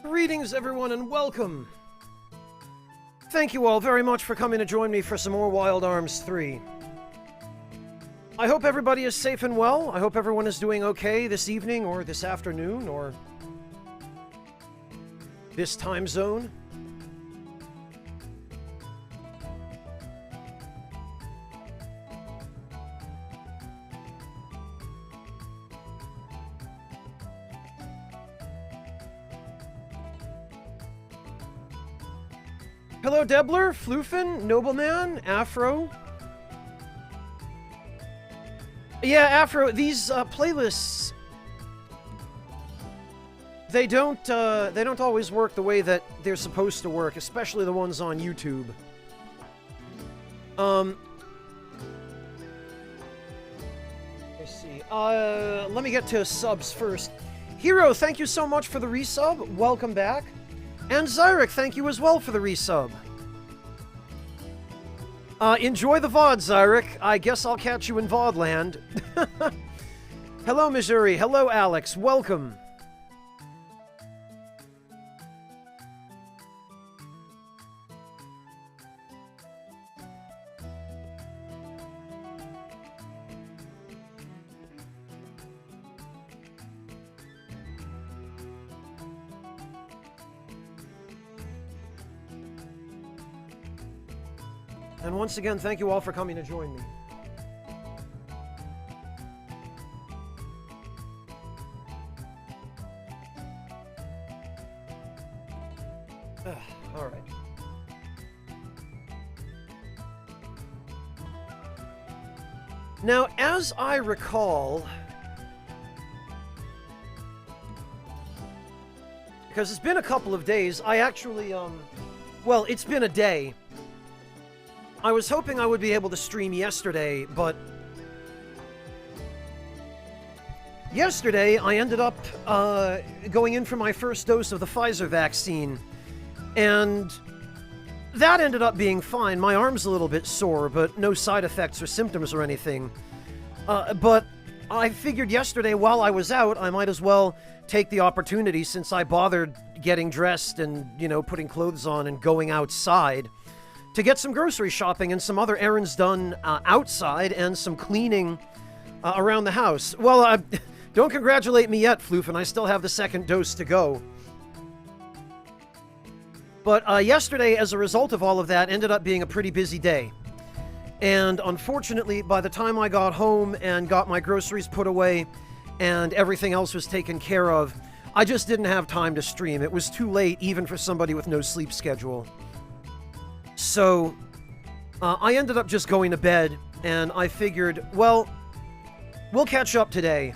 Greetings, everyone, and welcome! Thank you all very much for coming to join me for some more Wild Arms 3. I hope everybody is safe and well. I hope everyone is doing okay this evening, or this afternoon, or this time zone. Hello, Debler, Floofin, Nobleman, Afro. Yeah, Afro, these playlists, they don't always work the way that they're supposed to work, especially the ones on YouTube. Let's see. Let me get to subs first. Hero, thank you so much for the resub. Welcome back. And Zyrek, thank you as well for the resub. Enjoy the VOD, Zyrek. I guess I'll catch you in VOD land. Hello, Missouri. Hello, Alex. Welcome. And once again, thank you all for coming to join me. All right. Now, as I recall, because it's been a couple of days, I actually, well, it's been a day. I was hoping I would be able to stream yesterday, but yesterday I ended up going in for my first dose of the Pfizer vaccine, and that ended up being fine. My arm's a little bit sore, but no side effects or symptoms or anything. But I figured yesterday while I was out, I might as well take the opportunity, since I bothered getting dressed and, you know, putting clothes on and going outside, to get some grocery shopping and some other errands done outside and some cleaning around the house. Well, don't congratulate me yet, Floofin. I still have the second dose to go. But yesterday, as a result of all of that, ended up being a pretty busy day. And unfortunately, by the time I got home and got my groceries put away and everything else was taken care of, I just didn't have time to stream. It was too late, even for somebody with no sleep schedule. So, I ended up just going to bed, and I figured, well, we'll catch up today.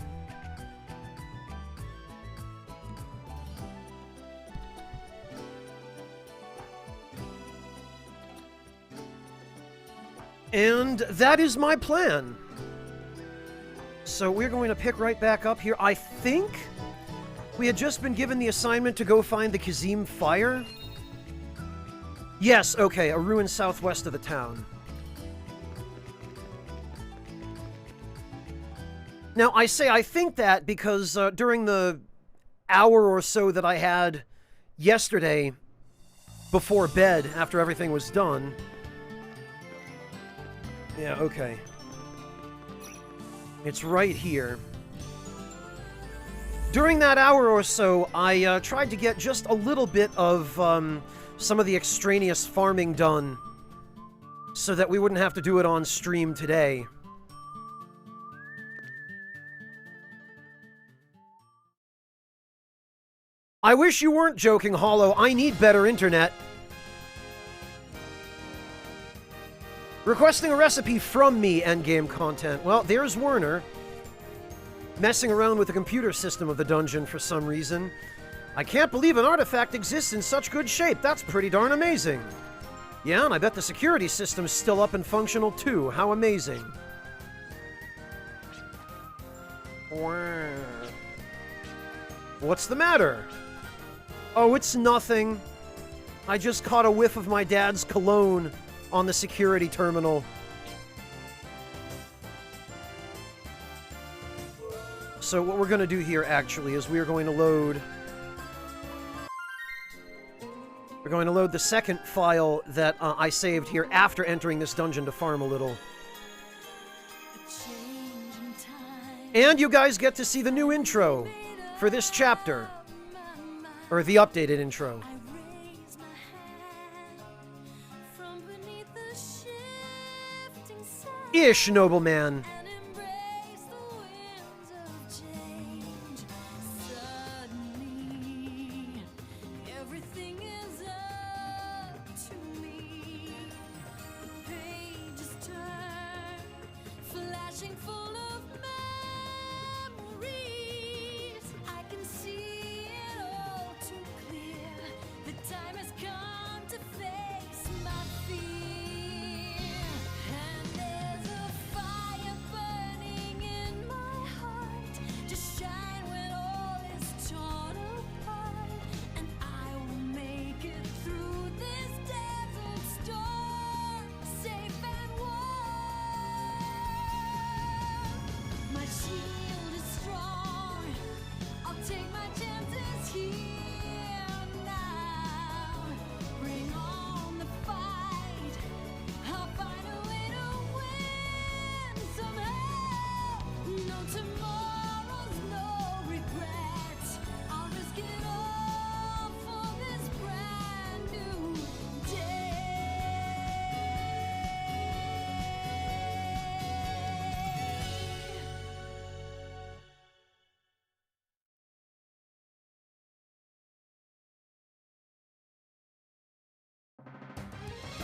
And that is my plan. So we're going to pick right back up here. I think we had just been given the assignment to go find the Kazim Fire. Yes, okay, a ruin southwest of the town. Now, I say I think that because during the hour or so that I had yesterday before bed, after everything was done... Yeah, okay. It's right here. During that hour or so, I tried to get just a little bit of some of the extraneous farming done so that we wouldn't have to do it on stream today. I wish you weren't joking, Hollow. I need better internet. Requesting a recipe from me, endgame content. Well, there's Werner. Messing around with the computer system of the dungeon for some reason. I can't believe an artifact exists in such good shape. That's pretty darn amazing. Yeah, and I bet the security system's still up and functional too. How amazing. What's the matter? Oh, it's nothing. I just caught a whiff of my dad's cologne on the security terminal. So what we're going to do here, actually, is we are going to load We're going to load the second file that I saved here after entering this dungeon to farm a little. And you guys get to see the new intro for this chapter. Or the updated intro. Ish, nobleman.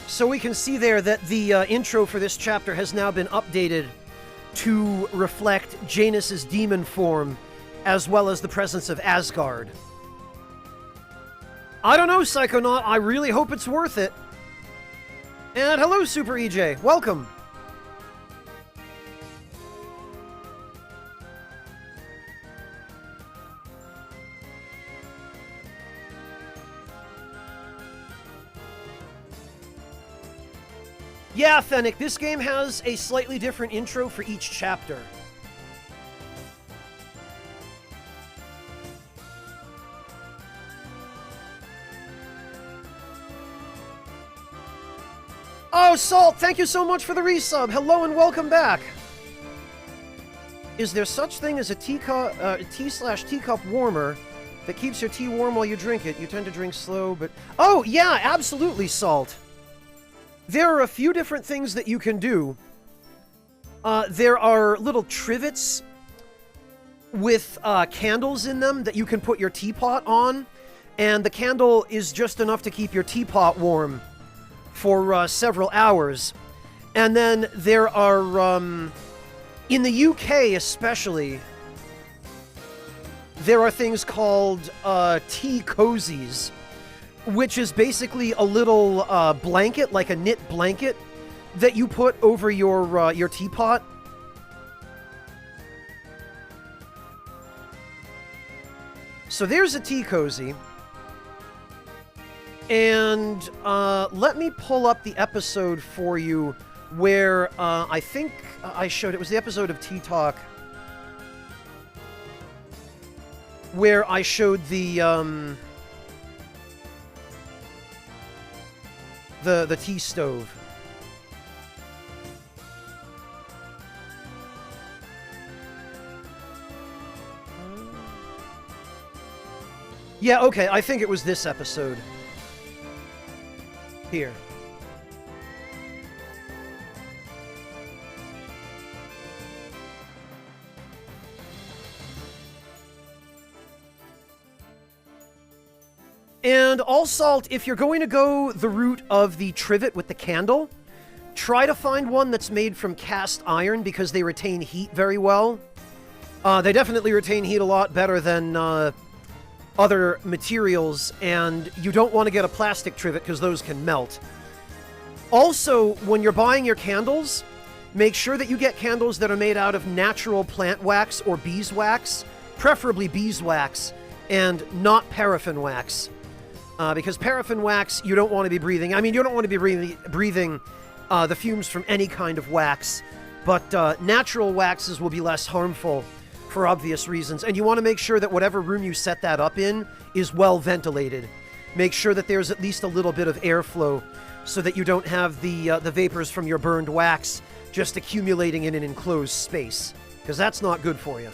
So we can see there that the intro for this chapter has now been updated to reflect Janus's demon form, as well as the presence of Asgard. I don't know, Psychonaut. I really hope it's worth it. And hello, Super EJ. Welcome. Yeah, Fennec, this game has a slightly different intro for each chapter. Oh, Salt, thank you so much for the resub. Hello and welcome back. Is there such thing as a tea/teacup warmer that keeps your tea warm while you drink it? You tend to drink slow, but... Oh, yeah, absolutely, Salt. There are a few different things that you can do. There are little trivets with candles in them that you can put your teapot on, and the candle is just enough to keep your teapot warm for several hours. And then there are, in the UK especially, there are things called tea cozies, which is basically a little blanket, like a knit blanket, that you put over your teapot. So there's a tea cozy. And let me pull up the episode for you where I think I showed, it was the episode of Tea Talk, where I showed the tea stove. Yeah, okay, I think it was this episode. Here. And all Salt, if you're going to go the route of the trivet with the candle, try to find one that's made from cast iron because they retain heat very well. They definitely retain heat a lot better than other materials, and you don't want to get a plastic trivet because those can melt. Also, when you're buying your candles, make sure that you get candles that are made out of natural plant wax or beeswax, preferably beeswax, and not paraffin wax. Because paraffin wax, you don't want to be breathing. I mean, you don't want to be breathing the fumes from any kind of wax, but natural waxes will be less harmful for obvious reasons. And you want to make sure that whatever room you set that up in is well ventilated. make sure that there's at least a little bit of airflow so that you don't have the vapors from your burned wax just accumulating in an enclosed space, because that's not good for you.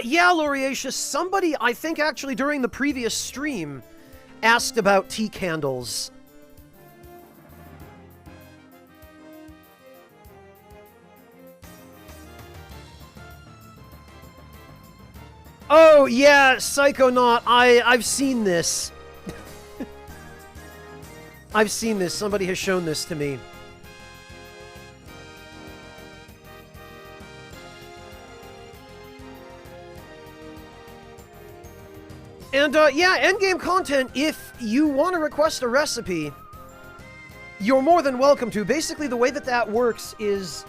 Yeah, Lauriatius, somebody, I think actually during the previous stream, asked about tea candles. Oh, yeah, Psychonaut, I've seen this. I've seen this. Somebody has shown this to me. And, yeah, endgame content, if you want to request a recipe, you're more than welcome to. Basically, the way that that works is,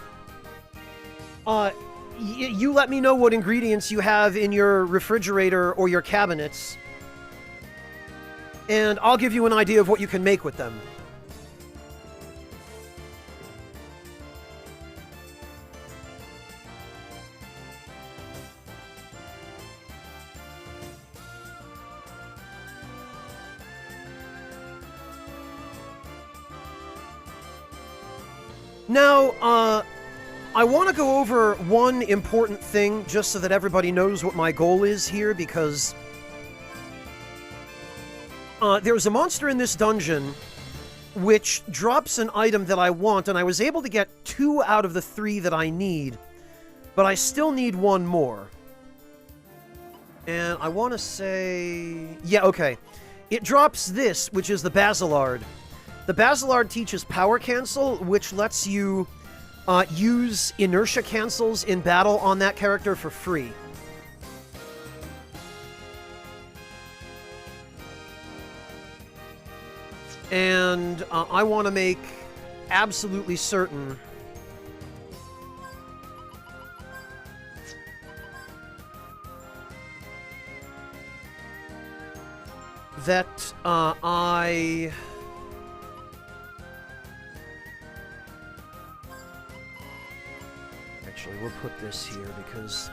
you let me know what ingredients you have in your refrigerator or your cabinets, and I'll give you an idea of what you can make with them. Now, I want to go over one important thing, just so that everybody knows what my goal is here, because there's a monster in this dungeon which drops an item that I want, and I was able to get 2 out of the 3 that I need, but I still need 1 more. And I want to say... yeah, okay. It drops this, which is the Basilard. The Basilard teaches Power Cancel, which lets you use inertia cancels in battle on that character for free. And I want to make absolutely certain that I... Actually, we'll put this here because...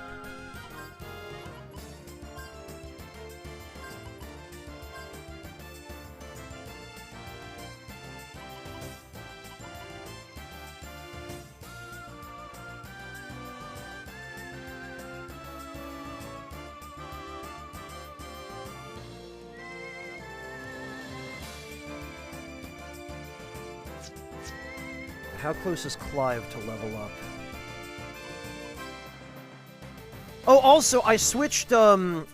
How close is Clive to level up? Oh, also, I switched, Grudiev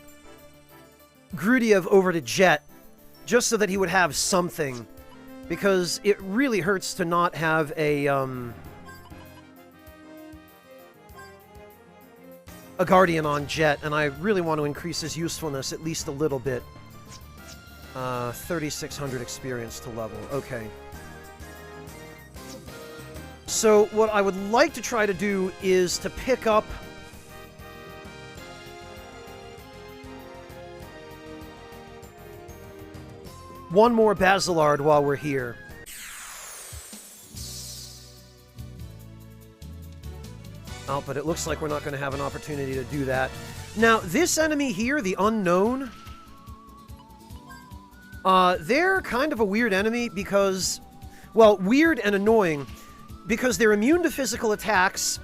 over to Jet, just so that he would have something, because it really hurts to not have a Guardian on Jet, and I really want to increase his usefulness at least a little bit. 3,600 experience to level, okay. So, what I would like to try to do is to pick up... one more Basilard while we're here. Oh, but it looks like we're not going to have an opportunity to do that. Now, this enemy here, the Unknown, they're kind of a weird enemy because... well, weird and annoying, because they're immune to physical attacks.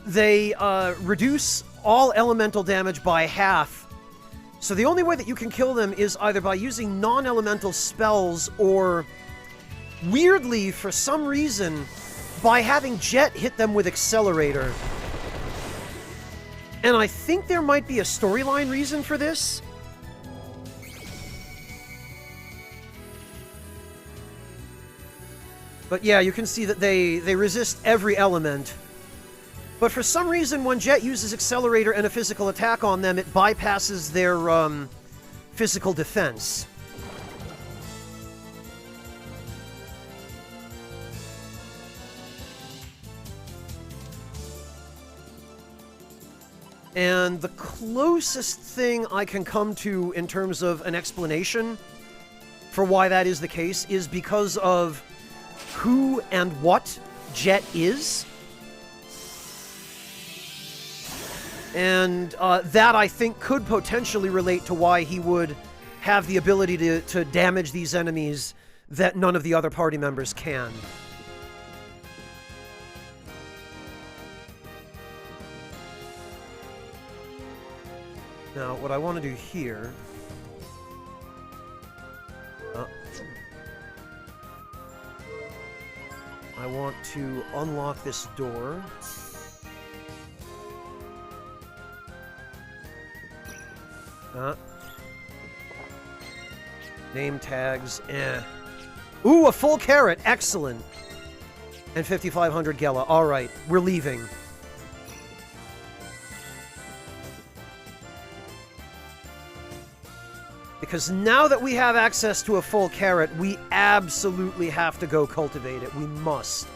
They reduce all elemental damage by half. So the only way that you can kill them is either by using non-elemental spells or, weirdly, for some reason, by having Jet hit them with Accelerator. And I think there might be a storyline reason for this. But yeah, you can see that they resist every element. But for some reason, when Jet uses Accelerator and a physical attack on them, it bypasses their, physical defense. And the closest thing I can come to in terms of an explanation for why that is the case is because of who and what Jet is. And that, I think, could potentially relate to why he would have the ability to damage these enemies that none of the other party members can. Now, what I want to do here... I want to unlock this door. Name tags, Ooh, a full carrot! Excellent! And 5,500 Gela. Alright, we're leaving. Because now that we have access to a full carrot, we absolutely have to go cultivate it. We must.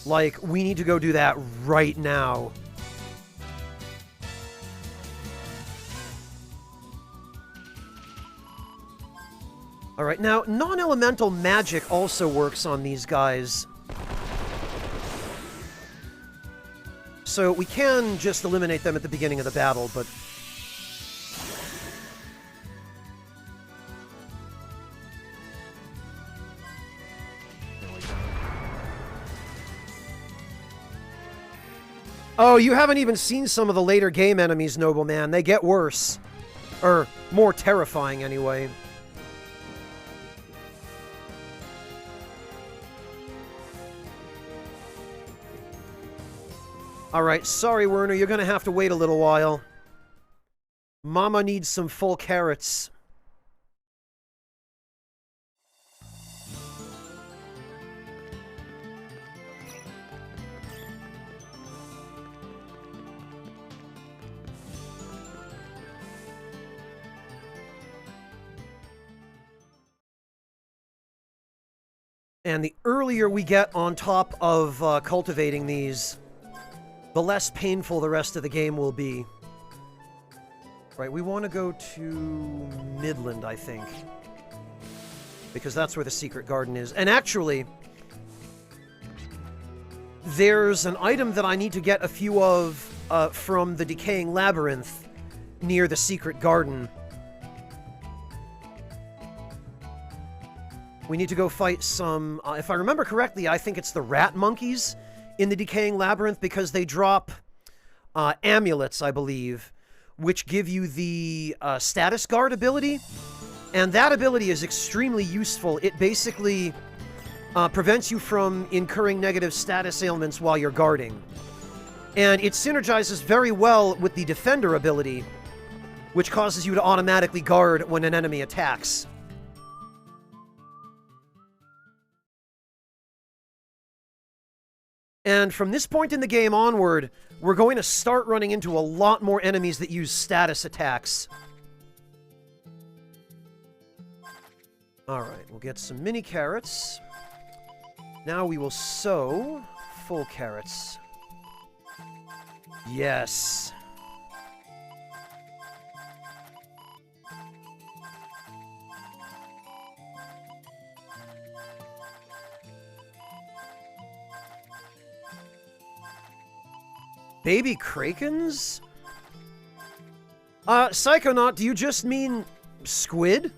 Like, we need to go do that right now. Alright, now, non-elemental magic also works on these guys. So we can just eliminate them at the beginning of the battle, but... There we go. Oh, you haven't even seen some of the later game enemies, Nobleman. They get worse. Or, more terrifying, anyway. Alright, sorry, Werner, you're gonna have to wait a little while. Mama needs some full carrots. And the earlier we get on top of cultivating these, the less painful the rest of the game will be. Right, we want to go to Midland, I think. Because that's where the secret garden is. And actually, there's an item that I need to get a few of from the Decaying Labyrinth near the secret garden. We need to go fight some... if I remember correctly, I think it's the rat monkeys in the Decaying Labyrinth, because they drop amulets, I believe, which give you the status guard ability. And that ability is extremely useful. It basically prevents you from incurring negative status ailments while you're guarding. And it synergizes very well with the Defender ability, which causes you to automatically guard when an enemy attacks. And from this point in the game onward, we're going to start running into a lot more enemies that use status attacks. Alright, we'll get some mini carrots. Now we will sow full carrots. Yes. Baby Krakens? Psychonaut, do you just mean squid?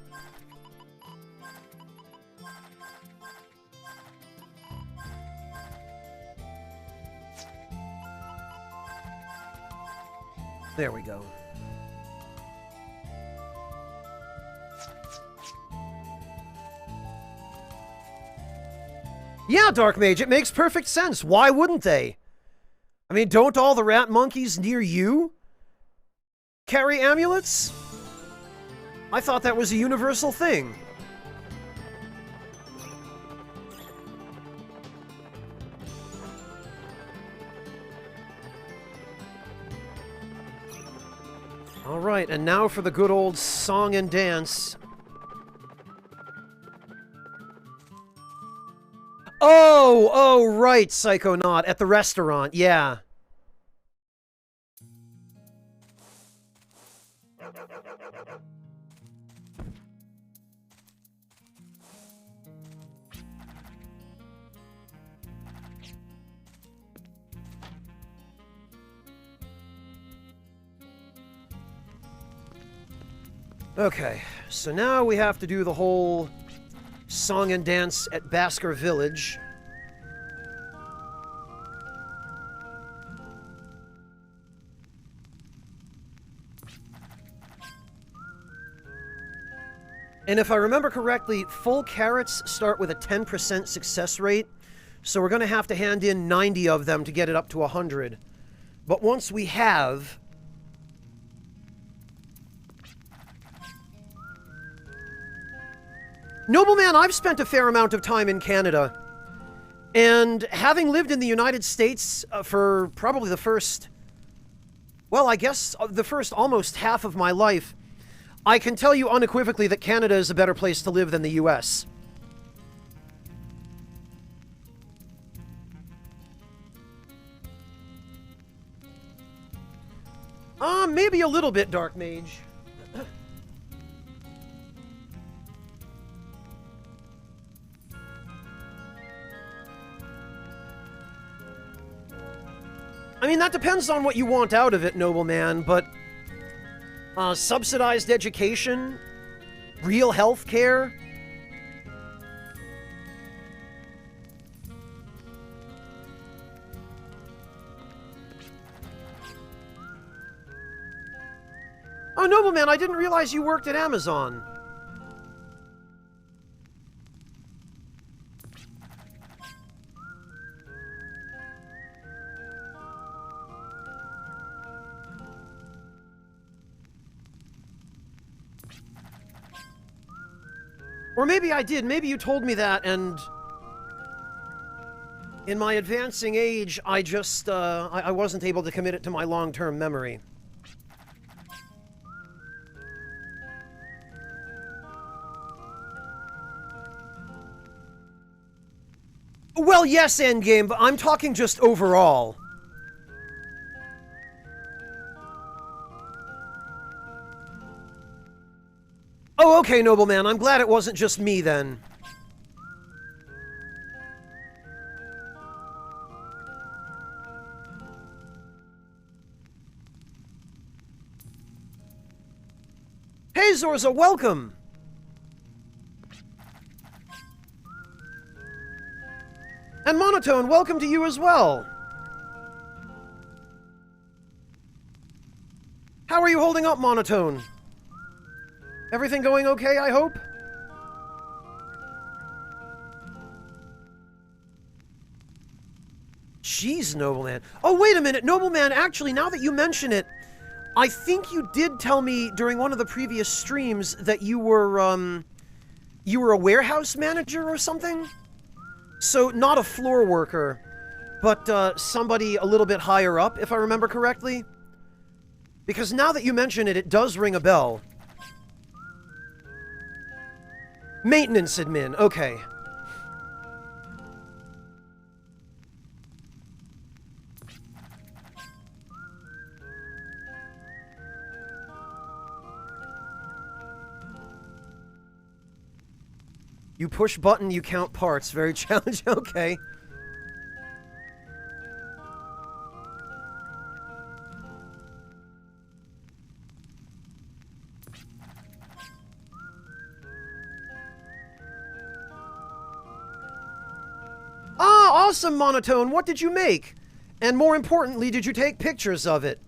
There we go. Yeah, Dark Mage, it makes perfect sense. Why wouldn't they? I mean, don't all the rat monkeys near you carry amulets? I thought that was a universal thing. Alright, and now for the good old song and dance. Oh, right, Psychonaut, at the restaurant, yeah. Okay, so now we have to do the whole song and dance at Basker Village. And if I remember correctly, full carrots start with a 10% success rate, so we're going to have to hand in 90 of them to get it up to 100. But once we have... Nobleman, I've spent a fair amount of time in Canada, and having lived in the United States for probably the first... Well, I guess the first almost half of my life, I can tell you unequivocally that Canada is a better place to live than the US. Maybe a little bit, Dark Mage. I mean, that depends on what you want out of it, Nobleman, but... subsidized education? Real health care? Oh, Nobleman, I didn't realize you worked at Amazon. Or maybe I did. Maybe you told me that, and... in my advancing age, I just, I wasn't able to commit it to my long-term memory. Well, yes, Endgame, but I'm talking just overall. Oh, okay, Nobleman. I'm glad it wasn't just me, then. Hey, Zorza, welcome! And Monotone, welcome to you as well! How are you holding up, Monotone? Everything going okay, I hope? Jeez, Nobleman. Oh, wait a minute, Nobleman, actually, now that you mention it, I think you did tell me during one of the previous streams that you were a warehouse manager or something? So, not a floor worker, but somebody a little bit higher up, if I remember correctly? Because now that you mention it, it does ring a bell. Maintenance admin, okay. You push button, you count parts. Very challenging. Okay. Ah, awesome, Monotone. What did you make? And more importantly, did you take pictures of it?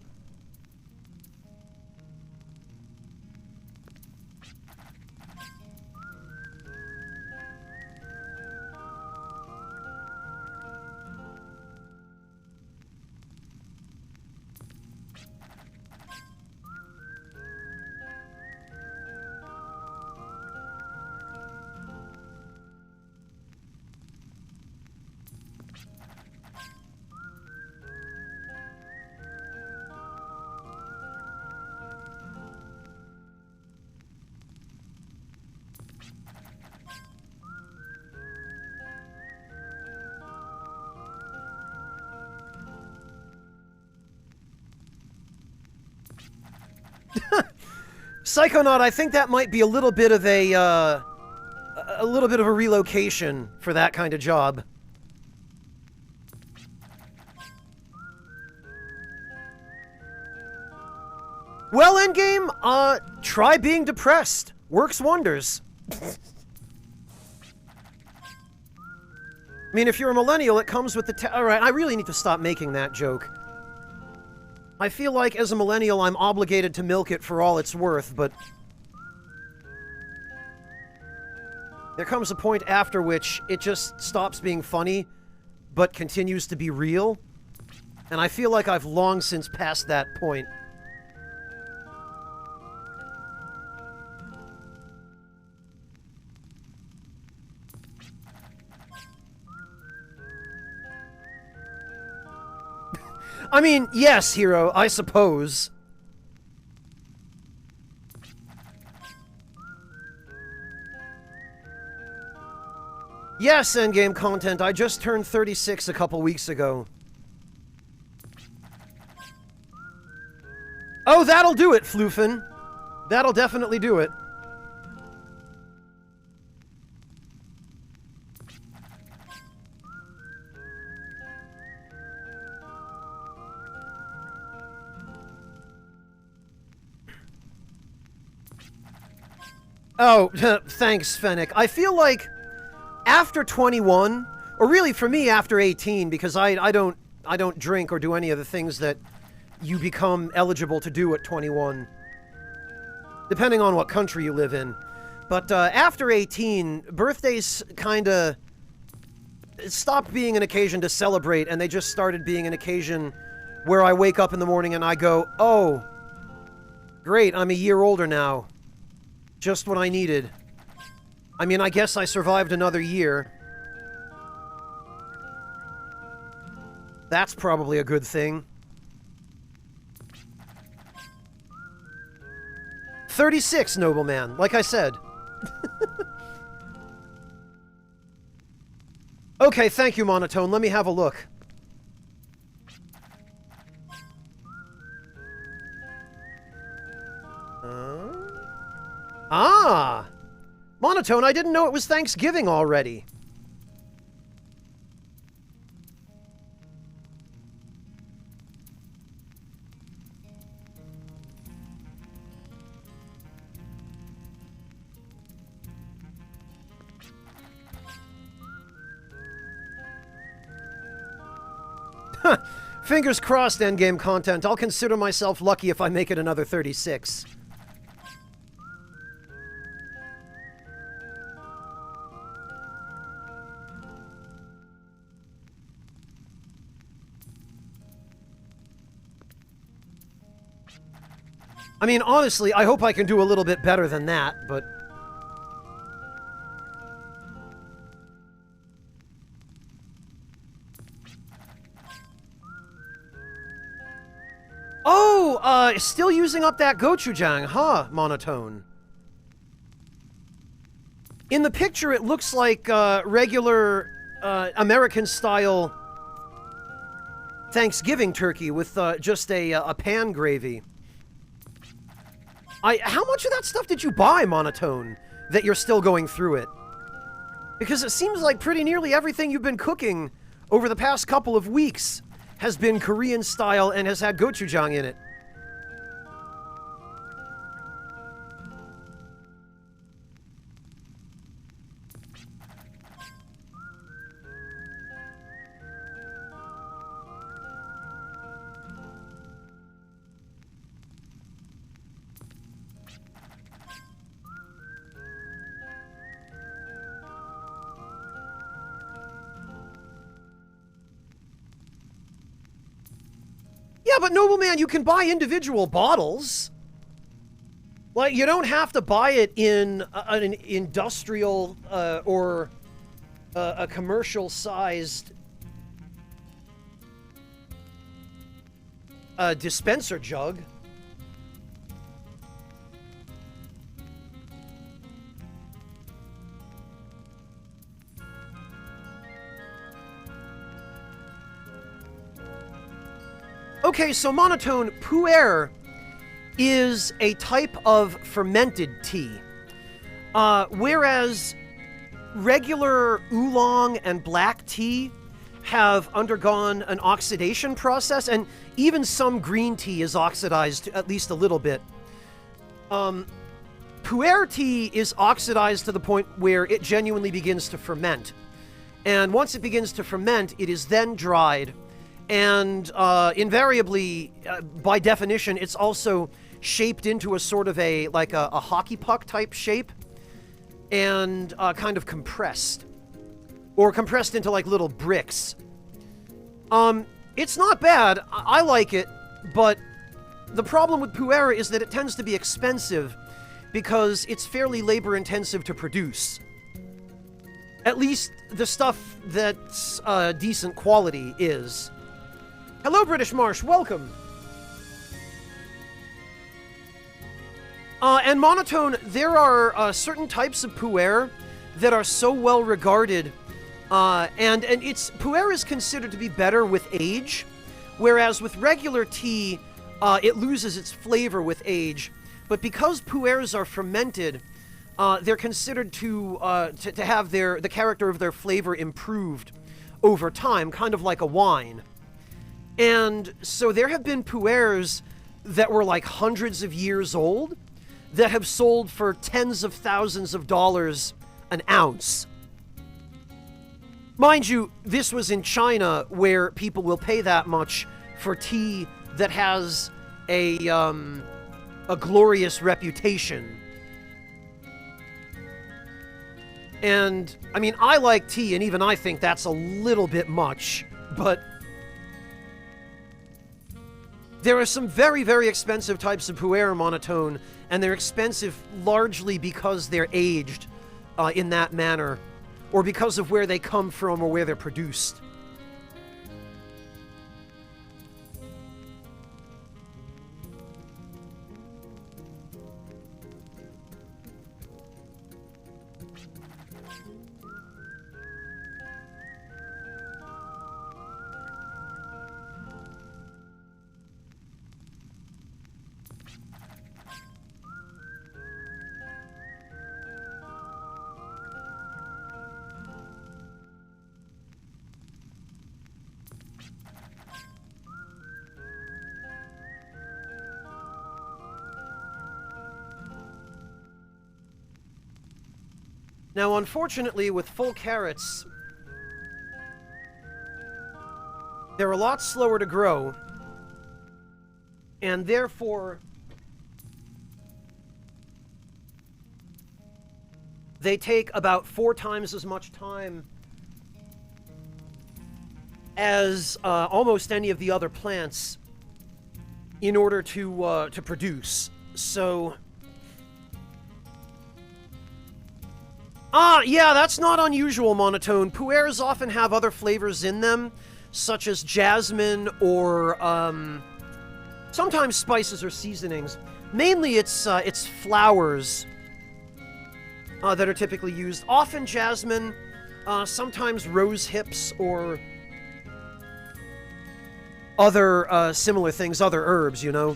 Psychonaut, I think that might be a little bit of a relocation for that kind of job. Well, Endgame, try being depressed. Works wonders. I mean, if you're a millennial, it comes with the... Alright, I really need to stop making that joke. I feel like, as a millennial, I'm obligated to milk it for all it's worth, but... there comes a point after which it just stops being funny, but continues to be real. And I feel like I've long since passed that point. I mean, yes, Hero, I suppose. Yes, endgame content, I just turned 36 a couple weeks ago. Oh, that'll do it, Floofin. That'll definitely do it. Oh, thanks, Fennec. I feel like after 21, or really for me after 18, because I don't drink or do any of the things that you become eligible to do at 21, depending on what country you live in. But after 18, birthdays kinda stopped being an occasion to celebrate, and they just started being an occasion where I wake up in the morning and I go, oh, great, I'm a year older now. Just what I needed. I mean, I guess I survived another year. That's probably a good thing. 36, nobleman, like I said. Okay, thank you, Monotone. Let me have a look. Ah! Monotone, I didn't know it was Thanksgiving already. Fingers crossed, endgame content. I'll consider myself lucky if I make it another 36. I mean, honestly, I hope I can do a little bit better than that, but... Oh, still using up that gochujang, huh, Monotone? In the picture, it looks like, regular, American-style Thanksgiving turkey with, just a pan gravy. How much of that stuff did you buy, Monotone, that you're still going through it? Because it seems like pretty nearly everything you've been cooking over the past couple of weeks has been Korean style and has had gochujang in it. Yeah, but nobleman, you can buy individual bottles. Like, you don't have to buy it in an industrial or a commercial-sized dispenser jug. Okay, so Monotone, pu'er is a type of fermented tea. Whereas regular oolong and black tea have undergone an oxidation process, and even some green tea is oxidized at least a little bit. Pu'er tea is oxidized to the point where it genuinely begins to ferment. And once it begins to ferment, it is then dried. And invariably, by definition, it's also shaped into a sort of a hockey puck type shape. And kind of compressed. Or compressed into like little bricks. It's not bad. I like it. But the problem with Pu'er is that it tends to be expensive because it's fairly labor intensive to produce. At least the stuff that's decent quality is. Hello, British Marsh. Welcome. And Monotone, there are certain types of Pu'er that are so well regarded, and Pu'er is considered to be better with age, whereas with regular tea, it loses its flavor with age. But because Pu'ers are fermented, they're considered to have the character of their flavor improved over time, kind of like a wine. And so there have been Pu'ers that were like hundreds of years old, that have sold for tens of thousands of dollars an ounce. Mind you, this was in China, where people will pay that much for tea that has a glorious reputation. And, I mean, I like tea, and even I think that's a little bit much, but there are some very, very expensive types of Pu'er Monotone, and they're expensive largely because they're aged in that manner, or because of where they come from or where they're produced. Now, unfortunately, with full carrots, they're a lot slower to grow, and therefore they take about 4 times as much time as almost any of the other plants in order to produce. So, yeah, that's not unusual, Monotone. Pu'ers often have other flavors in them, such as jasmine or sometimes spices or seasonings. Mainly, it's flowers that are typically used. Often jasmine, sometimes rose hips or other similar things, other herbs, you know.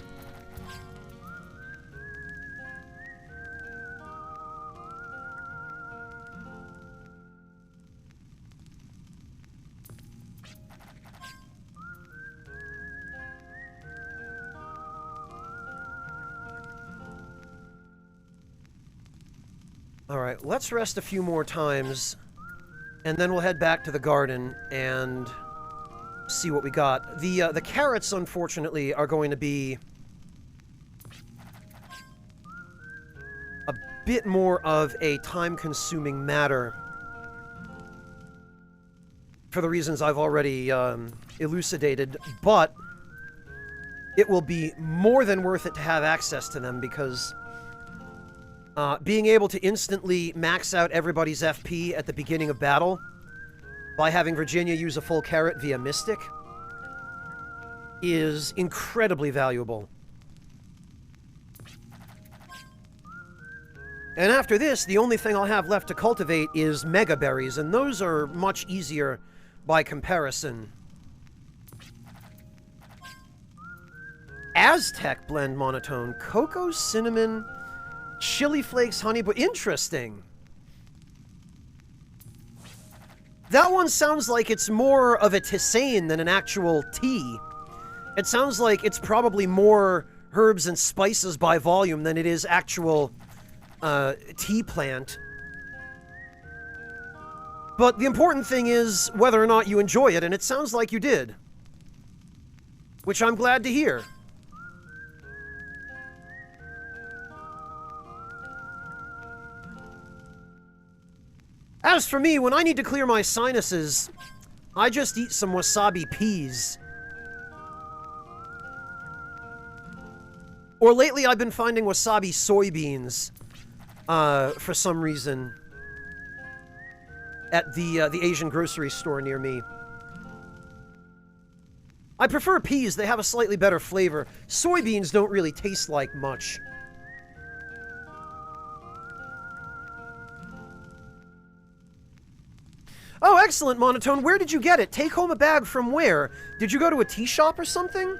Alright, let's rest a few more times, and then we'll head back to the garden and see what we got. The carrots, unfortunately, are going to be a bit more of a time-consuming matter for the reasons I've already elucidated, but it will be more than worth it to have access to them, because being able to instantly max out everybody's FP at the beginning of battle by having Virginia use a full carrot via Mystic is incredibly valuable. And after this, the only thing I'll have left to cultivate is Mega Berries, and those are much easier by comparison. Aztec blend monotone. Cocoa, cinnamon, chili flakes, honey, but interesting. That one sounds like it's more of a tisane than an actual tea. It sounds like it's probably more herbs and spices by volume than it is actual tea plant. But the important thing is whether or not you enjoy it, and it sounds like you did. Which I'm glad to hear. As for me, when I need to clear my sinuses, I just eat some wasabi peas. Or lately I've been finding wasabi soybeans, for some reason, at the Asian grocery store near me. I prefer peas, they have a slightly better flavor. Soybeans don't really taste like much. Oh, excellent, Monotone. Where did you get it? Take home a bag from where? Did you go to a tea shop or something?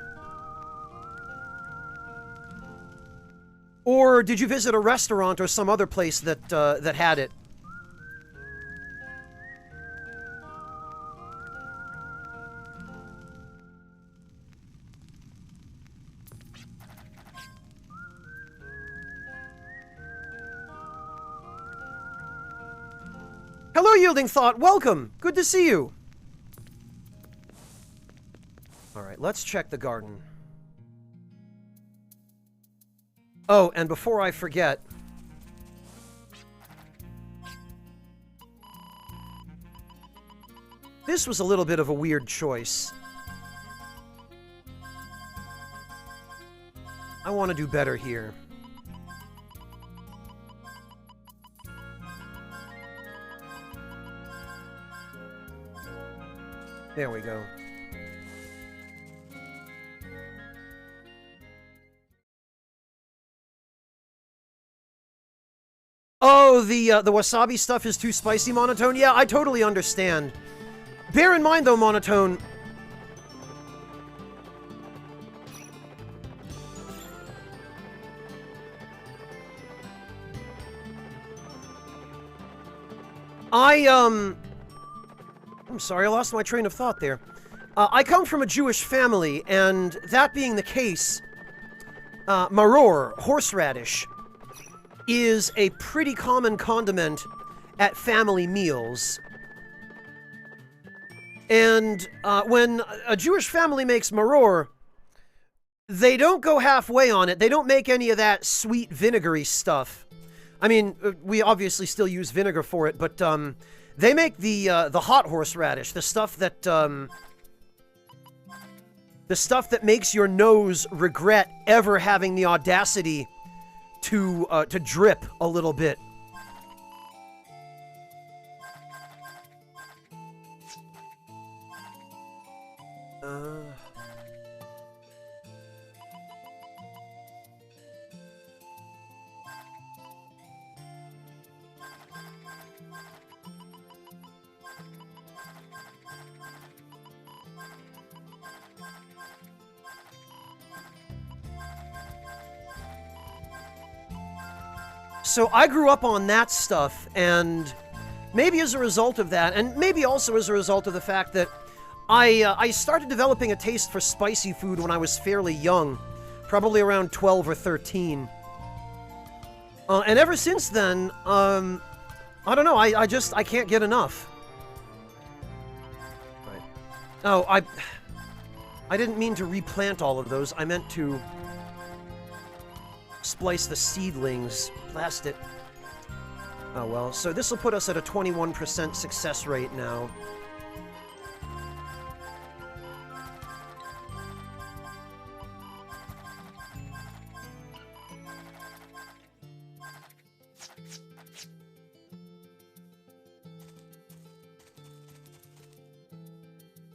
Or did you visit a restaurant or some other place that, that had it? Hello, Yielding Thought. Welcome. Good to see you. All right, let's check the garden. Oh, and before I forget, this was a little bit of a weird choice. I want to do better here. There we go. Oh, the wasabi stuff is too spicy, Monotone? Yeah, I totally understand. Bear in mind, though, Monotone... I'm sorry, I lost my train of thought there. I come from a Jewish family, and that being the case, maror, horseradish, is a pretty common condiment at family meals. And when a Jewish family makes maror, they don't go halfway on it. They don't make any of that sweet vinegary stuff. I mean, we obviously still use vinegar for it, but they make the hot horseradish, the stuff that makes your nose regret ever having the audacity to drip a little bit. So I grew up on that stuff, and maybe as a result of that, and maybe also as a result of the fact that I started developing a taste for spicy food when I was fairly young, probably around 12 or 13. And ever since then, I don't know, I can't get enough. Right. Oh, I didn't mean to replant all of those. I meant to splice the seedlings. Blast it. Oh well, so this will put us at a 21% success rate now.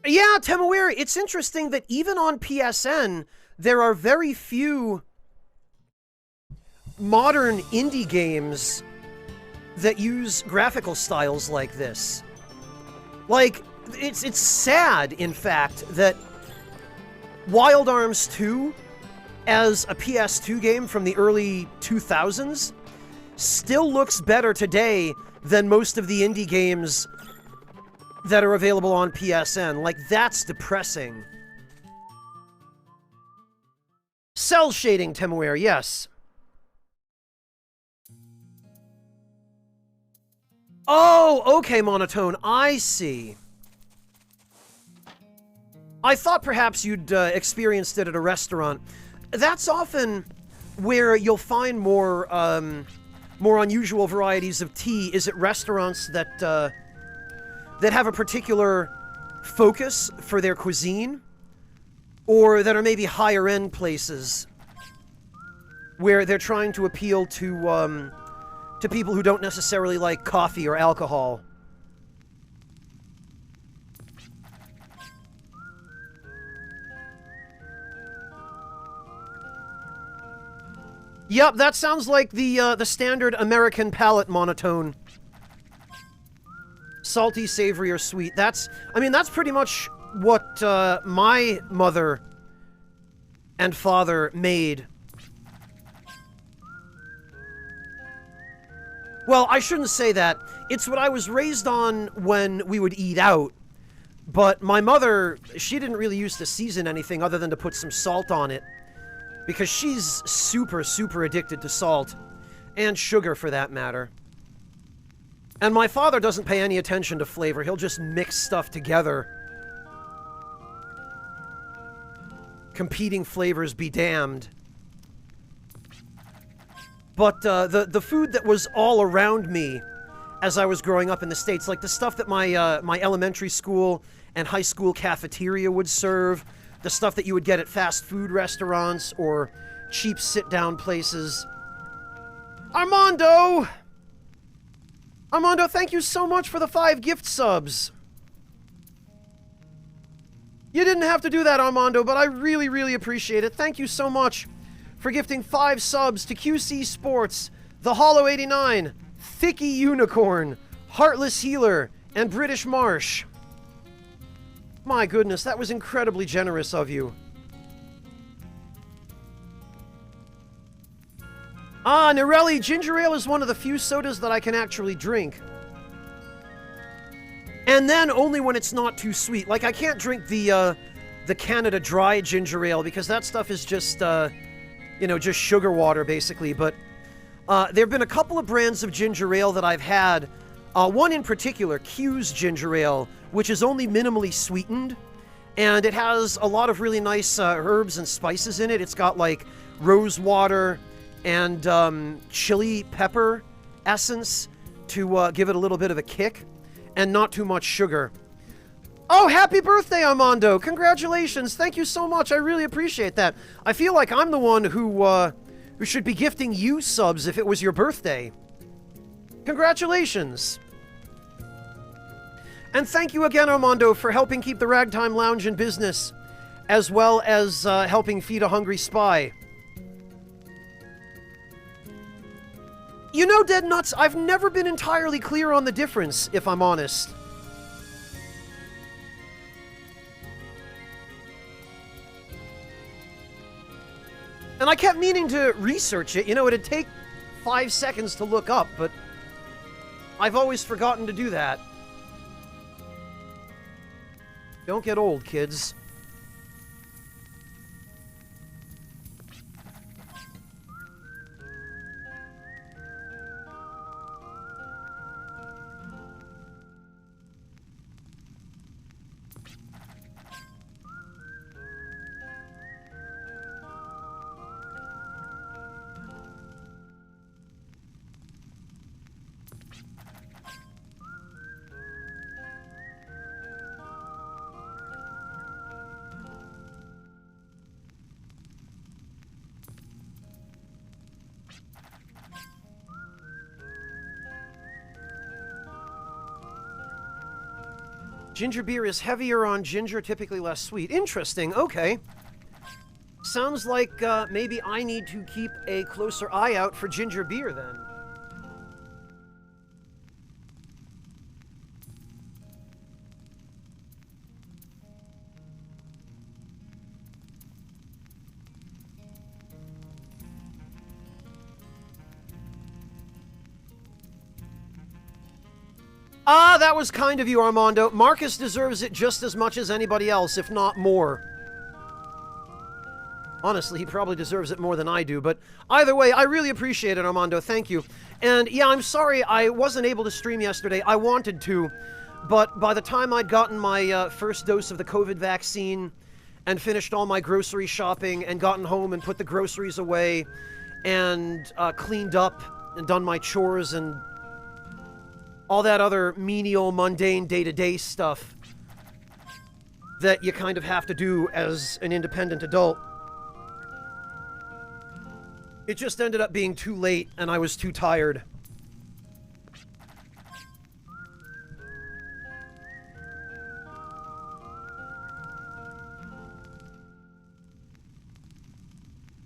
Yeah, Temawiri, it's interesting that even on PSN, there are very few modern indie games that use graphical styles like this. Like, it's sad, in fact, that Wild Arms 2 as a PS2 game from the early 2000s still looks better today than most of the indie games that are available on PSN. Like, that's depressing. Cell shading, Temuer, yes. Oh, okay, Monotone, I see. I thought perhaps you'd experienced it at a restaurant. That's often where you'll find more unusual varieties of tea, is at restaurants that have a particular focus for their cuisine, or that are maybe higher-end places where they're trying to appeal to people who don't necessarily like coffee or alcohol. Yep, that sounds like the standard American palate, Monotone. Salty, savory, or sweet. That's pretty much what my mother and father made. Well, I shouldn't say that. It's what I was raised on when we would eat out. But my mother, she didn't really used to season anything other than to put some salt on it. Because she's super, super addicted to salt. And sugar, for that matter. And my father doesn't pay any attention to flavor. He'll just mix stuff together. Competing flavors be damned. But the food that was all around me as I was growing up in the States, like the stuff that my elementary school and high school cafeteria would serve, the stuff that you would get at fast food restaurants or cheap sit-down places. Armando! Armando, thank you so much for the 5 gift subs. You didn't have to do that, Armando, but I really, really appreciate it. Thank you so much for gifting 5 subs to QC Sports, The Hollow 89, Thicky Unicorn, Heartless Healer, and British Marsh. My goodness, that was incredibly generous of you. Ah, Nirelli, ginger ale is one of the few sodas that I can actually drink. And then only when it's not too sweet. Like, I can't drink the Canada Dry ginger ale because that stuff is just, just sugar water, basically. But there have been a couple of brands of ginger ale that I've had. One in particular, Q's Ginger Ale, which is only minimally sweetened. And it has a lot of really nice herbs and spices in it. It's got, like, rose water and chili pepper essence to give it a little bit of a kick. And not too much sugar. Oh, happy birthday, Armando! Congratulations! Thank you so much. I really appreciate that. I feel like I'm the one who should be gifting you subs if it was your birthday. Congratulations! And thank you again, Armando, for helping keep the Ragtime Lounge in business, as well as helping feed a hungry spy. You know, Dead Nuts, I've never been entirely clear on the difference, if I'm honest. And I kept meaning to research it. You know, it'd take 5 seconds to look up, but I've always forgotten to do that. Don't get old, kids. Ginger beer is heavier on ginger, typically less sweet. Interesting, okay. Sounds like maybe I need to keep a closer eye out for ginger beer then. Ah, that was kind of you, Armando. Marcus deserves it just as much as anybody else, if not more. Honestly, he probably deserves it more than I do, but either way, I really appreciate it, Armando. Thank you. And yeah, I'm sorry I wasn't able to stream yesterday. I wanted to, but by the time I'd gotten my first dose of the COVID vaccine and finished all my grocery shopping and gotten home and put the groceries away and cleaned up and done my chores and all that other menial, mundane, day-to-day stuff that you kind of have to do as an independent adult, it just ended up being too late, and I was too tired.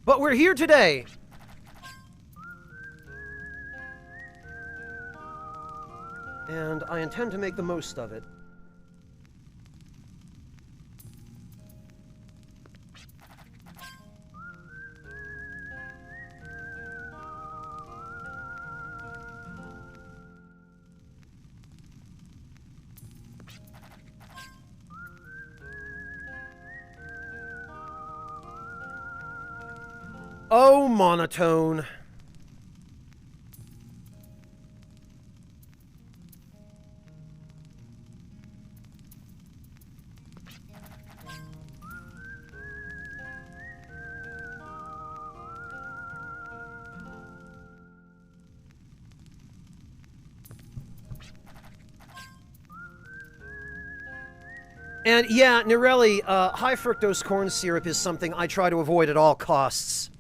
But we're here today. And I intend to make the most of it. Oh, monotone. And yeah, Nirelli, high fructose corn syrup is something I try to avoid at all costs.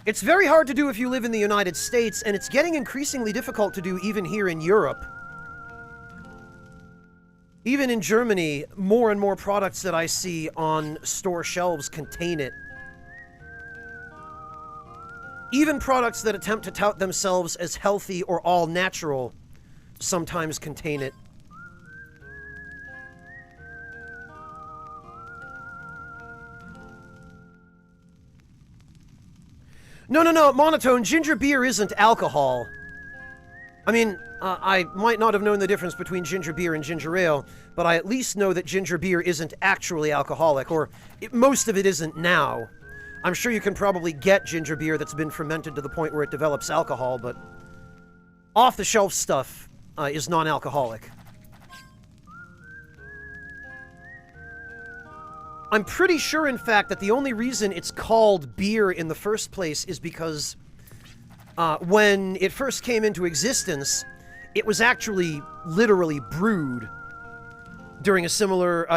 It's very hard to do if you live in the United States, and it's getting increasingly difficult to do even here in Europe. Even in Germany, more and more products that I see on store shelves contain it. Even products that attempt to tout themselves as healthy or all natural sometimes contain it. No, monotone, ginger beer isn't alcohol. I mean, I might not have known the difference between ginger beer and ginger ale, but I at least know that ginger beer isn't actually alcoholic, or most of it isn't now. I'm sure you can probably get ginger beer that's been fermented to the point where it develops alcohol, but off-the-shelf stuff is non-alcoholic. I'm pretty sure, in fact, that the only reason it's called beer in the first place is because when it first came into existence, it was actually literally brewed during a similar,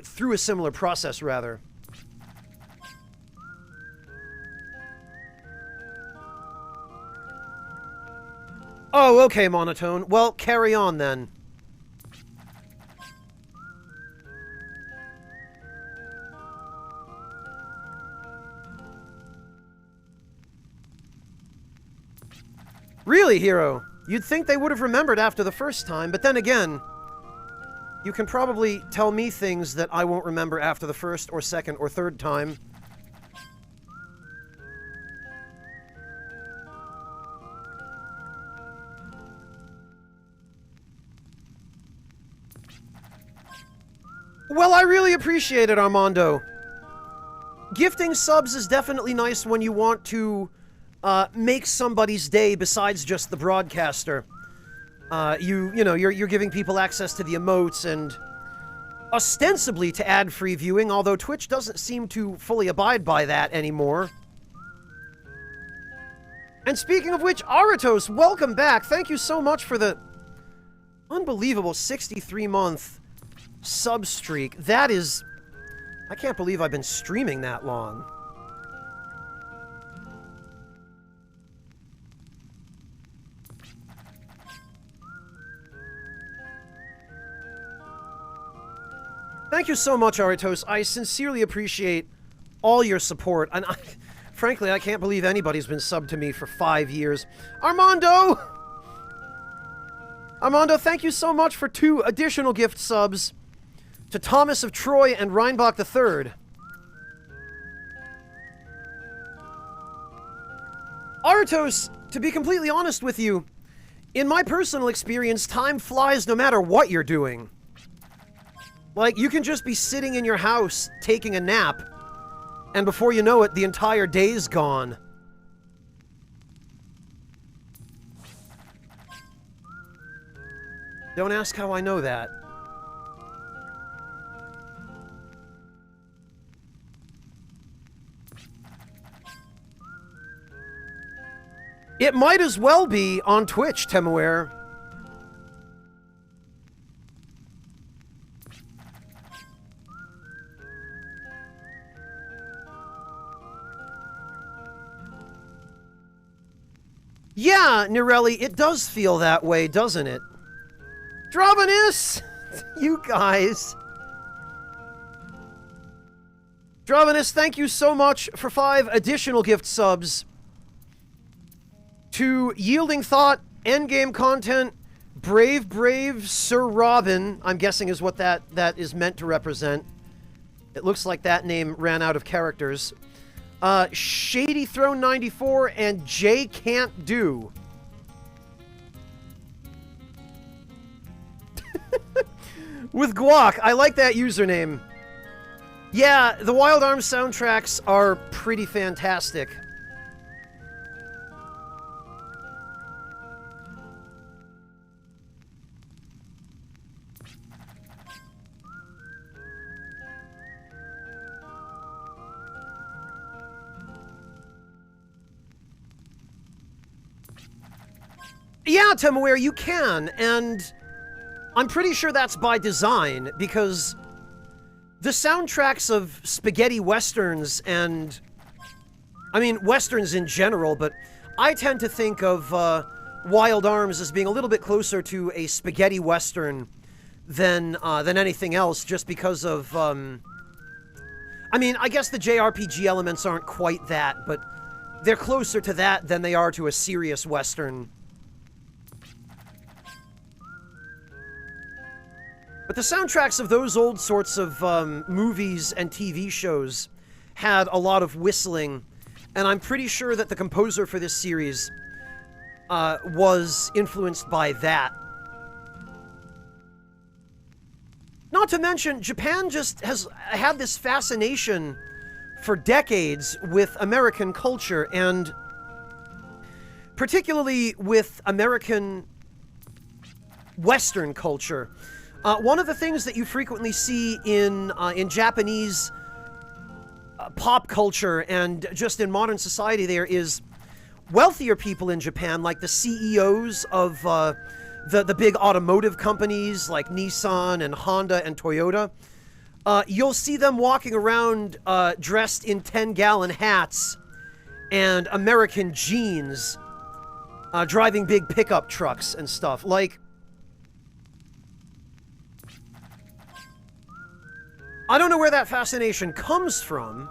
through a similar process, rather. Oh, okay, monotone. Well, carry on then. Really, Hero? You'd think they would have remembered after the first time, but then again, you can probably tell me things that I won't remember after the first or second or third time. Well, I really appreciate it, Armando. Gifting subs is definitely nice when you want to make somebody's day besides just the broadcaster. You know, you're giving people access to the emotes and ostensibly to ad-free viewing, although Twitch doesn't seem to fully abide by that anymore. And speaking of which, Aratos, welcome back. Thank you so much for the unbelievable 63-month sub streak. That is... I can't believe I've been streaming that long. Thank you so much, Aritos. I sincerely appreciate all your support, and frankly, I can't believe anybody's been subbed to me for 5 years. Armando! Armando, thank you so much for 2 additional gift subs to Thomas of Troy and Reinbach III. Aritos, to be completely honest with you, In my personal experience, time flies no matter what you're doing. Like, you can just be sitting in your house taking a nap, and before you know it, the entire day's gone. Don't ask how I know that. It might as well be on Twitch, Temuer. Yeah, Nirelli, it does feel that way, doesn't it? Drovenus! You guys. Drovenus, thank you so much for 5 additional gift subs. To Yielding Thought, Endgame Content, Brave Sir Robin, I'm guessing is what that is meant to represent. It looks like that name ran out of characters. Shady Throne 94 and Jay Can't Do. With Guac, I like that username. Yeah, the Wild Arms soundtracks are pretty fantastic. Yeah, Temuer, you can, and I'm pretty sure that's by design, because the soundtracks of spaghetti westerns and... I mean, westerns in general, but I tend to think of Wild Arms as being a little bit closer to a spaghetti western than anything else, just because of... I mean, I guess the JRPG elements aren't quite that, but they're closer to that than they are to a serious western. But the soundtracks of those old sorts of movies and TV shows had a lot of whistling, and I'm pretty sure that the composer for this series was influenced by that. Not to mention, Japan just has had this fascination for decades with American culture, and particularly with American Western culture. One of the things that you frequently see in Japanese pop culture and just in modern society there is wealthier people in Japan, like the CEOs of the big automotive companies like Nissan and Honda and Toyota. You'll see them walking around dressed in 10-gallon hats and American jeans, driving big pickup trucks and stuff. Like, I don't know where that fascination comes from,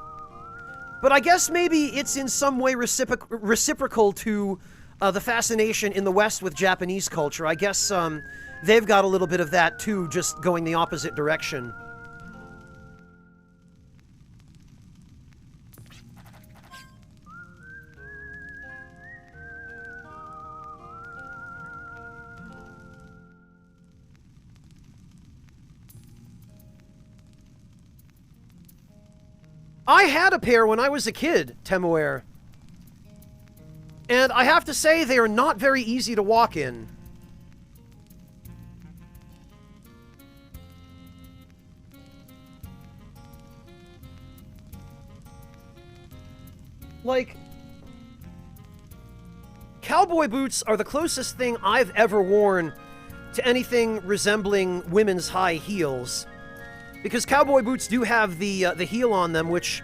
but I guess maybe it's in some way reciprocal to the fascination in the West with Japanese culture. I guess they've got a little bit of that too, just going the opposite direction. I had a pair when I was a kid, Temuer. And I have to say, they are not very easy to walk in. Like, cowboy boots are the closest thing I've ever worn to anything resembling women's high heels. Because cowboy boots do have the heel on them, which,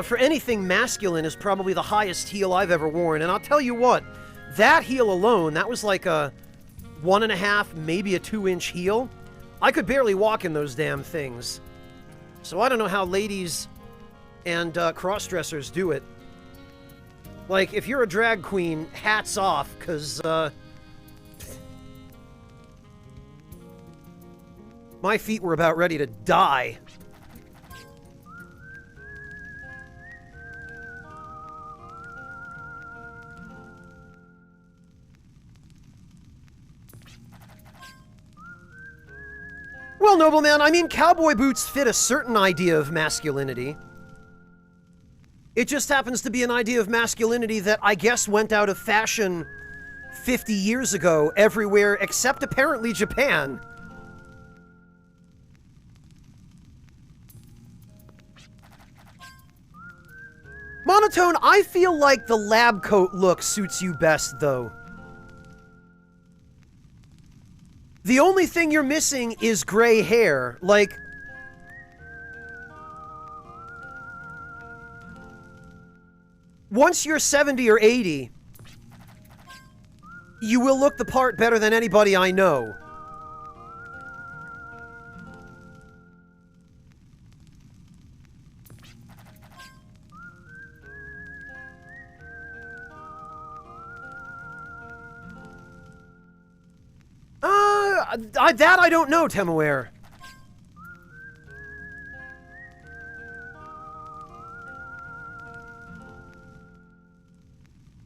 for anything masculine, is probably the highest heel I've ever worn. And I'll tell you what, that heel alone, that was like a 1.5, maybe a 2-inch heel. I could barely walk in those damn things. So I don't know how ladies and cross-dressers do it. Like, if you're a drag queen, hats off, because, my feet were about ready to die. Well, nobleman, I mean, cowboy boots fit a certain idea of masculinity. It just happens to be an idea of masculinity that I guess went out of fashion 50 years ago everywhere except apparently Japan. Monotone, I feel like the lab coat look suits you best, though. The only thing you're missing is gray hair. Like, once you're 70 or 80, you will look the part better than anybody I know. That I don't know, Temuer.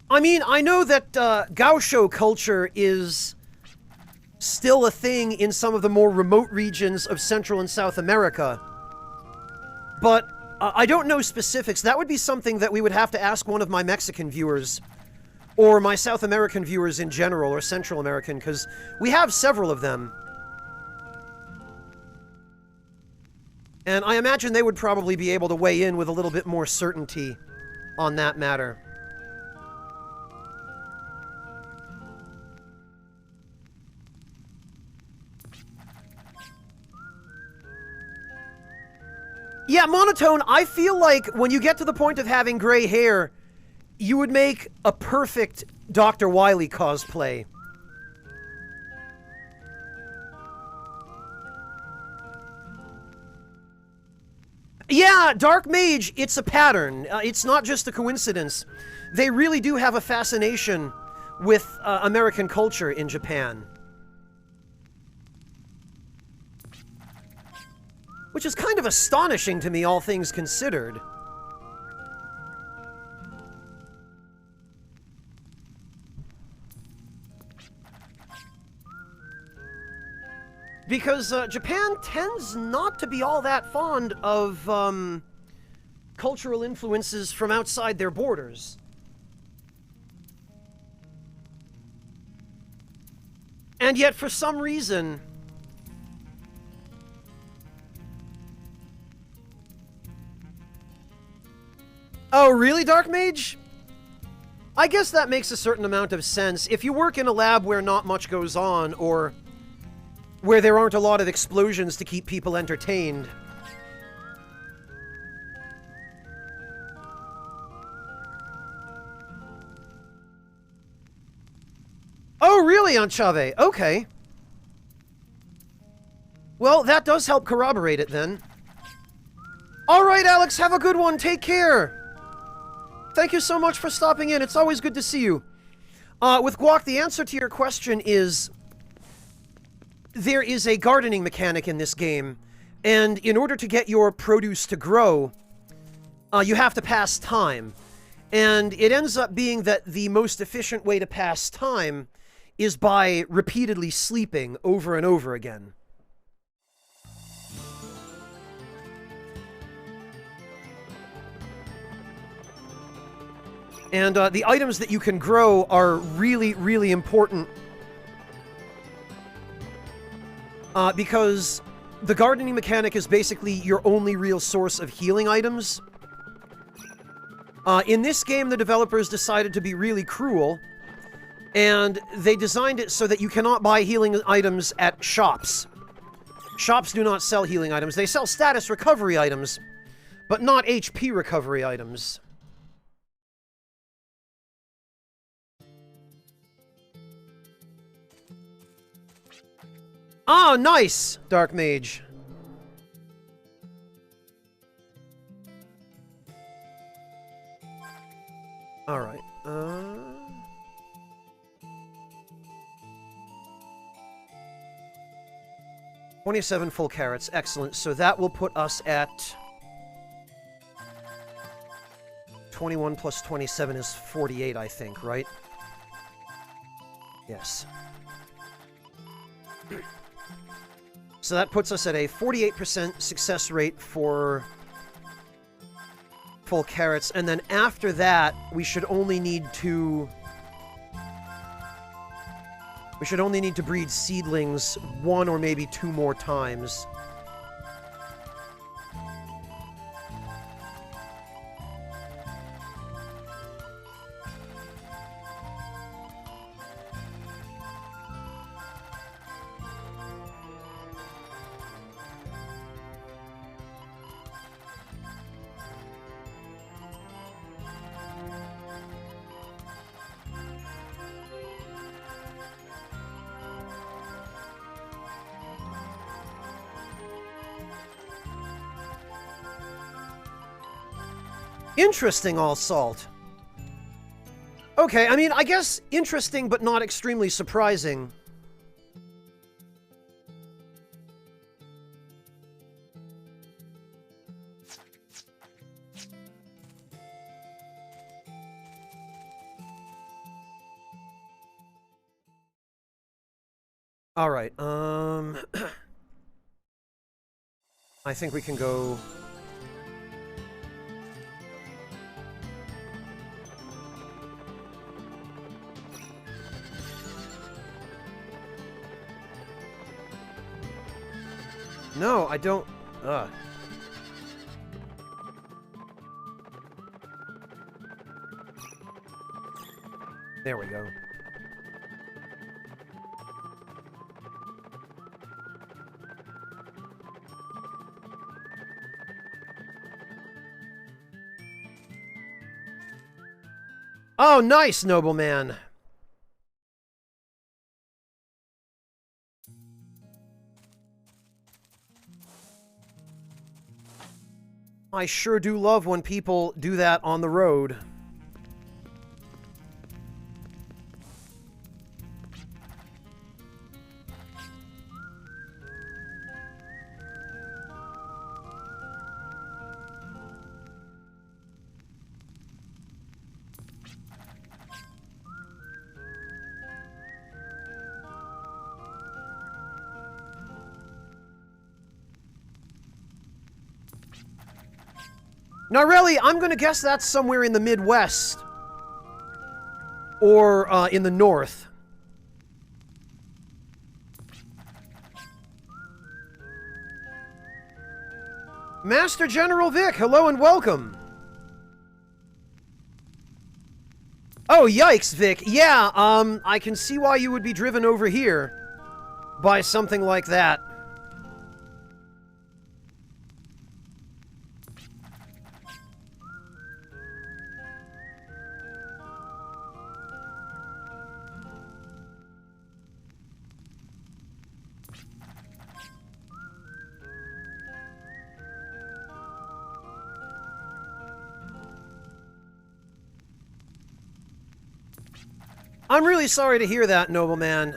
I mean, I know that gaucho culture is still a thing in some of the more remote regions of Central and South America, but I don't know specifics. That would be something that we would have to ask one of my Mexican viewers, or my South American viewers in general, or Central American, because we have several of them. And I imagine they would probably be able to weigh in with a little bit more certainty on that matter. Yeah, Monotone, I feel like when you get to the point of having gray hair, you would make a perfect Dr. Wily cosplay. Yeah, Dark Mage, it's a pattern. It's not just a coincidence. They really do have a fascination with American culture in Japan. Which is kind of astonishing to me, all things considered. Because Japan tends not to be all that fond of cultural influences from outside their borders. And yet, for some reason... Oh, really, Dark Mage? I guess that makes a certain amount of sense. If you work in a lab where not much goes on, or where there aren't a lot of explosions to keep people entertained. Oh, really, Anchave? Okay. Well, that does help corroborate it, then. Alright, Alex, have a good one. Take care. Thank you so much for stopping in. It's always good to see you. With Guac, the answer to your question is... there is a gardening mechanic in this game, and in order to get your produce to grow, you have to pass time. And it ends up being that the most efficient way to pass time is by repeatedly sleeping over and over again. And the items that you can grow are really, really important. Because the gardening mechanic is basically your only real source of healing items. In this game, the developers decided to be really cruel, and they designed it so that you cannot buy healing items at shops. Shops do not sell healing items. They sell status recovery items, but not HP recovery items. Ah, nice, Dark Mage. Alright, 27 full carrots, excellent. So that will put us at 21 plus 27 is 48, I think, right? so that puts us at a 48% success rate for full carrots, and then after that, we should only need to breed seedlings 1 or maybe 2 more times. Interesting, all salt. Okay, I mean, I guess interesting, but not extremely surprising. All right, I think we can go... No, I don't... There we go. Oh, nice, nobleman! I sure do love when people do that on the road. Now, really, I'm going to guess that's somewhere in the Midwest. Or, in the North. Master General Vic, hello and welcome. Oh, yikes, Vic. Yeah, I can see why you would be driven over here by something like that. I'm really sorry to hear that, nobleman.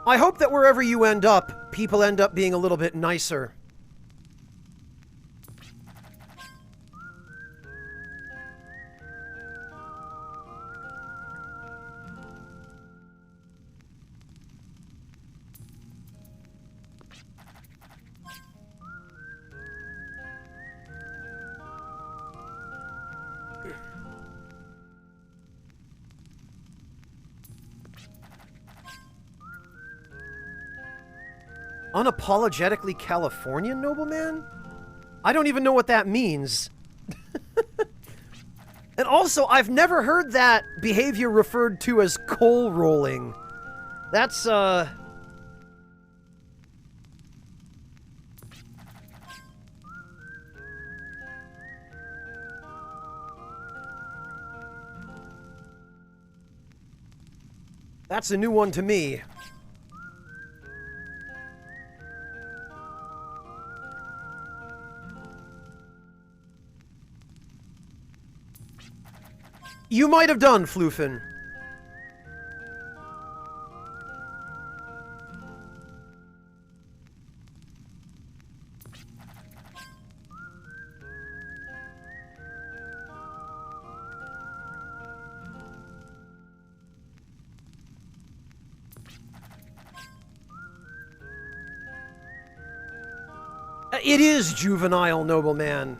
I hope that wherever you end up, people end up being a little bit nicer. Unapologetically Californian, nobleman? I don't even know what that means. And also, I've never heard that behavior referred to as coal rolling. That's, that's a new one to me. You might have done, Floofin. It is juvenile, nobleman.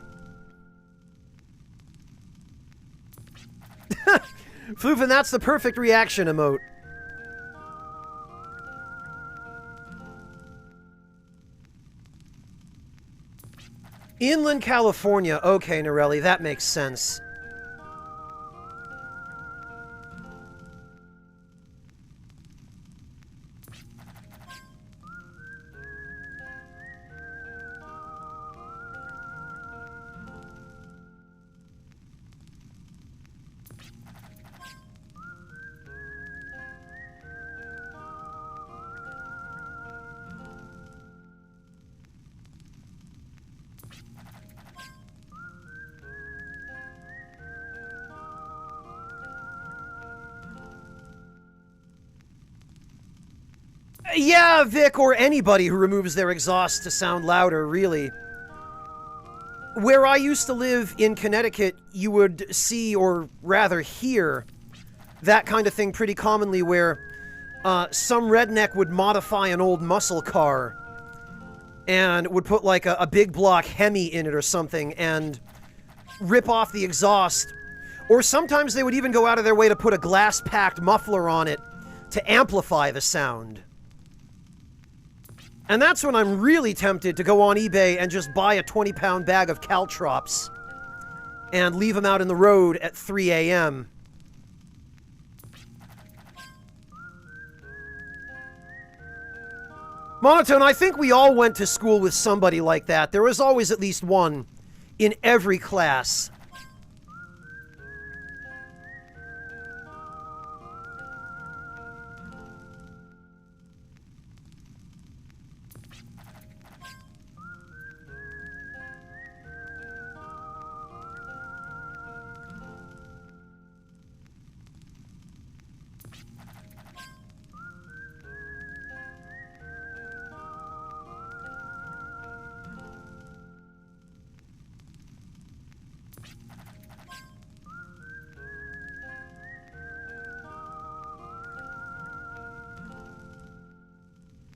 Floofin, that's the perfect reaction emote. Inland California. Okay, Norelli, that makes sense. Yeah, Vic, or anybody who removes their exhaust to sound louder, really. Where I used to live in Connecticut, you would see, or rather hear, that kind of thing pretty commonly where some redneck would modify an old muscle car and would put like a big block Hemi in it or something and rip off the exhaust. Or sometimes they would even go out of their way to put a glass-packed muffler on it to amplify the sound. And that's when I'm really tempted to go on eBay and just buy a 20-pound bag of caltrops and leave them out in the road at 3 a.m. Monotone, I think we all went to school with somebody like that. There was always at least one in every class.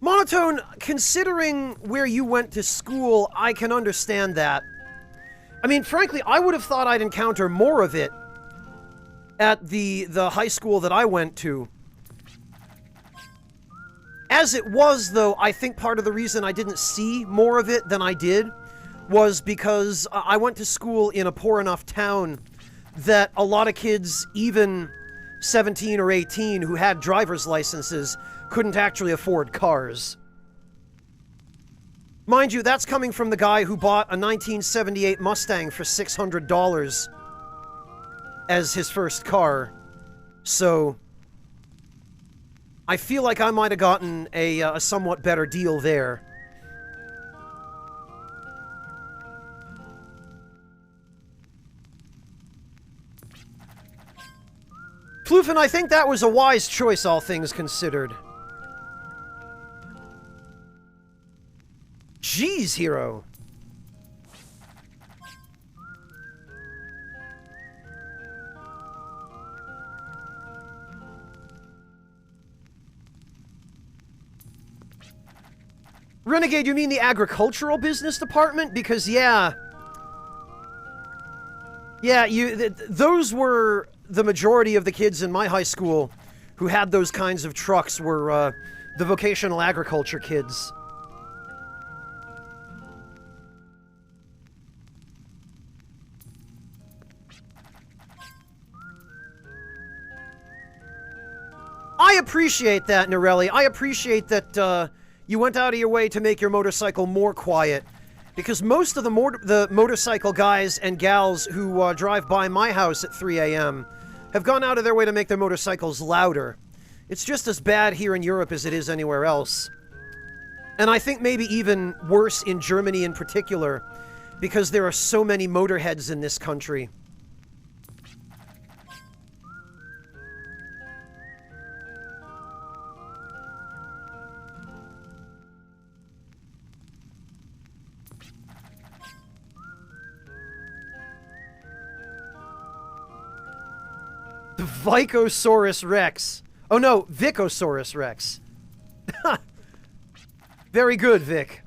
Monotone, considering where you went to school, I can understand that. I mean, frankly, I would have thought I'd encounter more of it at the high school that I went to. As it was, though, I think part of the reason I didn't see more of it than I did was because I went to school in a poor enough town that a lot of kids, even 17 or 18, who had driver's licenses, couldn't actually afford cars. Mind you, that's coming from the guy who bought a 1978 Mustang for $600 as his first car. So I feel like I might have gotten a somewhat better deal there. Floofin, I think that was a wise choice, all things considered. Jeez, Hero. Renegade, you mean the agricultural business department? Because, yeah. Yeah, those were the majority of the kids in my high school who had those kinds of trucks were the vocational agriculture kids. I appreciate that, Norelli. I appreciate that you went out of your way to make your motorcycle more quiet. Because most of the motorcycle guys and gals who drive by my house at 3 a.m. have gone out of their way to make their motorcycles louder. It's just as bad here in Europe as it is anywhere else. And I think maybe even worse in Germany in particular, because there are so many motorheads in this country. The Vicosaurus Rex. Oh no, Vicosaurus Rex. Very good, Vic.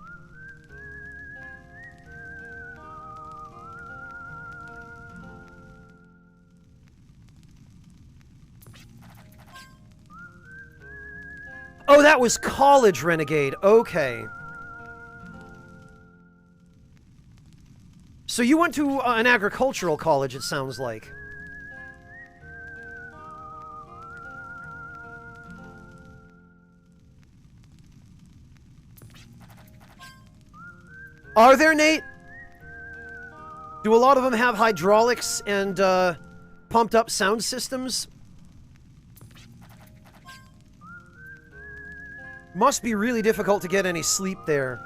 Oh, that was College Renegade. Okay. So you went to an agricultural college, it sounds like. Are there, Nate? Do a lot of them have hydraulics and pumped up sound systems? Must be really difficult to get any sleep there.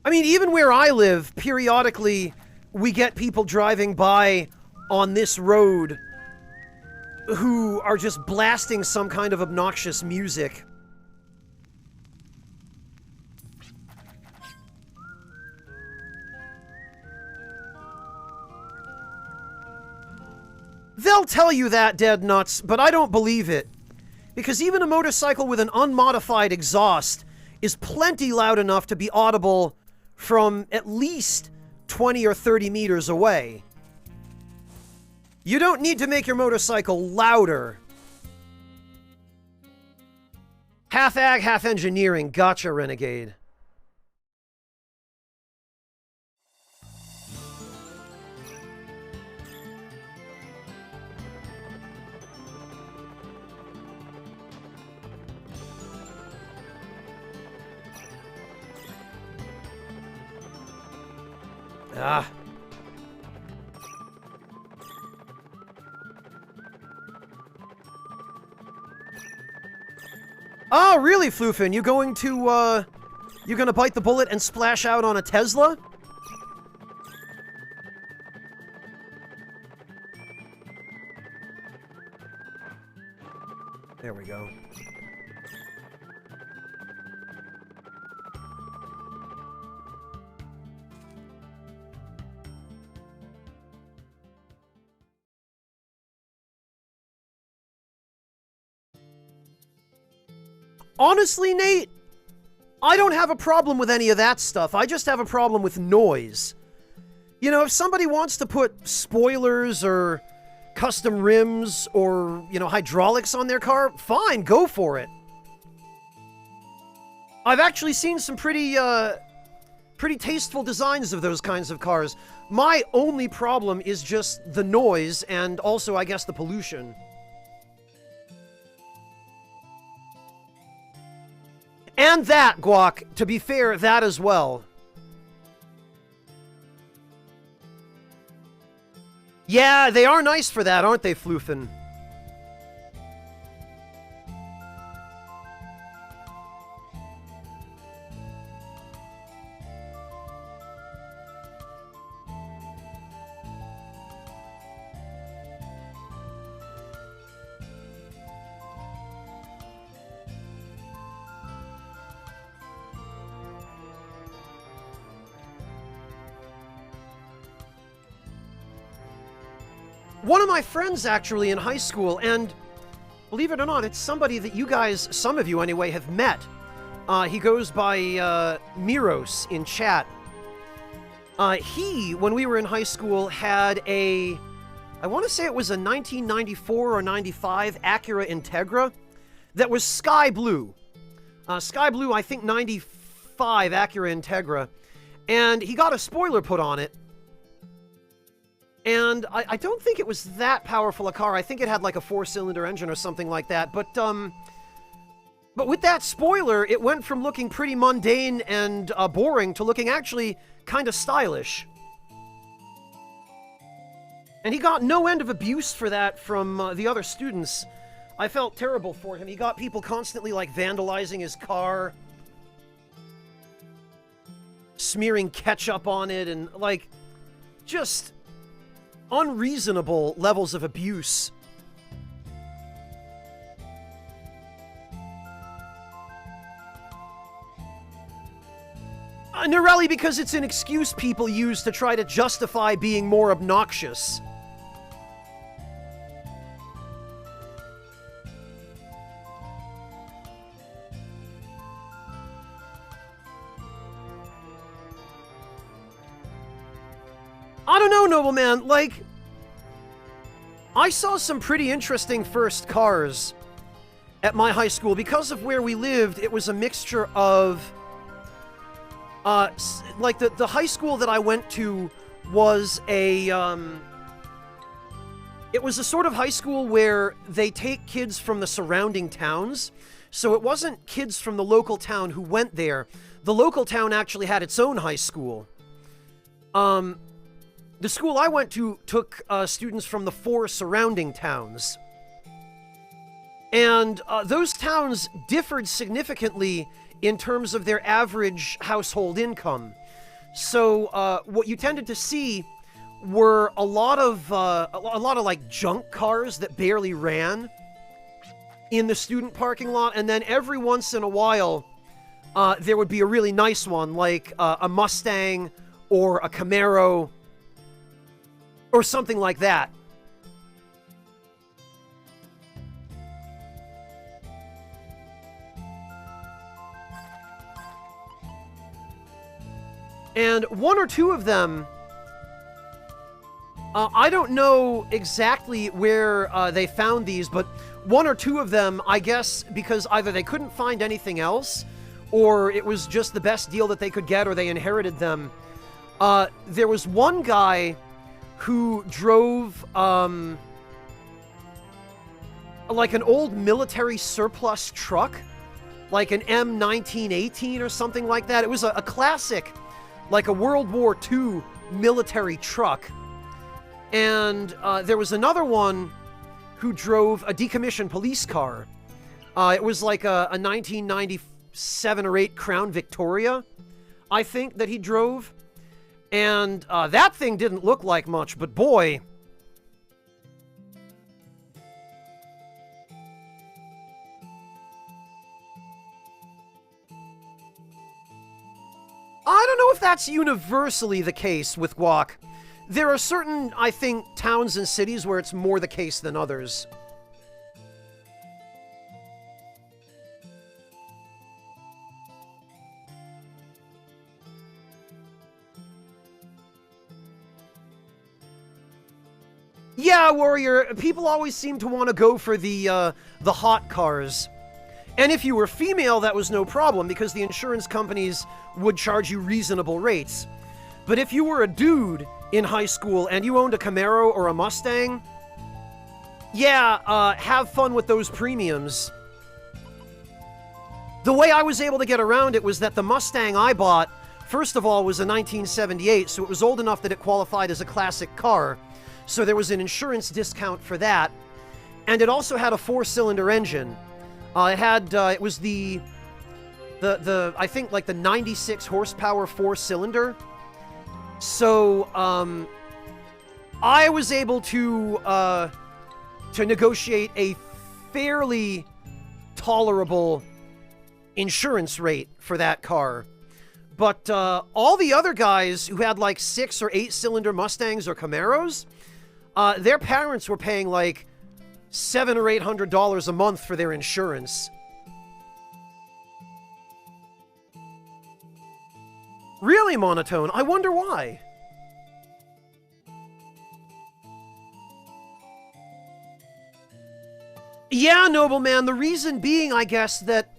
I mean, even where I live, periodically we get people driving by on this road who are just blasting some kind of obnoxious music. They'll tell you that, dead nuts, but I don't believe it. Because even a motorcycle with an unmodified exhaust is plenty loud enough to be audible from at least 20 or 30 meters away. You don't need to make your motorcycle louder. Half ag, half engineering. Gotcha, Renegade. Ah. Oh, really, Floofin? You going to, you gonna bite the bullet and splash out on a Tesla? There we go. Honestly, Nate, I don't have a problem with any of that stuff. I just have a problem with noise. You know, if somebody wants to put spoilers or custom rims or, you know, hydraulics on their car, fine, go for it. I've actually seen some pretty tasteful designs of those kinds of cars. My only problem is just the noise and also, I guess, the pollution. And that, Guac, to be fair, that as well. Yeah, they are nice for that, aren't they, Floofin? One of my friends, actually, in high school, and believe it or not, it's somebody that you guys, some of you anyway, have met. He goes by Miros in chat. He, when we were in high school, had a, I want to say it was a 1994 or 95 Acura Integra that was sky blue. Sky blue, I think 95 Acura Integra. And he got a spoiler put on it. And I don't think it was that powerful a car. I think it had like a 4-cylinder engine or something like that. But with that spoiler, it went from looking pretty mundane and boring to looking actually kind of stylish. And he got no end of abuse for that from the other students. I felt terrible for him. He got people constantly like vandalizing his car, smearing ketchup on it, and like just unreasonable levels of abuse. Norelli, because it's an excuse people use to try to justify being more obnoxious. I don't know, Nobleman, like, I saw some pretty interesting first cars. at my high school, because of where we lived, it was a mixture of like the high school that I went to was it was a sort of high school where they take kids from the surrounding towns. So it wasn't kids from the local town who went there. The local town actually had its own high school. The school I went to took students from the 4 surrounding towns. And those towns differed significantly in terms of their average household income. So what you tended to see were a lot of like junk cars that barely ran in the student parking lot, and then every once in a while there would be a really nice one, like a Mustang or a Camaro or something like that. And one or two of them, I don't know exactly where they found these, but one or two of them, I guess, because either they couldn't find anything else, or it was just the best deal that they could get, or they inherited them. There was one guy who drove, like an old military surplus truck, like an M1918 or something like that. It was a classic, like a World War II military truck. And there was another one who drove a decommissioned police car. It was like a 1997 or 8 Crown Victoria, I think, that he drove. And that thing didn't look like much, but boy... I don't know if that's universally the case with guac. There are certain, I think, towns and cities where it's more the case than others. Yeah, Warrior, people always seem to want to go for the hot cars. And if you were female, that was no problem, because the insurance companies would charge you reasonable rates. But if you were a dude in high school and you owned a Camaro or a Mustang, yeah, have fun with those premiums. The way I was able to get around it was that the Mustang I bought, first of all, was a 1978, so it was old enough that it qualified as a classic car. So there was an insurance discount for that. And it also had a 4-cylinder engine. It was the I think like the 96 horsepower 4-cylinder. So, I was able to negotiate a fairly tolerable insurance rate for that car. But, all the other guys who had like 6 or 8-cylinder Mustangs or Camaros, their parents were paying like $700 or $800 a month for their insurance. Really, Monotone? I wonder why. Yeah, Nobleman, the reason being, I guess, that,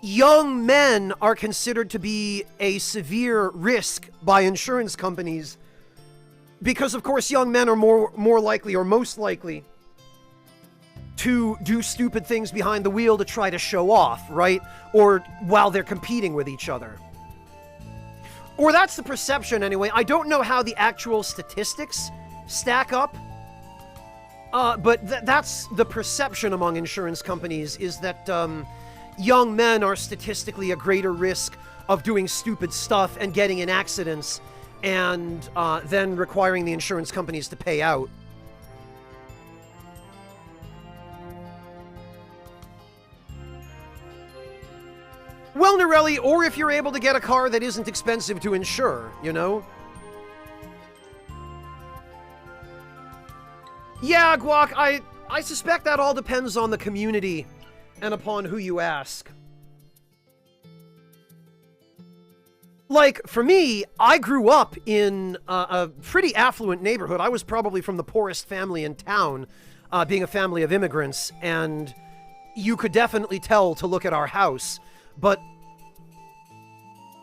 young men are considered to be a severe risk by insurance companies. Because, of course, young men are more likely, or most likely, to do stupid things behind the wheel to try to show off, right? Or while they're competing with each other. Or that's the perception, anyway. I don't know how the actual statistics stack up. But that's the perception among insurance companies, is that young men are statistically a greater risk of doing stupid stuff and getting in accidents, and then requiring the insurance companies to pay out. Well, Norelli, or if you're able to get a car that isn't expensive to insure, you know? Yeah, Guac, I suspect that all depends on the community and upon who you ask. Like, for me, I grew up in a pretty affluent neighborhood. I was probably from the poorest family in town. being a family of immigrants, and you could definitely tell to look at our house. But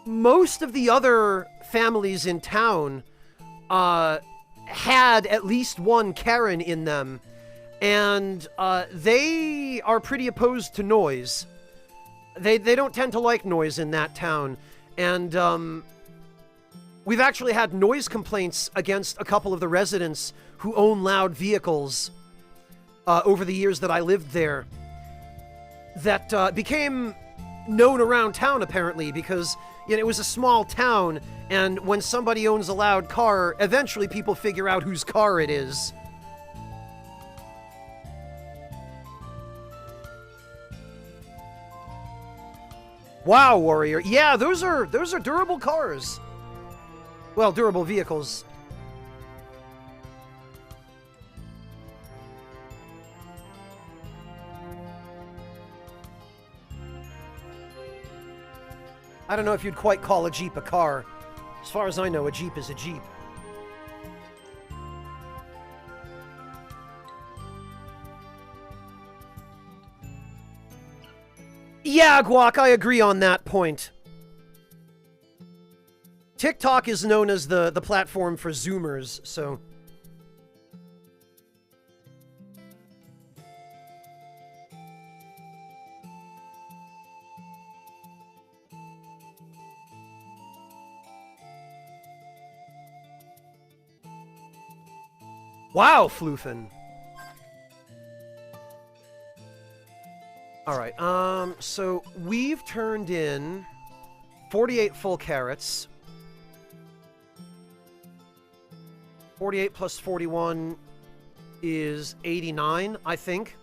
most of the other families in town had at least one Karen in them, and they are pretty opposed to noise. They don't tend to like noise in that town, and we've actually had noise complaints against a couple of the residents who own loud vehicles over the years that I lived there that became known around town, apparently, because it was a small town, and when somebody owns a loud car, eventually people figure out whose car it is. Wow, Warrior. Yeah, those are durable cars. Well, durable vehicles. I don't know if you'd quite call a Jeep a car. As far as I know, a Jeep is a Jeep. Yeah, Guac, I agree on that point. TikTok is known as the platform for Zoomers, so... Wow, Floofin. Alright, so we've turned in 48 full carrots. 48 plus 41 is 89, I think.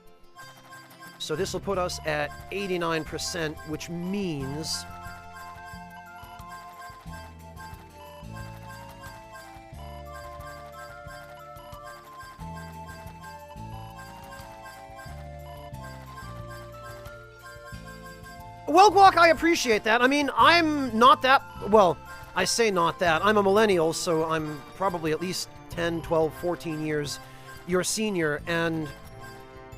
So this will put us at 89%, which means... Well, Guac, I appreciate that. I mean, I'm not that... Well, I say not that. I'm a millennial, so I'm probably at least 10, 12, 14 years your senior, and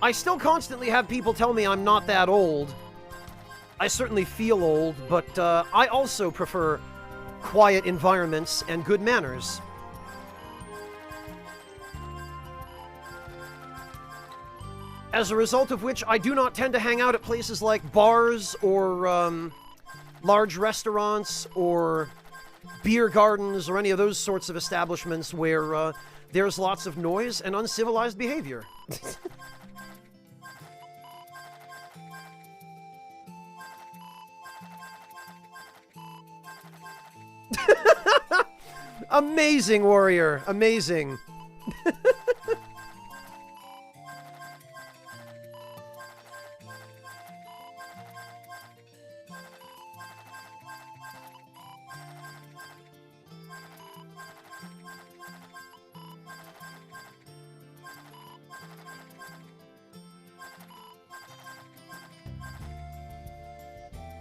I still constantly have people tell me I'm not that old. I certainly feel old, but I also prefer quiet environments and good manners. As a result of which, I do not tend to hang out at places like bars or large restaurants or beer gardens or any of those sorts of establishments where there's lots of noise and uncivilized behavior. Amazing, Warrior. Amazing.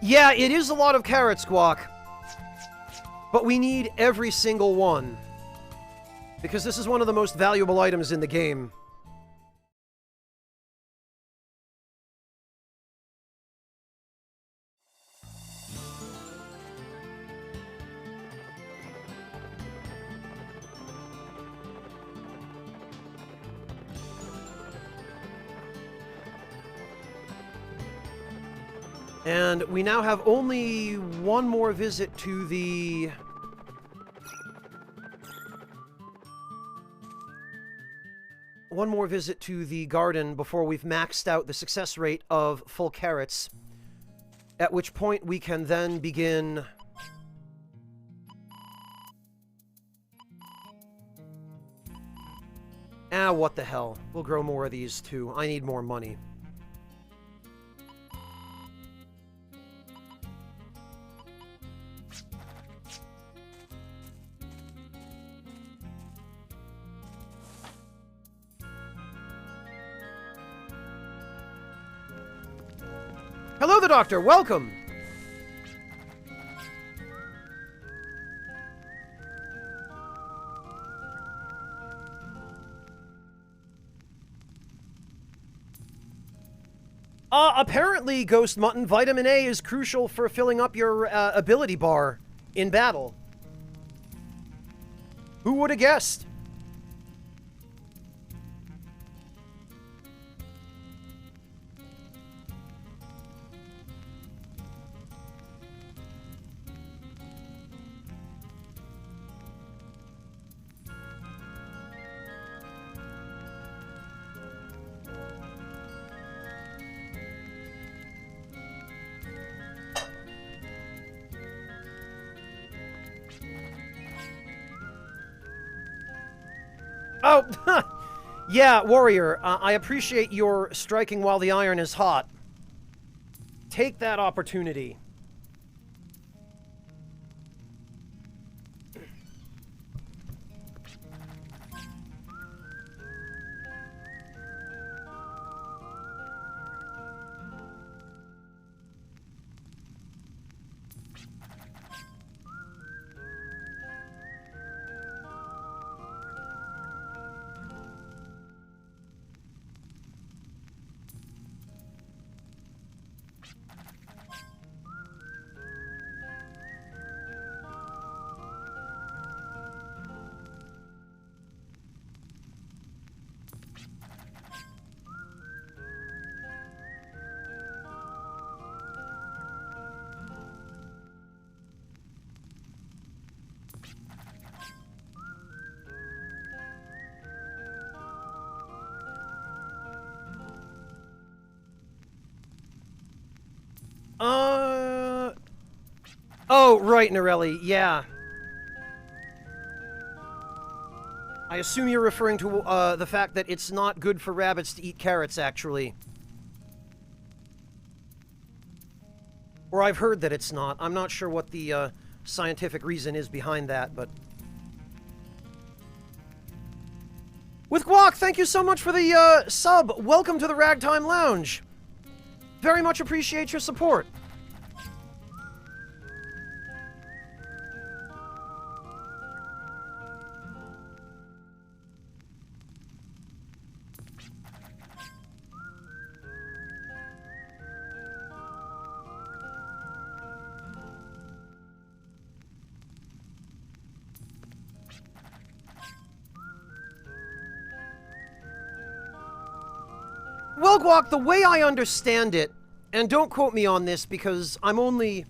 Yeah, it is a lot of carrots, Guac. But we need every single one. Because this is one of the most valuable items in the game. And we now have only one more visit to the... One more visit to the garden before we've maxed out the success rate of full carrots. At which point we can then begin... Ah, what the hell. We'll grow more of these too. I need more money. Hello, the Doctor! Welcome! Apparently, Ghost Mutton, vitamin A is crucial for filling up your ability bar in battle. Who would have guessed? Oh, yeah, Warrior, I appreciate your striking while the iron is hot. Take that opportunity. Oh, right, Norelli, yeah. I assume you're referring to the fact that it's not good for rabbits to eat carrots, actually. Or I've heard that it's not. I'm not sure what the scientific reason is behind that, but... With Guac, thank you so much for the sub. Welcome to the Ragtime Lounge. Very much appreciate your support. Well, Guac, the way I understand it, and don't quote me on this because I'm only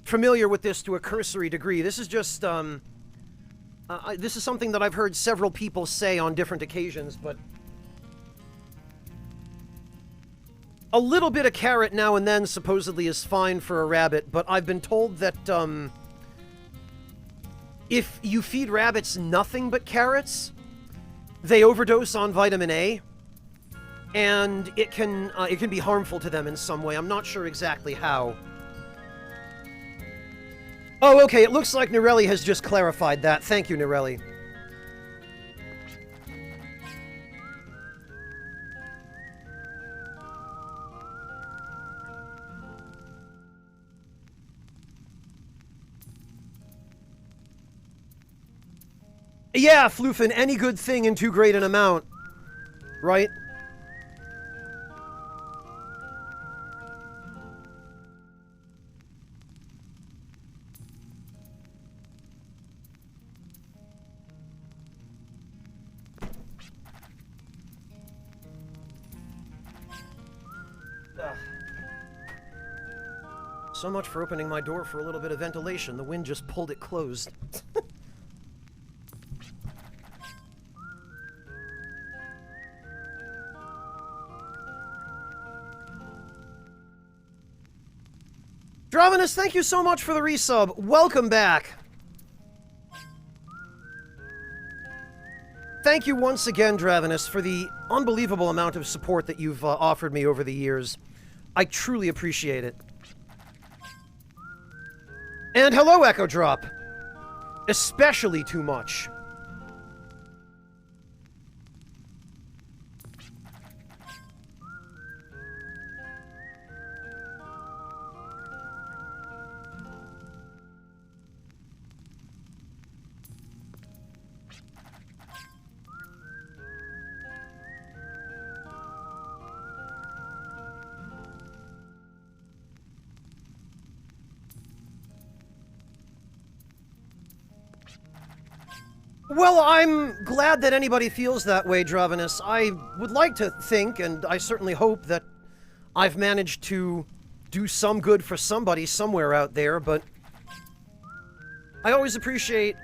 familiar with this to a cursory degree. This is just, this is something that I've heard several people say on different occasions, but... A little bit of carrot now and then supposedly is fine for a rabbit, but I've been told that, if you feed rabbits nothing but carrots, they overdose on vitamin A. And it can be harmful to them in some way. I'm not sure exactly how. Oh, okay, it looks like Norelli has just clarified that. Thank you, Norelli. Yeah, Floofin, any good thing in too great an amount. Right? So much for opening my door for a little bit of ventilation. The wind just pulled it closed. Dravenus, thank you so much for the resub. Welcome back. Thank you once again, Dravenus, for the unbelievable amount of support that you've offered me over the years. I truly appreciate it. And hello, Echo Drop. Especially too much. Well, I'm glad that anybody feels that way, Dravenus. I would like to think, and I certainly hope, that I've managed to do some good for somebody somewhere out there, but I always appreciate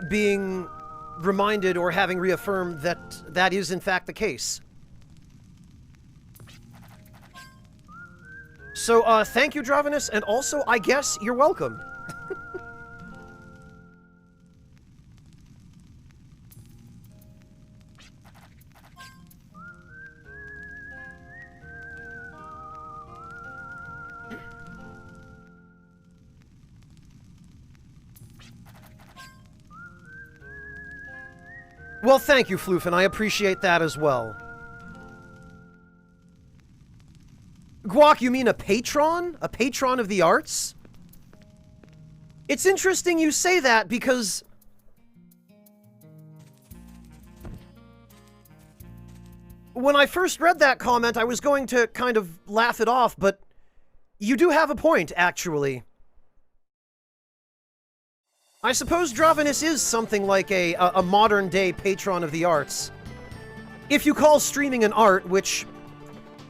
being reminded or having reaffirmed that that is in fact the case. So, thank you, Dravenus, and also, I guess, you're welcome. Well, thank you, Floofin. I appreciate that as well. Guac, you mean a patron? A patron of the arts? It's interesting you say that because when I first read that comment, I was going to kind of laugh it off, but you do have a point, actually. I suppose Dravenus is something like a modern-day patron of the arts. If you call streaming an art, which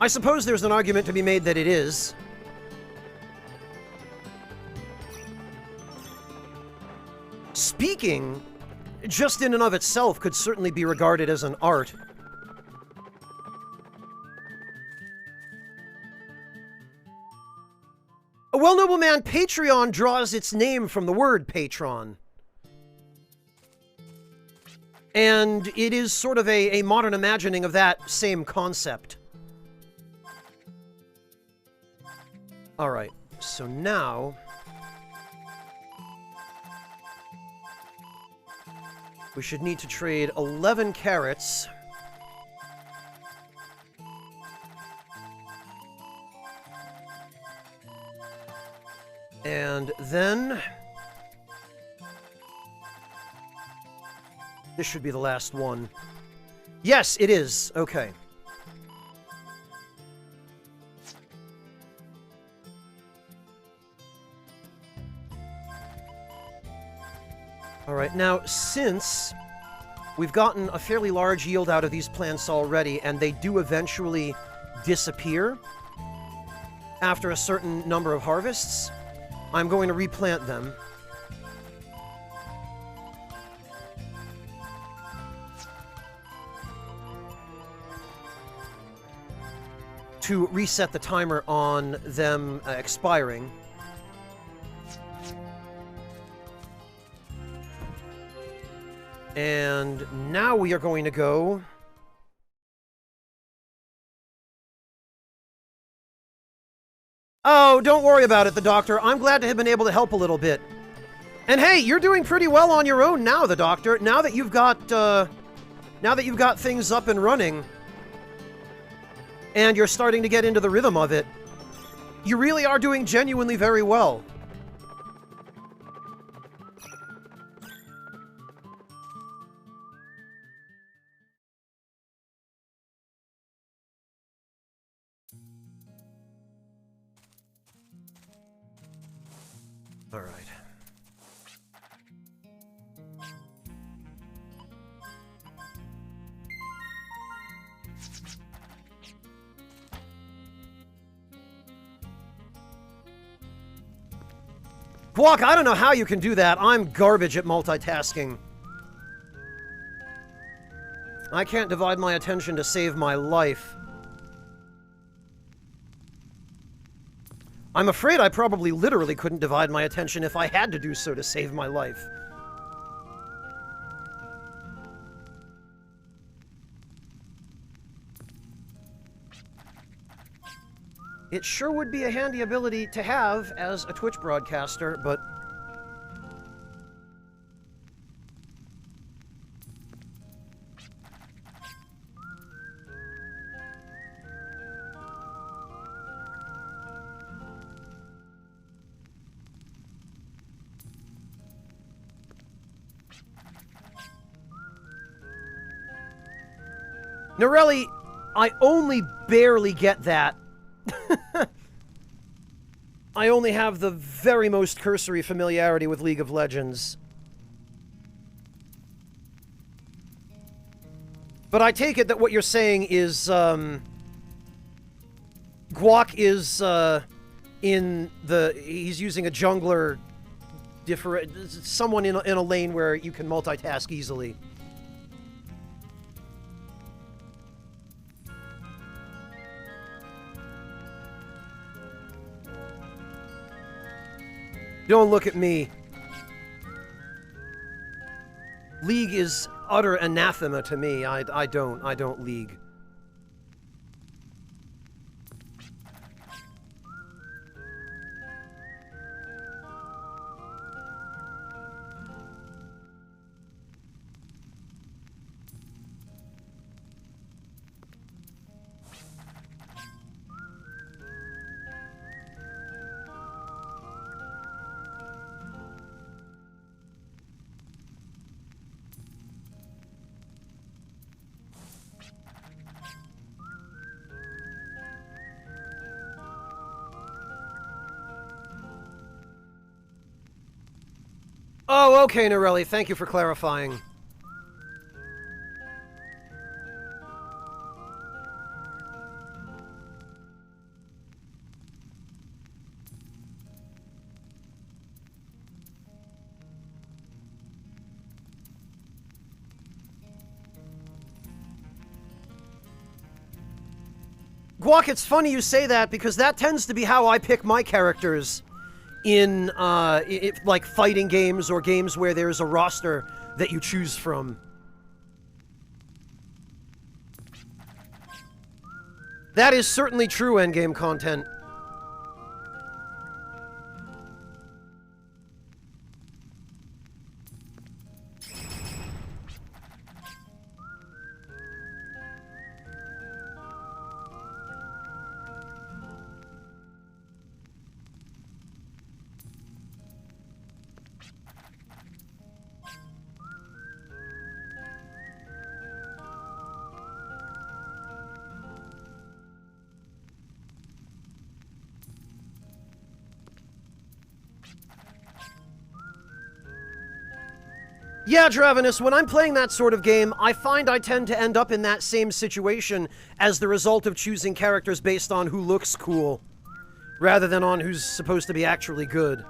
I suppose there's an argument to be made that it is. Speaking, just in and of itself, could certainly be regarded as an art. Well, nobleman, Patreon draws its name from the word patron. And it is sort of a modern imagining of that same concept. Alright, so now we should need to trade 11 carrots. And then this should be the last one. Yes, it is. Okay. Alright, now, since we've gotten a fairly large yield out of these plants already, and they do eventually disappear after a certain number of harvests, I'm going to replant them. To reset the timer on them expiring. And now we are going to go... Oh, don't worry about it, the Doctor. I'm glad to have been able to help a little bit. And hey, you're doing pretty well on your own now, the Doctor. Now that you've got things up and running, and you're starting to get into the rhythm of it, you really are doing genuinely very well. All right. Guac, I don't know how you can do that. I'm garbage at multitasking. I can't divide my attention to save my life. I'm afraid I probably literally couldn't divide my attention if I had to do so to save my life. It sure would be a handy ability to have as a Twitch broadcaster, but... Norelli, I only barely get that. I only have the very most cursory familiarity with League of Legends. But I take it that what you're saying is, Guac is, he's using a jungler, someone in a lane where you can multitask easily. Don't look at me. League is utter anathema to me. I don't League. Oh, okay, Norelli. Thank you for clarifying. Guac, it's funny you say that because that tends to be how I pick my characters in, like, fighting games or games where there's a roster that you choose from. That is certainly true endgame content. Yeah, Dravenus, when I'm playing that sort of game, I find I tend to end up in that same situation as the result of choosing characters based on who looks cool, rather than on who's supposed to be actually good.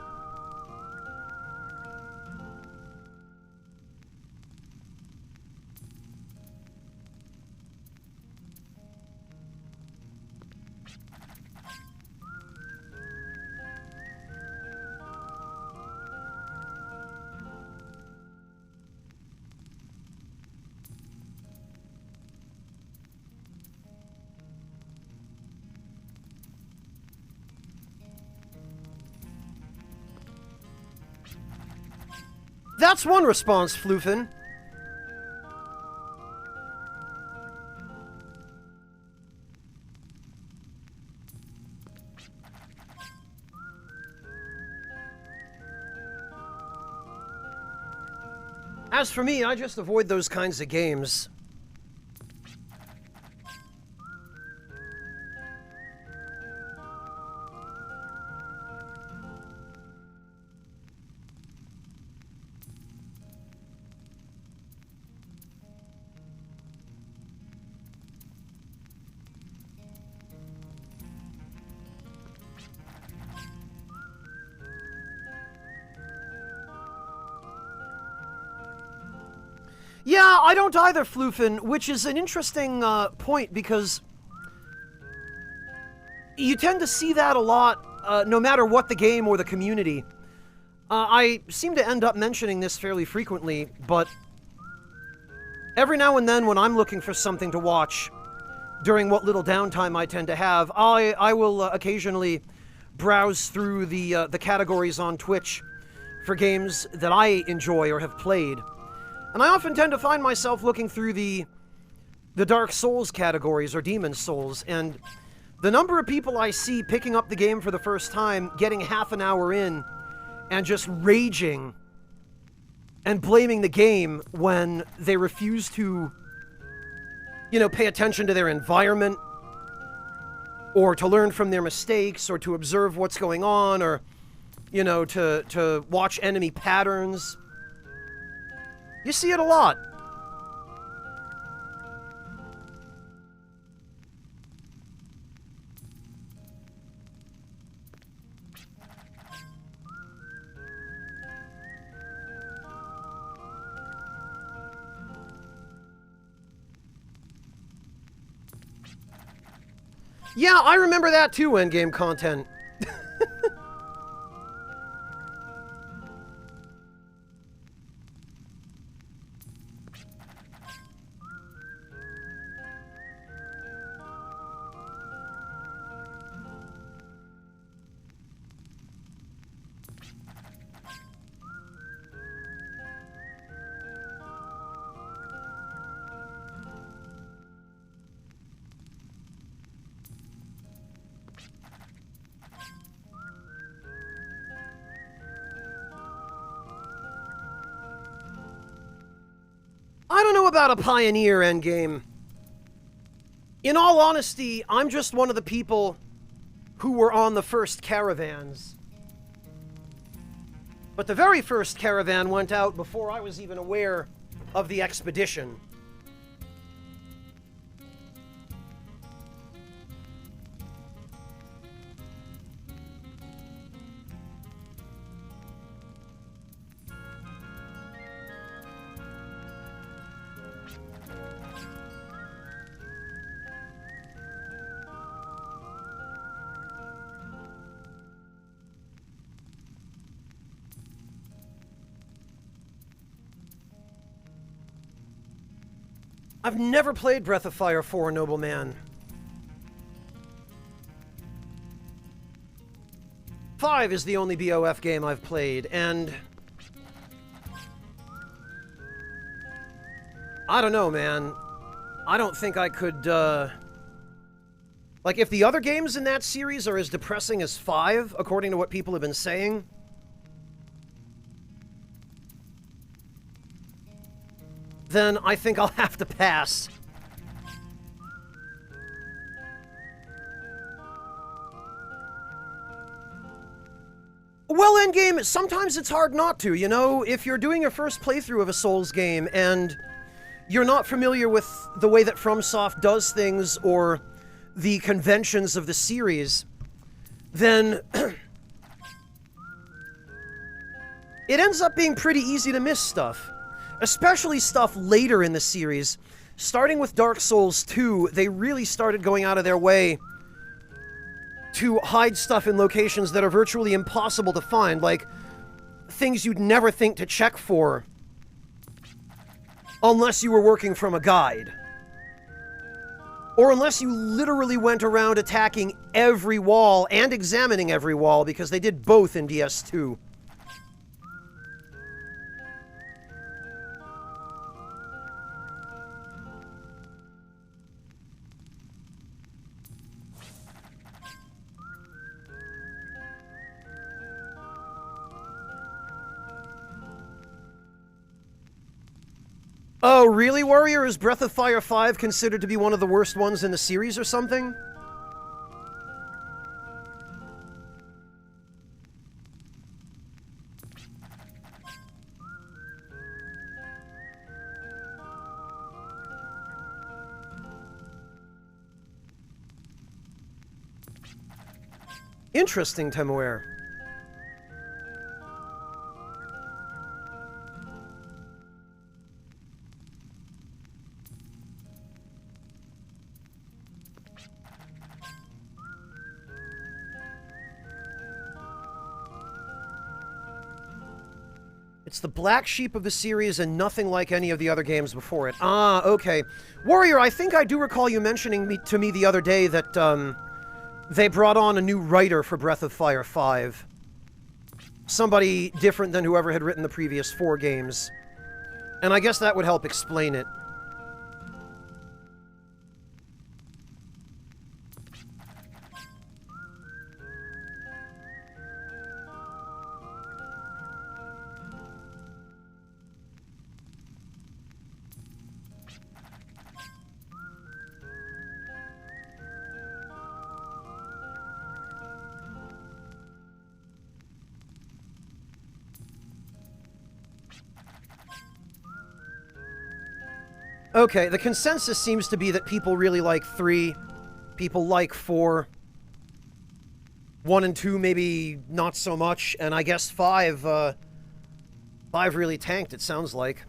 That's one response, Floofin. As for me, I just avoid those kinds of games. Yeah, I don't either, Floofin, which is an interesting point because you tend to see that a lot, no matter what the game or the community. I seem to end up mentioning this fairly frequently, but every now and then when I'm looking for something to watch, during what little downtime I tend to have, I will occasionally browse through the categories on Twitch for games that I enjoy or have played. And I often tend to find myself looking through the Dark Souls categories, or Demon Souls, and the number of people I see picking up the game for the first time, getting half an hour in, and just raging and blaming the game when they refuse to, you know, pay attention to their environment, or to learn from their mistakes, or to observe what's going on, or, you know, to watch enemy patterns. You see it a lot. Yeah, I remember that too, endgame content. I don't know about a pioneer endgame. In all honesty, I'm just one of the people who were on the first caravans. But the very first caravan went out before I was even aware of the expedition. I've never played Breath of Fire 4, Nobleman. 5 is the only BOF game I've played, and I don't know, man. I don't think I could, like, if the other games in that series are as depressing as 5, according to what people have been saying, then I think I'll have to pass. Well, endgame, sometimes it's hard not to, you know? If you're doing your first playthrough of a Souls game and you're not familiar with the way that FromSoft does things or the conventions of the series, then it ends up being pretty easy to miss stuff. Especially stuff later in the series. Starting with Dark Souls 2, they really started going out of their way to hide stuff in locations that are virtually impossible to find, like things you'd never think to check for unless you were working from a guide. Or unless you literally went around attacking every wall and examining every wall, because they did both in DS2. Oh, really, Warrior? Is Breath of Fire 5 considered to be one of the worst ones in the series or something? Interesting, Temuer. It's the black sheep of the series and nothing like any of the other games before it. Ah, okay. Warrior, I think I do recall you mentioning to me the other day that, they brought on a new writer for Breath of Fire 5. Somebody different than whoever had written the previous 4 games. And I guess that would help explain it. Okay, the consensus seems to be that people really like 3, people like 4, 1 and 2 maybe not so much, and I guess 5 really tanked, it sounds like.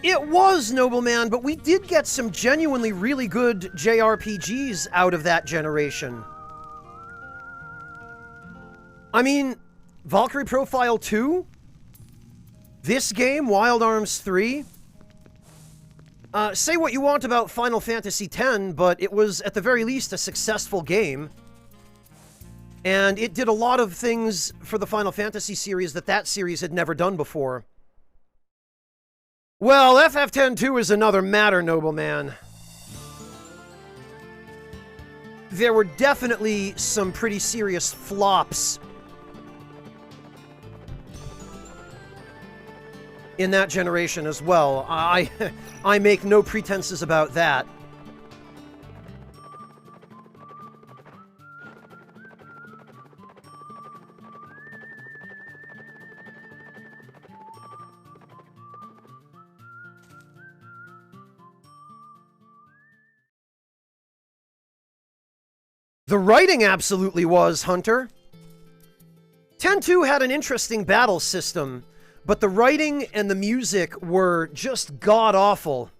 It was, Nobleman, but we did get some genuinely really good JRPGs out of that generation. I mean, Valkyrie Profile 2? This game, Wild Arms 3? Say what you want about Final Fantasy X, but it was, at the very least, a successful game. And it did a lot of things for the Final Fantasy series that series had never done before. Well, FF10-2 is another matter, Nobleman. There were definitely some pretty serious flops in that generation as well. I make no pretenses about that. The writing absolutely was, Hunter. 10-2 had an interesting battle system, but the writing and the music were just god-awful.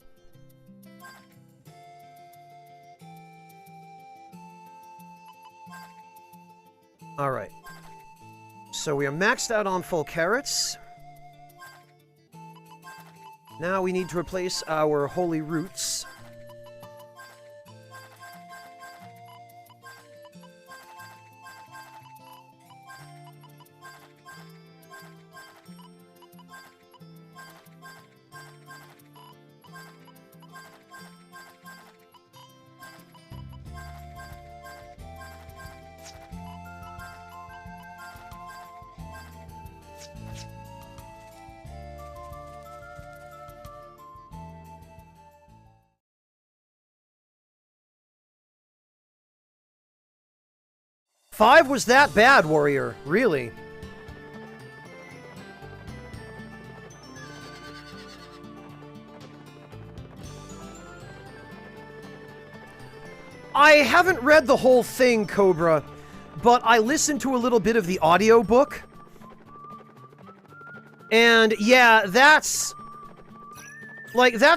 Alright. So we are maxed out on full carrots. Now we need to replace our holy roots. Five was that bad, Warrior. Really? I haven't read the whole thing, Cobra, but I listened to a little bit of the audiobook. And yeah, that's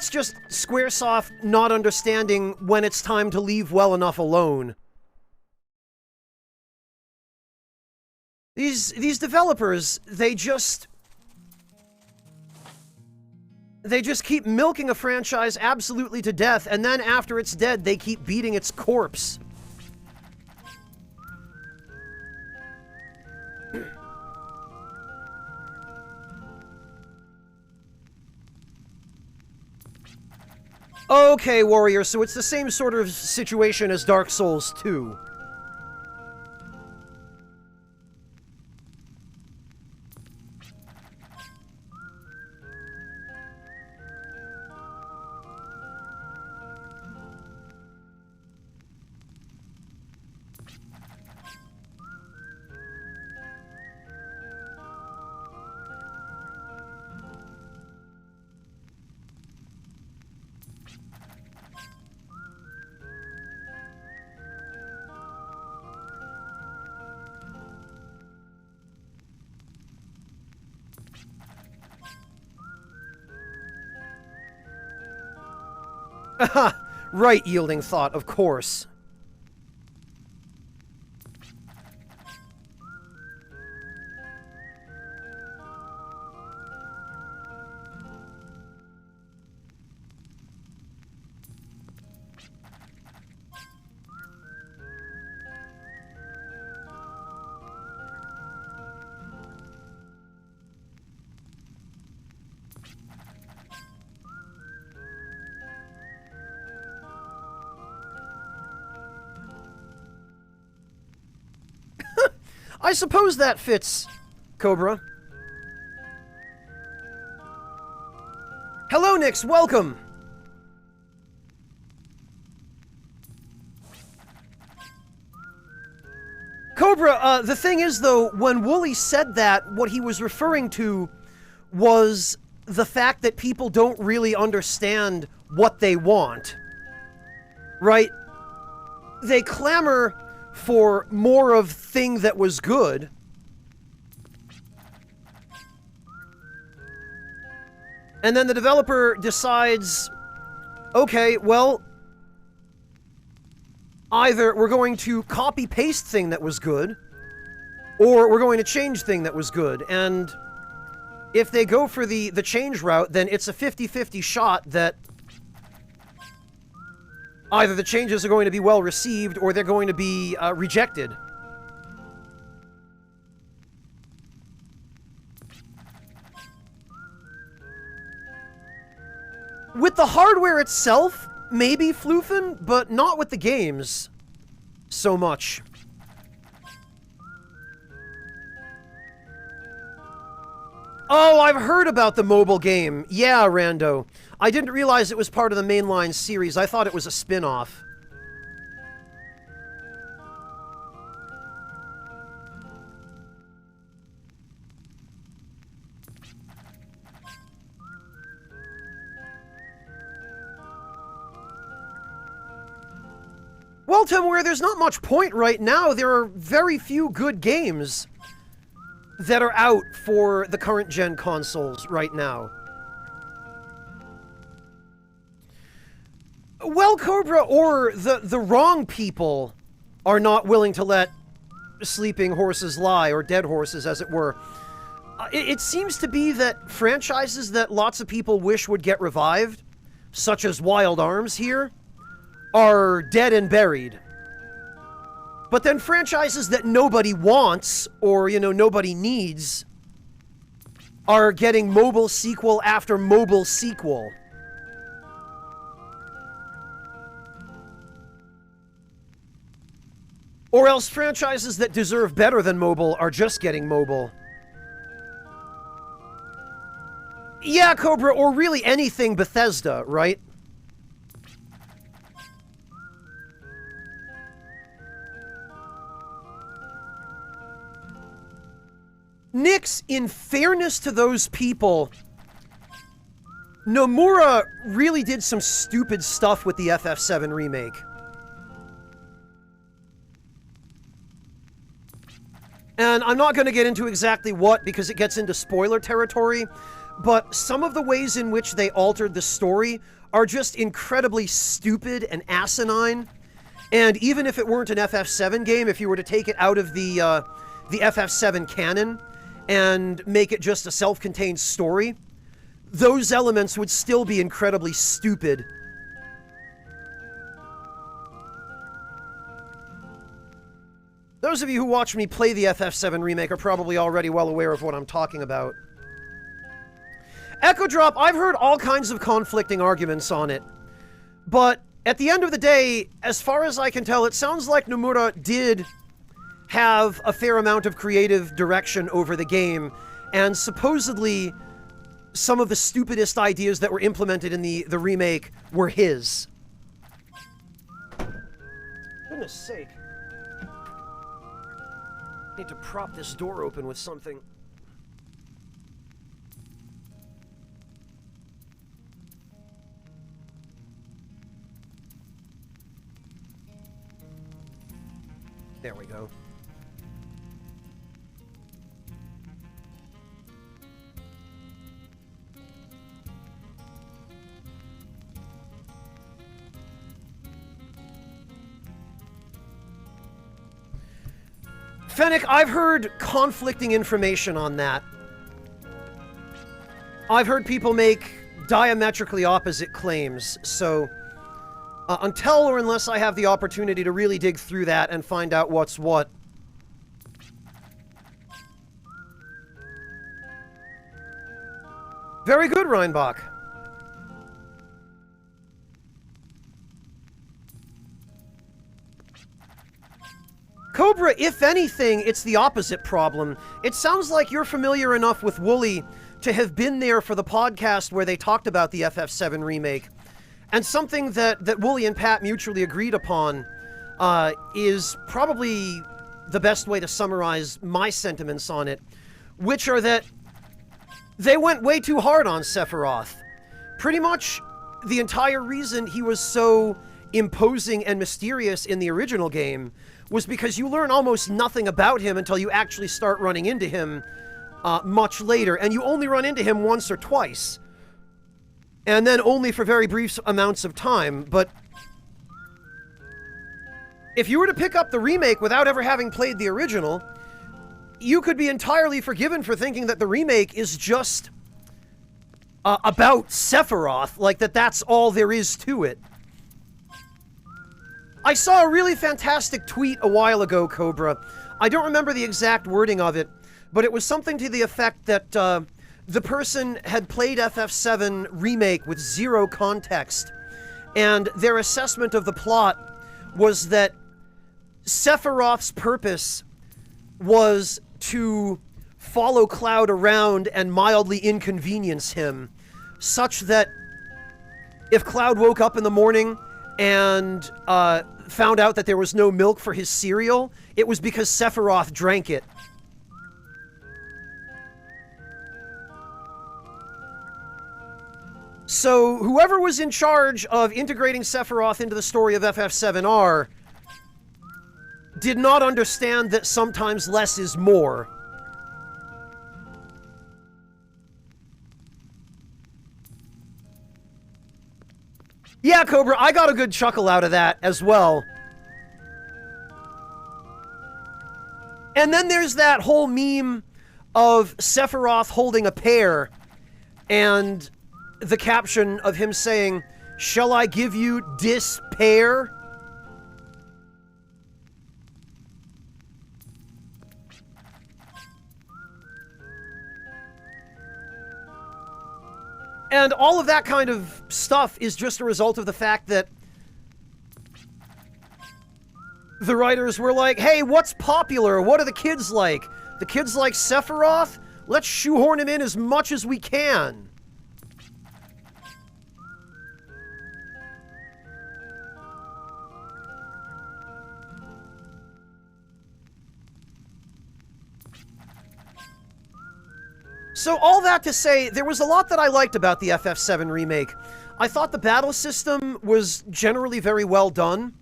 just Squaresoft not understanding when it's time to leave well enough alone. These developers, they just keep milking a franchise absolutely to death, and then after it's dead, they keep beating its corpse. Okay, Warrior, so it's the same sort of situation as Dark Souls 2. Right, Yielding Thought, of course. I suppose that fits, Cobra. Hello, Nix, welcome! Cobra, the thing is, though, when Wooly said that, what he was referring to was the fact that people don't really understand what they want. Right? They clamor for more of thing that was good. And then the developer decides, okay, well, either we're going to copy-paste thing that was good, or we're going to change thing that was good. And if they go for the change route, then it's a 50-50 shot that either the changes are going to be well received or they're going to be rejected. With the hardware itself, maybe Floofin, but not with the games so much. Oh, I've heard about the mobile game. Yeah, Rando. I didn't realize it was part of the mainline series. I thought it was a spin-off. Well, Timware, there's not much point right now. There are very few good games that are out for the current gen consoles right now. Well, Cobra, or the wrong people are not willing to let sleeping horses lie, or dead horses, as it were. It seems to be that franchises that lots of people wish would get revived, such as Wild Arms here, are dead and buried. But then franchises that nobody wants, or, you know, nobody needs, are getting mobile sequel after mobile sequel. Or else franchises that deserve better than mobile are just getting mobile. Yeah, Cobra, or really anything Bethesda, right? Nix, in fairness to those people, Nomura really did some stupid stuff with the FF7 remake. And I'm not going to get into exactly what, because it gets into spoiler territory, but some of the ways in which they altered the story are just incredibly stupid and asinine. And even if it weren't an FF7 game, if you were to take it out of the FF7 canon and make it just a self-contained story, those elements would still be incredibly stupid. Those of you who watch me play the FF7 remake are probably already well aware of what I'm talking about. Echo Drop, I've heard all kinds of conflicting arguments on it. But at the end of the day, as far as I can tell, it sounds like Nomura did have a fair amount of creative direction over the game, and supposedly some of the stupidest ideas that were implemented in the remake were his. Goodness sake. I need to prop this door open with something. There we go. Fennec, I've heard conflicting information on that. I've heard people make diametrically opposite claims, so until or unless I have the opportunity to really dig through that and find out what's what. Very good, Reinbach. Cobra, if anything, it's the opposite problem. It sounds like you're familiar enough with Wooly to have been there for the podcast where they talked about the FF7 remake. And something that Wooly and Pat mutually agreed upon is probably the best way to summarize my sentiments on it, which are that they went way too hard on Sephiroth. Pretty much the entire reason he was so imposing and mysterious in the original game was because you learn almost nothing about him until you actually start running into him much later, and you only run into him once or twice. and then only for very brief amounts of time, but if you were to pick up the remake without ever having played the original, you could be entirely forgiven for thinking that the remake is just about Sephiroth, like that's all there is to it. I saw a really fantastic tweet a while ago, Cobra. I don't remember the exact wording of it, but it was something to the effect that the person had played FF7 Remake with zero context, and their assessment of the plot was that Sephiroth's purpose was to follow Cloud around and mildly inconvenience him, such that if Cloud woke up in the morning and found out that there was no milk for his cereal, it was because Sephiroth drank it. So whoever was in charge of integrating Sephiroth into the story of FF7R did not understand that sometimes less is more. Yeah, Cobra, I got a good chuckle out of that as well. And then there's that whole meme of Sephiroth holding a pear and the caption of him saying, "Shall I give you despair?" And all of that kind of stuff is just a result of the fact that the writers were like, hey, what's popular? What are the kids like? The kids like Sephiroth? Let's shoehorn him in as much as we can. So all that to say, there was a lot that I liked about the FF7 remake. I thought the battle system was generally very well done.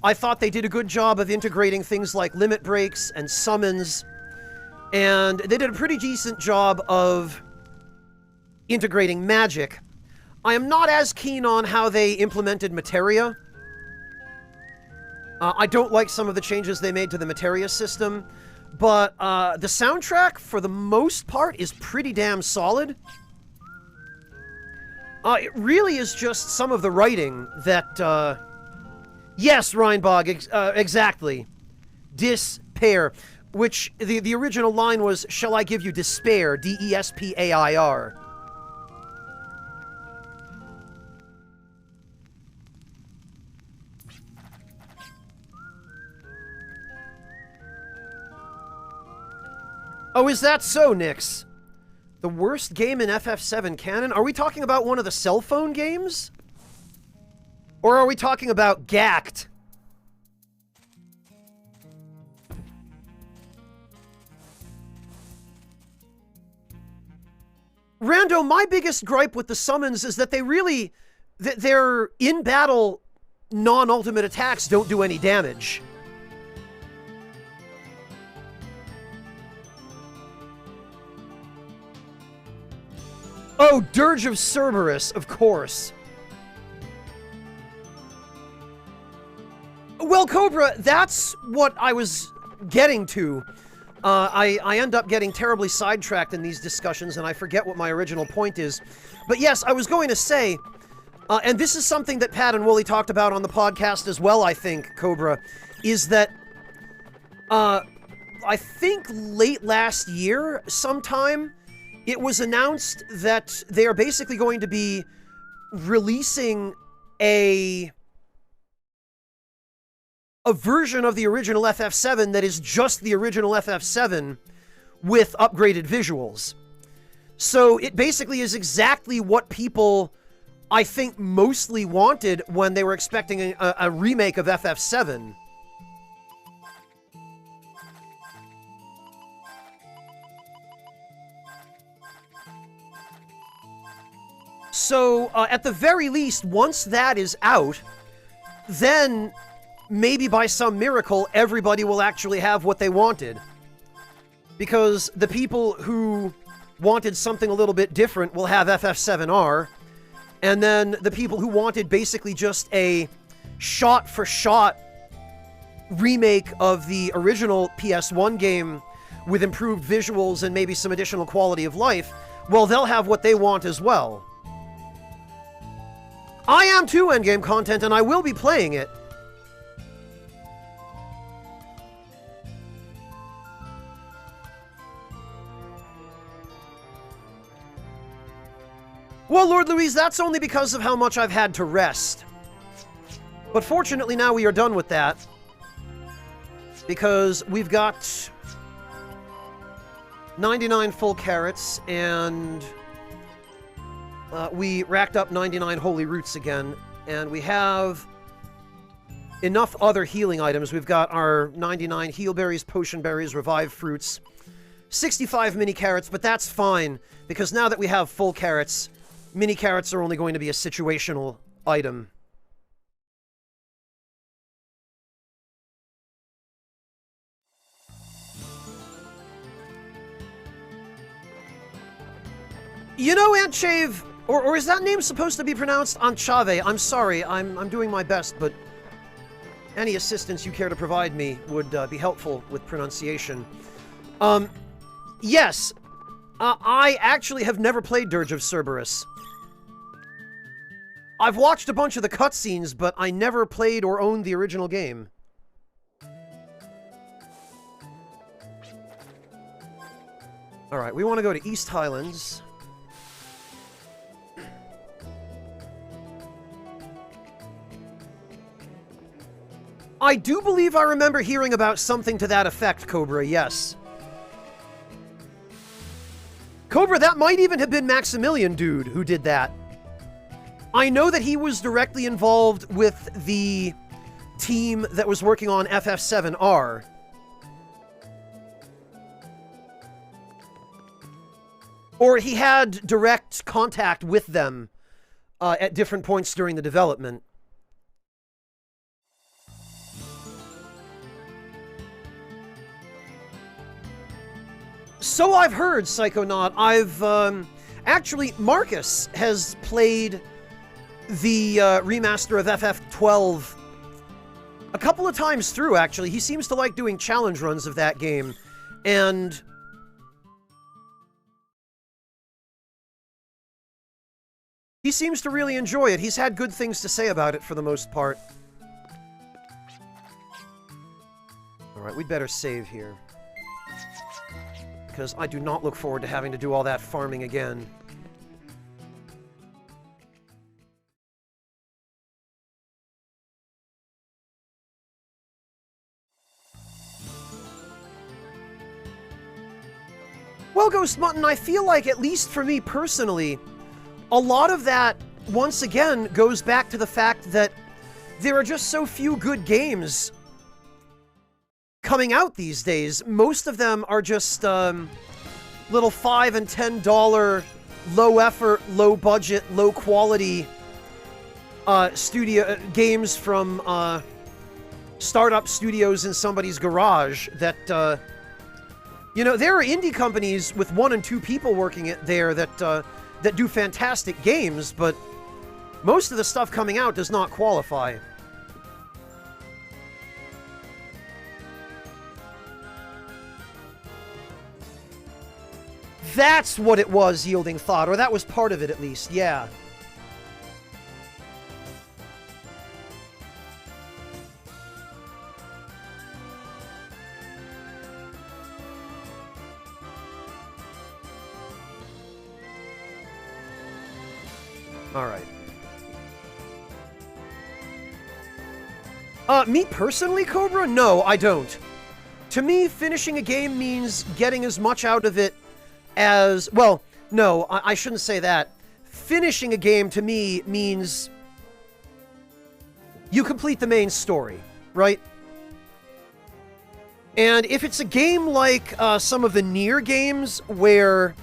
I thought they did a good job of integrating things like limit breaks and summons, and they did a pretty decent job of integrating magic. I am not as keen on how they implemented materia. I don't like some of the changes they made to the materia system. But the soundtrack, for the most part, is pretty damn solid. It really is just some of the writing that... Yes, Reinbog, exactly. Despair. Which, the original line was, "Shall I give you despair?" D-E-S-P-A-I-R. Oh, is that so, Nix? The worst game in FF7 canon? Are we talking about one of the cell phone games? Or are we talking about Gact? Rando, my biggest gripe with the summons is that they really... their in-battle non-ultimate attacks don't do any damage. Oh, Dirge of Cerberus, of course. Well, Cobra, that's what I was getting to. I end up getting terribly sidetracked in these discussions, and I forget what my original point is. But yes, I was going to say, and this is something that Pat and Wooly talked about on the podcast as well, I think, Cobra, is that, I think late last year, sometime, it was announced that they are basically going to be releasing a version of the original FF7 that is just the original FF7 with upgraded visuals. So it basically is exactly what people, I think, mostly wanted when they were expecting a remake of FF7. So, at the very least, once that is out, then maybe by some miracle, everybody will actually have what they wanted. Because the people who wanted something a little bit different will have FF7R, And then the people who wanted basically just a shot-for-shot remake of the original PS1 game with improved visuals and maybe some additional quality of life, well, they'll have what they want as well. I am too endgame content, and I will be playing it. Well, Lord Louise, that's only because of how much I've had to rest. But fortunately now we are done with that. Because we've got 99 full carrots, and we racked up 99 holy roots again, and we have enough other healing items. We've got our 99 heal berries, potion berries, revive fruits, 65 mini carrots, but that's fine, because now that we have full carrots, mini carrots are only going to be a situational item. You know, Antchave, or is that name supposed to be pronounced Anchave? I'm sorry, I'm doing my best, but any assistance you care to provide me would be helpful with pronunciation. Yes, I actually have never played Dirge of Cerberus. I've watched a bunch of the cutscenes, but I never played or owned the original game. Alright, we want to go to East Highlands. I do believe I remember hearing about something to that effect, Cobra, yes. Cobra, that might even have been Maximilian Dude who did that. I know that he was directly involved with the team that was working on FF7R. Or he had direct contact with them at different points during the development. So I've heard, Psychonaut. Actually, Marcus has played the remaster of FF12 a couple of times through, actually. He seems to like doing challenge runs of that game. And he seems to really enjoy it. He's had good things to say about it for the most part. Alright, we'd better save here. Because I do not look forward to having to do all that farming again. Well, Ghost Mutton, I feel like, at least for me personally, a lot of that, once again, goes back to the fact that there are just so few good games coming out these days. Most of them are just little $5 and $10 low effort, low budget, low quality studio games from startup studios in somebody's garage that you know, there are indie companies with 1 and 2 people working it there that that do fantastic games, but most of the stuff coming out does not qualify. That's what it was, Yielding Thought, or that was part of it at least, yeah. Alright. Me personally, Cobra? No, I don't. To me, finishing a game means getting as much out of it as... Well, no, I shouldn't say that. Finishing a game, to me, means you complete the main story, right? And if it's a game like some of the Nier games, where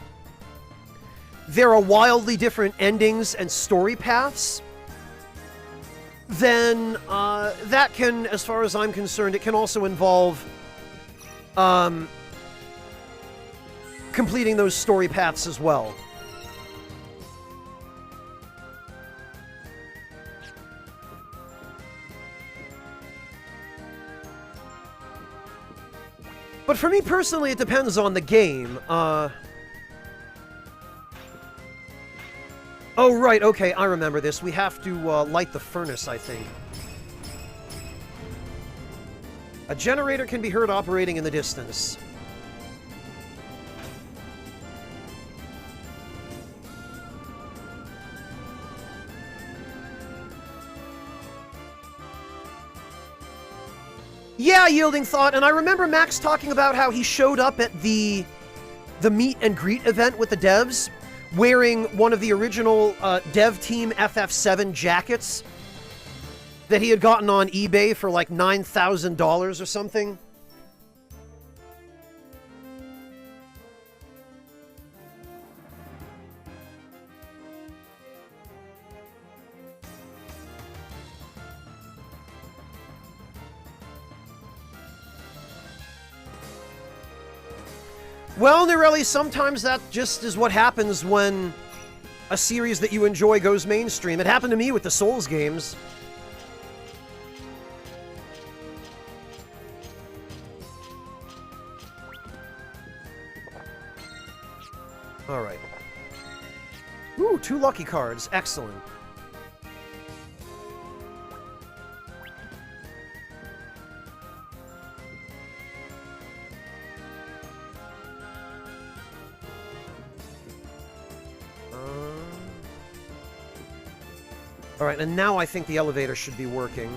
there are wildly different endings and story paths, then that can, as far as I'm concerned, it can also involve completing those story paths as well. But for me personally, it depends on the game. Oh, right, okay, I remember this. We have to light the furnace, I think. A generator can be heard operating in the distance. Yeah, Yielding Thought, and I remember Max talking about how he showed up at the meet and greet event with the devs, wearing one of the original dev team FF7 jackets that he had gotten on eBay for like $9,000 or something. Well, Nirelli, sometimes that just is what happens when a series that you enjoy goes mainstream. It happened to me with the Souls games. Alright. Ooh, 2 lucky cards. Excellent. Alright, and now I think the elevator should be working.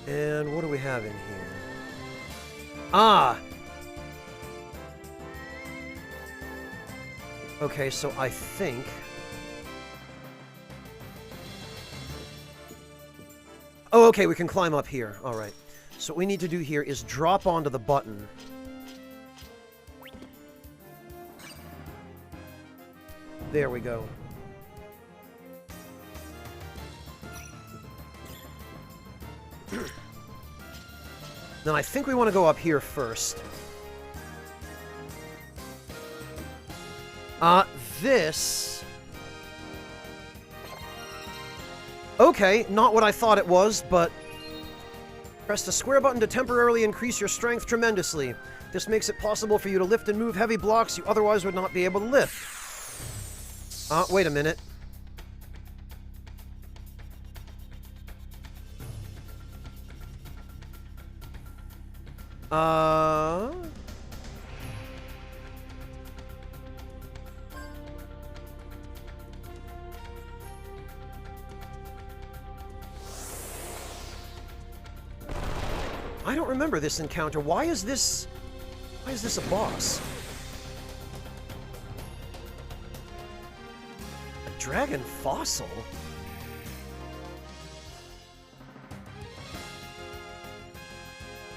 And what do we have in here? Ah! Okay, so I think... Oh, okay, we can climb up here. Alright. So what we need to do here is drop onto the button. There we go. Then I think we want to go up here first. This... Okay, not what I thought it was, but... Press the square button to temporarily increase your strength tremendously. This makes it possible for you to lift and move heavy blocks you otherwise would not be able to lift. Wait a minute. I don't remember this encounter. Why is this a boss? A dragon fossil?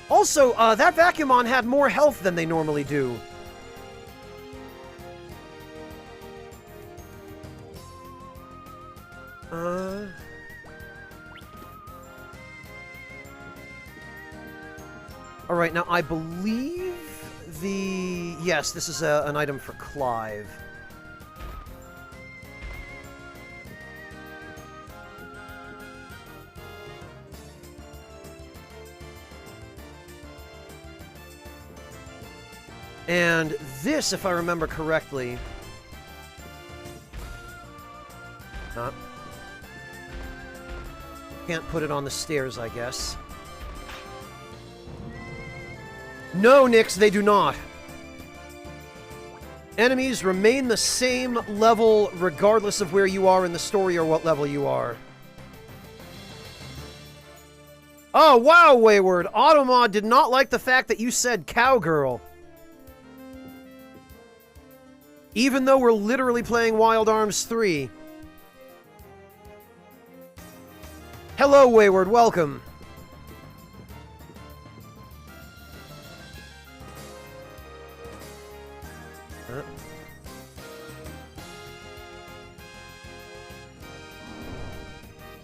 Also, that Vacuumon had more health than they normally do. Alright, now I believe the... Yes, this is an item for Clive. And this, if I remember correctly... Can't put it on the stairs, I guess. No, Nix, they do not. Enemies remain the same level regardless of where you are in the story or what level you are. Oh, wow, Wayward. Automod did not like the fact that you said cowgirl. Even though we're literally playing Wild Arms 3. Hello, Wayward. Welcome.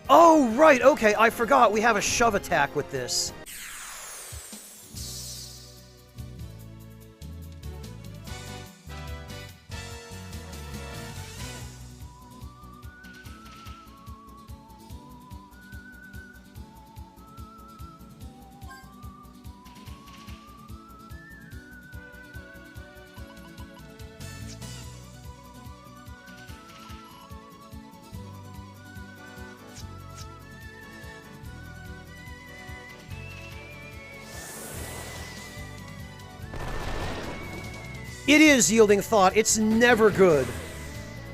Oh, right, okay, I forgot. We have a shove attack with this. It is yielding thought. It's never good.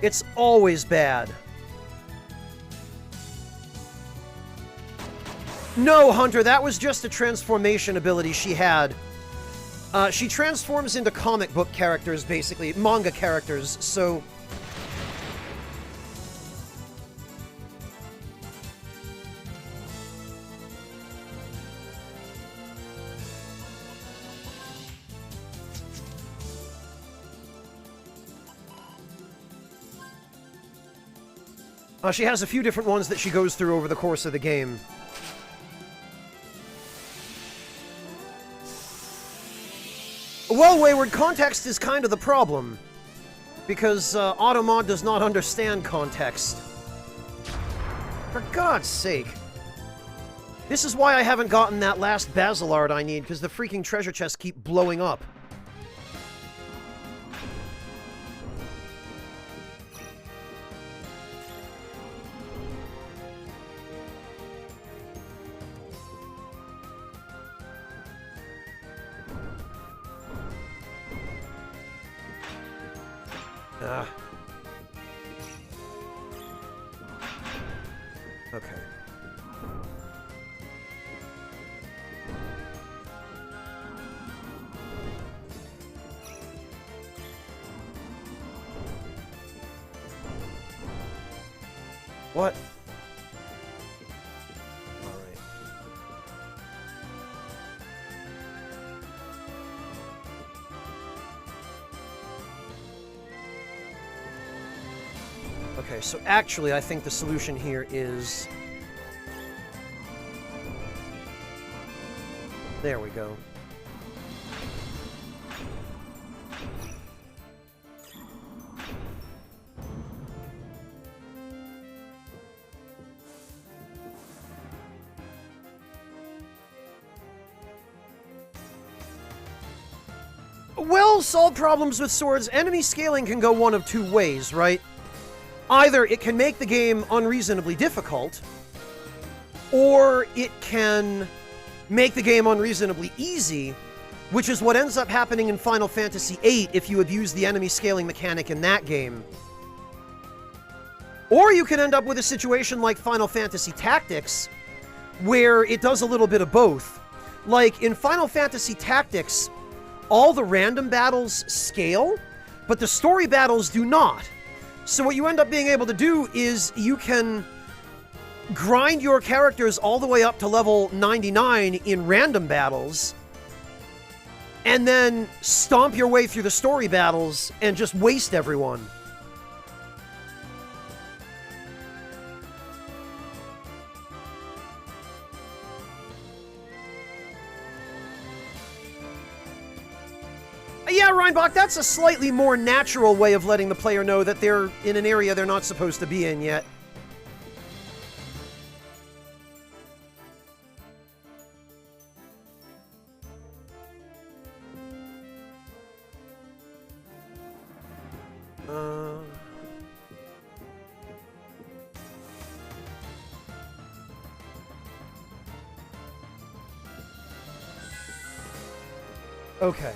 It's always bad. No, Hunter, that was just a transformation ability she had. She transforms into comic book characters, basically. Manga characters, so... she has a few different ones that she goes through over the course of the game. Well, Wayward, context is kind of the problem. Because Automod does not understand context. For God's sake. This is why I haven't gotten that last Basilard I need, because the freaking treasure chests keep blowing up. Okay. What? All right. Okay, so actually, I think the solution here is... There we go. Well, solve problems with swords. Enemy scaling can go one of two ways, right? Either it can make the game unreasonably difficult, or it can make the game unreasonably easy, which is what ends up happening in Final Fantasy VIII if you abuse the enemy scaling mechanic in that game. Or you can end up with a situation like Final Fantasy Tactics, where it does a little bit of both. Like, in Final Fantasy Tactics, all the random battles scale, but the story battles do not. So what you end up being able to do is you can grind your characters all the way up to level 99 in random battles, and then stomp your way through the story battles and just waste everyone. Yeah, Reinbach, that's a slightly more natural way of letting the player know that they're in an area they're not supposed to be in yet. Okay.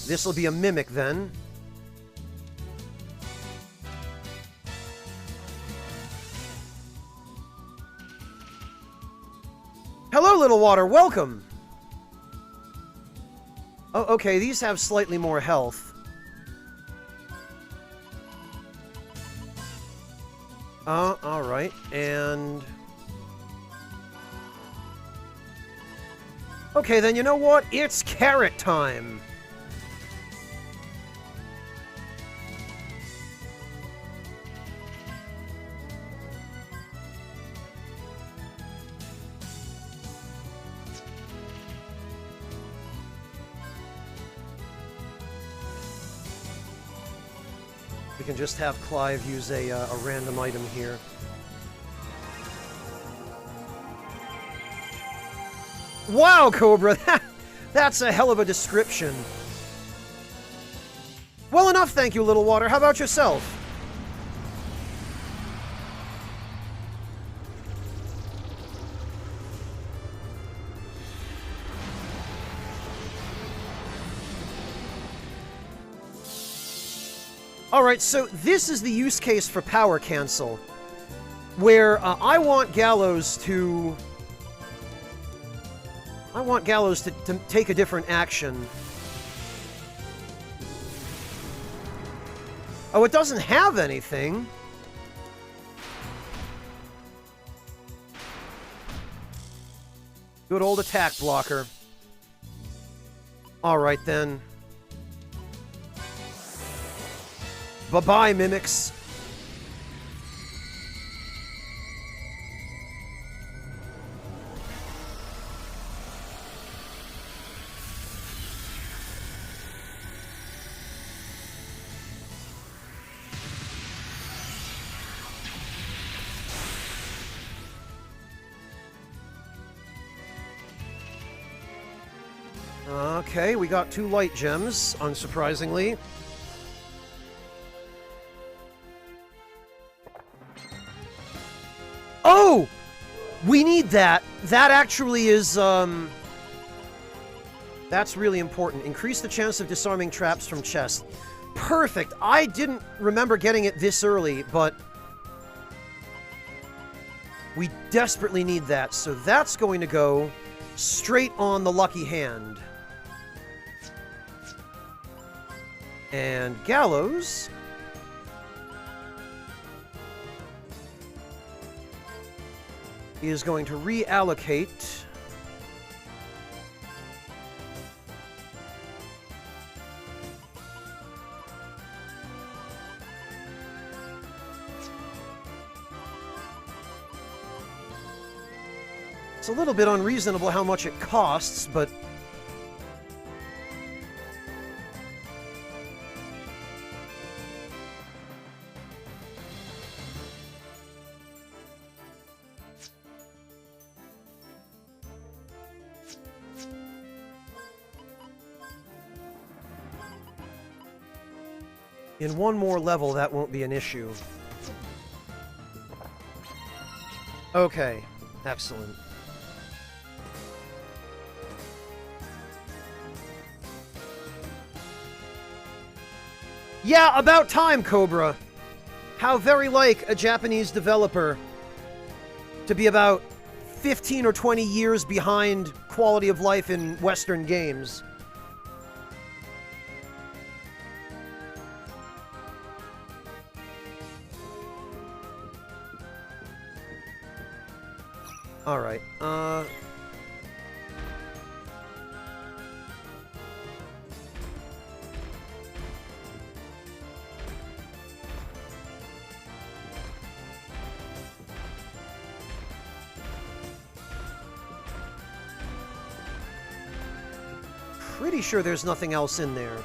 This'll be a mimic then. Hello, Little Water, welcome! Oh, okay, these have slightly more health. Alright, and... Okay, then you know what? It's carrot time! We can just have Clive use a random item here. Wow, Cobra! That's a hell of a description. Well enough, thank you, Little Water. How about yourself? Alright, so this is the use case for power cancel, where I want Gallows to take a different action. Oh, it doesn't have anything. Good old attack blocker. Alright then. Bye-bye, mimics. Okay, we got 2 light gems, unsurprisingly. Oh! We need that. That actually is, that's really important. Increase the chance of disarming traps from chest. Perfect! I didn't remember getting it this early, but we desperately need that. So that's going to go straight on the lucky hand. And Gallows is going to reallocate It's a little bit unreasonable how much it costs, but in one more level, that won't be an issue. Okay, excellent. Yeah, about time, Cobra! How very like a Japanese developer to be about 15 or 20 years behind quality of life in Western games. Alright, pretty sure there's nothing else in there.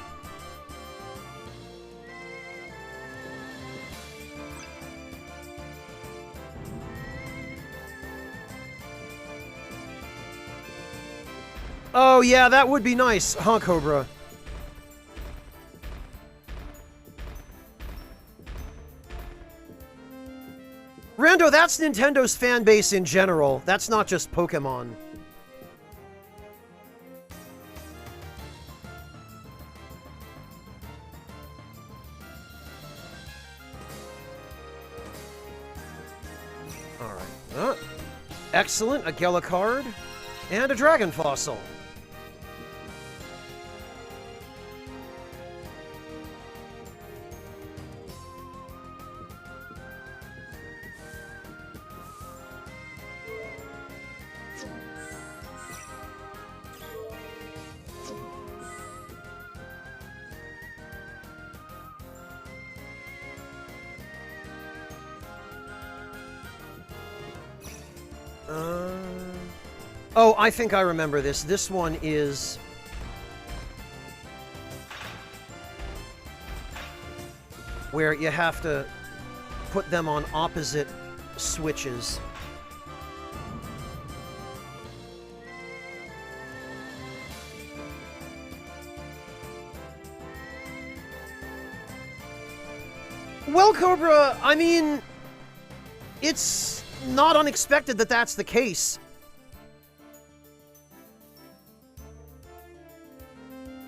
Oh yeah, that would be nice, huh, Cobra? Rando, that's Nintendo's fan base in general. That's not just Pokemon. Alright. Excellent, a Gela card, and a Dragon Fossil. Oh, I think I remember this. This one is... where you have to put them on opposite switches. Well, Cobra, I mean... it's not unexpected that that's the case.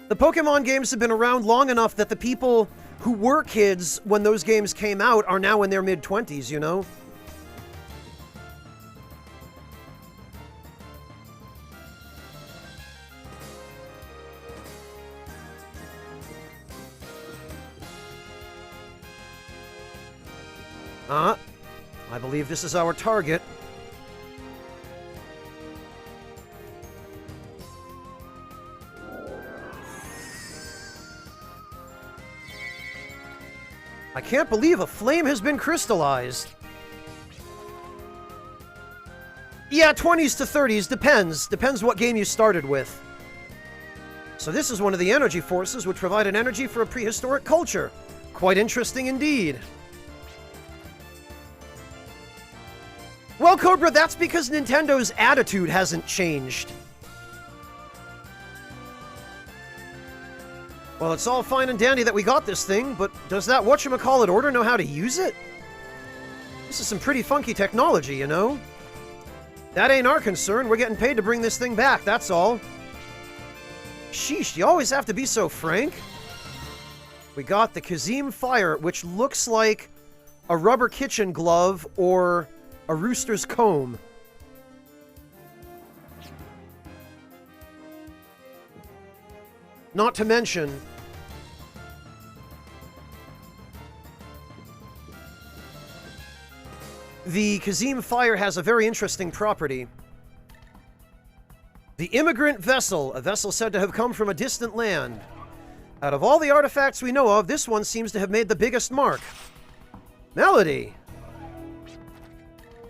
The Pokemon games have been around long enough that the people who were kids when those games came out are now in their mid-20s, you know? I believe this is our target. I can't believe a flame has been crystallized. Yeah, 20s to 30s, depends. Depends what game you started with. So this is one of the energy forces which provide an energy for a prehistoric culture. Quite interesting indeed. Well, Cobra, that's because Nintendo's attitude hasn't changed. Well, it's all fine and dandy that we got this thing, but does that whatchamacallit order know how to use it? This is some pretty funky technology, you know? That ain't our concern. We're getting paid to bring this thing back, that's all. Sheesh, you always have to be so frank. We got the Kazim Fire, which looks like a rubber kitchen glove or a rooster's comb. Not to mention, the Kazim Fire has a very interesting property. The immigrant vessel, a vessel said to have come from a distant land. Out of all the artifacts we know of, this one seems to have made the biggest mark. Melody!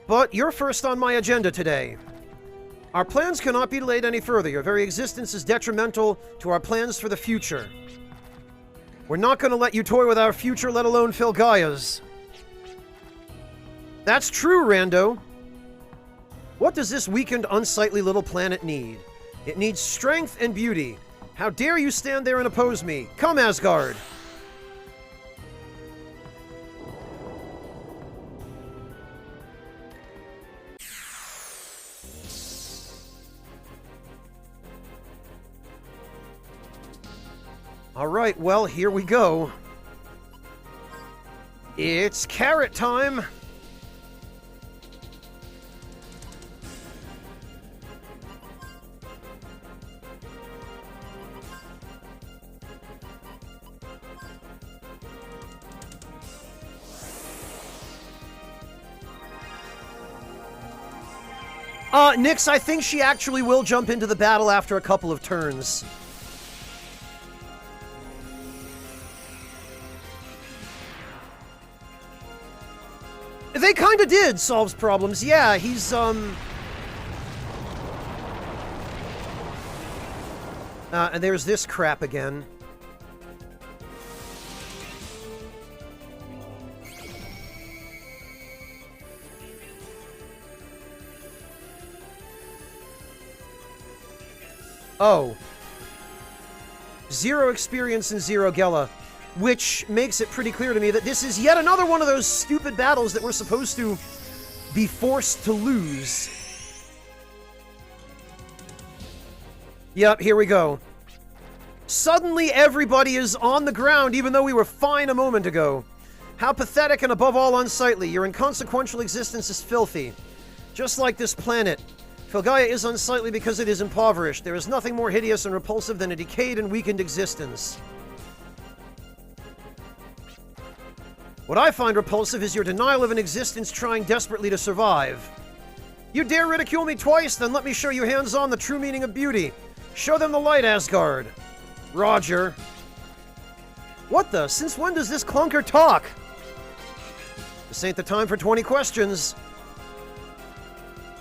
But you're first on my agenda today. Our plans cannot be delayed any further. Your very existence is detrimental to our plans for the future. We're not going to let you toy with our future, let alone Filgaia's. That's true, Rando. What does this weakened, unsightly little planet need? It needs strength and beauty. How dare you stand there and oppose me? Come, Asgard! Alright, well, here we go. It's carrot time! Nyx, I think she actually will jump into the battle after a couple of turns. They kinda did solve problems. Yeah, he's, and there's this crap again. Oh. 0 experience and 0 Gela. Which makes it pretty clear to me that this is yet another one of those stupid battles that we're supposed to be forced to lose. Yep, here we go. Suddenly everybody is on the ground even though we were fine a moment ago. How pathetic and above all unsightly. Your inconsequential existence is filthy. Just like this planet. Filgaia is unsightly because it is impoverished. There is nothing more hideous and repulsive than a decayed and weakened existence. What I find repulsive is your denial of an existence trying desperately to survive. You dare ridicule me twice? Then let me show you hands-on the true meaning of beauty. Show them the light, Asgard. Roger. What the? Since when does this clunker talk? This ain't the time for 20 questions.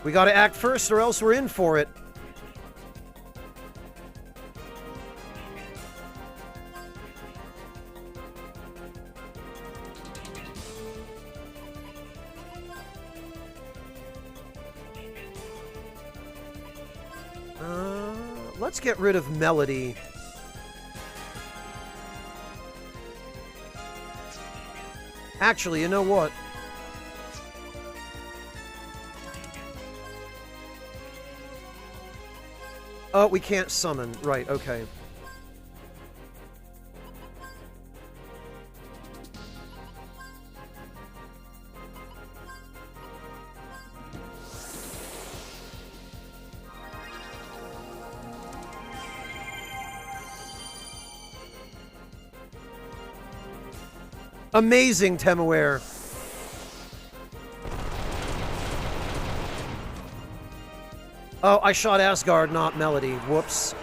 We gotta act first or else we're in for it. Let's get rid of Melody. Actually, you know what? Oh, we can't summon. Right, okay. Amazing, Temuer. Oh, I shot Asgard, not Melody. Whoops.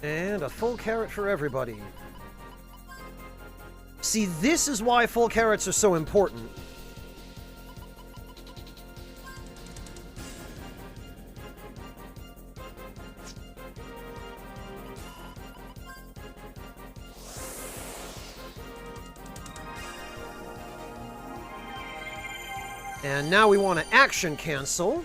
And a full carrot for everybody. See, this is why full carrots are so important. And now we want to action cancel.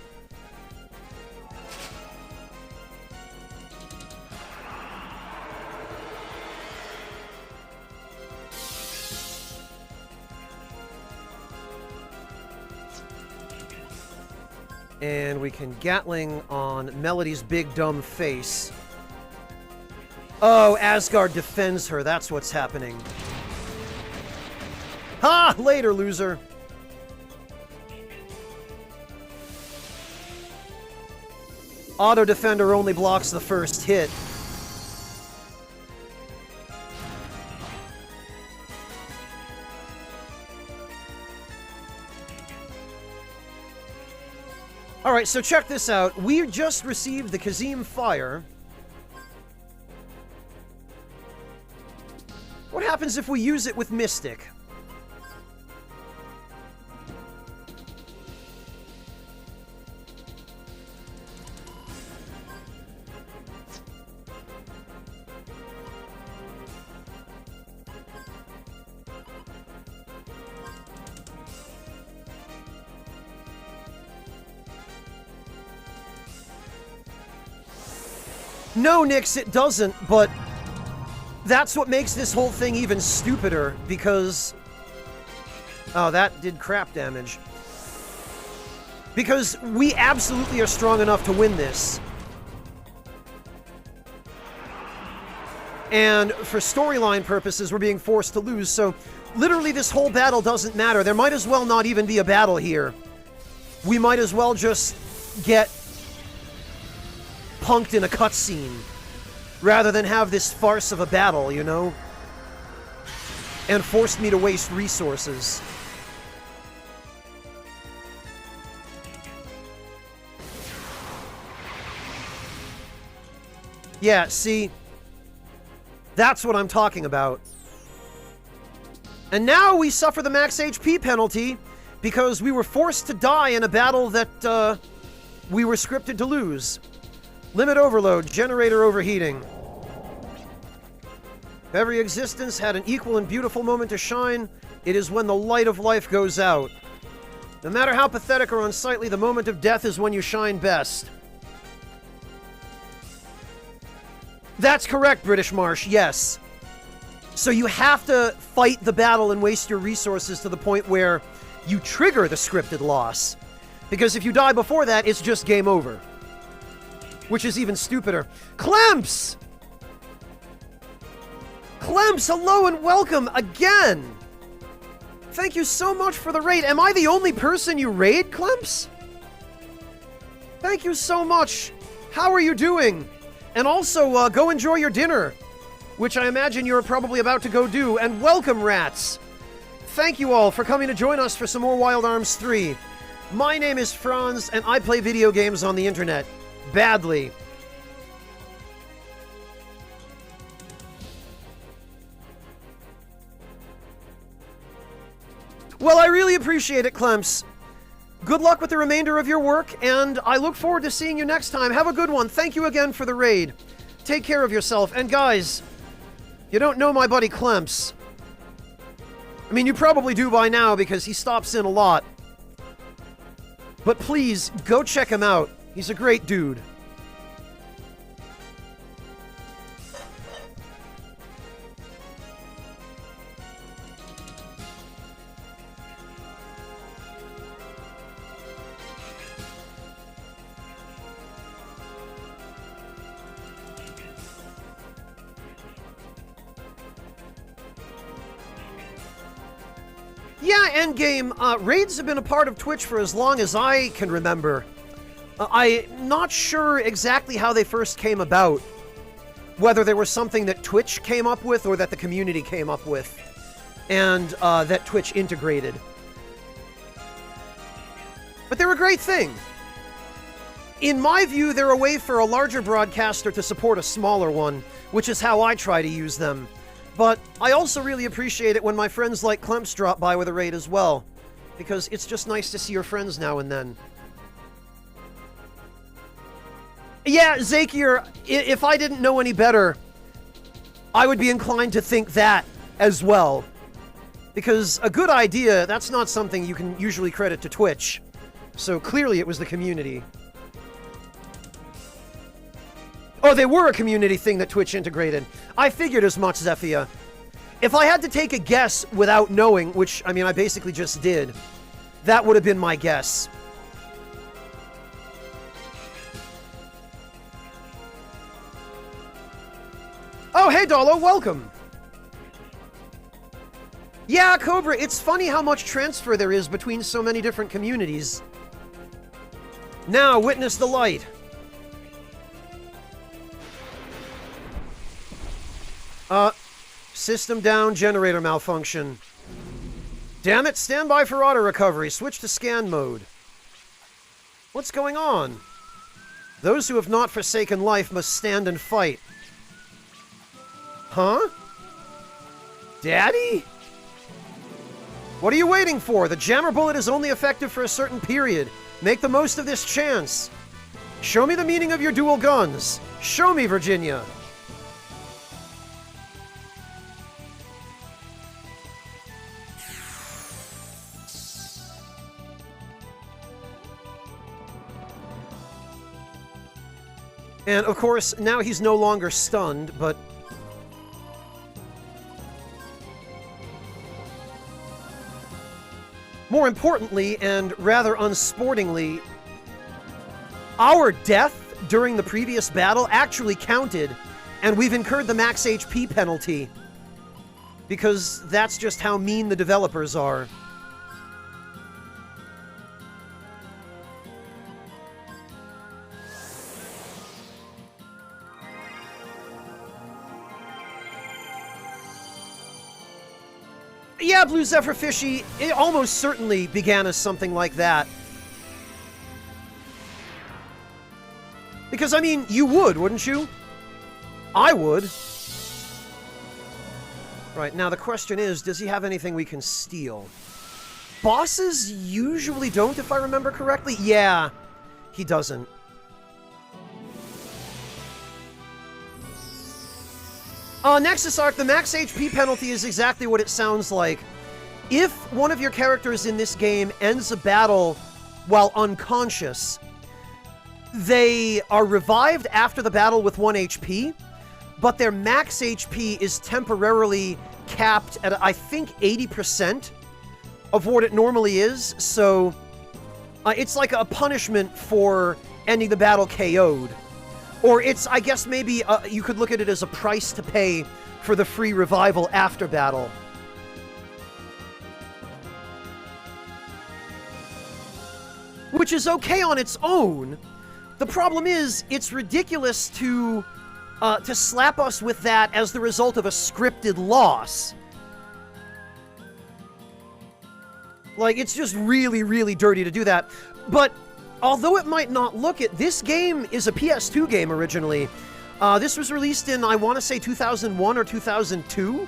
And we can Gatling on Melody's big dumb face. Oh, Asgard defends her. That's what's happening. Ha! Later, loser. Auto Defender only blocks the first hit. Alright, so check this out. We just received the Kazim Fire. What happens if we use it with Mystic? No, Nix, it doesn't, but that's what makes this whole thing even stupider, because... Oh, that did crap damage. Because we absolutely are strong enough to win this. And for storyline purposes, we're being forced to lose, so literally this whole battle doesn't matter. There might as well not even be a battle here. We might as well just get punked in a cutscene, rather than have this farce of a battle, you know? And forced me to waste resources. Yeah, see? That's what I'm talking about. And now we suffer the max HP penalty because we were forced to die in a battle that, we were scripted to lose. Limit overload, generator overheating. If every existence had an equal and beautiful moment to shine, it is when the light of life goes out. No matter how pathetic or unsightly, the moment of death is when you shine best. That's correct, British Marsh, yes. So you have to fight the battle and waste your resources to the point where you trigger the scripted loss. Because if you die before that, it's just game over. Which is even stupider. Clemps! Clemps, hello and welcome again! Thank you so much for the raid. Am I the only person you raid, Clemps? Thank you so much. How are you doing? And also, go enjoy your dinner, which I imagine you're probably about to go do. And welcome, rats! Thank you all for coming to join us for some more Wild Arms 3. My name is Franz, and I play video games on the internet. Badly. Well, I really appreciate it, Clemps. Good luck with the remainder of your work, and I look forward to seeing you next time. Have a good one. Thank you again for the raid. take care of yourself. And guys, you don't know my buddy Clemps. I mean, you probably do by now because he stops in a lot. But please, go check him out. He's a great dude. Yeah, Endgame, raids have been a part of Twitch for as long as I can remember. I'm not sure exactly how they first came about. Whether they were something that Twitch came up with or that the community came up with. And that Twitch integrated. But they're a great thing. In my view, they're a way for a larger broadcaster to support a smaller one, which is how I try to use them. But I also really appreciate it when my friends like Clemps drop by with a raid as well, because it's just nice to see your friends now and then. Yeah, Zakier, if I didn't know any better, I would be inclined to think that as well. Because a good idea, that's not something you can usually credit to Twitch. So clearly it was the community. Oh, they were a community thing that Twitch integrated. I figured as much, Zephia. If I had to take a guess without knowing, which, I mean, I basically just did, that would have been my guess. Oh, hey, Dolo, welcome. Yeah, Cobra, it's funny how much transfer there is between so many different communities. Now, witness the light. System down, generator malfunction. Damn it, stand by for auto recovery. Switch to scan mode. What's going on? Those who have not forsaken life must stand and fight. Huh? Daddy? What are you waiting for? The jammer bullet is only effective for a certain period. Make the most of this chance. Show me the meaning of your dual guns. Show me, Virginia. And, of course, now he's no longer stunned, but... more importantly, and rather unsportingly, our death during the previous battle actually counted, and we've incurred the max HP penalty. Because that's just how mean the developers are. Yeah, Blue Zephyr Fishy, it almost certainly began as something like that. Because, I mean, you would, wouldn't you? I would. Right, now the question is, does he have anything we can steal? Bosses usually don't, if I remember correctly. Yeah, he doesn't. Nexus Arc, the max HP penalty is exactly what it sounds like. If one of your characters in this game ends a battle while unconscious, they are revived after the battle with 1 HP, but their max HP is temporarily capped at, I think, 80% of what it normally is, so it's like a punishment for ending the battle KO'd. Or it's, I guess maybe you could look at it as a price to pay for the free revival after battle. Which is okay on its own. The problem is, it's ridiculous to slap us with that as the result of a scripted loss. Like, it's just really, really dirty to do that. But although it might not look it, this game is a PS2 game originally. This was released in, I want to say, 2001 or 2002.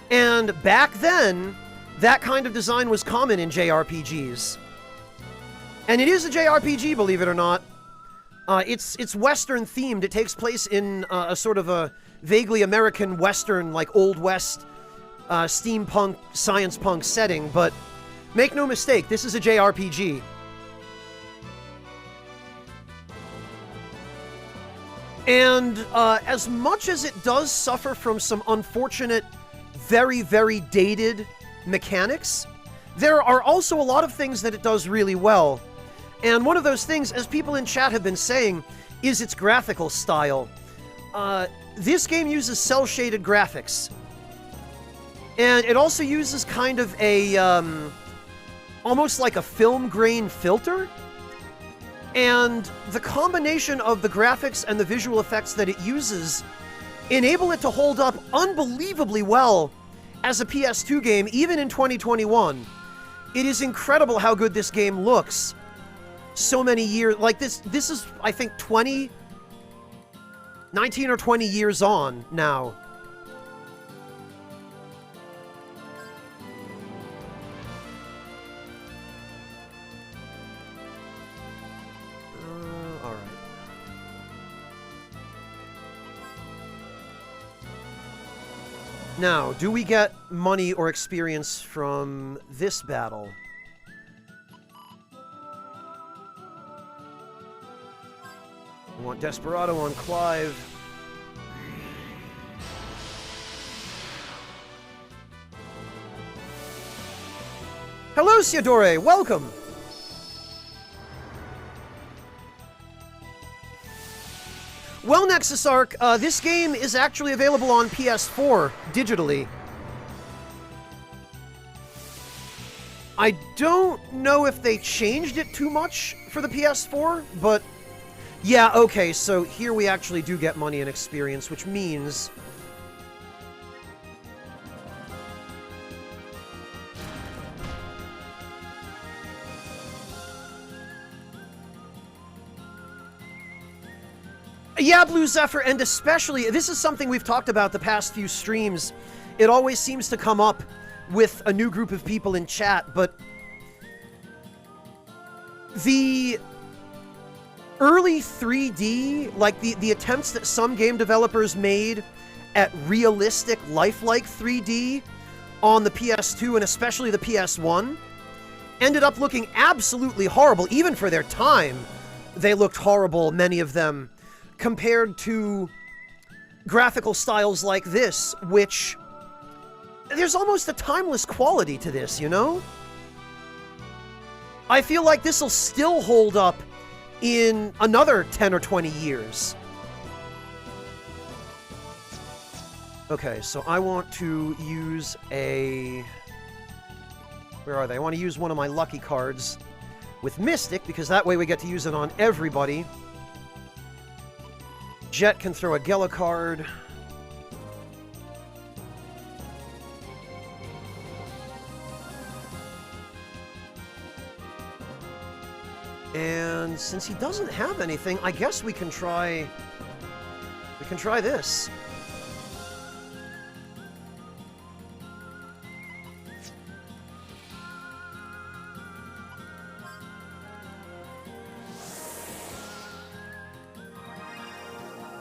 And back then, that kind of design was common in JRPGs. And it is a JRPG, believe it or not. It's Western themed. It takes place in a sort of a vaguely American Western, like Old West, steampunk, science punk setting, but make no mistake, this is a JRPG. And as much as it does suffer from some unfortunate, very, very dated mechanics, there are also a lot of things that it does really well. And one of those things, as people in chat have been saying, is its graphical style. This game uses cel-shaded graphics. And it also uses kind of a, almost like a film grain filter. And the combination of the graphics and the visual effects that it uses enable it to hold up unbelievably well as a PS2 game, even in 2021. It is incredible how good this game looks. So many years, like this is, I think, 19 or 20 years on now. All right. Now, do we get money or experience from this battle? We want Desperado on Clive. Hello, Siadore! Welcome! Well, Nexus Arc, this game is actually available on PS4 digitally. I don't know if they changed it too much for the PS4, but yeah, okay, so here we actually do get money and experience, which means yeah, Blue Zephyr, and especially, this is something we've talked about the past few streams. It always seems to come up with a new group of people in chat, but the early 3D, like the attempts that some game developers made at realistic, lifelike 3D on the PS2 and especially the PS1, ended up looking absolutely horrible. Even for their time, they looked horrible, many of them, compared to graphical styles like this, which there's almost a timeless quality to this, you know? I feel like this will still hold up in another 10 or 20 years. Okay, so I want to use a... Where are they? I want to use one of my lucky cards with Mystic, because that way we get to use it on everybody. Jet can throw a Gela card. And since he doesn't have anything, I guess we can try... We can try this.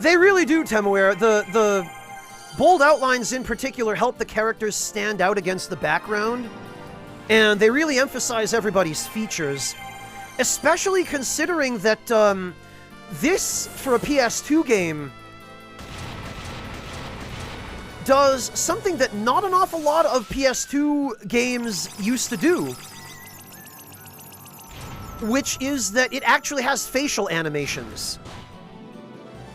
They really do, Temuera. The bold outlines in particular help the characters stand out against the background, and they really emphasize everybody's features, especially considering that this, for a PS2 game, does something that not an awful lot of PS2 games used to do, which is that it actually has facial animations.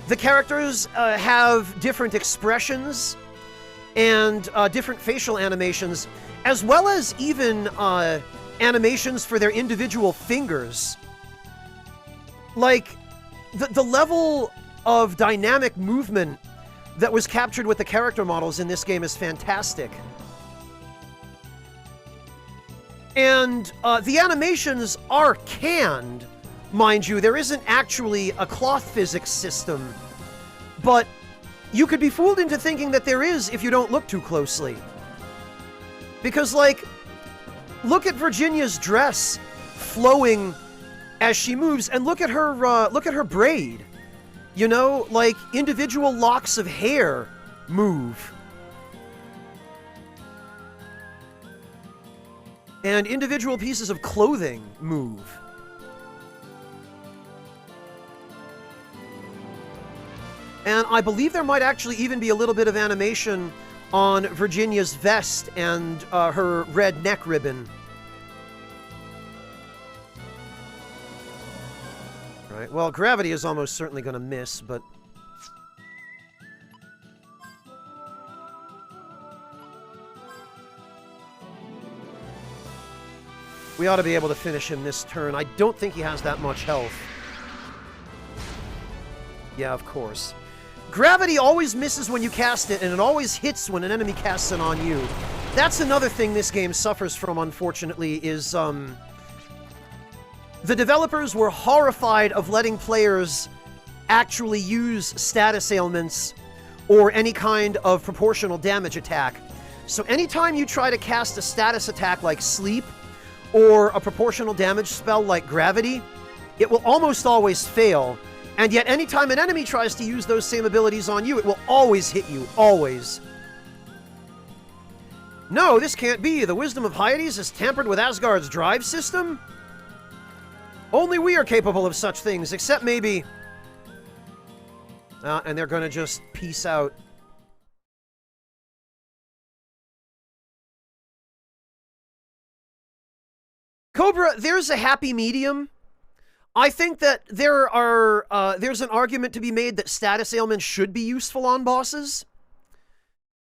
The characters have different expressions and different facial animations, as well as even animations for their individual fingers. Like, the level of dynamic movement that was captured with the character models in this game is fantastic. And the animations are canned. Mind you, there isn't actually a cloth physics system, but you could be fooled into thinking that there is if you don't look too closely. Because, like, look at Virginia's dress flowing as she moves. And look at her braid. You know, like individual locks of hair move. And individual pieces of clothing move. And I believe there might actually even be a little bit of animation on Virginia's vest and her red neck ribbon. Right, well, gravity is almost certainly going to miss, but... we ought to be able to finish him this turn. I don't think he has that much health. Yeah, of course. Gravity always misses when you cast it, and it always hits when an enemy casts it on you. That's another thing this game suffers from, unfortunately, is, the developers were horrified of letting players actually use status ailments or any kind of proportional damage attack. So anytime you try to cast a status attack like Sleep, or a proportional damage spell like Gravity, it will almost always fail. And yet anytime an enemy tries to use those same abilities on you, it will always hit you. Always. No, this can't be. The wisdom of Hyades is tampered with Asgard's drive system? Only we are capable of such things, except maybe... and they're gonna just peace out. Cobra, there's a happy medium. I think that there's an argument to be made that status ailments should be useful on bosses.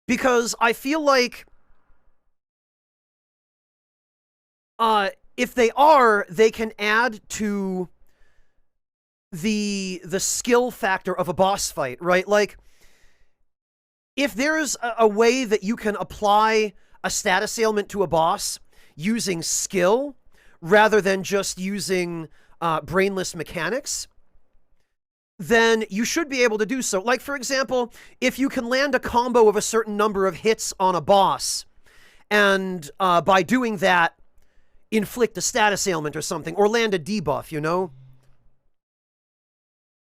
Because I feel like... if they are, they can add to the skill factor of a boss fight, right? Like, if there's a way that you can apply a status ailment to a boss using skill, rather than just using brainless mechanics, then you should be able to do so. Like, for example, if you can land a combo of a certain number of hits on a boss, and by doing that, inflict a status ailment or something, or land a debuff, you know?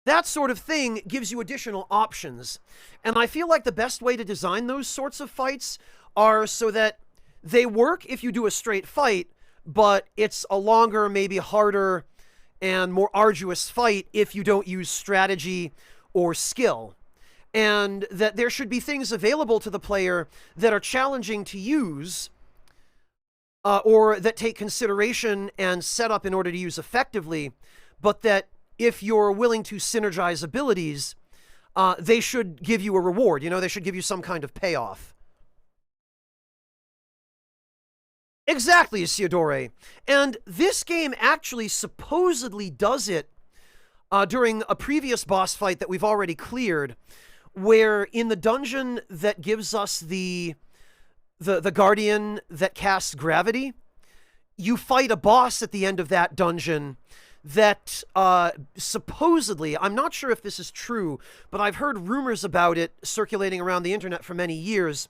That sort of thing gives you additional options. And I feel like the best way to design those sorts of fights are so that they work if you do a straight fight, but it's a longer, maybe harder, and more arduous fight if you don't use strategy or skill. And that there should be things available to the player that are challenging to use, or that take consideration and set up in order to use effectively, but that if you're willing to synergize abilities, they should give you a reward. You know, they should give you some kind of payoff. Exactly, Theodore. And this game actually supposedly does it during a previous boss fight that we've already cleared, where in the dungeon that gives us the guardian that casts gravity, you fight a boss at the end of that dungeon that supposedly, I'm not sure if this is true, but I've heard rumors about it circulating around the internet for many years.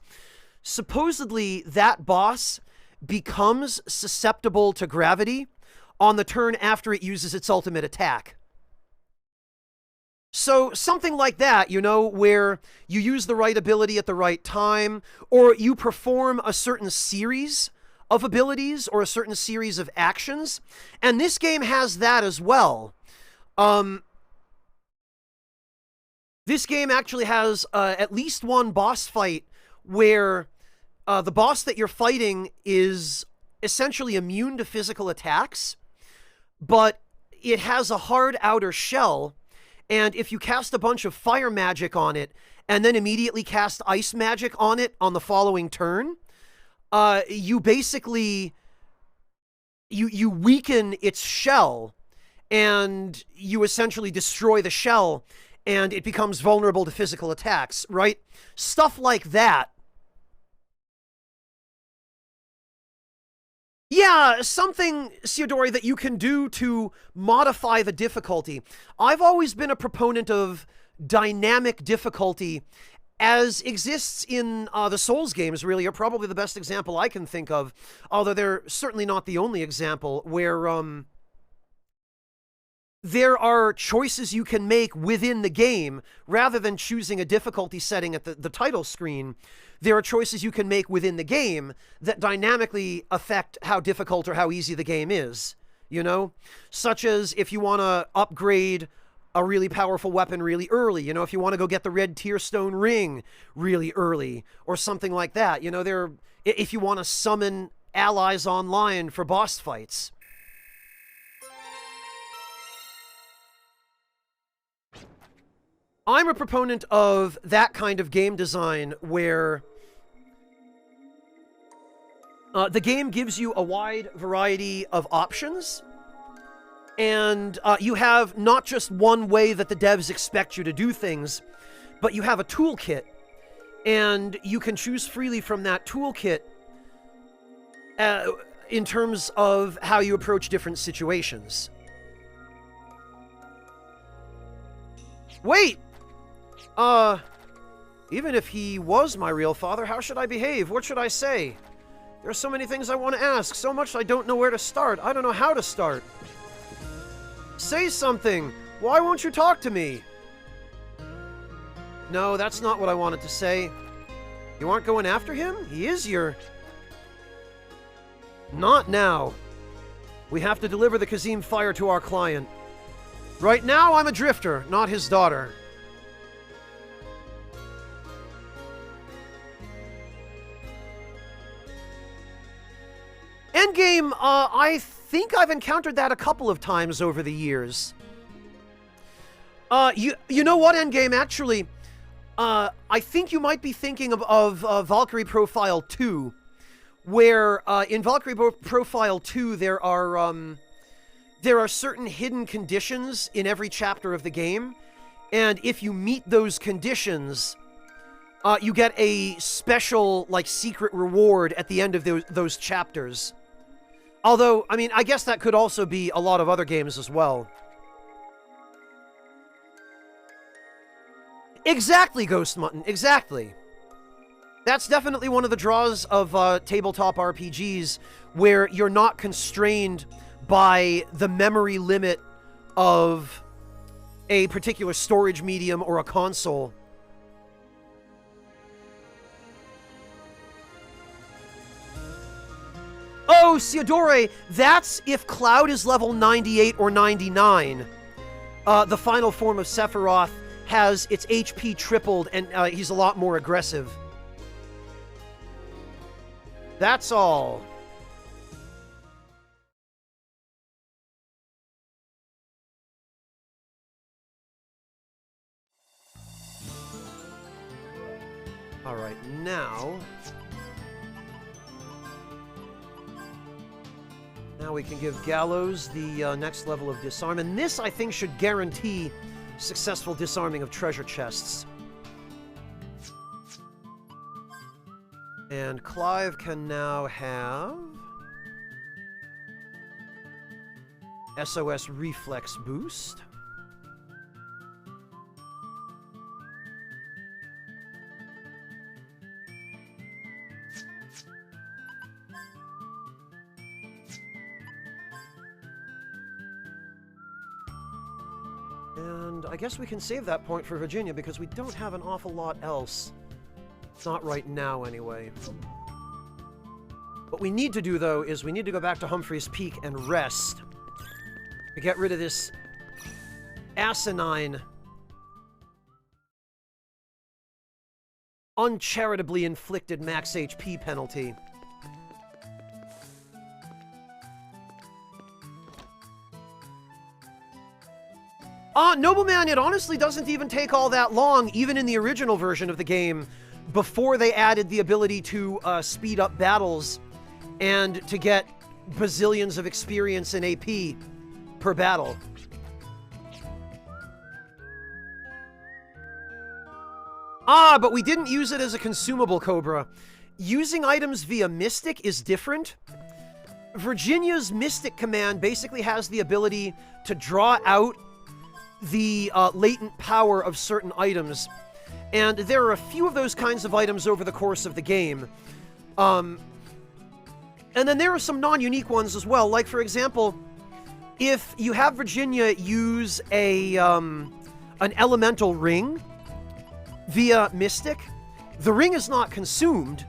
Supposedly, that boss becomes susceptible to gravity on the turn after it uses its ultimate attack. So something like that, you know, where you use the right ability at the right time, or you perform a certain series of abilities or a certain series of actions, and this game has that as well. This game actually has at least one boss fight where the boss that you're fighting is essentially immune to physical attacks, but it has a hard outer shell, and if you cast a bunch of fire magic on it, and then immediately cast ice magic on it on the following turn, you basically, you weaken its shell, and you essentially destroy the shell, and it becomes vulnerable to physical attacks, right? Stuff like that. Yeah, something, Theodore, that you can do to modify the difficulty. I've always been a proponent of dynamic difficulty, as exists in the Souls games, really, are probably the best example I can think of, although they're certainly not the only example, where there are choices you can make within the game rather than choosing a difficulty setting at the title screen. There are choices you can make within the game that dynamically affect how difficult or how easy the game is, you know? Such as if you want to upgrade a really powerful weapon really early, you know, if you want to go get the red Tearstone ring really early or something like that, you know, if you want to summon allies online for boss fights. I'm a proponent of that kind of game design where the game gives you a wide variety of options, and you have not just one way that the devs expect you to do things, but you have a toolkit, and you can choose freely from that toolkit in terms of how you approach different situations. Wait! Even if he was my real father, how should I behave? What should I say? There are so many things I want to ask, so much I don't know where to start. I don't know how to start. Say something! Why won't you talk to me? No, that's not what I wanted to say. You aren't going after him? He is your... Not now. We have to deliver the Kazim fire to our client. Right now, I'm a drifter, not his daughter. Endgame, I think I've encountered that a couple of times over the years. You know what, Endgame, actually, I think you might be thinking of Valkyrie Profile 2, where, in Valkyrie Profile 2, there are certain hidden conditions in every chapter of the game, and if you meet those conditions, you get a special, like, secret reward at the end of those chapters. Although, I mean, I guess that could also be a lot of other games as well. Exactly, Ghost Mutton, exactly. That's definitely one of the draws of tabletop RPGs, where you're not constrained by the memory limit of a particular storage medium or a console. Oh, Theodore, that's if Cloud is level 98 or 99. The final form of Sephiroth has its HP tripled, and he's a lot more aggressive. That's all. All right, now we can give Gallows the next level of disarm, and this, I think, should guarantee successful disarming of treasure chests. And Clive can now have SOS Reflex Boost. And I guess we can save that point for Virginia because we don't have an awful lot else. Not right now, anyway. What we need to do, though, is we need to go back to Humphreys Peak and rest. To get rid of this asinine, uncharitably inflicted max HP penalty. Nobleman, it honestly doesn't even take all that long, even in the original version of the game, before they added the ability to speed up battles and to get bazillions of experience in AP per battle. But we didn't use it as a consumable, Cobra. Using items via Mystic is different. Virginia's Mystic command basically has the ability to draw out the latent power of certain items. And there are a few of those kinds of items over the course of the game. And then there are some non-unique ones as well. Like, for example, if you have Virginia use an elemental ring via Mystic, the ring is not consumed.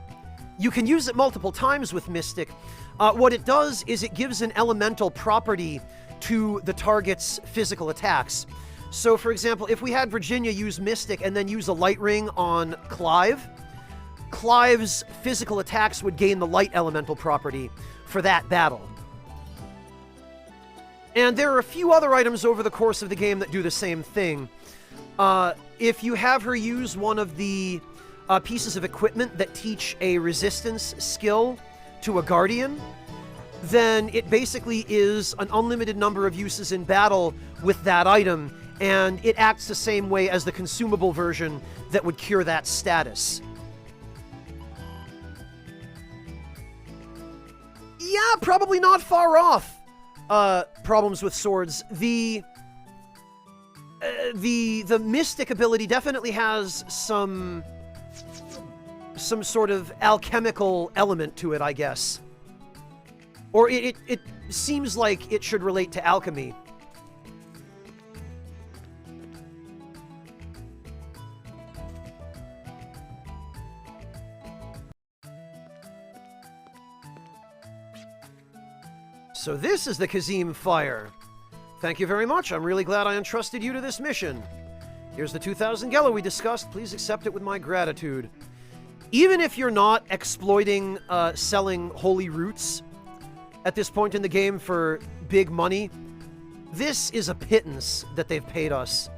You can use it multiple times with Mystic. What it does is it gives an elemental property to the target's physical attacks. So, for example, if we had Virginia use Mystic and then use a light ring on Clive, Clive's physical attacks would gain the light elemental property for that battle. And there are a few other items over the course of the game that do the same thing. If you have her use one of the pieces of equipment that teach a resistance skill to a guardian, then it basically is an unlimited number of uses in battle with that item, and it acts the same way as the consumable version that would cure that status. Yeah, probably not far off. Problems with swords. The Mystic ability definitely has some sort of alchemical element to it, I guess. Or it seems like it should relate to alchemy. So this is the Kazim Fire. Thank you very much. I'm really glad I entrusted you to this mission. Here's the 2,000 Gela we discussed. Please accept it with my gratitude. Even if you're not exploiting selling holy roots at this point in the game for big money, this is a pittance that they've paid us.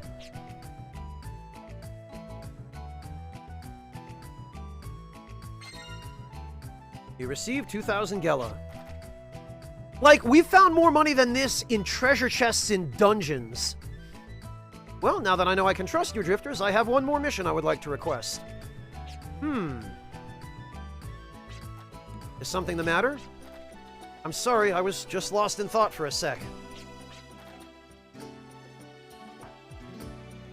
You received 2,000 Gela. Like, we've found more money than this in treasure chests in dungeons. Well, now that I know I can trust you, Drifters, I have one more mission I would like to request. Is something the matter? I'm sorry, I was just lost in thought for a sec.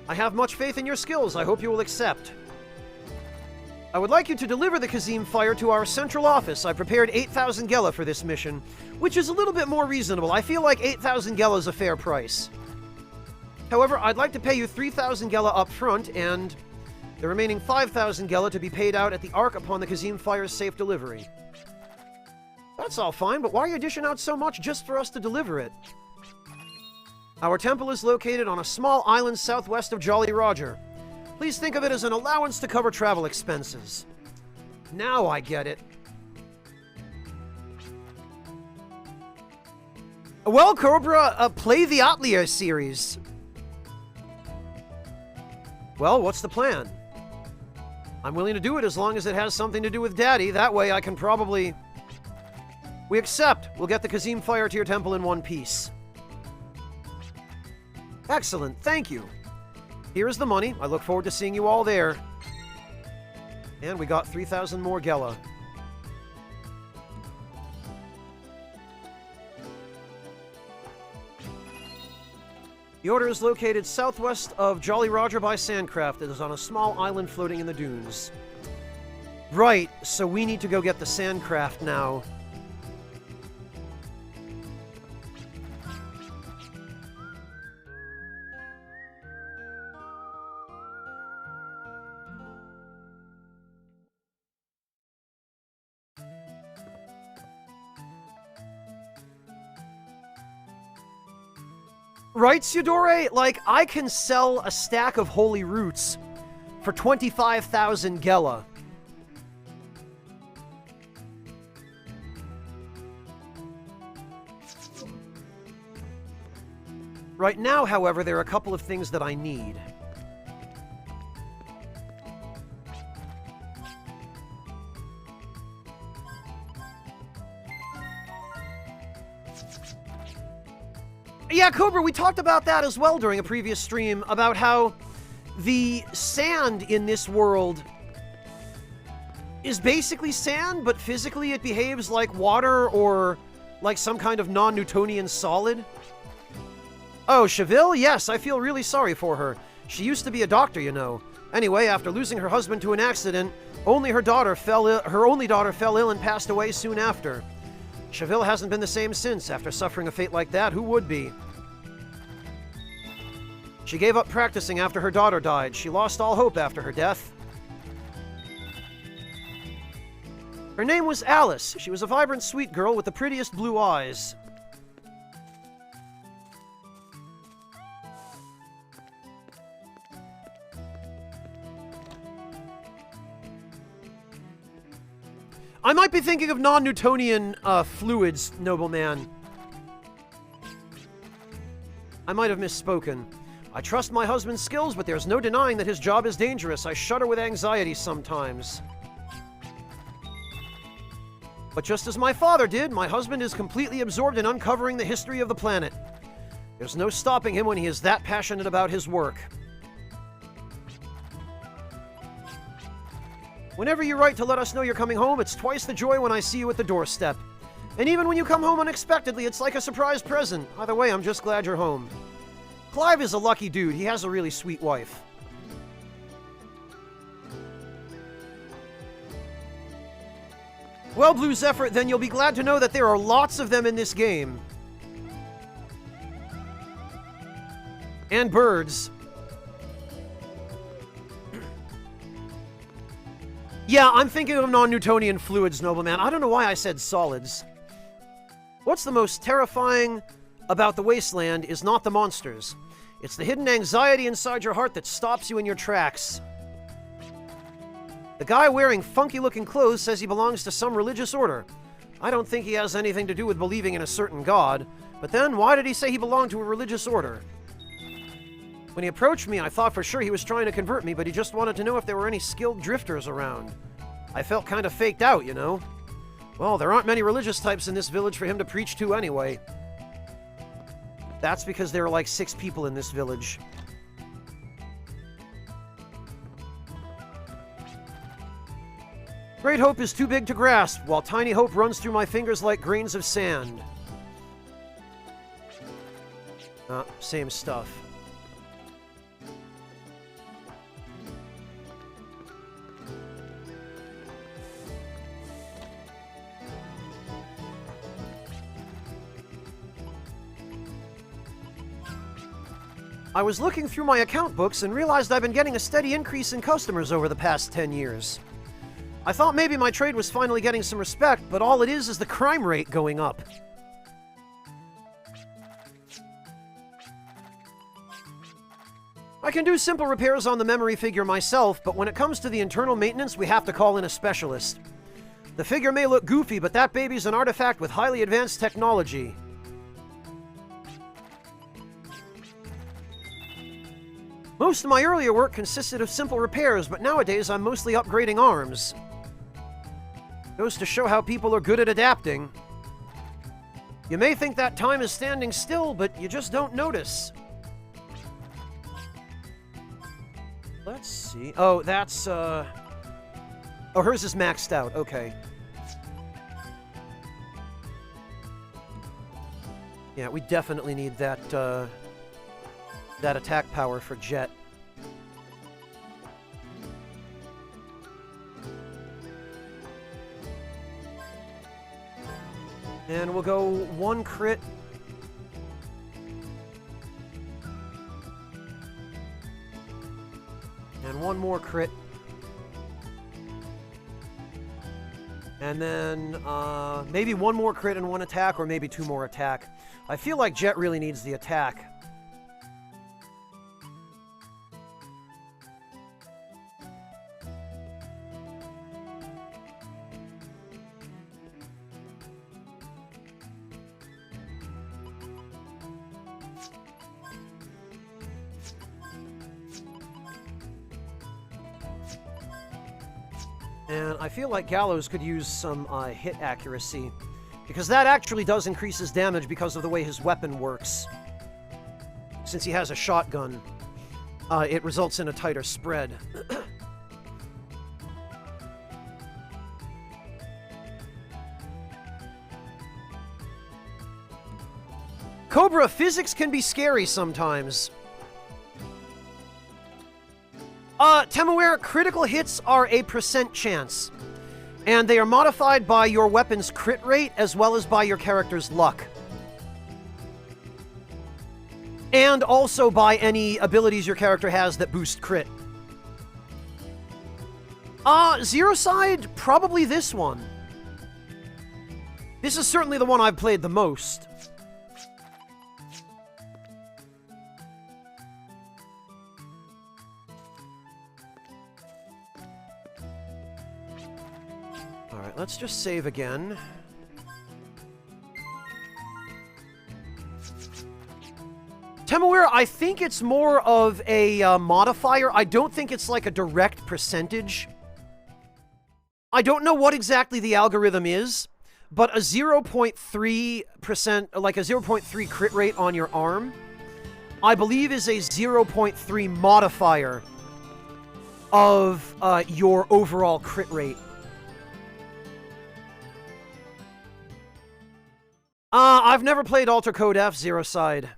I have much faith in your skills. I hope you will accept. I would like you to deliver the Kazim Fire to our central office. I prepared 8,000 Gela for this mission, which is a little bit more reasonable. I feel like 8,000 Gela is a fair price. However, I'd like to pay you 3,000 Gela up front, and the remaining 5,000 Gela to be paid out at the Ark upon the Kazim Fire's safe delivery. That's all fine, but why are you dishing out so much just for us to deliver it? Our temple is located on a small island southwest of Jolly Roger. Please think of it as an allowance to cover travel expenses. Now I get it. Well, Cobra, play the Atelier series. Well, what's the plan? I'm willing to do it as long as it has something to do with Daddy. That way I can probably... We accept. We'll get the Kazim Fire to your temple in one piece. Excellent. Thank you. Here is the money. I look forward to seeing you all there. And we got 3,000 more Gela. The order is located southwest of Jolly Roger by Sandcraft. It is on a small island floating in the dunes. Right, so we need to go get the Sandcraft now. Right, Sudore? Like, I can sell a stack of holy roots for 25,000 Gela. Right now, however, there are a couple of things that I need. Yeah, Cobra, we talked about that as well during a previous stream, about how the sand in this world is basically sand, but physically it behaves like water or like some kind of non-Newtonian solid. Oh, Cheville? Yes, I feel really sorry for her. She used to be a doctor, you know. Anyway, after losing her husband to an accident, her only daughter fell ill and passed away soon after. Cheville hasn't been the same since. After suffering a fate like that, who would be? She gave up practicing after her daughter died. She lost all hope after her death. Her name was Alice. She was a vibrant, sweet girl with the prettiest blue eyes. I might be thinking of non-Newtonian fluids, nobleman. I might have misspoken. I trust my husband's skills, but there's no denying that his job is dangerous. I shudder with anxiety sometimes. But just as my father did, my husband is completely absorbed in uncovering the history of the planet. There's no stopping him when he is that passionate about his work. Whenever you write to let us know you're coming home, it's twice the joy when I see you at the doorstep. And even when you come home unexpectedly, it's like a surprise present. Either way, I'm just glad you're home. Clive is a lucky dude. He has a really sweet wife. Well, Blue Zephyr, then you'll be glad to know that there are lots of them in this game. And birds. Yeah, I'm thinking of non-Newtonian fluids, nobleman. I don't know why I said solids. What's the most terrifying about the wasteland is not the monsters. It's the hidden anxiety inside your heart that stops you in your tracks. The guy wearing funky-looking clothes says he belongs to some religious order. I don't think he has anything to do with believing in a certain god, but then why did he say he belonged to a religious order? When he approached me, I thought for sure he was trying to convert me, but he just wanted to know if there were any skilled drifters around. I felt kind of faked out, you know? Well, there aren't many religious types in this village for him to preach to anyway. That's because there are like 6 people in this village. Great hope is too big to grasp, while tiny hope runs through my fingers like grains of sand. Same stuff. I was looking through my account books and realized I've been getting a steady increase in customers over the past 10 years. I thought maybe my trade was finally getting some respect, but all it is the crime rate going up. I can do simple repairs on the memory figure myself, but when it comes to the internal maintenance, we have to call in a specialist. The figure may look goofy, but that baby's an artifact with highly advanced technology. Most of my earlier work consisted of simple repairs, but nowadays I'm mostly upgrading arms. Goes to show how people are good at adapting. You may think that time is standing still, but you just don't notice. Let's see. Oh, that's, Oh, hers is maxed out. Okay. Yeah, we definitely need that attack power for Jet. And we'll go 1 crit. And 1 more crit. And then maybe 1 more crit and 1 attack, or maybe 2 more attack. I feel like Jet really needs the attack. And I feel like Gallows could use some hit accuracy, because that actually does increase his damage because of the way his weapon works. Since he has a shotgun, it results in a tighter spread. Cobra, physics can be scary sometimes. Temuera, critical hits are a % chance. And they are modified by your weapon's crit rate as well as by your character's luck. And also by any abilities your character has that boost crit. Zero Side, probably this one. This is certainly the one I've played the most. Alright, let's just save again. Temawira, I think it's more of a modifier. I don't think it's like a direct percentage. I don't know what exactly the algorithm is, but a 0.3%, like a 0.3 crit rate on your arm, I believe is a 0.3 modifier of your overall crit rate. I've never played Alter Code F, Zero Side.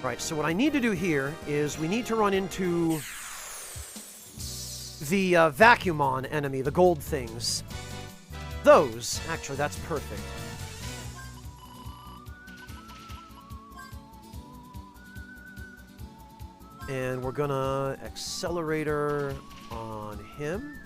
Right, so what I need to do here is we need to run into the Vacuumon enemy, the gold things. Those. Actually, that's perfect. And we're gonna accelerator on him.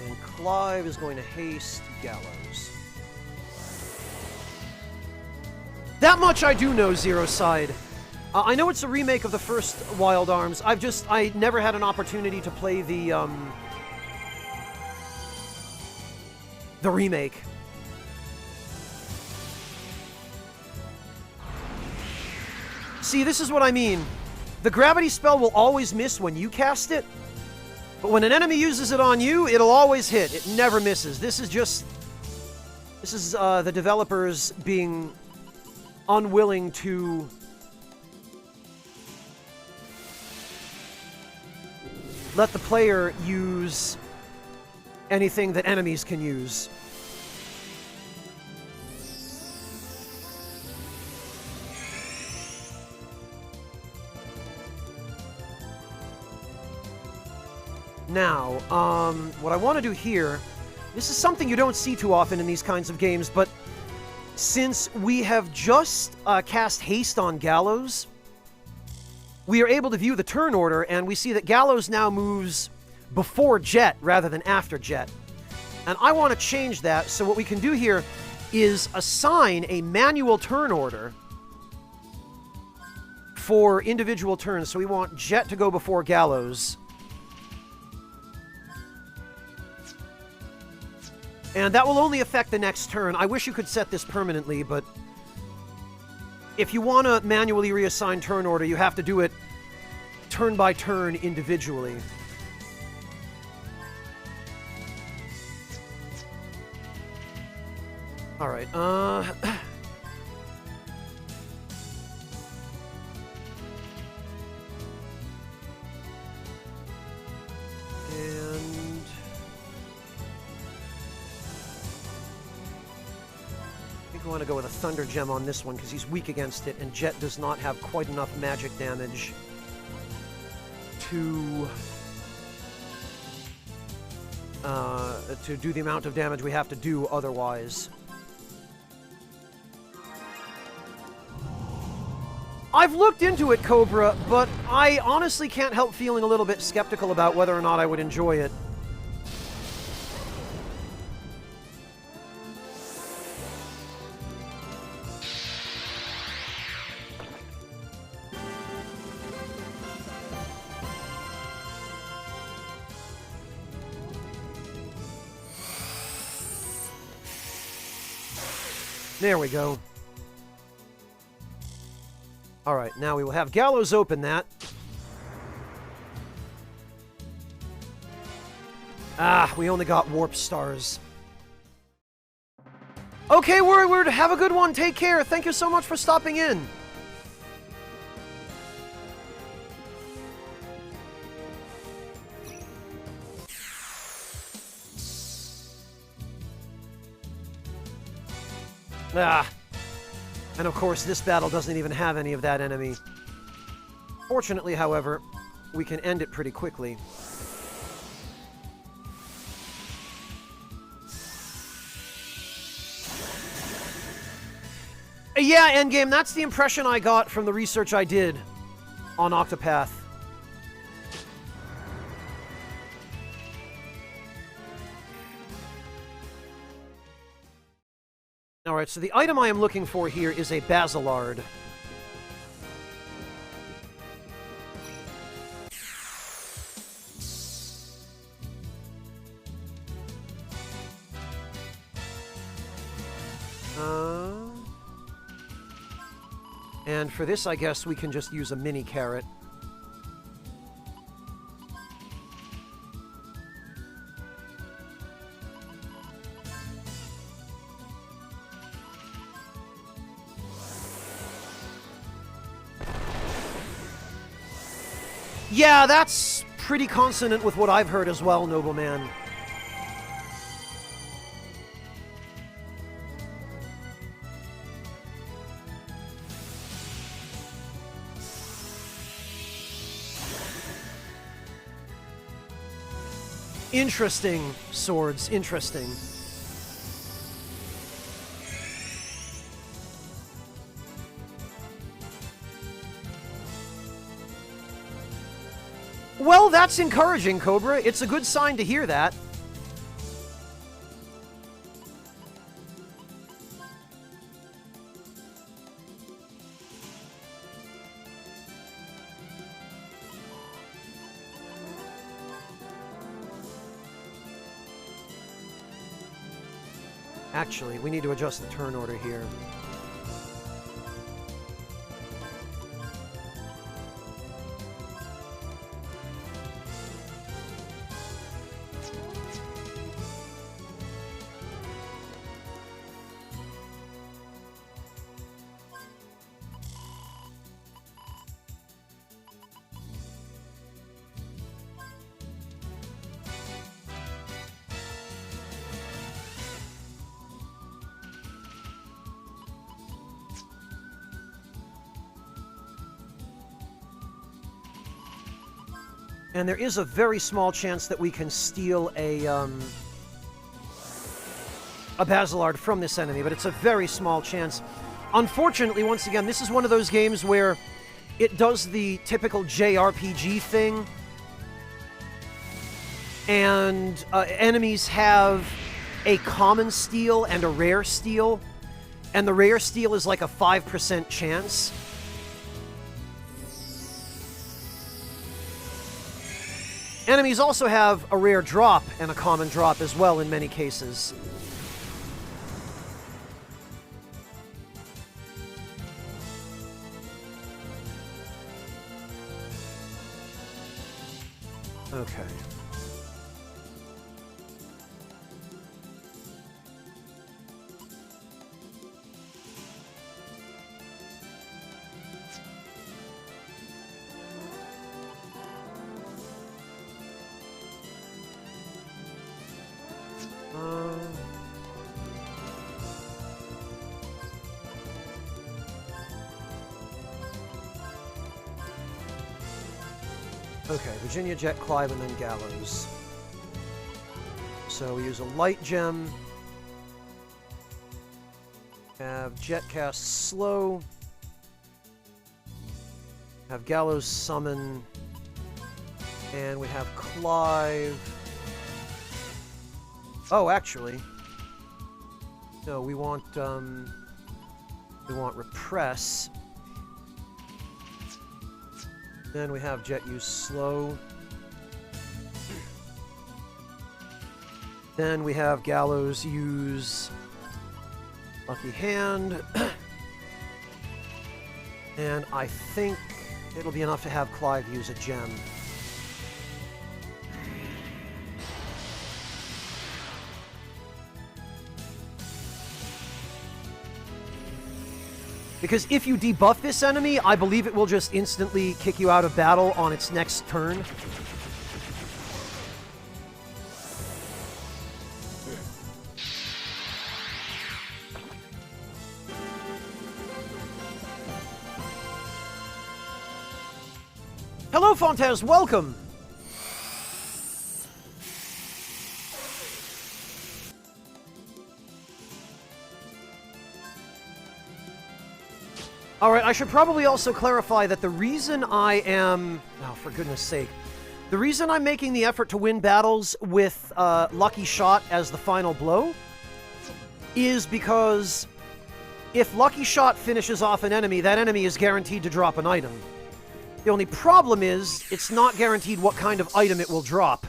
And Clive is going to haste Gallows. That much I do know, Zero Side. I know it's a remake of the first Wild Arms. I never had an opportunity to play the remake. See, this is what I mean. The gravity spell will always miss when you cast it, but when an enemy uses it on you, it'll always hit. It never misses. This is the developers being unwilling to let the player use anything that enemies can use. Now, what I want to do here, this is something you don't see too often in these kinds of games, but since we have just cast haste on Gallows, we are able to view the turn order, and we see that Gallows now moves before Jet rather than after Jet. And I want to change that, so what we can do here is assign a manual turn order for individual turns. So we want Jet to go before Gallows. And that will only affect the next turn. I wish you could set this permanently, but if you want to manually reassign turn order, you have to do it turn by turn individually. All right, and I think I want to go with a Thunder Gem on this one because he's weak against it, and Jet does not have quite enough magic damage to do the amount of damage we have to do otherwise. I've looked into it, Cobra, but I honestly can't help feeling a little bit skeptical about whether or not I would enjoy it. There we go. Alright, now we will have Gallows open that. Ah, we only got Warp Stars. Okay, Warward, have a good one. Take care. Thank you so much for stopping in. Ah. And of course, this battle doesn't even have any of that enemy. Fortunately, however, we can end it pretty quickly. Yeah, Endgame, that's the impression I got from the research I did on Octopath. Alright, so the item I am looking for here is a Basilard. And for this, I guess we can just use a mini carrot. Yeah, that's pretty consonant with what I've heard as well, Nobleman. Interesting, swords, interesting. Well, that's encouraging, Cobra. It's a good sign to hear that. Actually, we need to adjust the turn order here. And there is a very small chance that we can steal a Basilard from this enemy, but it's a very small chance. Unfortunately, once again, this is one of those games where it does the typical JRPG thing, and enemies have a common steal and a rare steal, and the rare steal is like a 5% chance. Enemies also have a rare drop and a common drop as well in many cases. Okay. Okay, Virginia, Jet, Clive, and then Gallows. So we use a light gem. Have Jet cast slow. Have Gallows summon. And we have Clive. Oh, actually. No, we want repress. Then we have Jet use slow. Then we have Gallows use Lucky Hand. And I think it'll be enough to have Clive use a gem. Because if you debuff this enemy, I believe it will just instantly kick you out of battle on its next turn. Hello, Fontes, welcome! Alright, I should probably also clarify that the reason I am... Oh, for goodness sake. The reason I'm making the effort to win battles with Lucky Shot as the final blow is because if Lucky Shot finishes off an enemy, that enemy is guaranteed to drop an item. The only problem is, it's not guaranteed what kind of item it will drop.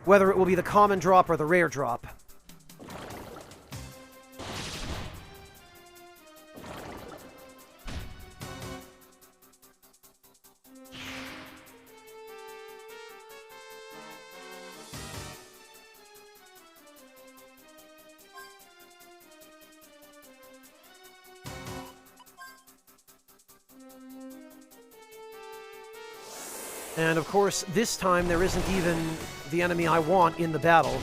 Whether it will be the common drop or the rare drop. And of course, this time there isn't even the enemy I want in the battle.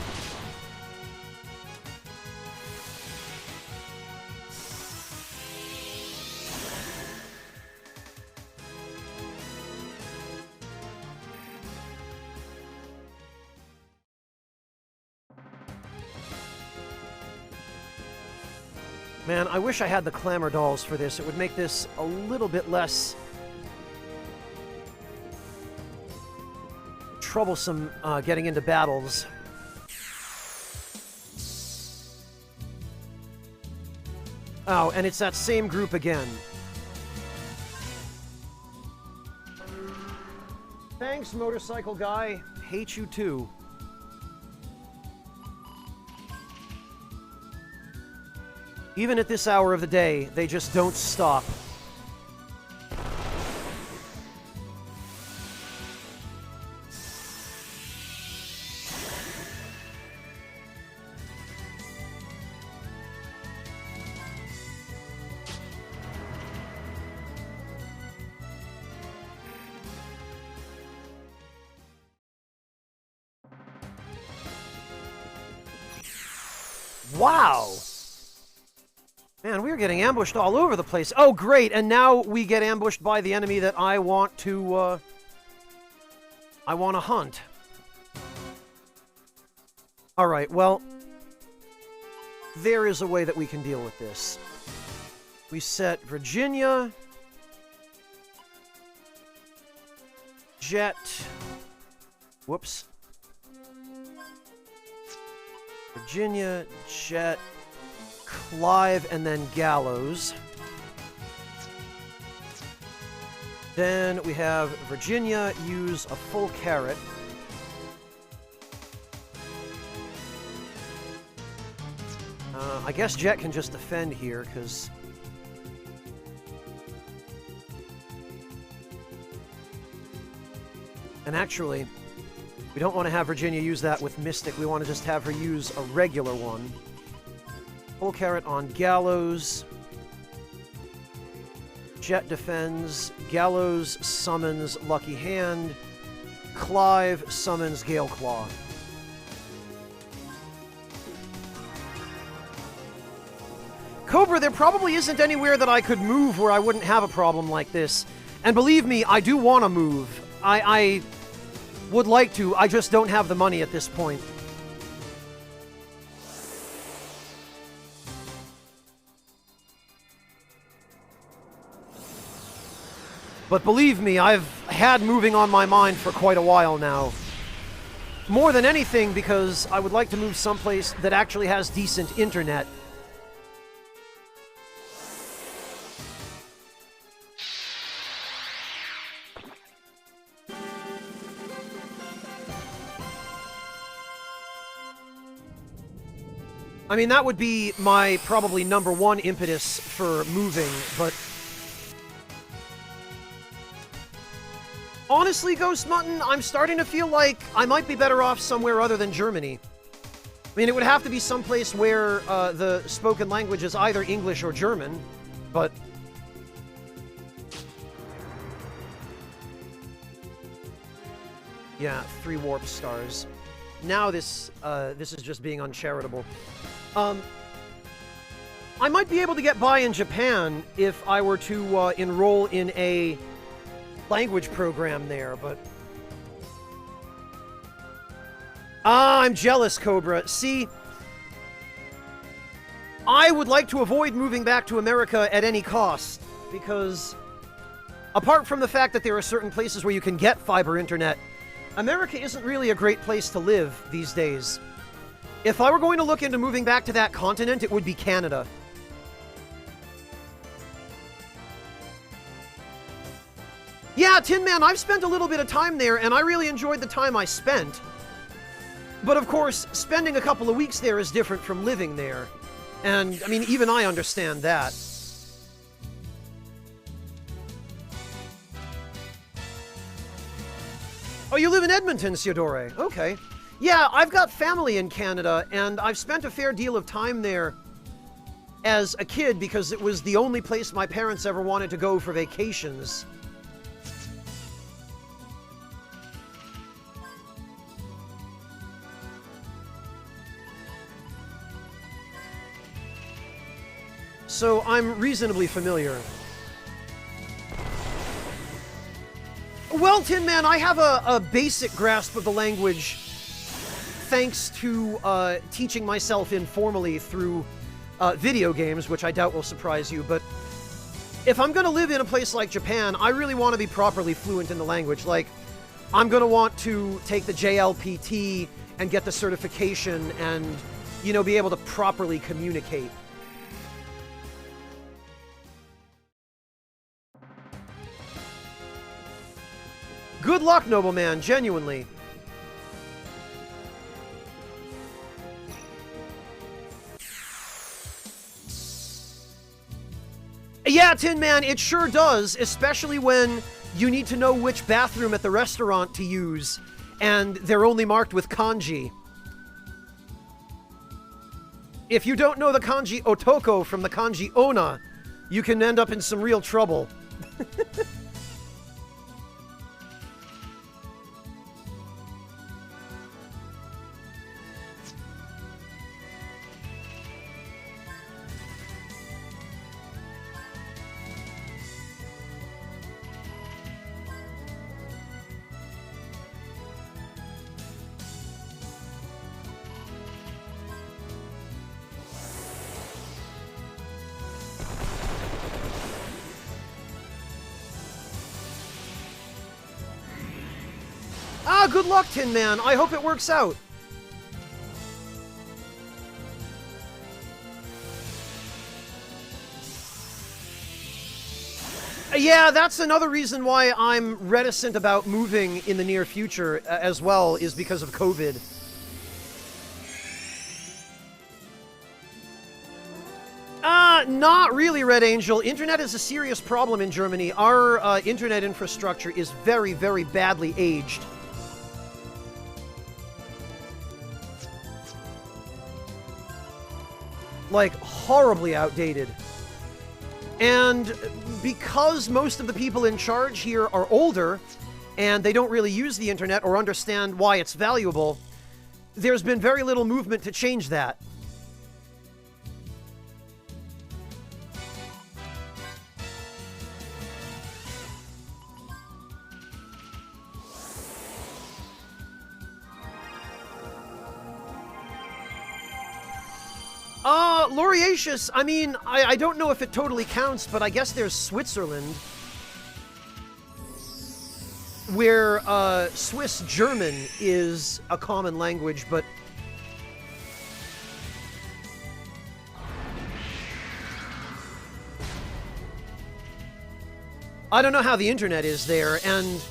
Man, I wish I had the Clamor dolls for this. It would make this a little bit less troublesome getting into battles. Oh, and it's that same group again. Thanks, motorcycle guy. Hate you too. Even at this hour of the day, they just don't stop. Wow! Man, we're getting ambushed all over the place. Oh, great! And now we get ambushed by the enemy that I want to, hunt. Alright, well, there is a way that we can deal with this. We set Virginia, Jet, whoops, Virginia, Jet, Clive, and then Gallows. Then we have Virginia use a full carrot. I guess Jet can just defend here, because... And actually, we don't want to have Virginia use that with Mystic. We want to just have her use a regular one. Full carrot on Gallows. Jet defends. Gallows summons Lucky Hand. Clive summons Gale Claw. Cobra, there probably isn't anywhere that I could move where I wouldn't have a problem like this. And believe me, I do want to move. I would like to, I just don't have the money at this point. But believe me, I've had moving on my mind for quite a while now. More than anything because I would like to move someplace that actually has decent internet. I mean, that would be my probably #1 impetus for moving, but... Honestly, Ghost Mutton, I'm starting to feel like I might be better off somewhere other than Germany. I mean, it would have to be someplace where the spoken language is either English or German, but... Yeah, 3 warp stars. Now this is just being uncharitable. I might be able to get by in Japan if I were to enroll in a language program there, but... Ah, I'm jealous, Cobra. See, I would like to avoid moving back to America at any cost, because apart from the fact that there are certain places where you can get fiber internet, America isn't really a great place to live these days. If I were going to look into moving back to that continent, it would be Canada. Yeah, Tin Man, I've spent a little bit of time there, and I really enjoyed the time I spent. But of course, spending a couple of weeks there is different from living there. And, I mean, even I understand that. Oh, you live in Edmonton, Theodore. Okay. Yeah, I've got family in Canada, and I've spent a fair deal of time there as a kid because it was the only place my parents ever wanted to go for vacations. So I'm reasonably familiar. Well, Tin Man, I have a basic grasp of the language thanks to teaching myself informally through video games, which I doubt will surprise you, but if I'm going to live in a place like Japan, I really want to be properly fluent in the language. Like, I'm going to want to take the JLPT and get the certification and, you know, be able to properly communicate. Good luck, nobleman, genuinely. Yeah, Tin Man, it sure does, especially when you need to know which bathroom at the restaurant to use, and they're only marked with kanji. If you don't know the kanji otoko from the kanji ona, you can end up in some real trouble. Ah, good luck, Tin Man. I hope it works out. Yeah, that's another reason why I'm reticent about moving in the near future as well, is because of COVID. Not really, Red Angel. Internet is a serious problem in Germany. Our internet infrastructure is very, very badly aged. Like, horribly outdated. And because most of the people in charge here are older, and they don't really use the internet or understand why it's valuable, there's been very little movement to change that. Lauriatius, I mean, I don't know if it totally counts, but I guess there's Switzerland, where Swiss German is a common language, but I don't know how the internet is there, and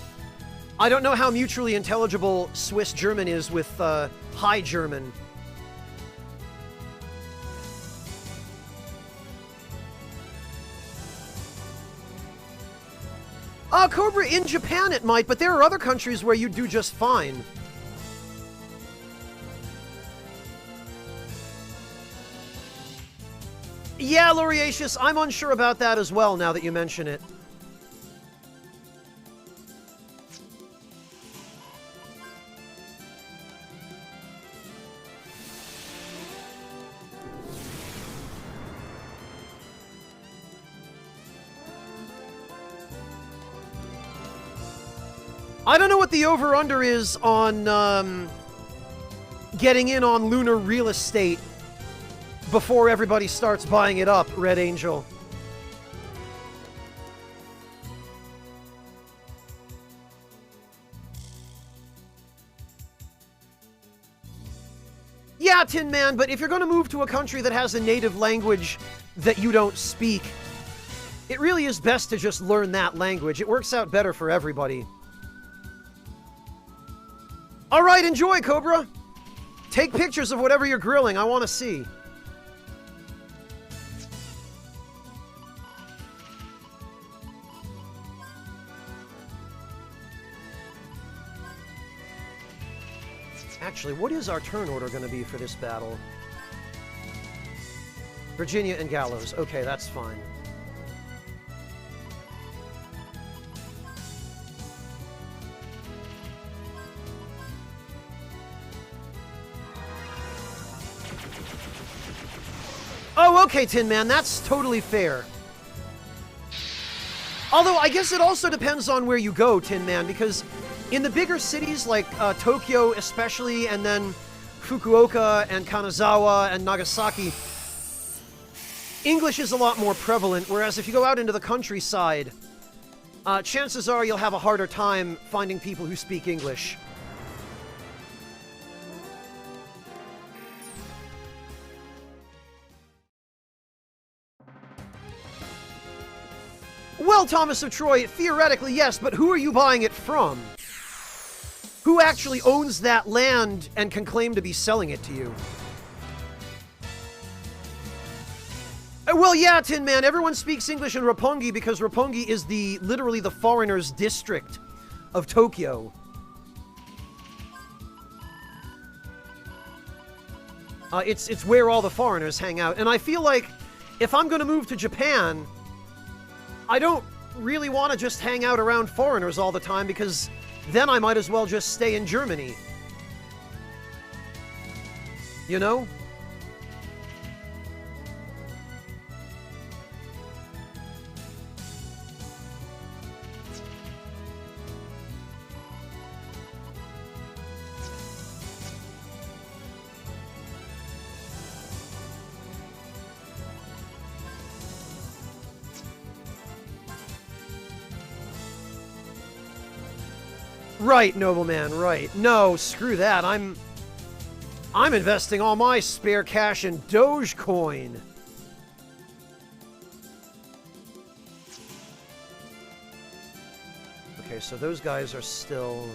I don't know how mutually intelligible Swiss German is with High German. Cobra, in Japan it might, but there are other countries where you do just fine. Yeah, Lauriatius, I'm unsure about that as well, now that you mention it. I don't know what the over-under is on getting in on lunar real estate before everybody starts buying it up, Red Angel. Yeah, Tin Man, but if you're going to move to a country that has a native language that you don't speak, it really is best to just learn that language. It works out better for everybody. All right, enjoy, Cobra. Take pictures of whatever you're grilling. I want to see. Actually, what is our turn order going to be for this battle? Virginia and Gallows. Okay, that's fine. Oh, okay, Tin Man, that's totally fair. Although, I guess it also depends on where you go, Tin Man, because in the bigger cities like Tokyo especially, and then Fukuoka and Kanazawa and Nagasaki, English is a lot more prevalent, whereas if you go out into the countryside, chances are you'll have a harder time finding people who speak English. Well, Thomas of Troy, theoretically, yes, but who are you buying it from? Who actually owns that land and can claim to be selling it to you? Well, yeah, Tin Man, everyone speaks English in Roppongi because Roppongi is literally the foreigners' district of Tokyo. It's where all the foreigners hang out, and I feel like if I'm going to move to Japan, I don't really want to just hang out around foreigners all the time, because then I might as well just stay in Germany. You know? Right, nobleman, right. No, screw that. I'm investing all my spare cash in Dogecoin. Okay, so those guys are still...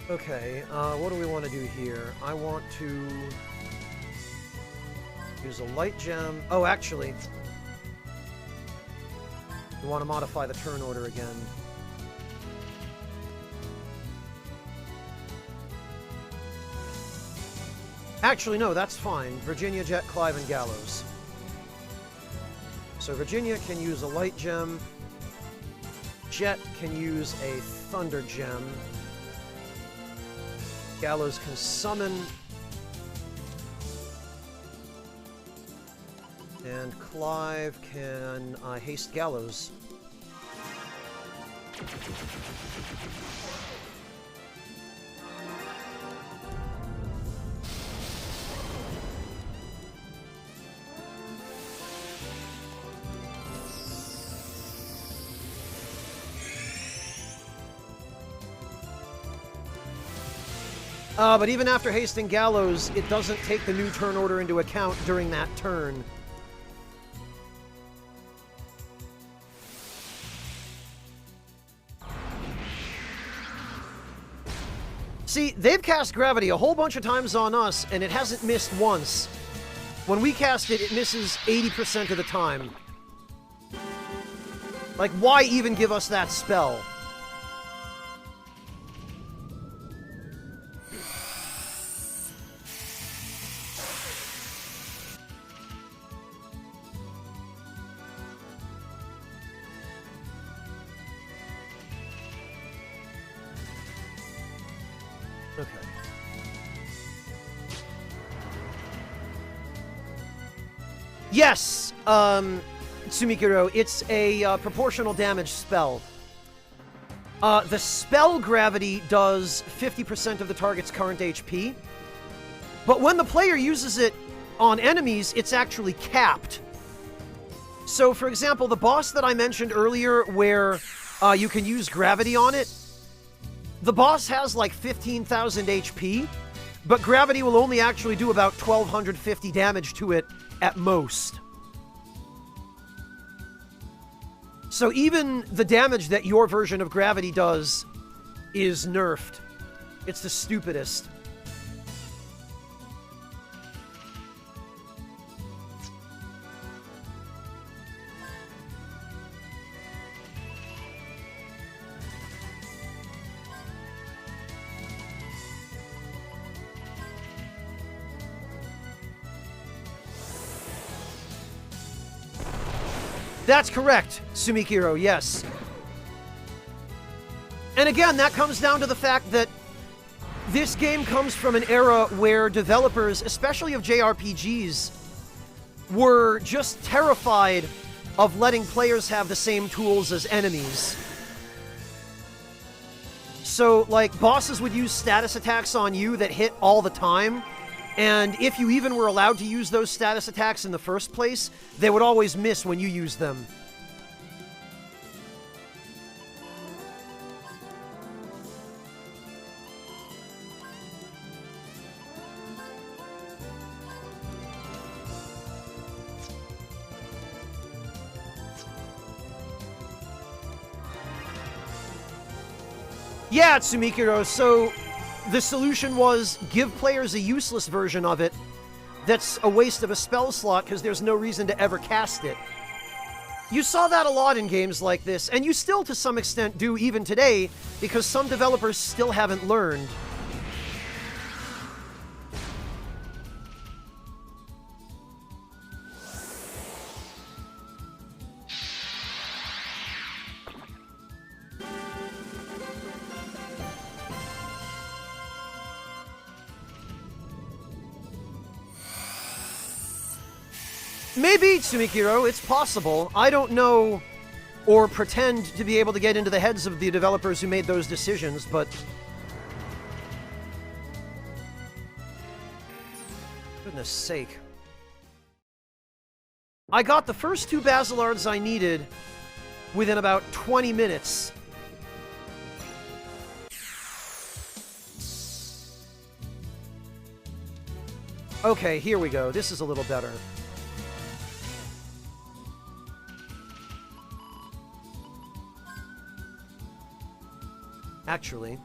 Okay, what do we want to do here? I want to use a light gem. Oh, actually, we want to modify the turn order again. Actually, no, that's fine. Virginia, Jet, Clive, and Gallows. So Virginia can use a light gem. Jet can use a thunder gem. Gallows can summon. And Clive can haste Gallows. But even after hasting Gallows, it doesn't take the new turn order into account during that turn. See, they've cast Gravity a whole bunch of times on us, and it hasn't missed once. When we cast it, it misses 80% of the time. Like, why even give us that spell? Okay. Yes, Tsumikiro, it's a proportional damage spell. The spell Gravity does 50% of the target's current HP, but when the player uses it on enemies, it's actually capped. So, for example, the boss that I mentioned earlier where you can use Gravity on it, the boss has like 15,000 HP, but Gravity will only actually do about 1,250 damage to it at most. So even the damage that your version of Gravity does is nerfed. It's the stupidest. That's correct, Sumikiro, yes. And again, that comes down to the fact that this game comes from an era where developers, especially of JRPGs, were just terrified of letting players have the same tools as enemies. So, like, bosses would use status attacks on you that hit all the time, and if you even were allowed to use those status attacks in the first place, they would always miss when you used them. Yeah, Tsumikiro, so the solution was give players a useless version of it that's a waste of a spell slot because there's no reason to ever cast it. You saw that a lot in games like this, and you still to some extent do even today because some developers still haven't learned. Maybe, Tsumikiro, it's possible. I don't know or pretend to be able to get into the heads of the developers who made those decisions, but... goodness sake. I got the first 2 Basilards I needed within about 20 minutes. Okay, here we go. This is a little better. Actually,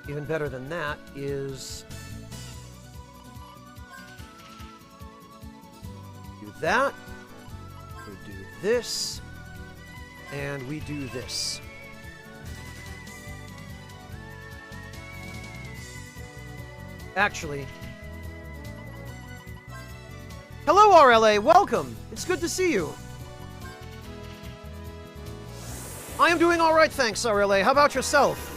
even better than that is do that, we do this, and we do this. Actually, hello RLA, welcome! It's good to see you. I am doing all right, thanks, RLA. How about yourself?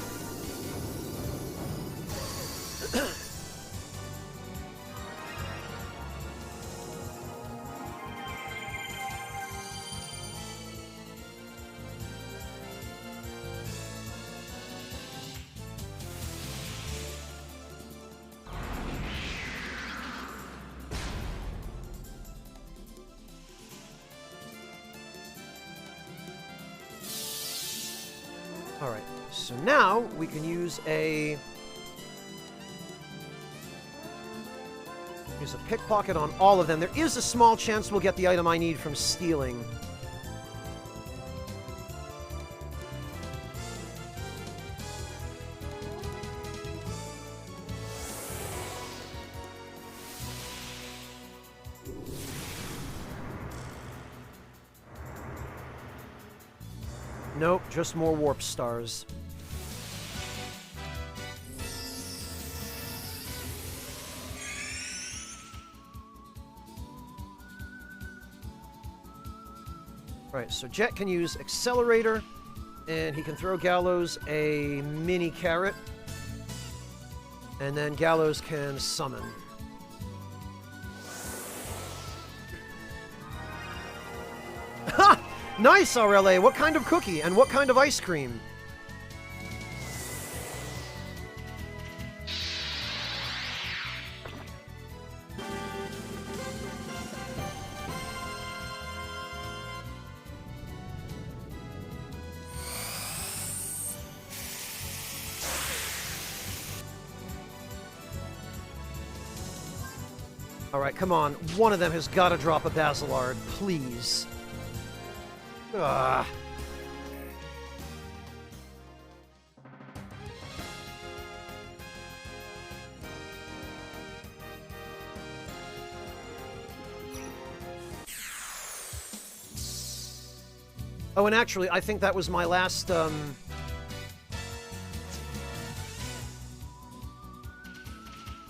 Alright, so now we can use a pickpocket on all of them. There is a small chance we'll get the item I need from stealing. Nope, just more warp stars. Right, so Jet can use Accelerator, and he can throw Gallows a mini carrot, and then Gallows can summon. Ha! Nice, RLA! What kind of cookie, and what kind of ice cream? Alright, come on. One of them has got to drop a Basilard, please. Ugh. Oh, and actually, I think that was my last,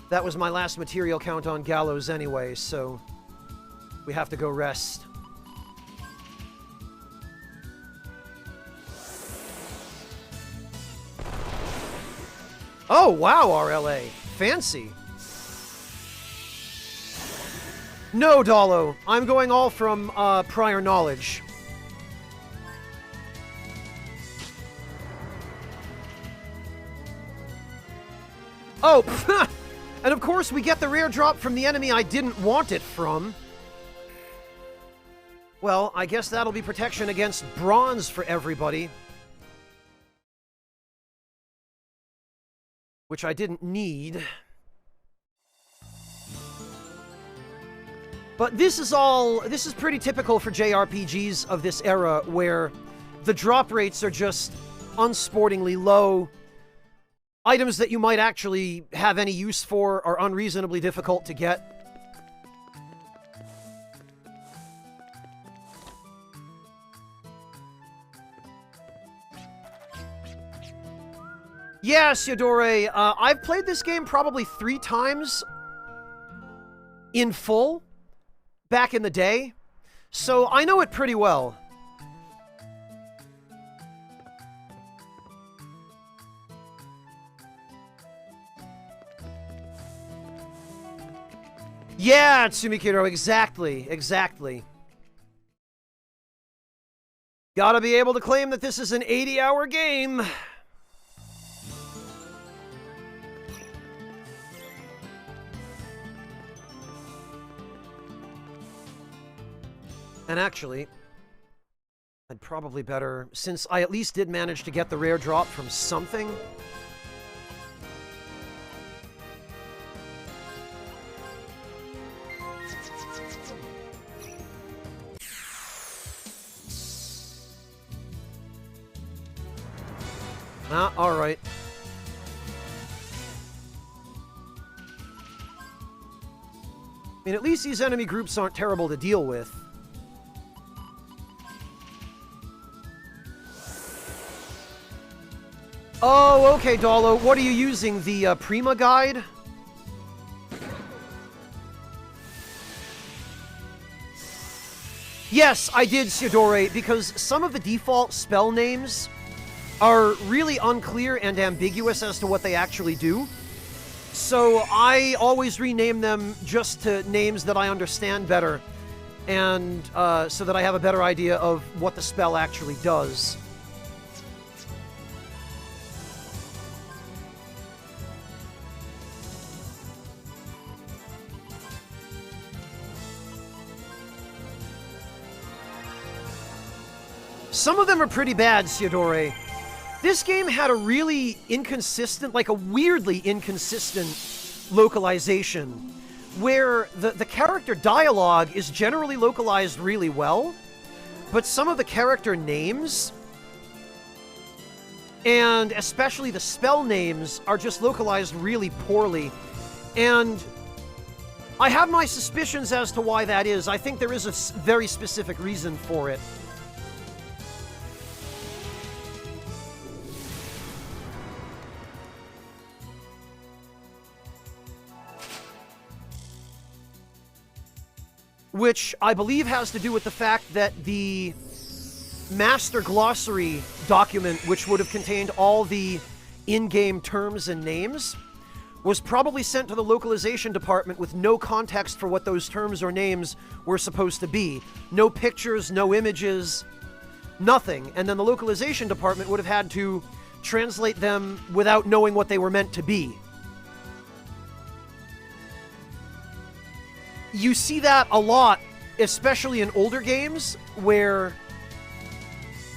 that was my last material count on Gallows anyway, so we have to go rest. Oh, wow, RLA. Fancy. No, Dalo. I'm going all from prior knowledge. Oh, and of course we get the rare drop from the enemy I didn't want it from. Well, I guess that'll be protection against bronze for everybody. Which I didn't need. But this is pretty typical for JRPGs of this era, where the drop rates are just unsportingly low. Items that you might actually have any use for are unreasonably difficult to get. Yeah, Siodore, I've played this game probably 3 times in full back in the day, so I know it pretty well. Yeah, Tsumikiro, exactly, exactly. Gotta be able to claim that this is an 80-hour game. And actually, I'd probably better, since I at least did manage to get the rare drop from something. Ah, alright. I mean, at least these enemy groups aren't terrible to deal with. Oh, okay, Dalo. What are you using? The Prima Guide? Yes, I did, Siodore, because some of the default spell names are really unclear and ambiguous as to what they actually do. So I always rename them just to names that I understand better, and so that I have a better idea of what the spell actually does. Some of them are pretty bad, Siodore. This game had a really inconsistent, like a weirdly inconsistent localization, where the character dialogue is generally localized really well, but some of the character names, and especially the spell names, are just localized really poorly. And I have my suspicions as to why that is. I think there is a very specific reason for it. Which I believe has to do with the fact that the master glossary document, which would have contained all the in-game terms and names, was probably sent to the localization department with no context for what those terms or names were supposed to be. No pictures, no images, nothing. And then the localization department would have had to translate them without knowing what they were meant to be. You see that a lot, especially in older games, where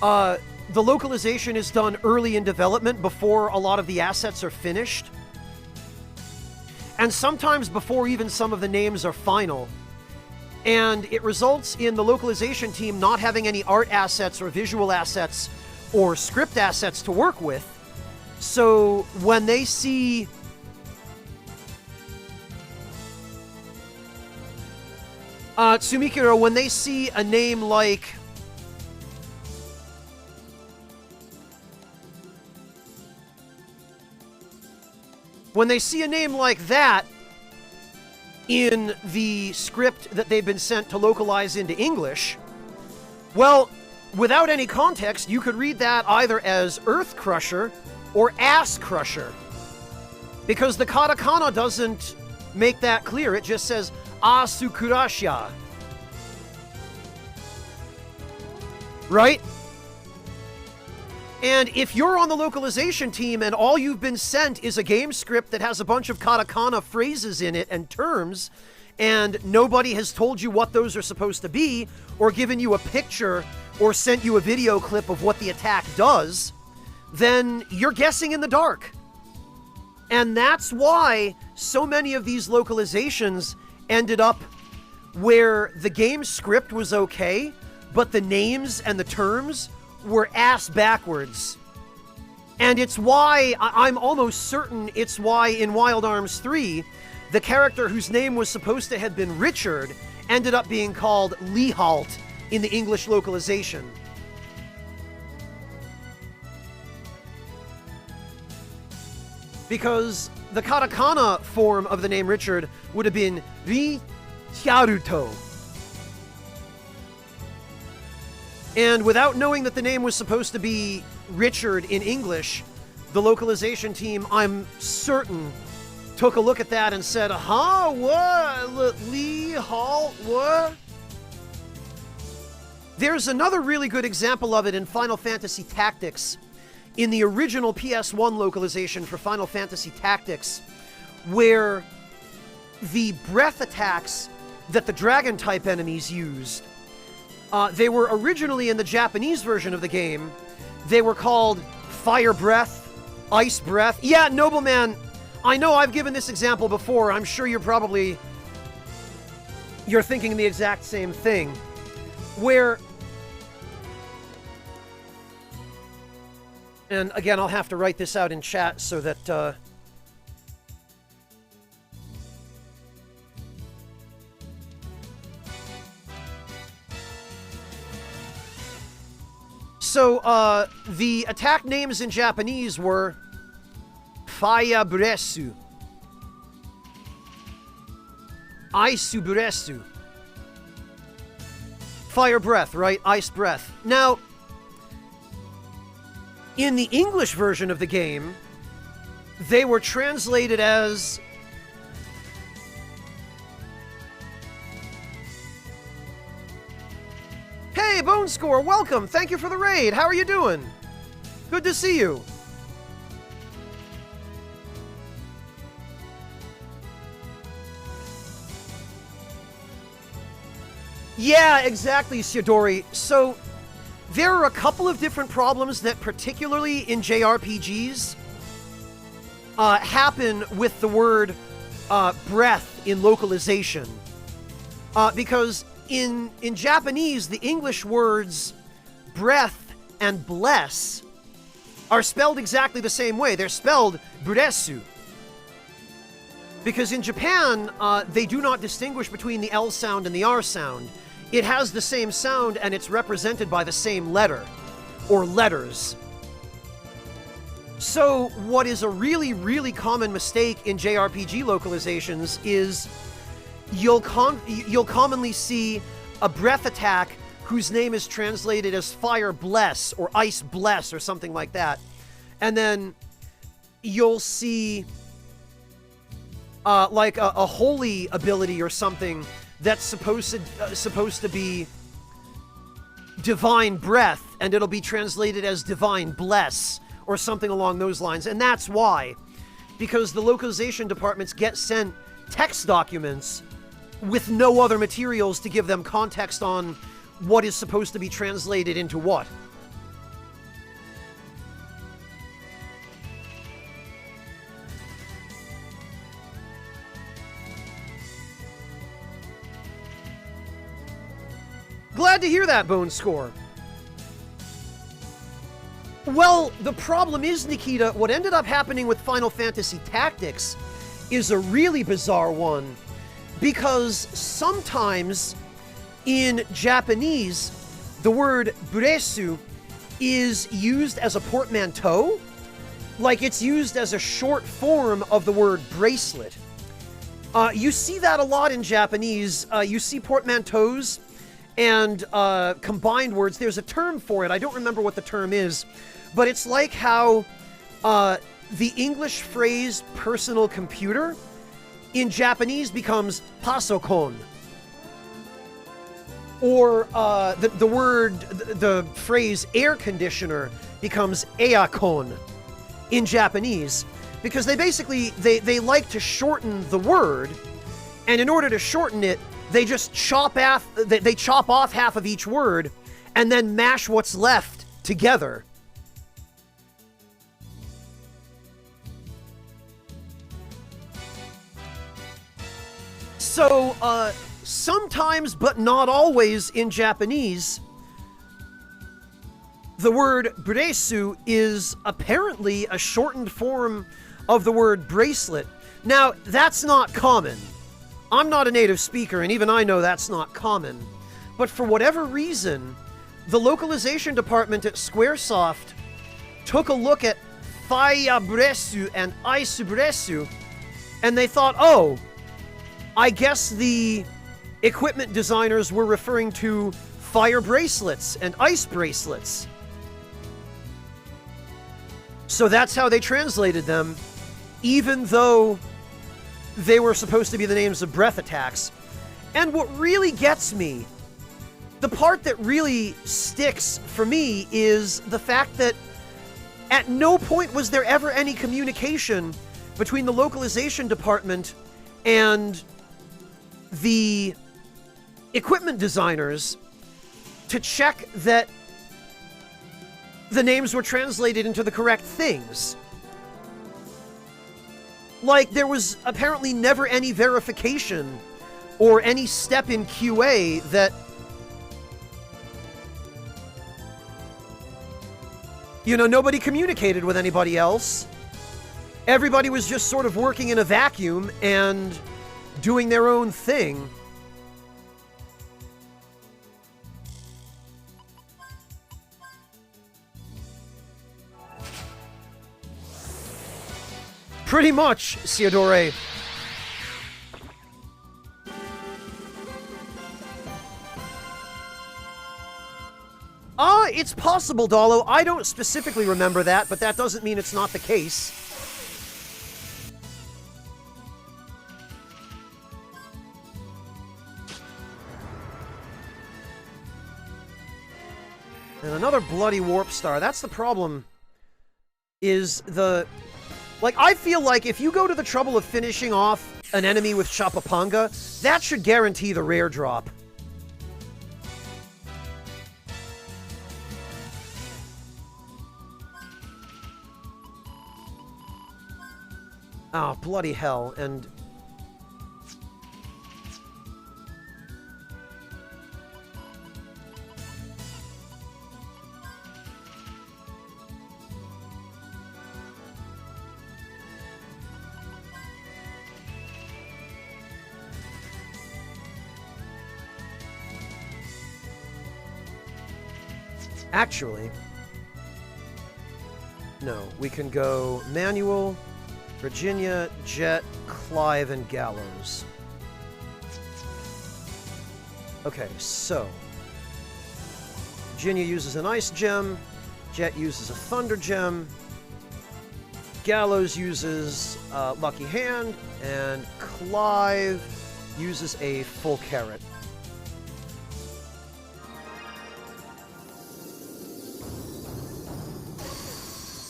the localization is done early in development before a lot of the assets are finished. And sometimes before even some of the names are final. And it results in the localization team not having any art assets or visual assets or script assets to work with. So when they see Tsumikiro, when they see a name like that in the script that they've been sent to localize into English, well, without any context, you could read that either as Earth Crusher or Ass Crusher. Because the katakana doesn't make that clear. It just says Asukurasha. Right? And if you're on the localization team and all you've been sent is a game script that has a bunch of katakana phrases in it and terms, and nobody has told you what those are supposed to be, or given you a picture, or sent you a video clip of what the attack does, then you're guessing in the dark. And that's why so many of these localizations ended up where the game script was okay, but the names and the terms were ass backwards. And it's why, I'm almost certain it's why in Wild Arms 3, the character whose name was supposed to have been Richard ended up being called Lehalt in the English localization. Because the katakana form of the name Richard would have been Ri Hyaruto. And without knowing that the name was supposed to be Richard in English, the localization team, I'm certain, took a look at that and said, huh? What? Lee Hall? What? There's another really good example of it in Final Fantasy Tactics. In the original PS1 localization for Final Fantasy Tactics, where the breath attacks that the dragon-type enemies used, they were originally in the Japanese version of the game. They were called Fire Breath, Ice Breath. Yeah, Nobleman, I know I've given this example before. I'm sure you're thinking the exact same thing. Where, and again, I'll have to write this out in chat so that, So, the attack names in Japanese were Fire Bresu, Aisu Bresu. Fire Breath, right? Ice Breath. Now, in the English version of the game, they were translated as Hey, Bone Score, welcome! Thank you for the raid! How are you doing? Good to see you! Yeah, exactly, Sidori. So, There are a couple of different problems that, particularly in JRPGs, happen with the word breath in localization. Because in Japanese, the English words breath and bless are spelled exactly the same way. They're spelled buresu. Because in Japan, they do not distinguish between the L sound and the R sound. It has the same sound and it's represented by the same letter, or letters. So what is a really, really common mistake in JRPG localizations is you'll commonly see a breath attack whose name is translated as Fire Bless or Ice Bless or something like that. And then you'll see like a holy ability or something that's supposed to be Divine Breath, and it'll be translated as Divine Bless or something along those lines. And that's why. Because the localization departments get sent text documents with no other materials to give them context on what is supposed to be translated into what. Glad to hear that, Bone Score. Well, the problem is, Nikita, what ended up happening with Final Fantasy Tactics is a really bizarre one, because sometimes in Japanese, the word buresu is used as a portmanteau, like it's used as a short form of the word bracelet. You see that a lot in Japanese. You see portmanteaus and combined words. There's a term for it. I don't remember what the term is, but it's like how the English phrase personal computer in Japanese becomes pasokon. Or the phrase air conditioner becomes eakon in Japanese, because they basically, they like to shorten the word, and in order to shorten it, they just chop off half of each word and then mash what's left together. So, sometimes, but not always, in Japanese, the word buresu is apparently a shortened form of the word bracelet. Now, that's not common. I'm not a native speaker, and even I know that's not common. But for whatever reason, the localization department at Squaresoft took a look at Fire Buresu and Ice Buresu, and they thought, oh, I guess the equipment designers were referring to fire bracelets and ice bracelets. So that's how they translated them, even though they were supposed to be the names of breath attacks. And what really gets me, the part that really sticks for me, is the fact that at no point was there ever any communication between the localization department and the equipment designers to check that the names were translated into the correct things. Like, there was apparently never any verification or any step in QA that, you know, nobody communicated with anybody else. Everybody was just sort of working in a vacuum and doing their own thing. Pretty much, Ciodore. It's possible, Dalo. I don't specifically remember that, but that doesn't mean it's not the case. And another bloody warp star. That's the problem. Is the... Like, I feel like if you go to the trouble of finishing off an enemy with Chapapanga, that should guarantee the rare drop. Oh, bloody hell. And... Actually, no, we can go Manual, Virginia, Jet, Clive, and Gallows. Okay, so Virginia uses an Ice Gem, Jet uses a Thunder Gem, Gallows uses Lucky Hand, and Clive uses a Full Carrot.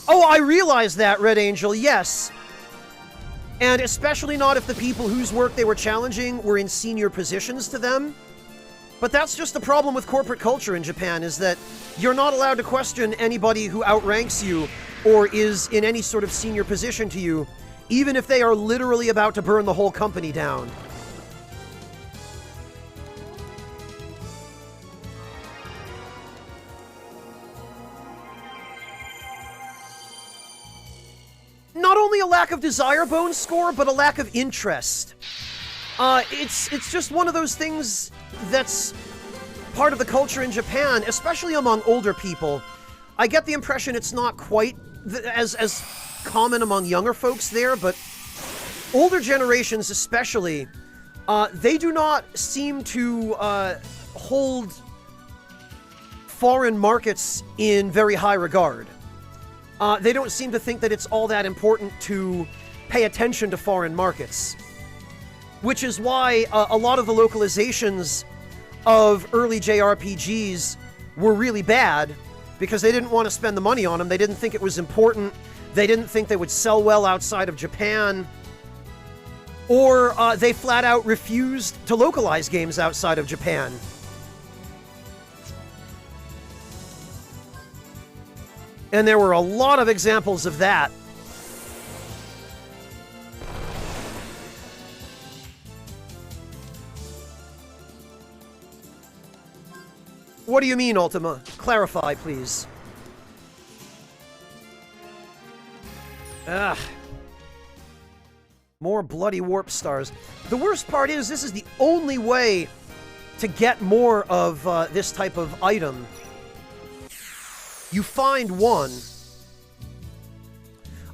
Oh, I realize that, Red Angel, yes. And especially not if the people whose work they were challenging were in senior positions to them. But that's just the problem with corporate culture in Japan, is that you're not allowed to question anybody who outranks you or is in any sort of senior position to you, even if they are literally about to burn the whole company down. Not only a lack of desire bone score, but a lack of interest. It's just one of those things that's part of the culture in Japan, especially among older people. I get the impression it's not quite as common among younger folks there, but older generations especially, they do not seem to hold foreign markets in very high regard. They don't seem to think that it's all that important to pay attention to foreign markets. Which is why a lot of the localizations of early JRPGs were really bad, because they didn't want to spend the money on them. They didn't think it was important. They didn't think they would sell well outside of Japan. Or they flat out refused to localize games outside of Japan. And there were a lot of examples of that. What do you mean, Ultima? Clarify, please. Ugh. More bloody warp stars. The worst part is, this is the only way to get more of this type of item. You find one.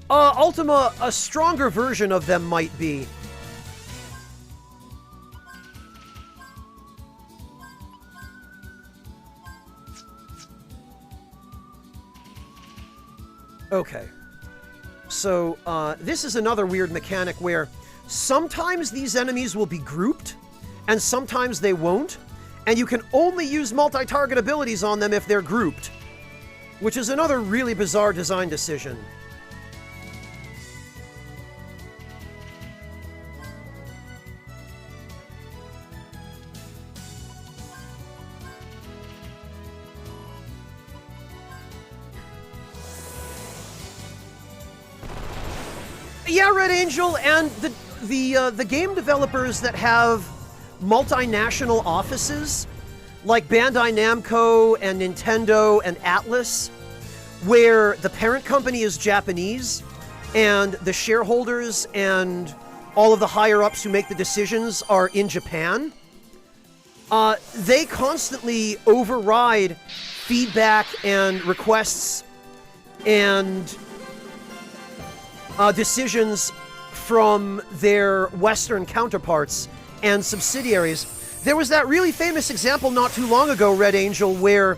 Ultima, a stronger version of them might be. Okay. So, this is another weird mechanic where sometimes these enemies will be grouped, and sometimes they won't, and you can only use multi-target abilities on them if they're grouped. Which is another really bizarre design decision. Yeah, Red Angel, and the game developers that have multinational offices, like Bandai Namco and Nintendo and Atlas, where the parent company is Japanese, and the shareholders and all of the higher-ups who make the decisions are in Japan, they constantly override feedback and requests and decisions from their Western counterparts and subsidiaries. There was that really famous example not too long ago, Red Angel, where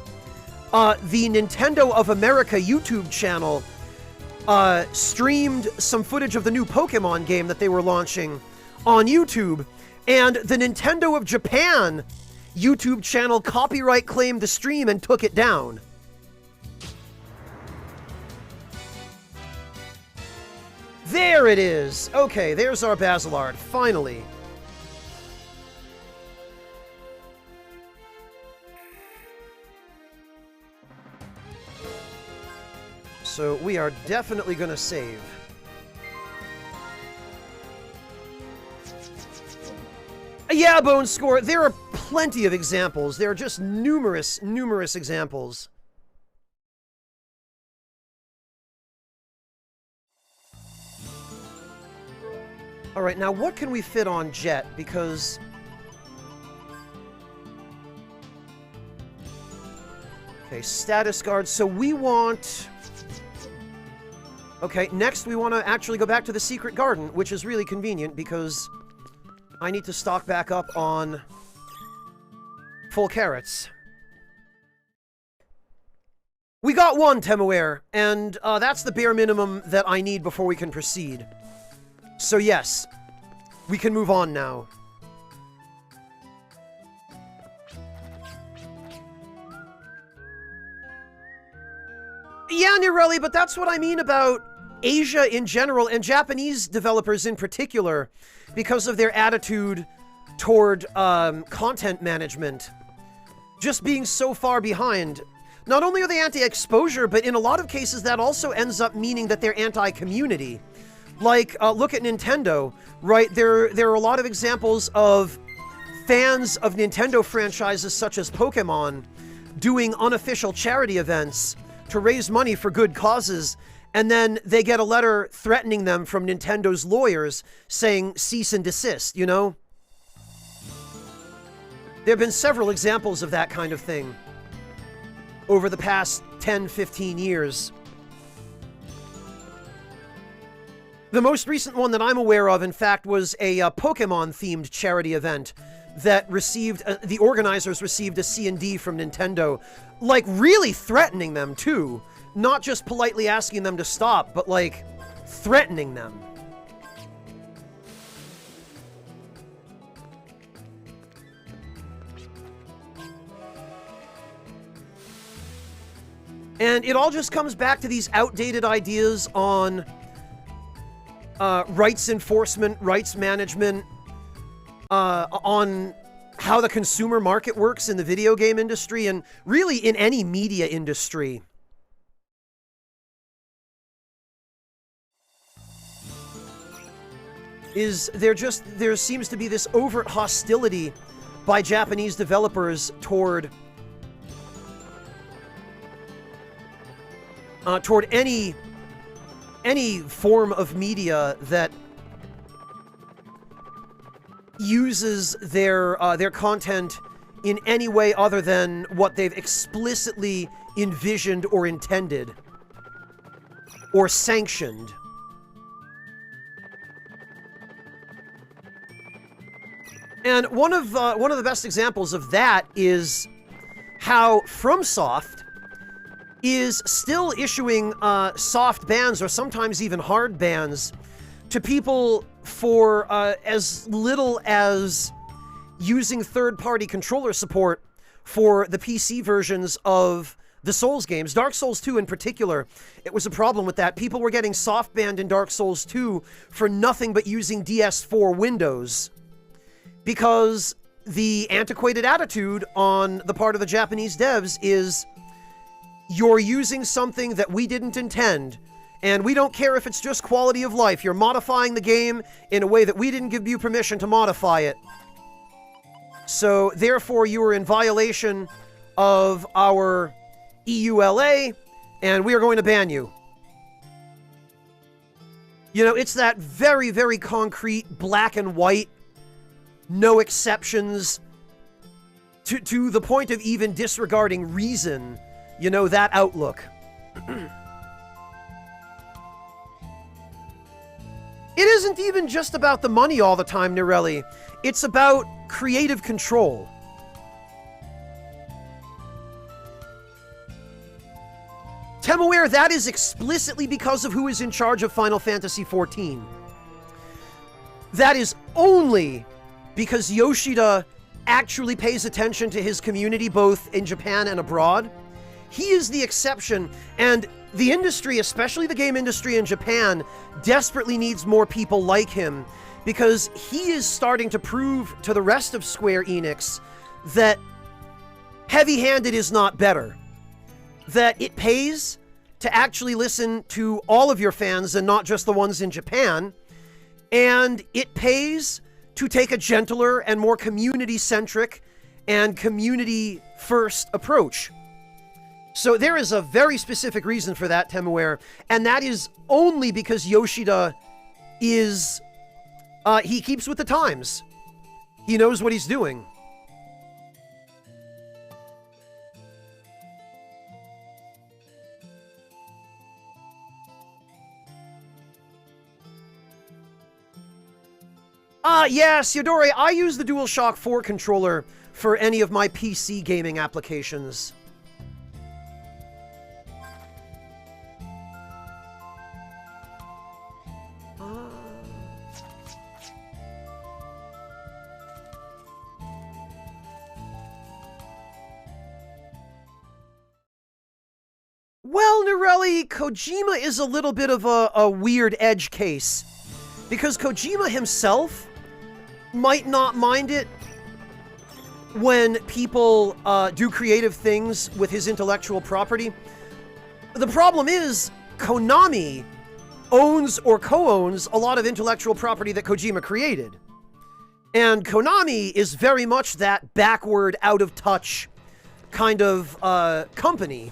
the Nintendo of America YouTube channel streamed some footage of the new Pokemon game that they were launching on YouTube, and the Nintendo of Japan YouTube channel copyright claimed the stream and took it down. There it is! Okay, there's our Basilard, finally. So we are definitely going to save. Yeah, Bone Score, there are plenty of examples. There are just numerous examples. Alright, now what can we fit on Jet? Because... okay, status guard. So we want... okay, next we want to actually go back to the Secret Garden, which is really convenient because I need to stock back up on full carrots. We got one, Temuer, and that's the bare minimum that I need before we can proceed. So yes, we can move on now. Yeah, Nirelli, but that's what I mean about Asia in general, and Japanese developers in particular, because of their attitude toward content management. Just being so far behind. Not only are they anti-exposure, but in a lot of cases that also ends up meaning that they're anti-community. Like, look at Nintendo, right? There are a lot of examples of fans of Nintendo franchises such as Pokemon doing unofficial charity events to raise money for good causes, and then they get a letter threatening them from Nintendo's lawyers saying cease and desist, you know? There have been several examples of that kind of thing over the past 10, 15 years. The most recent one that I'm aware of, in fact, was a Pokemon-themed charity event that received, the organizers received a C&D from Nintendo, like, really threatening them, too. Not just politely asking them to stop, but, like, threatening them. And it all just comes back to these outdated ideas on rights enforcement, rights management, on how the consumer market works in the video game industry, and really in any media industry. There seems to be this overt hostility by Japanese developers toward any form of media that uses their content in any way other than what they've explicitly envisioned or intended or sanctioned. And one of the best examples of that is how FromSoft is still issuing soft bans, or sometimes even hard bans, to people for as little as using third-party controller support for the PC versions of the Souls games. Dark Souls 2 in particular, it was a problem with that. People were getting soft banned in Dark Souls 2 for nothing but using DS4 Windows, because the antiquated attitude on the part of the Japanese devs is, you're using something that we didn't intend, and we don't care if it's just quality of life. You're modifying the game in a way that we didn't give you permission to modify it. So, therefore, you are in violation of our EULA, and we are going to ban you. You know, it's that very, very concrete, black and white, no exceptions, to the point of even disregarding reason. You know, that outlook. It isn't even just about the money all the time, Nirelli. It's about creative control. Temuer, that is explicitly because of who is in charge of Final Fantasy XIV. That is only because Yoshida actually pays attention to his community both in Japan and abroad. He is the exception, and the industry, especially the game industry in Japan, desperately needs more people like him, because he is starting to prove to the rest of Square Enix that heavy-handed is not better. That it pays to actually listen to all of your fans and not just the ones in Japan, and it pays to take a gentler and more community-centric and community-first approach. So there is a very specific reason for that, Temuer, and that is only because Yoshida is... he keeps with the times. He knows what he's doing. Yes, Yodori, I use the DualShock 4 controller for any of my PC gaming applications. Well, Nirelli, Kojima is a little bit of a weird edge case. Because Kojima himself might not mind it when people do creative things with his intellectual property. The problem is, Konami owns or co-owns a lot of intellectual property that Kojima created. And Konami is very much that backward, out-of-touch kind of company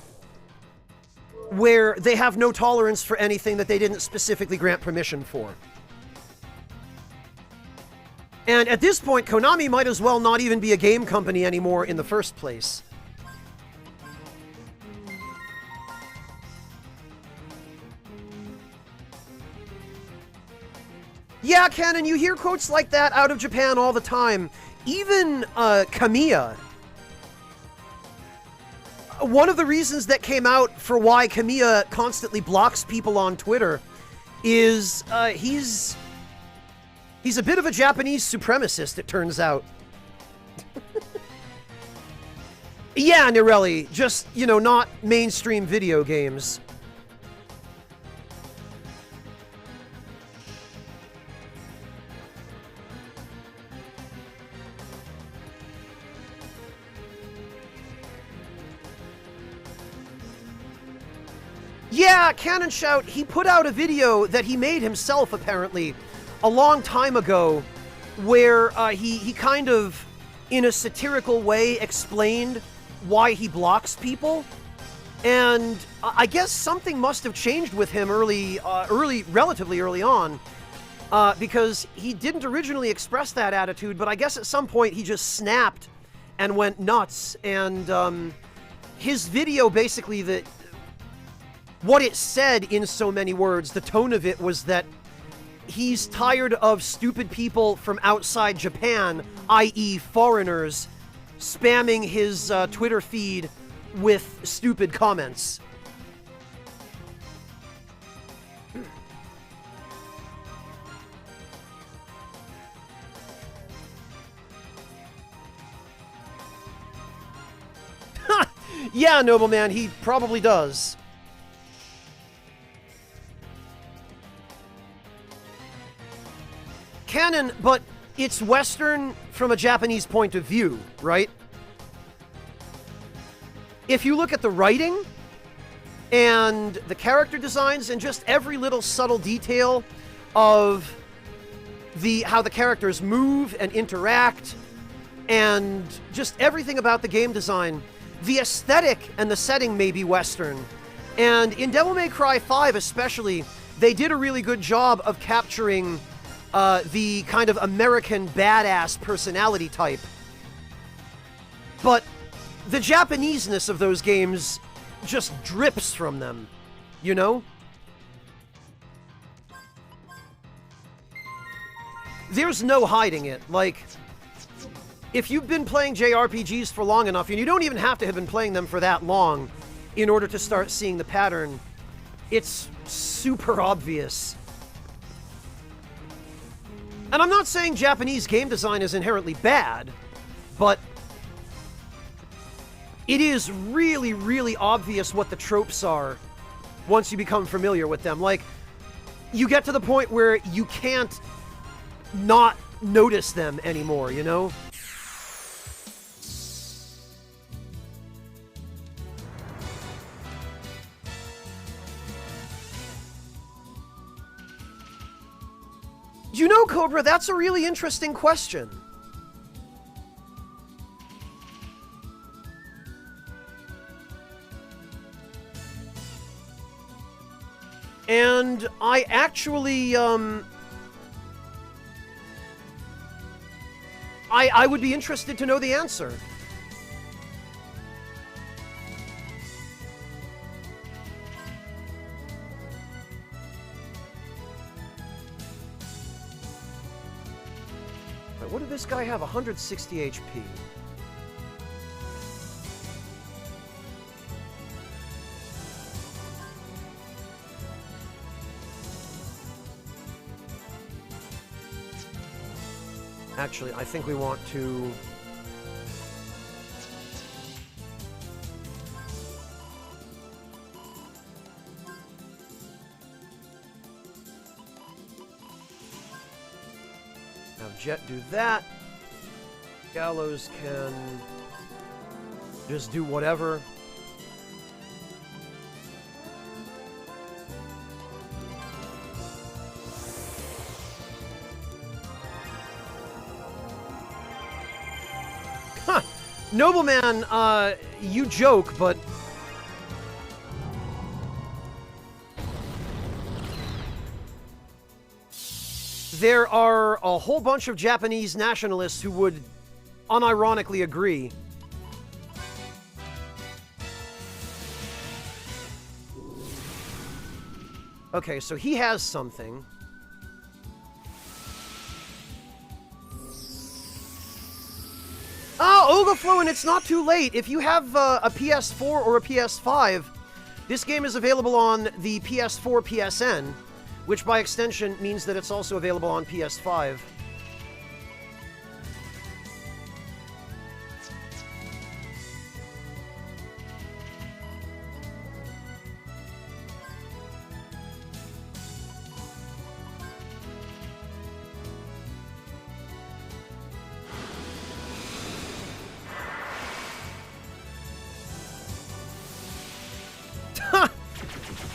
where they have no tolerance for anything that they didn't specifically grant permission for. And at this point, Konami might as well not even be a game company anymore in the first place. Yeah, Canon, you hear quotes like that out of Japan all the time. Even Kamiya. One of the reasons that came out for why Kamiya constantly blocks people on Twitter is he's a bit of a Japanese supremacist, it turns out. Yeah, Nirelli, just, you know, not mainstream video games. Yeah, Cannon Shout, he put out a video that he made himself, apparently, a long time ago, where he kind of, in a satirical way, explained why he blocks people. And I guess something must have changed with him relatively early on, because he didn't originally express that attitude, but I guess at some point he just snapped and went nuts. And his video, basically, what it said in so many words, the tone of it was that he's tired of stupid people from outside Japan, i.e. foreigners, spamming his Twitter feed with stupid comments. Yeah, Nobleman, he probably does. Canon, but it's Western from a Japanese point of view, right? If you look at the writing and the character designs and just every little subtle detail of how the characters move and interact and just everything about the game design, the aesthetic and the setting may be Western. And in Devil May Cry 5 especially, they did a really good job of capturing the kind of American badass personality type. But the Japaneseness of those games just drips from them, you know? There's no hiding it. Like, if you've been playing JRPGs for long enough, and you don't even have to have been playing them for that long in order to start seeing the pattern, it's super obvious. And I'm not saying Japanese game design is inherently bad, but it is really, really obvious what the tropes are once you become familiar with them. Like, you get to the point where you can't not notice them anymore, you know? You know, Cobra, that's a really interesting question. And I actually, I would be interested to know the answer. Wait, what did this guy have? 160 HP. Actually, I think we want to... have Jet do that. Gallows can just do whatever. Nobleman, you joke, but... there are a whole bunch of Japanese nationalists who would unironically agree. Okay, so he has something. Ogaflow, and it's not too late. If you have a PS4 or a PS5, this game is available on the PS4 PSN, which by extension means that it's also available on PS5.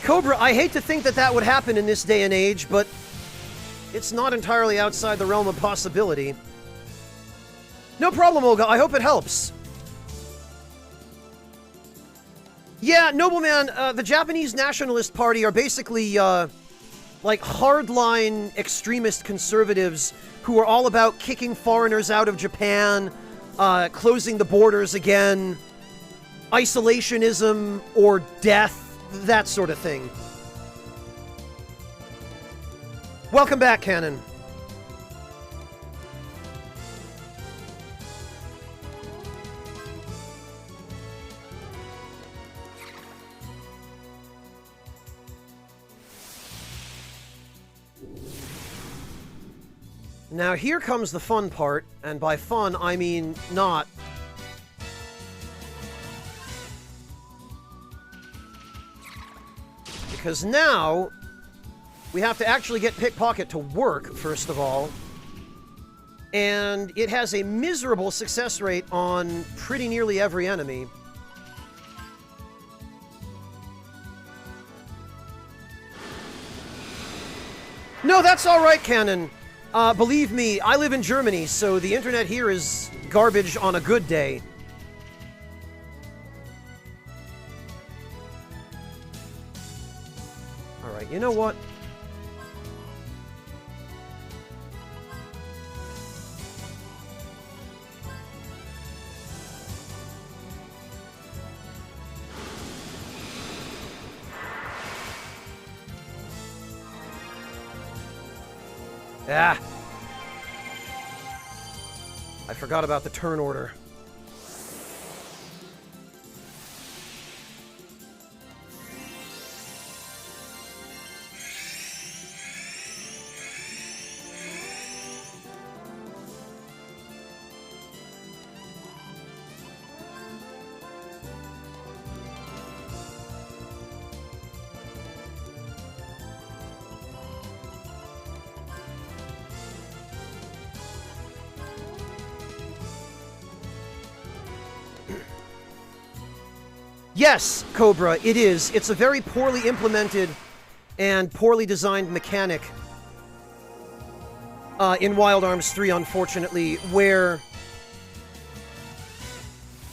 Cobra, I hate to think that that would happen in this day and age, but it's not entirely outside the realm of possibility. No problem, Olga. I hope it helps. Yeah, Nobleman, the Japanese Nationalist Party are basically, like, hardline extremist conservatives who are all about kicking foreigners out of Japan, closing the borders again, isolationism or death. That sort of thing. Welcome back, Cannon. Now here comes the fun part, and by fun I mean not. Because now, we have to actually get Pickpocket to work, first of all. And it has a miserable success rate on pretty nearly every enemy. No, that's alright, Cannon. Believe me, I live in Germany, so the internet here is garbage on a good day. Alright, you know what? Ah! I forgot about the turn order. Yes, Cobra, it is. It's a very poorly implemented and poorly designed mechanic. in Wild Arms 3, unfortunately, where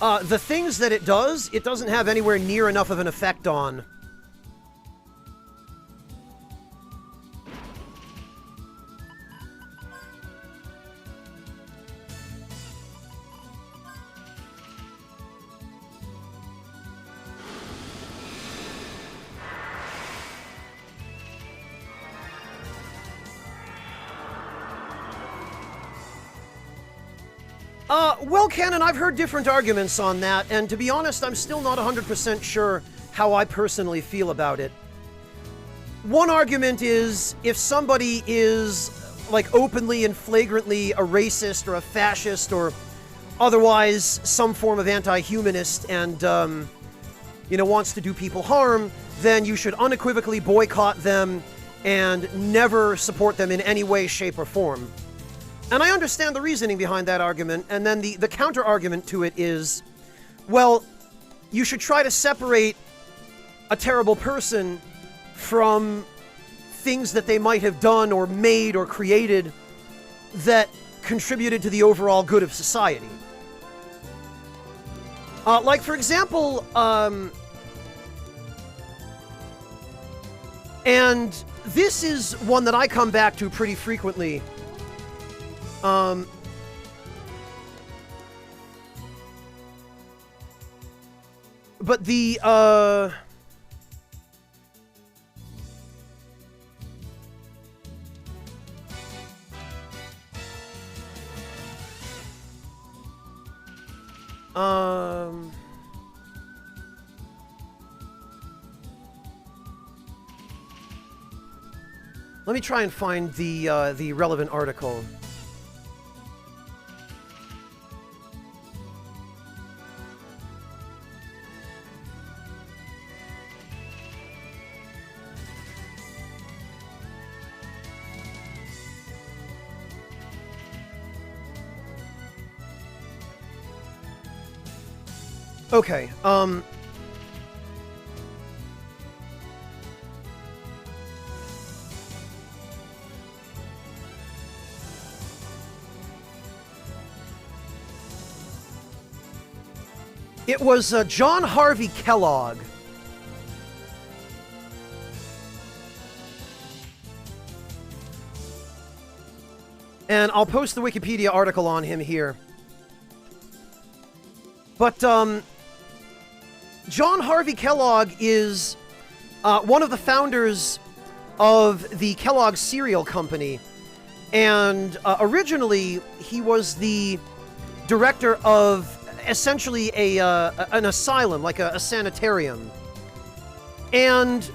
the things that it doesn't have anywhere near enough of an effect on. Well, Canon, I've heard different arguments on that, and to be honest, I'm still not 100% sure how I personally feel about it. One argument is, if somebody is, like, openly and flagrantly a racist or a fascist or otherwise some form of anti-humanist and, you know, wants to do people harm, then you should unequivocally boycott them and never support them in any way, shape, or form. And I understand the reasoning behind that argument, and then the counter-argument to it is, well, you should try to separate a terrible person from things that they might have done or made or created that contributed to the overall good of society. Like, for example, and this is one that I come back to pretty frequently. But the, let me try and find the relevant article. Okay, it was John Harvey Kellogg. And I'll post the Wikipedia article on him here. But, John Harvey Kellogg is one of the founders of the Kellogg Cereal Company. And originally, he was the director of essentially an asylum, like a sanitarium. And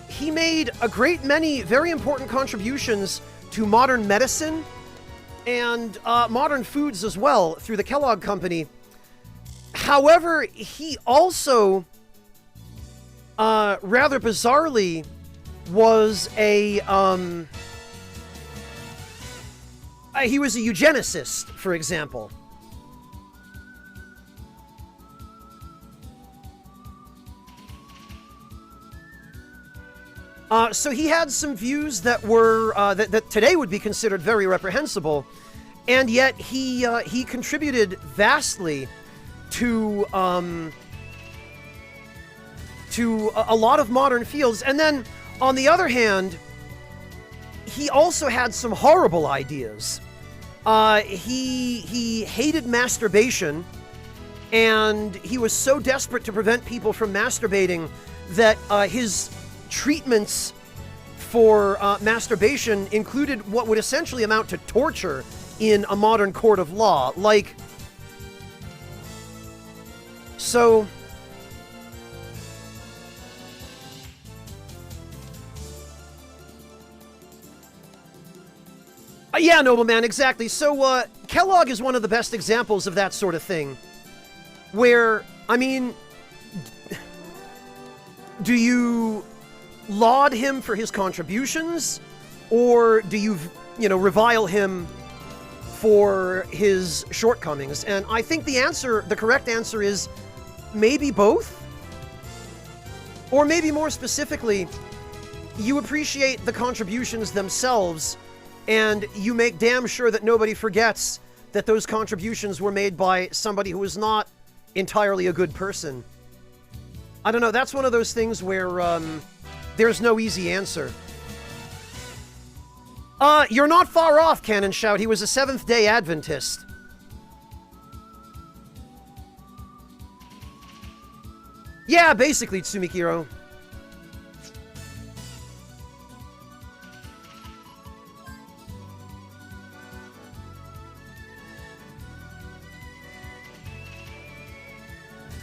he made a great many very important contributions to modern medicine and modern foods as well through the Kellogg Company. However, he also, rather bizarrely, was he was a eugenicist, for example. So he had some views that were, that today would be considered very reprehensible, and yet he contributed vastly to a lot of modern fields. And then, on the other hand, he also had some horrible ideas. He hated masturbation, and he was so desperate to prevent people from masturbating that his treatments for masturbation included what would essentially amount to torture in a modern court of law. Like, so, yeah, Nobleman, exactly. So, Kellogg is one of the best examples of that sort of thing. Where, I mean, do you laud him for his contributions? Or do you, revile him for his shortcomings? And I think the correct answer is maybe both. Or maybe more specifically, you appreciate the contributions themselves and you make damn sure that nobody forgets that those contributions were made by somebody who was not entirely a good person. I don't know, that's one of those things where, there's no easy answer. You're not far off, Cannon Shout. He was a Seventh-day Adventist. Yeah, basically, Tsumikiro.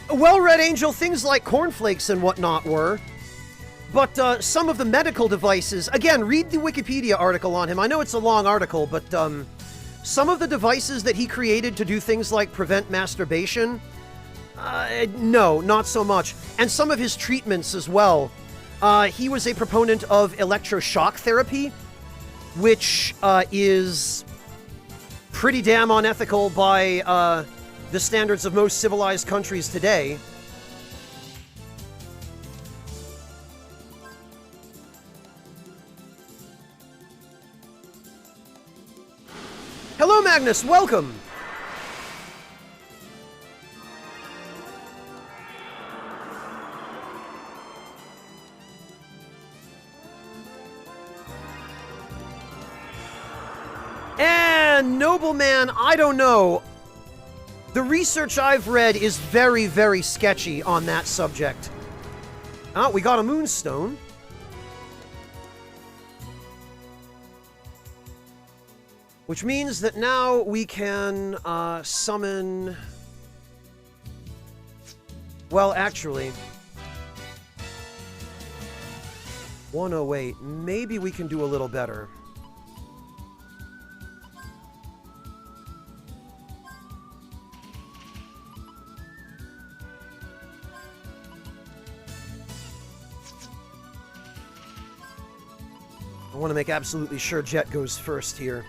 Well, Red Angel, things like cornflakes and whatnot were. But some of the medical devices... Again, read the Wikipedia article on him. I know it's a long article, but some of the devices that he created to do things like prevent masturbation... no, not so much. And some of his treatments as well. He was a proponent of electroshock therapy, which is pretty damn unethical by the standards of most civilized countries today. Hello, Magnus. Welcome. And Nobleman, I don't know. The research I've read is very, very sketchy on that subject. Oh, we got a moonstone. Which means that now we can summon... Well, actually... 108. Maybe we can do a little better. I want to make absolutely sure Jet goes first here.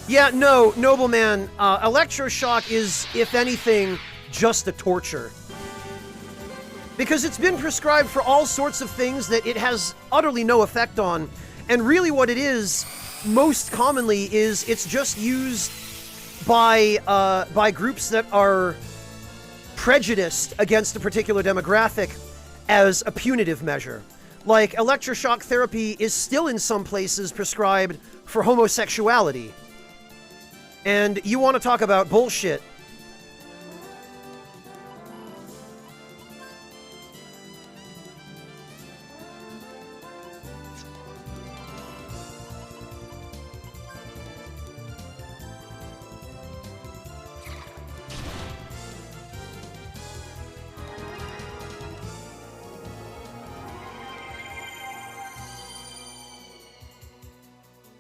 Yeah, no, Nobleman, electroshock is, if anything, just a torture. Because it's been prescribed for all sorts of things that it has utterly no effect on. And really what it is, most commonly, is it's just used by groups that are prejudiced against a particular demographic as a punitive measure. Like, electroshock therapy is still in some places prescribed for homosexuality. And you want to talk about bullshit.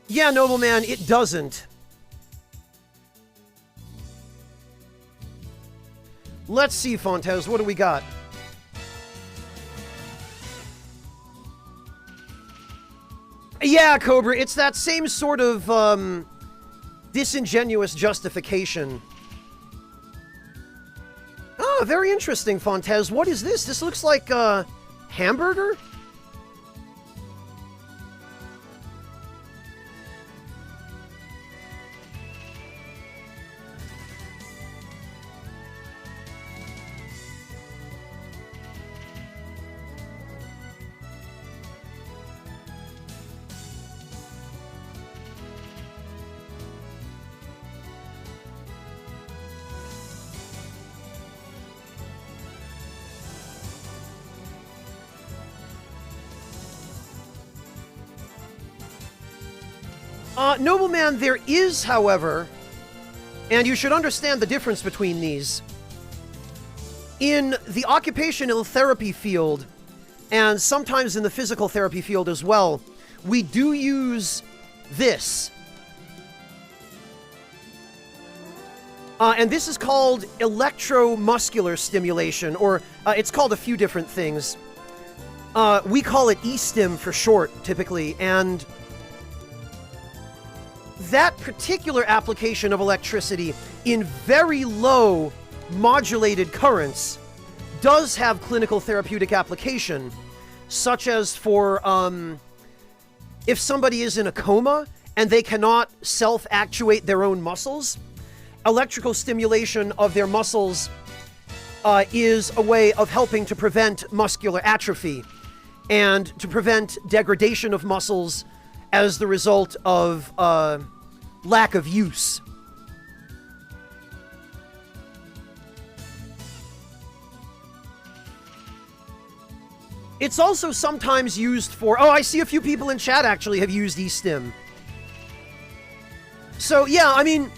Yeah, Nobleman, it doesn't. Let's see, Fontes, what do we got? Yeah, Cobra, it's that same sort of, disingenuous justification. Oh, very interesting, Fontes. What is this? This looks like a hamburger? Nobleman, there is, however, and you should understand the difference between these. In the occupational therapy field, and sometimes in the physical therapy field as well, we do use this. And this is called electromuscular stimulation, or it's called a few different things. We call it E-stim for short, typically, and that particular application of electricity in very low modulated currents does have clinical therapeutic application, such as for if somebody is in a coma and they cannot self-actuate their own muscles, electrical stimulation of their muscles is a way of helping to prevent muscular atrophy and to prevent degradation of muscles as the result of lack of use. It's also sometimes used for... Oh, I see a few people in chat actually have used eStim. So, yeah, I mean,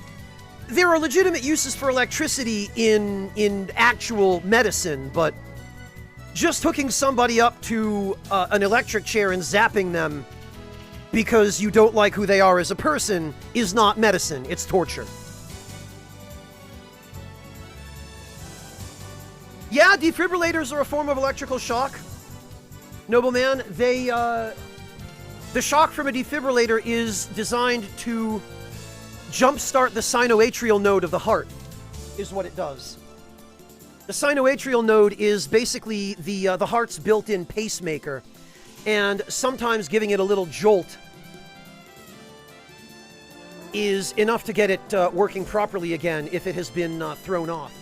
there are legitimate uses for electricity in actual medicine, but just hooking somebody up to an electric chair and zapping them because you don't like who they are as a person is not medicine, it's torture. Yeah, defibrillators are a form of electrical shock. Nobleman, the shock from a defibrillator is designed to jumpstart the sinoatrial node of the heart, is what it does. The sinoatrial node is basically the heart's built-in pacemaker, and sometimes giving it a little jolt is enough to get it working properly again if it has been thrown off.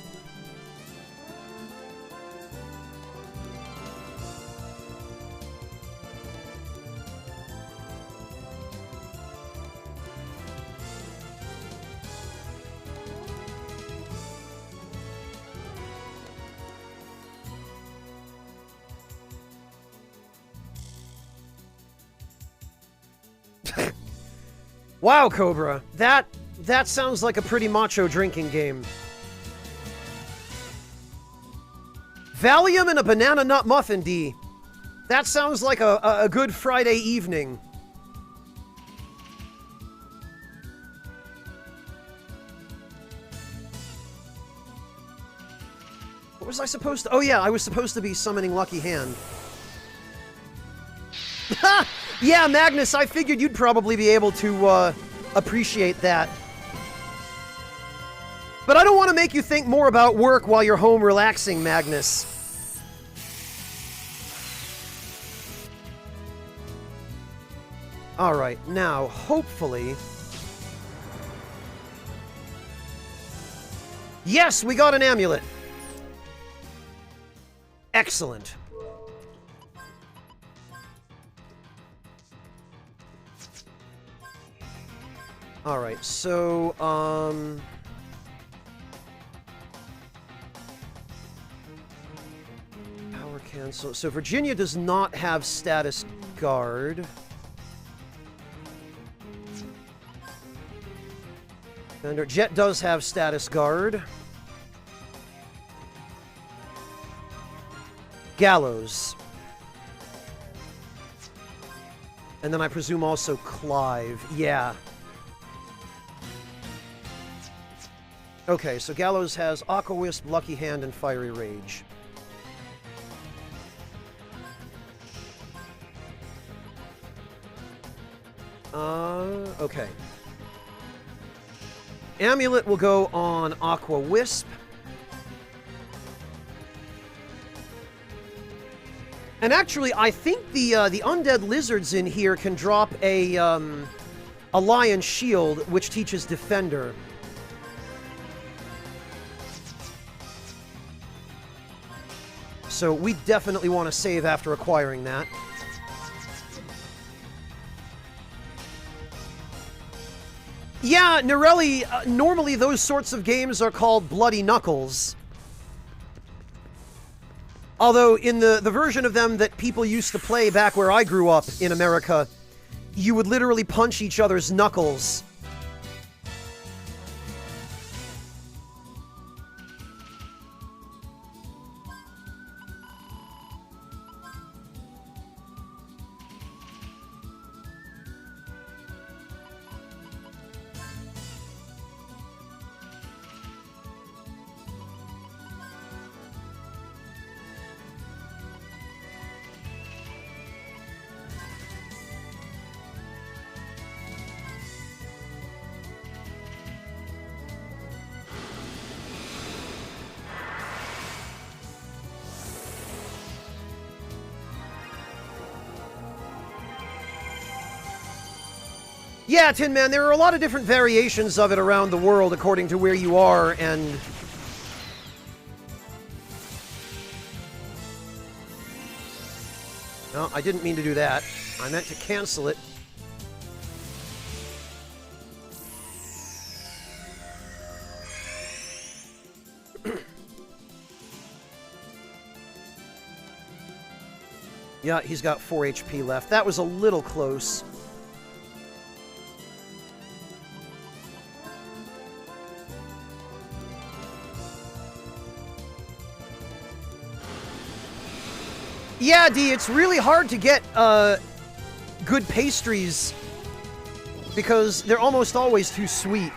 Wow, Cobra, that sounds like a pretty macho drinking game. Valium and a banana nut muffin, D. That sounds like a good Friday evening. What was I supposed to... Oh yeah, I was supposed to be summoning Lucky Hand. Ha! Yeah, Magnus, I figured you'd probably be able to appreciate that. But I don't want to make you think more about work while you're home relaxing, Magnus. Alright, now, hopefully... Yes, we got an amulet! Excellent. Alright, so, power cancel. So Virginia does not have status guard. And Jet does have status guard. Gallows. And then I presume also Clive. Yeah. Okay, so Gallows has Aqua Wisp, Lucky Hand, and Fiery Rage. Okay. Amulet will go on Aqua Wisp. And actually, I think the undead lizards in here can drop a Lion Shield, which teaches Defender. So we definitely want to save after acquiring that. Yeah, Norelli, normally those sorts of games are called Bloody Knuckles. Although in the version of them that people used to play back where I grew up in America, you would literally punch each other's knuckles. Yeah, Tin Man, there are a lot of different variations of it around the world according to where you are, and... No, I didn't mean to do that. I meant to cancel it. Yeah, he's got 4 HP left. That was a little close. Yeah, D, it's really hard to get good pastries because they're almost always too sweet.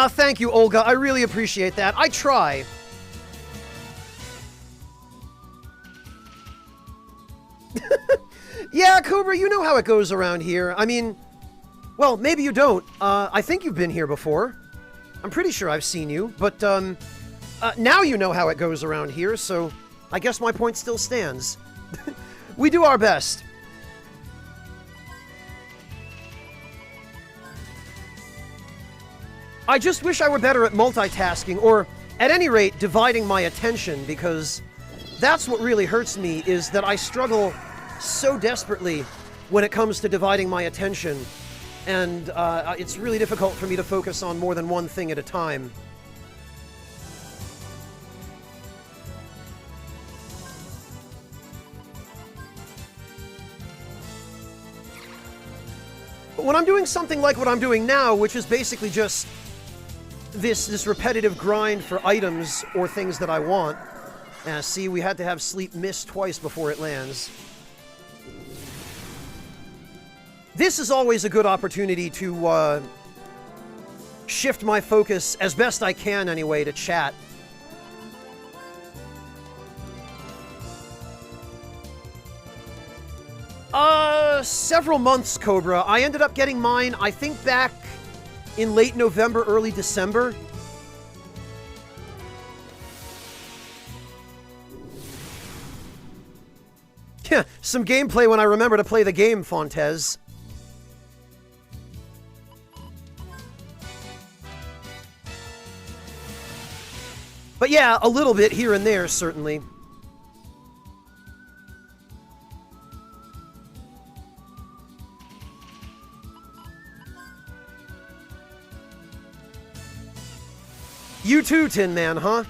Thank you, Olga. I really appreciate that. I try. Yeah, Cobra, you know how it goes around here. I mean... Well, maybe you don't. I think you've been here before. I'm pretty sure I've seen you, but, now you know how it goes around here, so I guess my point still stands. We do our best. I just wish I were better at multitasking, or, at any rate, dividing my attention, because that's what really hurts me, is that I struggle so desperately when it comes to dividing my attention. And it's really difficult for me to focus on more than one thing at a time. But when I'm doing something like what I'm doing now, which is basically just this repetitive grind for items or things that I want. See, we had to have sleep miss twice before it lands. This is always a good opportunity to shift my focus, as best I can anyway, to chat. Several months, Cobra. I ended up getting mine, I think, back in late November, early December. Yeah, some gameplay when I remember to play the game, Fontes. But yeah, a little bit here and there, certainly. You too, Tin Man, huh?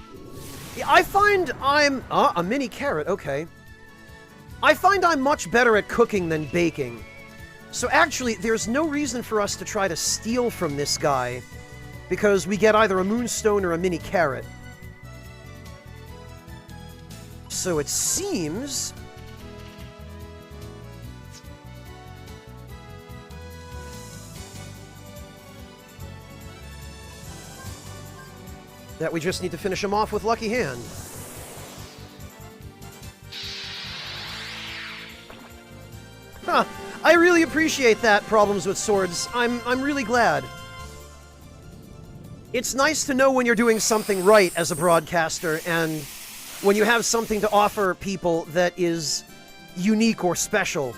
Yeah, I find I'm... a mini carrot, okay. I find I'm much better at cooking than baking. So actually, there's no reason for us to try to steal from this guy, because we get either a moonstone or a mini carrot. So it seems... that we just need to finish him off with Lucky Hand. Huh. I really appreciate that, Problems with Swords. I'm really glad. It's nice to know when you're doing something right as a broadcaster, and when you have something to offer people that is unique or special.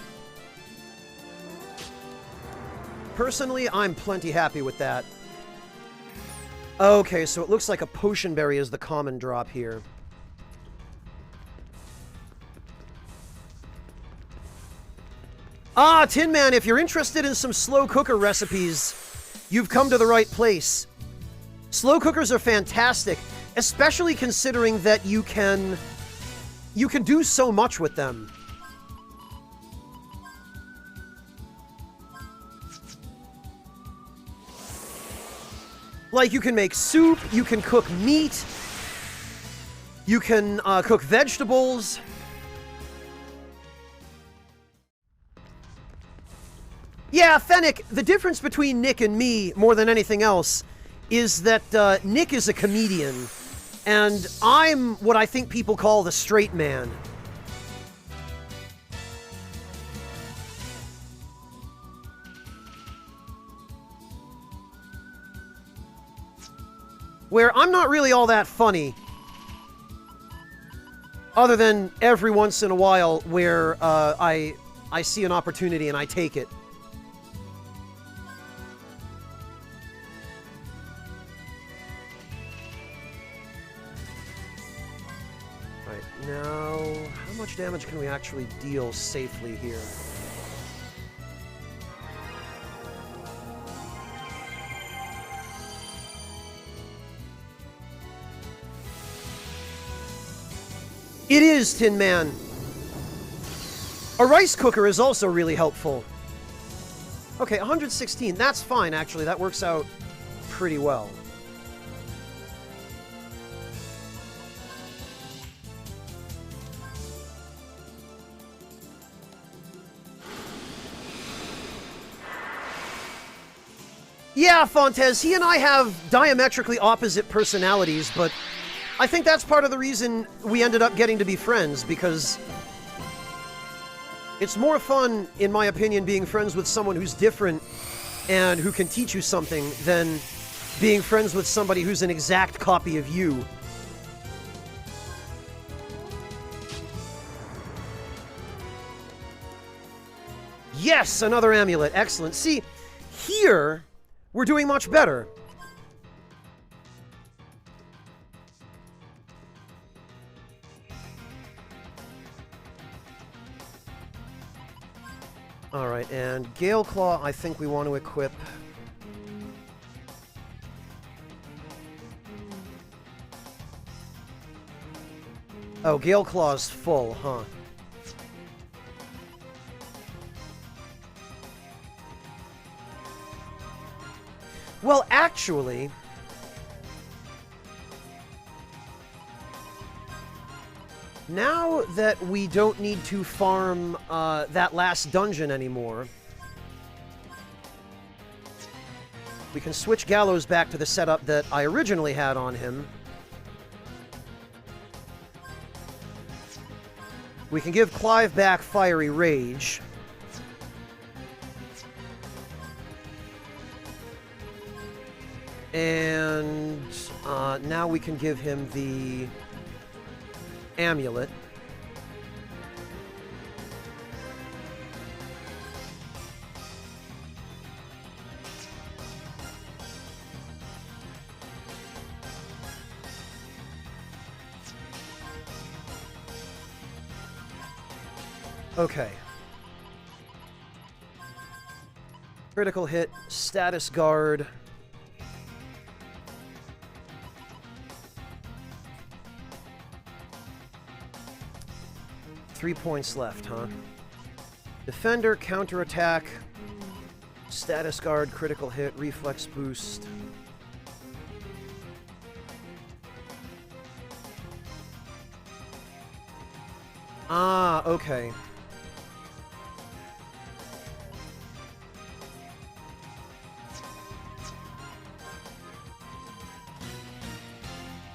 Personally, I'm plenty happy with that. Okay, so it looks like a potion berry is the common drop here. Ah, Tin Man, if you're interested in some slow cooker recipes, you've come to the right place. Slow cookers are fantastic, especially considering that you can do so much with them. Like, you can make soup, you can cook meat, you can cook vegetables. Yeah, Fennec, the difference between Nick and me, more than anything else, is that Nick is a comedian, and I'm what I think people call the straight man. Where I'm not really all that funny, Other than every once in a while where I see an opportunity and I take it. Alright, now, how much damage can we actually deal safely here? It is, Tin Man! A rice cooker is also really helpful. Okay, 116. That's fine, actually. That works out pretty well. Yeah, Fontes, he and I have diametrically opposite personalities, but I think that's part of the reason we ended up getting to be friends, because it's more fun, in my opinion, being friends with someone who's different and who can teach you something than being friends with somebody who's an exact copy of you. Yes, another amulet. Excellent. See, here, we're doing much better. Alright, and Gale Claw, I think we want to equip. Oh, Gale Claw's full, huh? Well, actually, now that we don't need to farm that last dungeon anymore, we can switch Gallows back to the setup that I originally had on him. We can give Clive back Fiery Rage. And now we can give him the amulet. Okay. Critical hit, status guard. Three points left, huh? Defender, counterattack, status guard, critical hit, reflex boost. Ah, okay.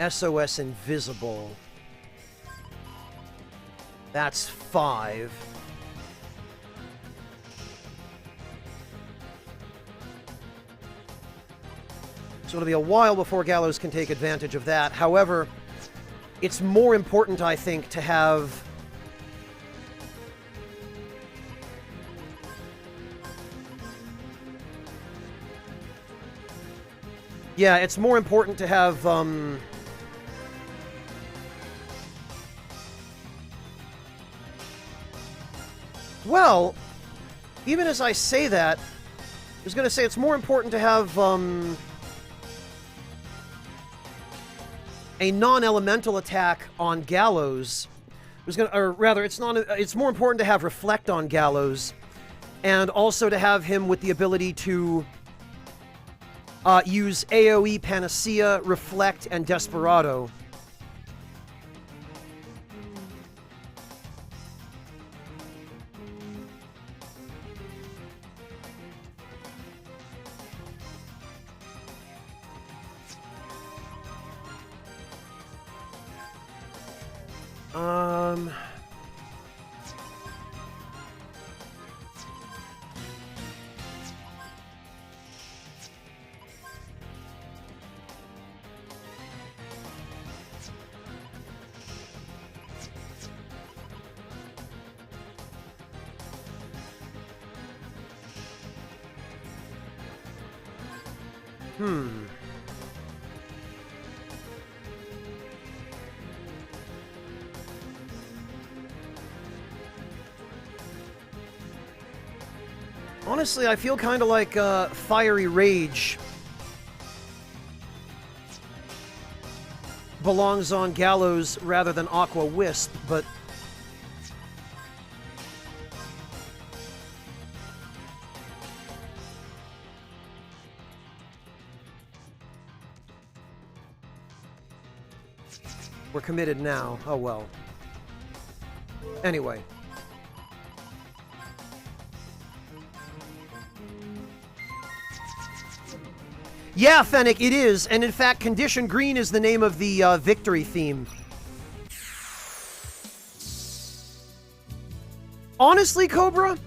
SOS Invisible. That's 5. So it'll be a while before Gallows can take advantage of that. However, it's more important, I think, to have... Yeah, it's more important to have, Well, even as I say that, I was going to say it's more important to have, a non-elemental attack on Gallows. Or rather, it's more important to have Reflect on Gallows, and also to have him with the ability to use AoE Panacea, Reflect, and Desperado. Honestly, I feel kind of like Fiery Rage belongs on Gallows rather than Aqua Wisp, but we're committed now. Oh well. Anyway. Yeah, Fennec, it is, and in fact, Condition Green is the name of the victory theme. Honestly, Cobra,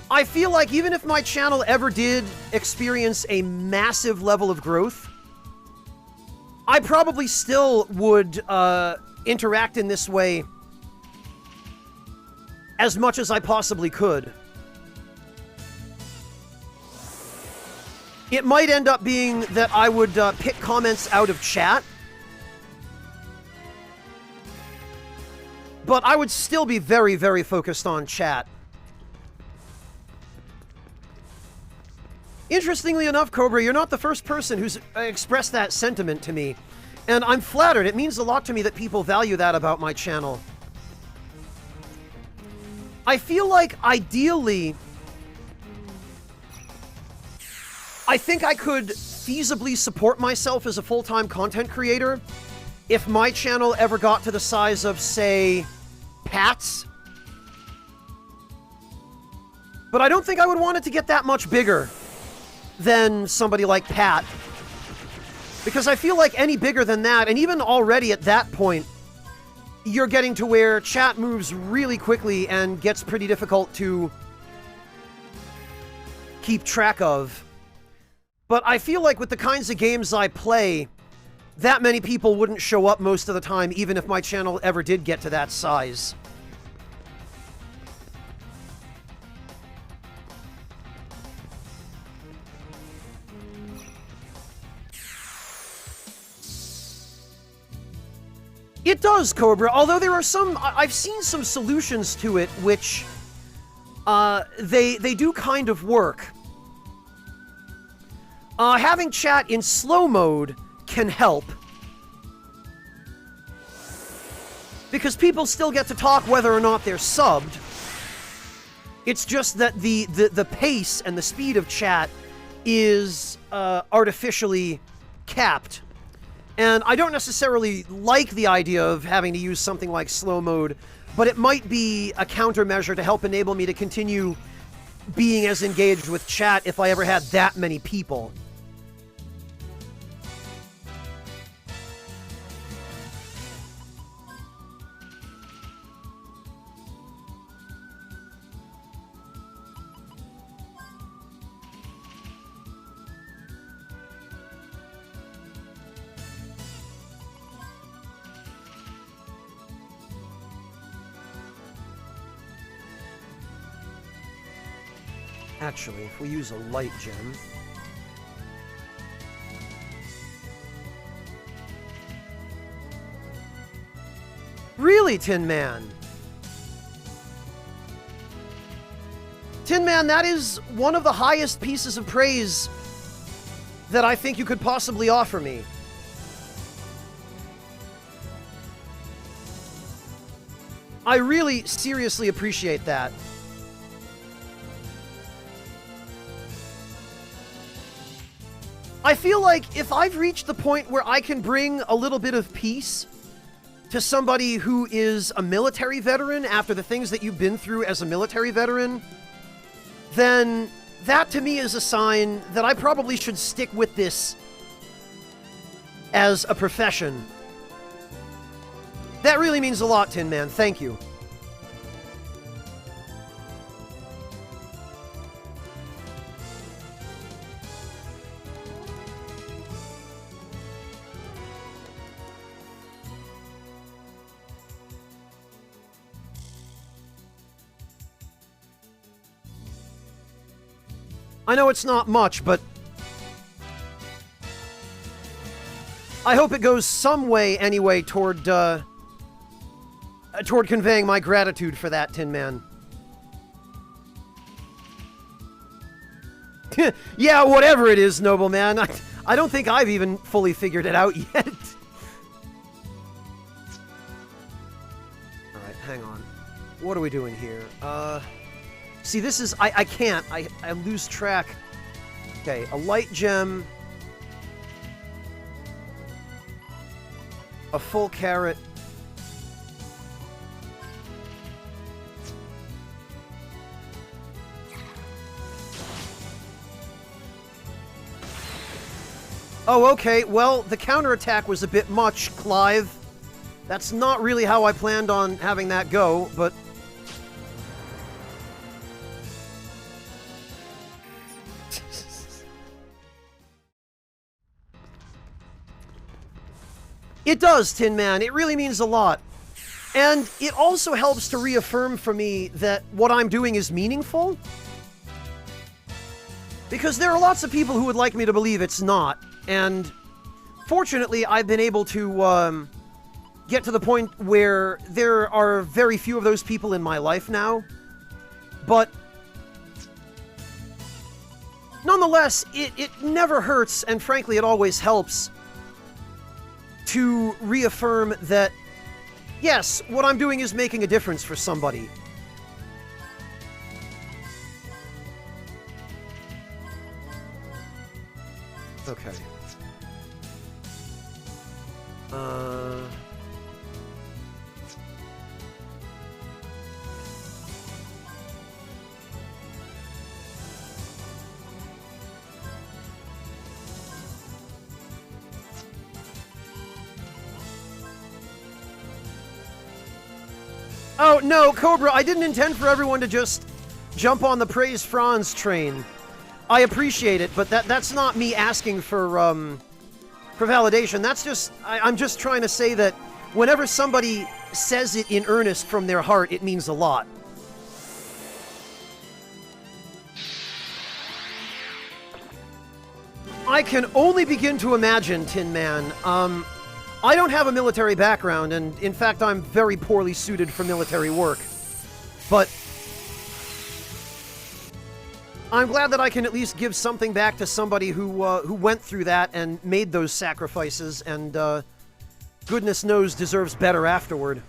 I feel like even if my channel ever did experience a massive level of growth, I probably still would interact in this way as much as I possibly could. It might end up being that I would pick comments out of chat, but I would still be very, very focused on chat. Interestingly enough, Cobra, you're not the first person who's expressed that sentiment to me, and I'm flattered. It means a lot to me that people value that about my channel. I feel like, ideally, I think I could feasibly support myself as a full-time content creator if my channel ever got to the size of, say, Pat's. But I don't think I would want it to get that much bigger than somebody like Pat. Because I feel like any bigger than that, and even already at that point, you're getting to where chat moves really quickly and gets pretty difficult to keep track of. But I feel like with the kinds of games I play, that many people wouldn't show up most of the time, even if my channel ever did get to that size. It does, Cobra, although there are some... I've seen some solutions to it which... they do kind of work. Having chat in slow mode can help. Because people still get to talk whether or not they're subbed. It's just that the pace and the speed of chat is artificially capped. And I don't necessarily like the idea of having to use something like slow mode, but it might be a countermeasure to help enable me to continue being as engaged with chat if I ever had that many people. Actually, if we use a light gem... Really, Tin Man? Tin Man, that is one of the highest pieces of praise that I think you could possibly offer me. I really seriously appreciate that. I feel like if I've reached the point where I can bring a little bit of peace to somebody who is a military veteran after the things that you've been through as a military veteran, then that to me is a sign that I probably should stick with this as a profession. That really means a lot, Tin Man. Thank you. I know it's not much, but I hope it goes some way, anyway, toward conveying my gratitude for that, Tin Man. Yeah, whatever it is, Nobleman. I don't think I've even fully figured it out yet. Alright, hang on. What are we doing here? See, this is... I can't. I lose track. Okay, a light gem. A full carrot. Oh, okay. Well, the counterattack was a bit much, Clive. That's not really how I planned on having that go, but... It does, Tin Man. It really means a lot. And it also helps to reaffirm for me that what I'm doing is meaningful. Because there are lots of people who would like me to believe it's not. And fortunately, I've been able to get to the point where there are very few of those people in my life now. But nonetheless, it never hurts, and frankly, it always helps to reaffirm that, yes, what I'm doing is making a difference for somebody. Okay. Oh, no, Cobra, I didn't intend for everyone to just jump on the Praise Franz train. I appreciate it, but that's not me asking for validation. That's just... I'm just trying to say that whenever somebody says it in earnest from their heart, it means a lot. I can only begin to imagine, Tin Man. I don't have a military background, and in fact, I'm very poorly suited for military work. But I'm glad that I can at least give something back to somebody who went through that and made those sacrifices, and goodness knows deserves better afterward.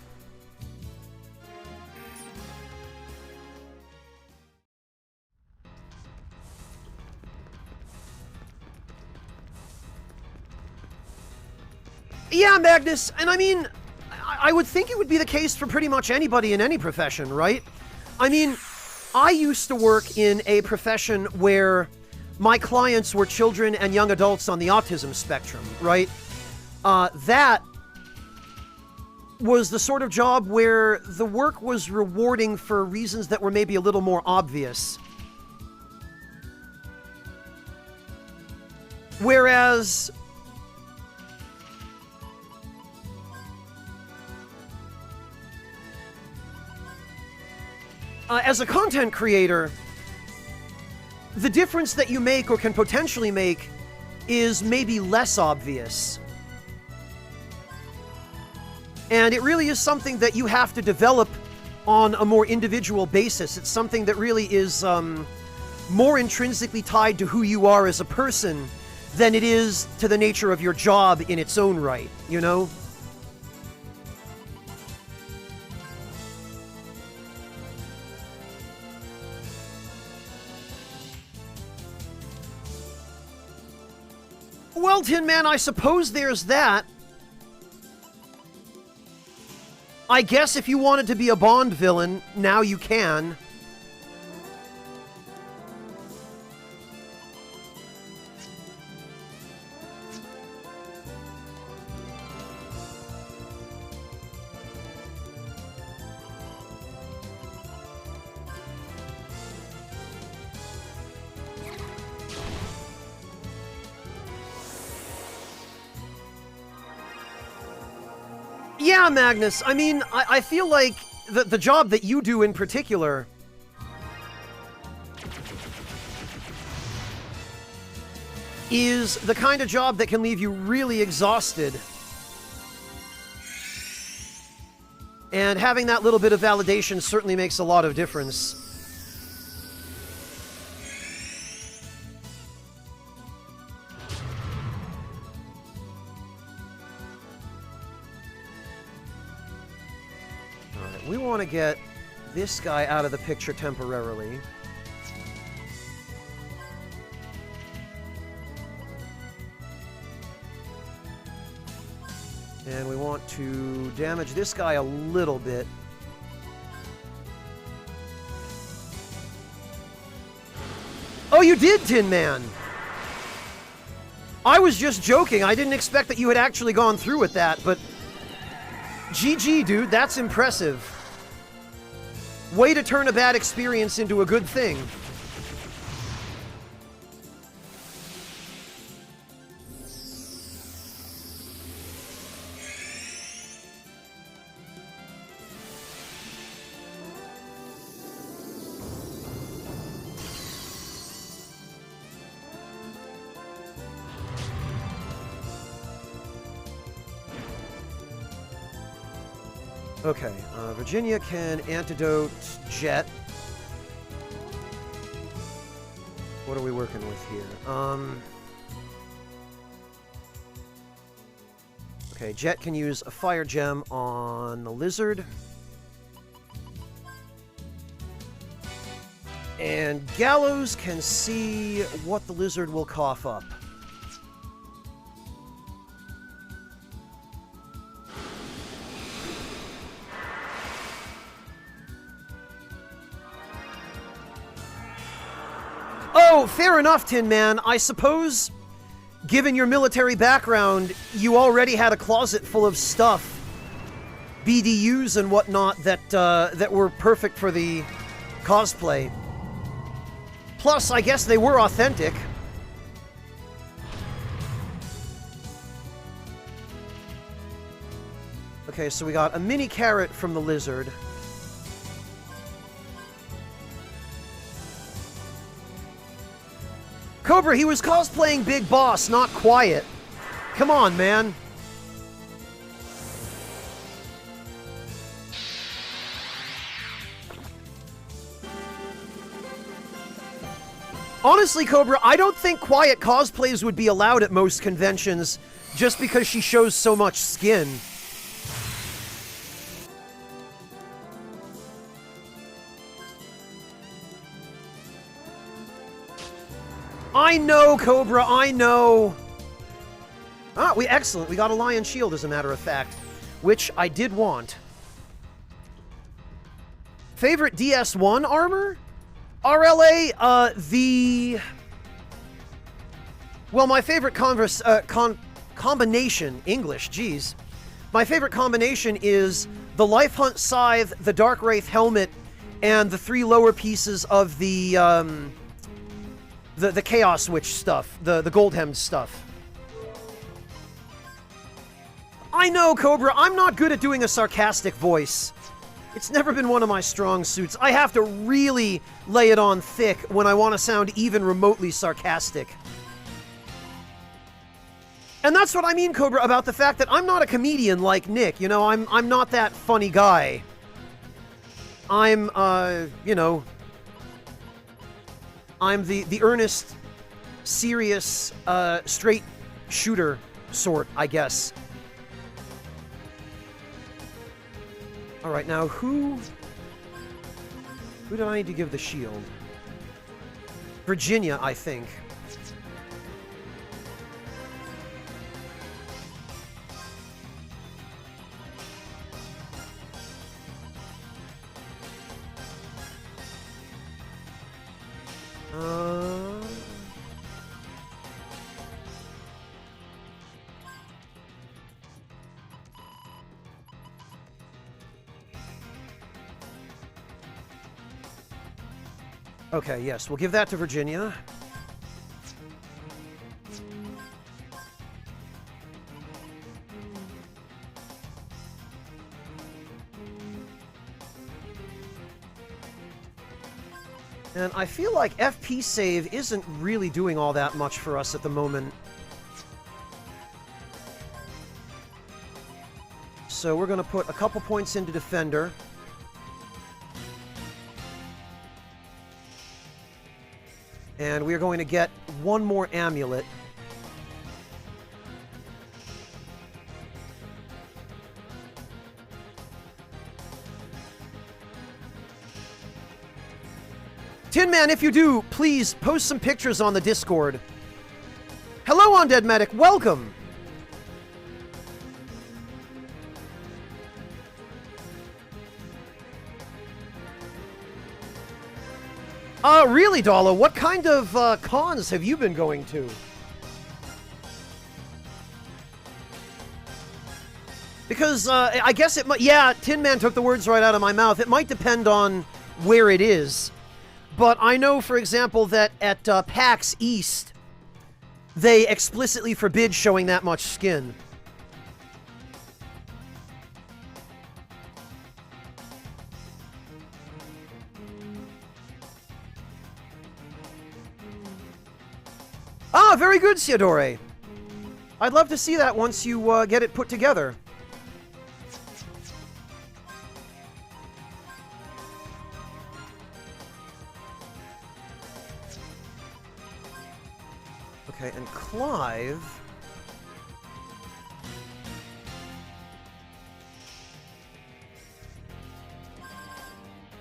Yeah, Magnus, and I mean, I would think it would be the case for pretty much anybody in any profession, right? I mean, I used to work in a profession where my clients were children and young adults on the autism spectrum, right? That was the sort of job where the work was rewarding for reasons that were maybe a little more obvious. Whereas as a content creator, the difference that you make or can potentially make is maybe less obvious. And it really is something that you have to develop on a more individual basis. It's something that really is more intrinsically tied to who you are as a person than it is to the nature of your job in its own right, you know? Well, Tin Man, I suppose there's that. I guess if you wanted to be a Bond villain, now you can. Yeah, Magnus, I mean, I feel like the job that you do in particular... is the kind of job that can leave you really exhausted. And having that little bit of validation certainly makes a lot of difference. Alright, we want to get this guy out of the picture temporarily. And we want to damage this guy a little bit. Oh, you did, Tin Man! I was just joking. I didn't expect that you had actually gone through with that, but... GG, dude. That's impressive. Way to turn a bad experience into a good thing. Okay, Virginia can antidote Jet. What are we working with here? Okay, Jet can use a fire gem on the lizard. And Gallows can see what the lizard will cough up. Oh, fair enough, Tin Man. I suppose, given your military background, you already had a closet full of stuff, BDUs and whatnot, that were perfect for the cosplay. Plus, I guess they were authentic. Okay, so we got a mini carrot from the lizard. Cobra, he was cosplaying Big Boss, not Quiet. Come on, man. Honestly, Cobra, I don't think Quiet cosplays would be allowed at most conventions just because she shows so much skin. I know, Cobra, I know. Ah, excellent. We got a Lion Shield, as a matter of fact, which I did want. Favorite DS1 armor? RLA, well, my favorite combination, English, geez. My favorite combination is the Life Hunt Scythe, the Dark Wraith helmet, and the 3 lower pieces of the Chaos Witch stuff, the Goldhem stuff. I know, Cobra, I'm not good at doing a sarcastic voice. It's never been one of my strong suits. I have to really lay it on thick when I want to sound even remotely sarcastic. And that's what I mean, Cobra, about the fact that I'm not a comedian like Nick. You know, I'm not that funny guy. I'm, you know, I'm the earnest, serious, straight shooter sort, I guess. Alright, now who did I need to give the shield? Virginia, I think. Okay, yes, we'll give that to Virginia. And I feel like FP save isn't really doing all that much for us at the moment. So we're going to put a couple points into Defender. And we're going to get one more amulet. Tin Man, if you do, please post some pictures on the Discord. Hello, Undead Medic. Welcome. Really, Dala? What kind of cons have you been going to? Because I guess it might. Yeah, Tin Man took the words right out of my mouth. It might depend on where it is. But I know, for example, that at PAX East, they explicitly forbid showing that much skin. Ah, very good, Siadore. I'd love to see that once you get it put together. Okay, and Clive...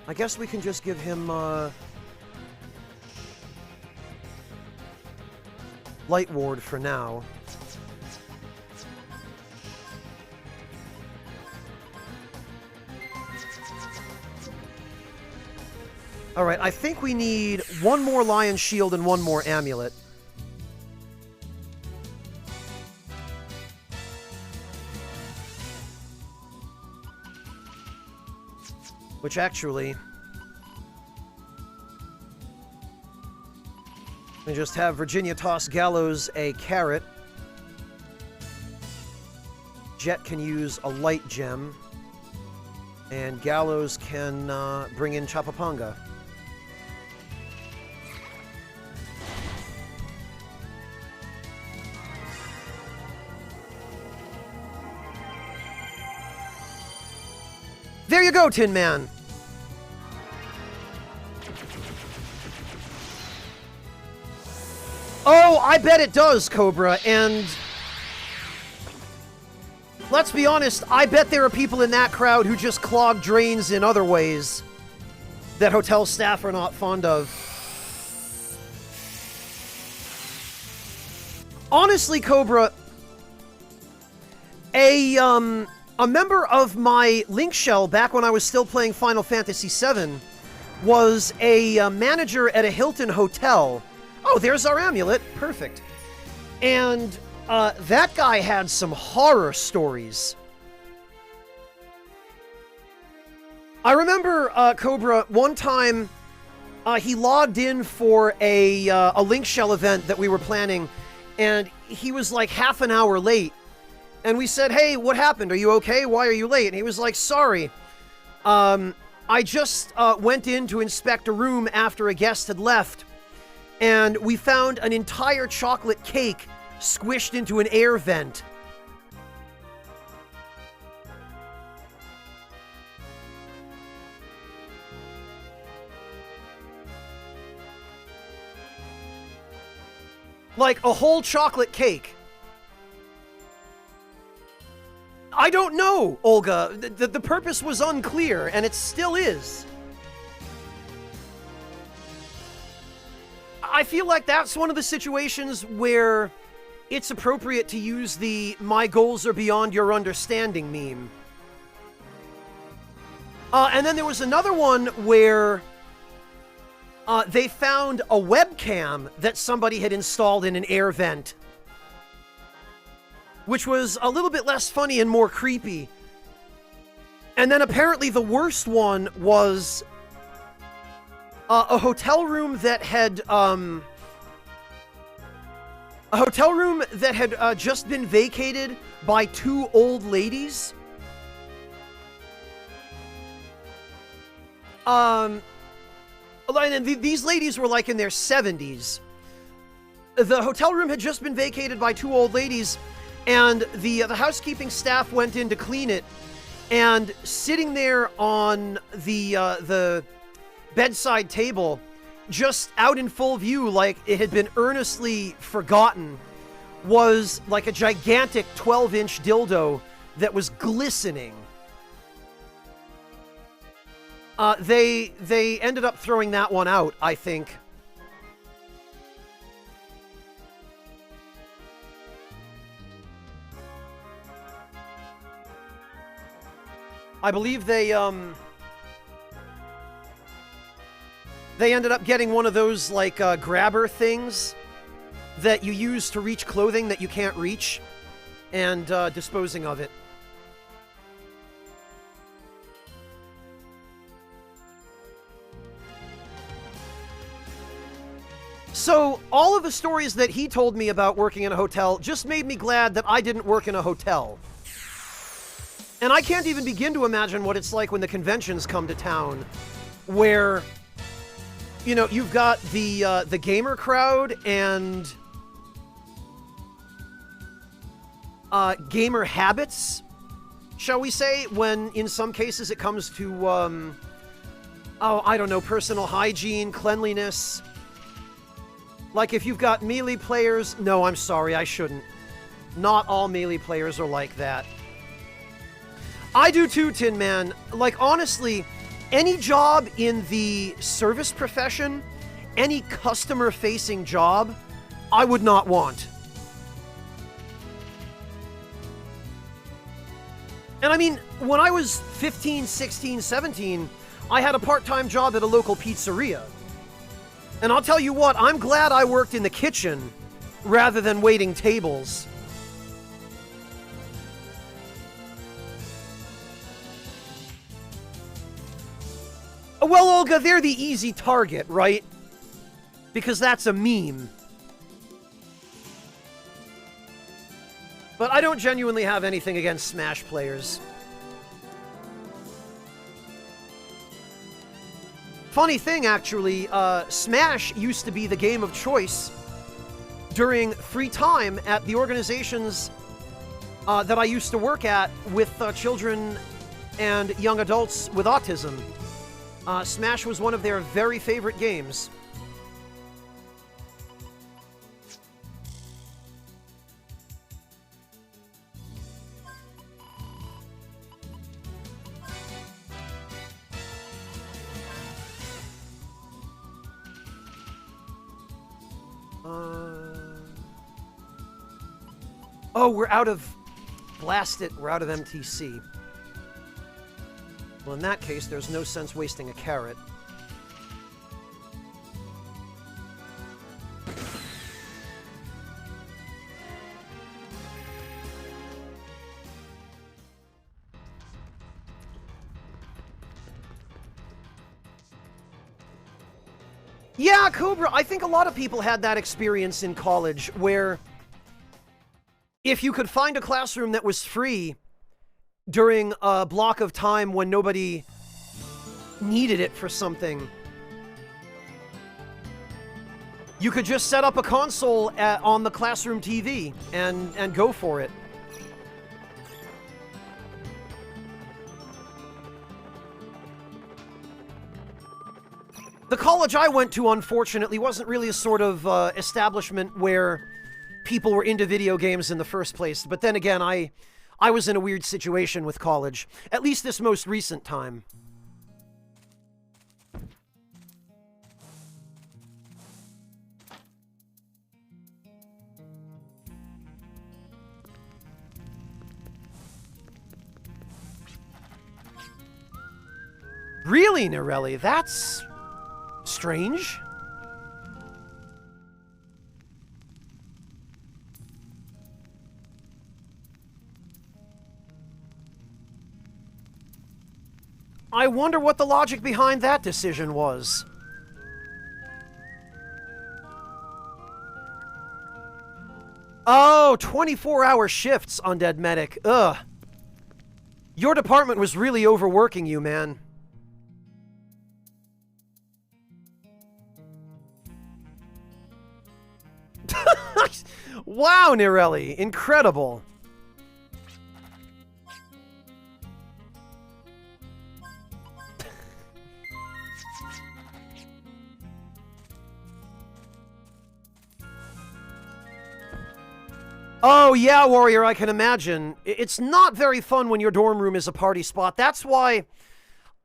I guess we can just give him, Light Ward for now. Alright, I think we need one more Lion Shield and one more Amulet. Which actually... and just have Virginia toss Gallows a carrot. Jet can use a light gem. And Gallows can bring in Chapapanga. There you go, Tin Man! Oh, I bet it does, Cobra, and... let's be honest, I bet there are people in that crowd who just clog drains in other ways that hotel staff are not fond of. Honestly, Cobra, a member of my Link Shell back when I was still playing Final Fantasy VII was a manager at a Hilton hotel. Oh, there's our amulet. Perfect. And that guy had some horror stories. I remember, Cobra, one time he logged in for a Link Shell event that we were planning, and he was like half an hour late. And we said, hey, what happened? Are you okay? Why are you late? And he was like, sorry. I just went in to inspect a room after a guest had left, and we found an entire chocolate cake squished into an air vent. Like a whole chocolate cake. I don't know, Olga. The purpose was unclear, and it still is. I feel like that's one of the situations where it's appropriate to use the "my goals are beyond your understanding" meme. And then there was another one where they found a webcam that somebody had installed in an air vent, which was a little bit less funny and more creepy. And then apparently the worst one was a hotel room that had just been vacated by two old ladies. And these ladies were like in their 70s. The hotel room had just been vacated by two old ladies, and the housekeeping staff went in to clean it, and sitting there on the bedside table, just out in full view, like it had been earnestly forgotten, was like a gigantic 12-inch dildo that was glistening. They ended up throwing that one out, I think. I believe they ended up getting one of those, like, grabber things that you use to reach clothing that you can't reach, and disposing of it. So, all of the stories that he told me about working in a hotel just made me glad that I didn't work in a hotel. And I can't even begin to imagine what it's like when the conventions come to town, where, you know, you've got the gamer crowd and gamer habits, shall we say, when in some cases it comes to, I don't know, personal hygiene, cleanliness. Like if you've got Melee players, no, I'm sorry, I shouldn't. Not all Melee players are like that. I do too, Tin Man. Like, honestly, any job in the service profession, any customer-facing job, I would not want. And I mean, when I was 15, 16, 17, I had a part-time job at a local pizzeria. And I'll tell you what, I'm glad I worked in the kitchen rather than waiting tables. Well, Olga, they're the easy target, right? Because that's a meme. But I don't genuinely have anything against Smash players. Funny thing, actually, Smash used to be the game of choice during free time at the organizations that I used to work at with children and young adults with autism. Smash was one of their very favorite games. Oh, we're out of... Blast it, we're out of MTC. Well, in that case, there's no sense wasting a carrot. Yeah, Cobra, I think a lot of people had that experience in college, where if you could find a classroom that was free during a block of time when nobody needed it for something, you could just set up a console on the classroom TV and go for it. The college I went to, unfortunately, wasn't really a sort of establishment where people were into video games in the first place. But then again, I was in a weird situation with college. At least this most recent time. Really, Norelli? That's strange. I wonder what the logic behind that decision was. Oh, 24-hour shifts, Undead Medic. Ugh. Your department was really overworking you, man. Wow, Nirelli, incredible. Oh, yeah, Warrior, I can imagine. It's not very fun when your dorm room is a party spot. That's why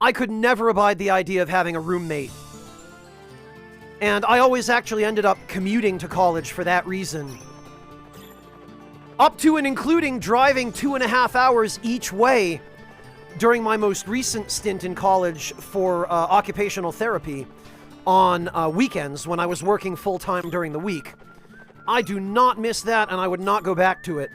I could never abide the idea of having a roommate. And I always actually ended up commuting to college for that reason. Up to and including driving 2.5 hours each way during my most recent stint in college for occupational therapy on weekends when I was working full-time during the week. I do not miss that, and I would not go back to it.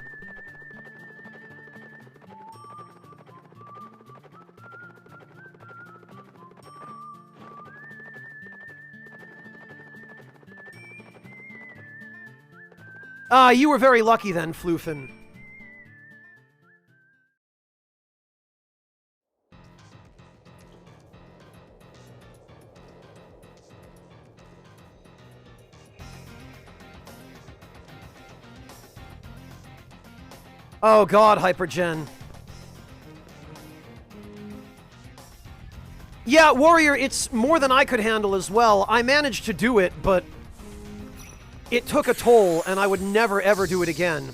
You were very lucky then, Floofin. Oh god, Hypergen. Yeah, Warrior, it's more than I could handle as well. I managed to do it, but it took a toll, and I would never ever do it again.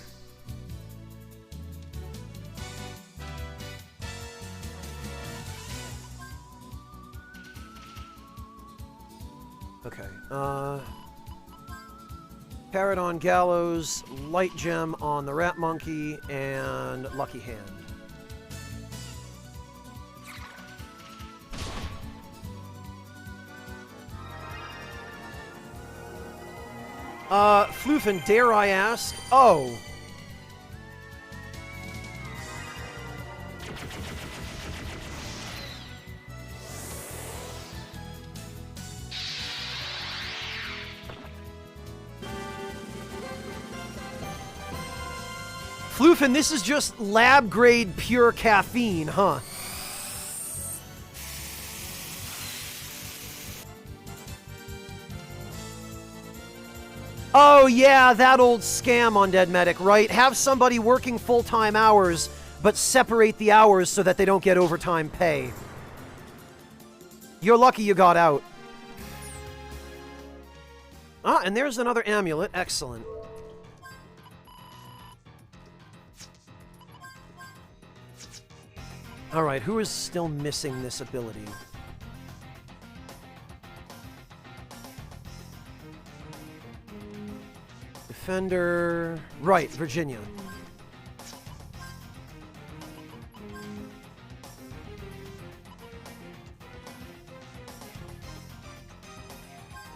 Okay, Parrot on Gallows, Light Gem on the Rat Monkey, and Lucky Hand. Floofin, dare I ask? Oh. Floofin, this is just lab-grade pure caffeine, huh? Oh yeah, that old scam on Dead Medic, right? Have somebody working full-time hours, but separate the hours so that they don't get overtime pay. You're lucky you got out. Ah, and there's another amulet. Excellent. Alright, who is still missing this ability? Defender... Right, Virginia.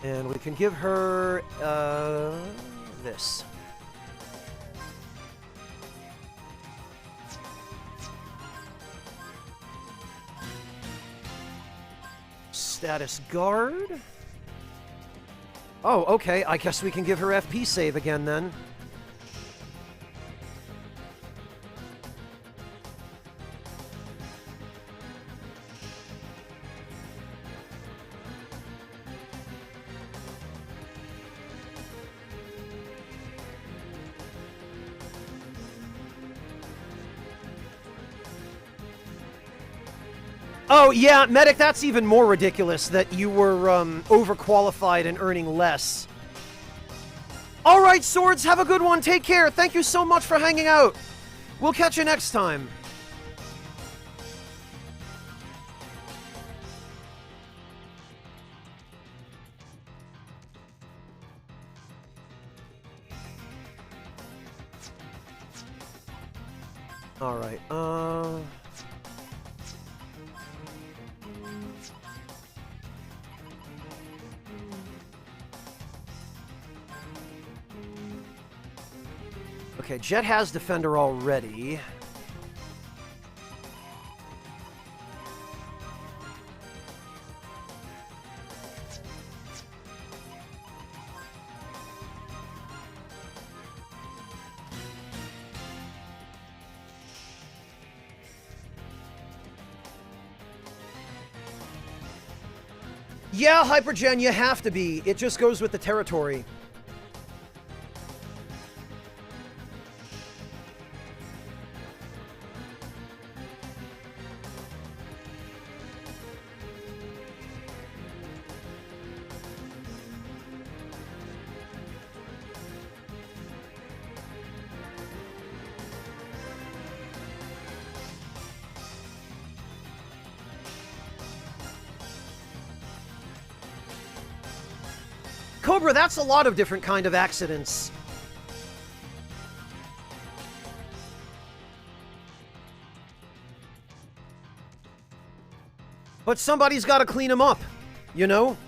And we can give her, this. Status guard? Oh, okay, I guess we can give her FP save again then. Oh, yeah, Medic, that's even more ridiculous that you were, overqualified and earning less. Alright, Swords, have a good one. Take care. Thank you so much for hanging out. We'll catch you next time. Alright, Okay, Jet has Defender already. Yeah, Hypergen, you have to be. It just goes with the territory. Cobra, that's a lot of different kind of accidents. But somebody's got to clean them up, you know?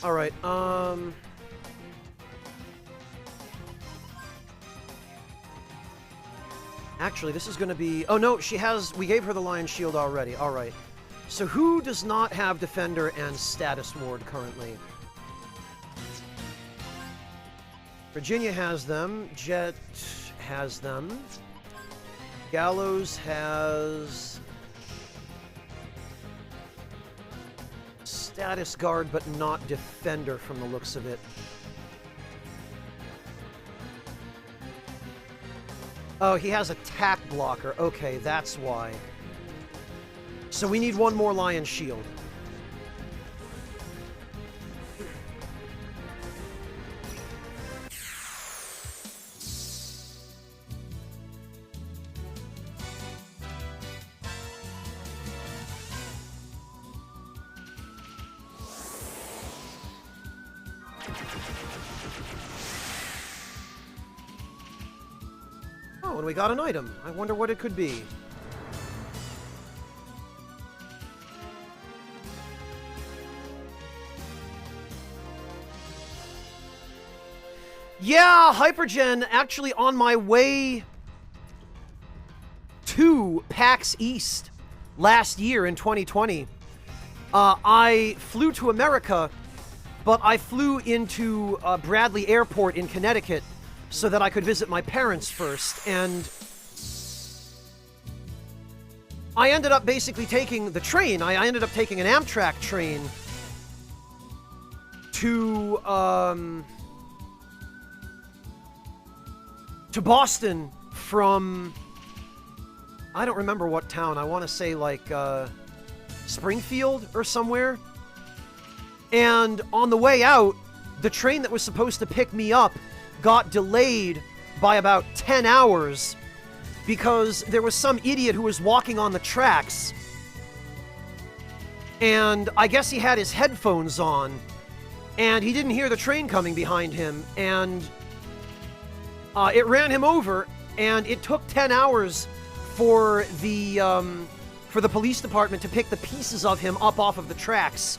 All right, actually, this is going to be... Oh, no, she has... We gave her the Lion Shield already. All right. So who does not have Defender and Status Ward currently? Virginia has them. Jet has them. Gallows has... Status Guard, but not Defender from the looks of it. Oh, he has Attack Blocker. Okay, that's why. So we need one more Lion Shield. Oh, and we got an item. I wonder what it could be. Yeah, Hypergen, actually on my way to PAX East last year in 2020. I flew to America, but I flew into Bradley Airport in Connecticut so that I could visit my parents first, and I ended up basically taking the train. I ended up taking an Amtrak train to Boston from, I don't remember what town. I want to say like Springfield or somewhere. And on the way out, the train that was supposed to pick me up got delayed by about 10 hours because there was some idiot who was walking on the tracks. And I guess he had his headphones on, and he didn't hear the train coming behind him, and it ran him over, and it took 10 hours for the police department to pick the pieces of him up off of the tracks.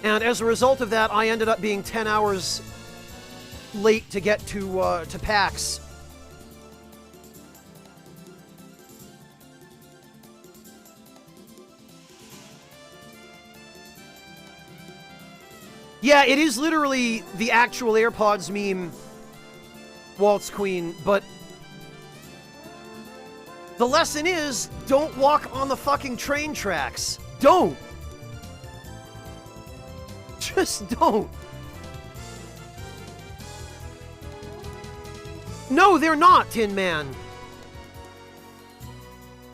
And as a result of that, I ended up being 10 hours late to get to PAX. Yeah, it is literally the actual AirPods meme, Waltz Queen, but the lesson is, don't walk on the fucking train tracks. Don't! Just don't. No, they're not, Tin Man.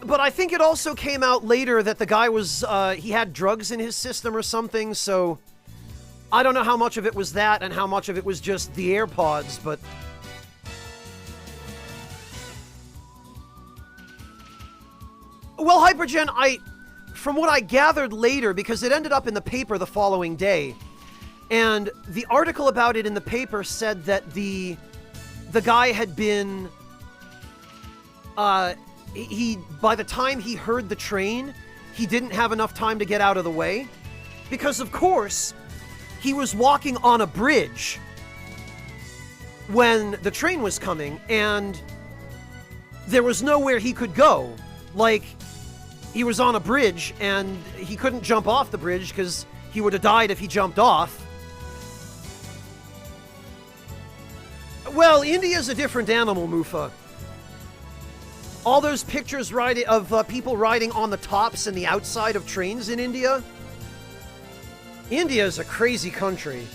But I think it also came out later that the guy was, he had drugs in his system or something, so I don't know how much of it was that and how much of it was just the AirPods, but... Well, Hypergen, from what I gathered later, because it ended up in the paper the following day, and the article about it in the paper said that the guy had been, by the time he heard the train, he didn't have enough time to get out of the way, because of course, he was walking on a bridge when the train was coming, and there was nowhere he could go. Like, he was on a bridge, and he couldn't jump off the bridge because he would have died if he jumped off. Well, India's a different animal, Mufa. All those pictures of people riding on the tops and the outside of trains in India. India is a crazy country.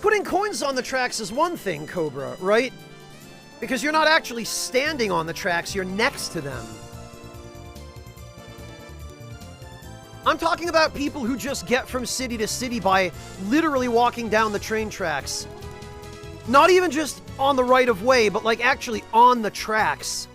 putting coins on the tracks is one thing, Cobra, right? Because you're not actually standing on the tracks, you're next to them. I'm talking about people who just get from city to city by literally walking down the train tracks. Not even just on the right of way, but like actually on the tracks.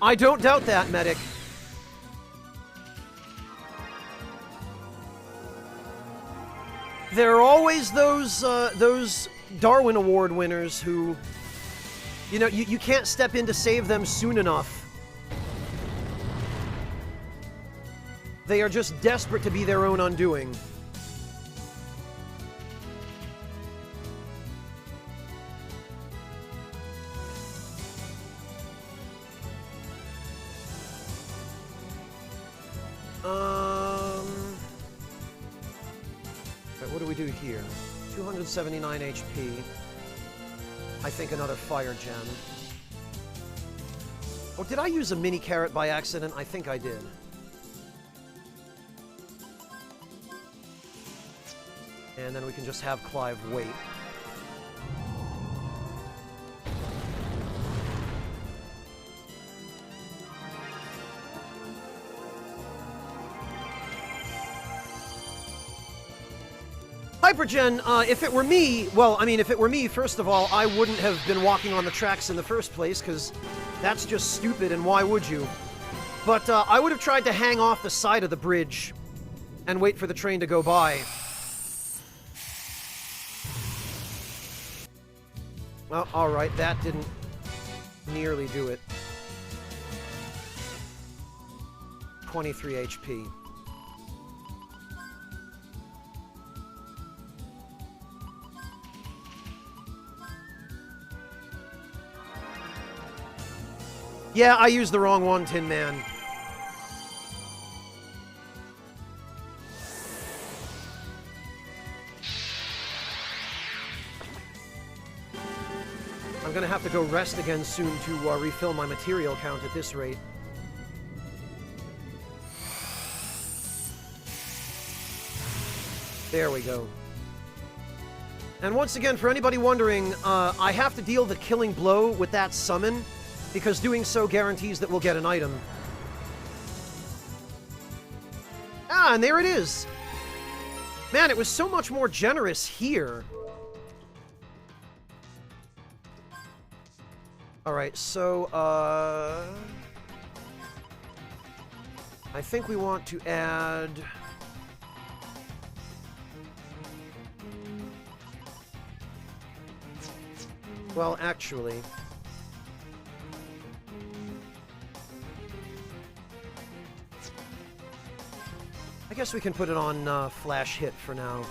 I don't doubt that, medic. There are always those Darwin Award winners who, you know, you can't step in to save them soon enough. They are just desperate to be their own undoing. What do we do here? 279 HP. I think another fire gem. Oh, did I use a mini carrot by accident? I think I did. And then we can just have Clive wait. Hypergen, if it were me, well, I mean, if it were me, first of all, I wouldn't have been walking on the tracks in the first place, because that's just stupid, and why would you? But I would have tried to hang off the side of the bridge and wait for the train to go by. Oh, alright, that didn't nearly do it. 23 HP. Yeah, I used the wrong one, Tin Man. I'm gonna have to go rest again soon to refill my material count at this rate. There we go. And once again, for anybody wondering, I have to deal the killing blow with that summon, because doing so guarantees that we'll get an item. Ah, and there it is! Man, it was so much more generous here. Alright, so, I think we want to add... Well, actually... I guess we can put it on flash hit for now.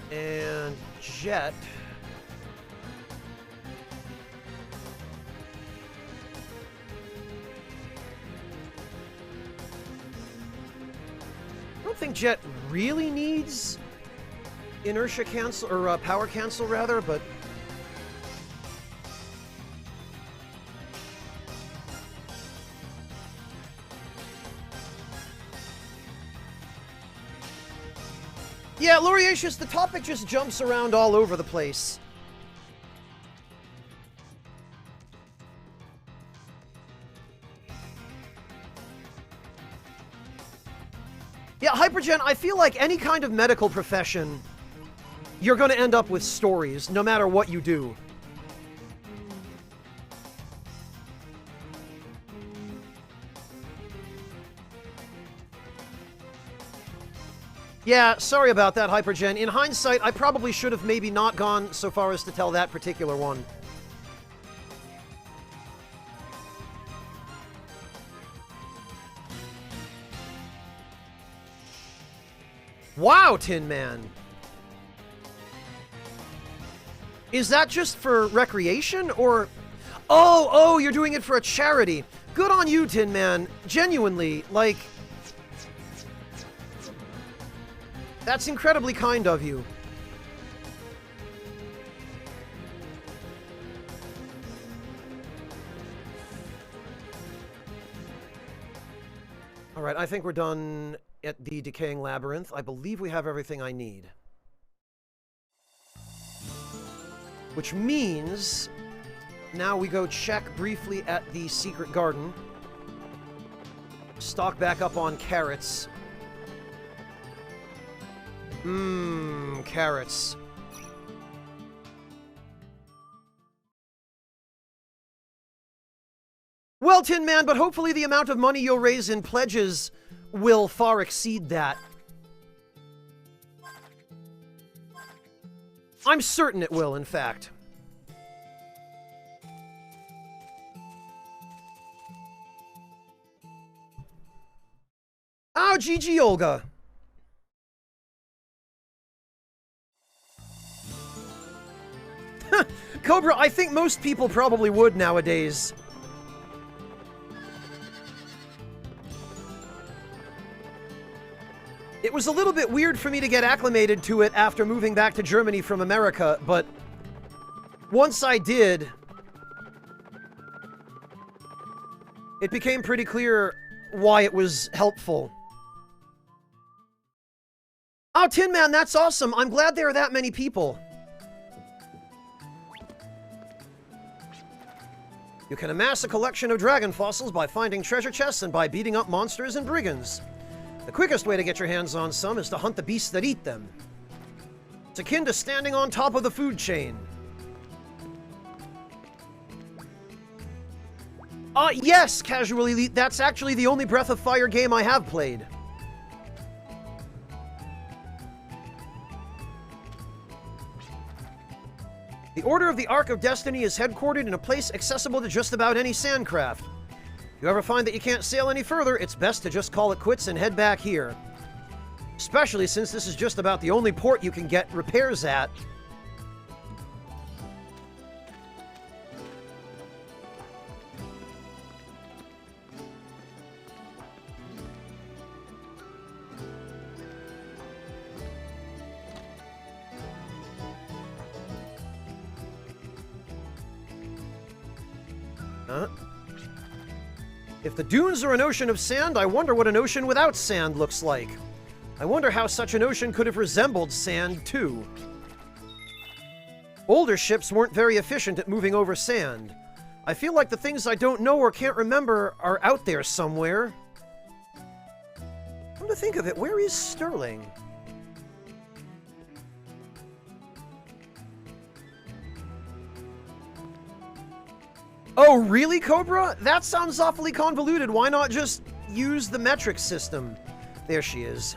And Jet. I don't think Jet really needs inertia cancel, or power cancel rather, but... Yeah, Luriatius, the topic just jumps around all over the place. Yeah, Hypergen, I feel like any kind of medical profession, you're going to end up with stories, no matter what you do. Yeah, sorry about that, Hypergen. In hindsight, I probably should have maybe not gone so far as to tell that particular one. Wow, Tin Man! Is that just for recreation, or... Oh, you're doing it for a charity. Good on you, Tin Man. Genuinely, like... That's incredibly kind of you. Alright, I think we're done at the Decaying Labyrinth. I believe we have everything I need. Which means... Now we go check briefly at the Secret Garden. Stock back up on carrots. Carrots. Well, Tin Man, but hopefully the amount of money you'll raise in pledges will far exceed that. I'm certain it will, in fact. Oh, GG, Olga. Cobra, I think most people probably would nowadays. It was a little bit weird for me to get acclimated to it after moving back to Germany from America, but once I did, it became pretty clear why it was helpful. Oh, Tin Man, that's awesome. I'm glad there are that many people. You can amass a collection of dragon fossils by finding treasure chests and by beating up monsters and brigands. The quickest way to get your hands on some is to hunt the beasts that eat them. It's akin to standing on top of the food chain. Yes, Casual Elite, that's actually the only Breath of Fire game I have played. The Order of the Ark of Destiny is headquartered in a place accessible to just about any sandcraft. If you ever find that you can't sail any further, it's best to just call it quits and head back here. Especially since this is just about the only port you can get repairs at. If the dunes are an ocean of sand, I wonder what an ocean without sand looks like. I wonder how such an ocean could have resembled sand, too. Older ships weren't very efficient at moving over sand. I feel like the things I don't know or can't remember are out there somewhere. Come to think of it, where is Sterling? Oh, really, Cobra? That sounds awfully convoluted. Why not just use the metric system? There she is.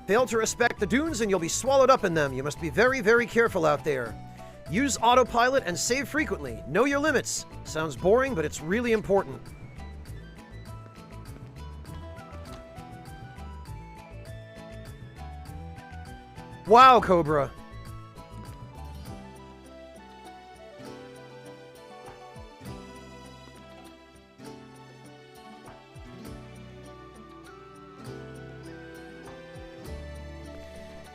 Fail to respect the dunes and you'll be swallowed up in them. You must be very, very careful out there. Use autopilot and save frequently. Know your limits. Sounds boring, but it's really important. Wow, Cobra.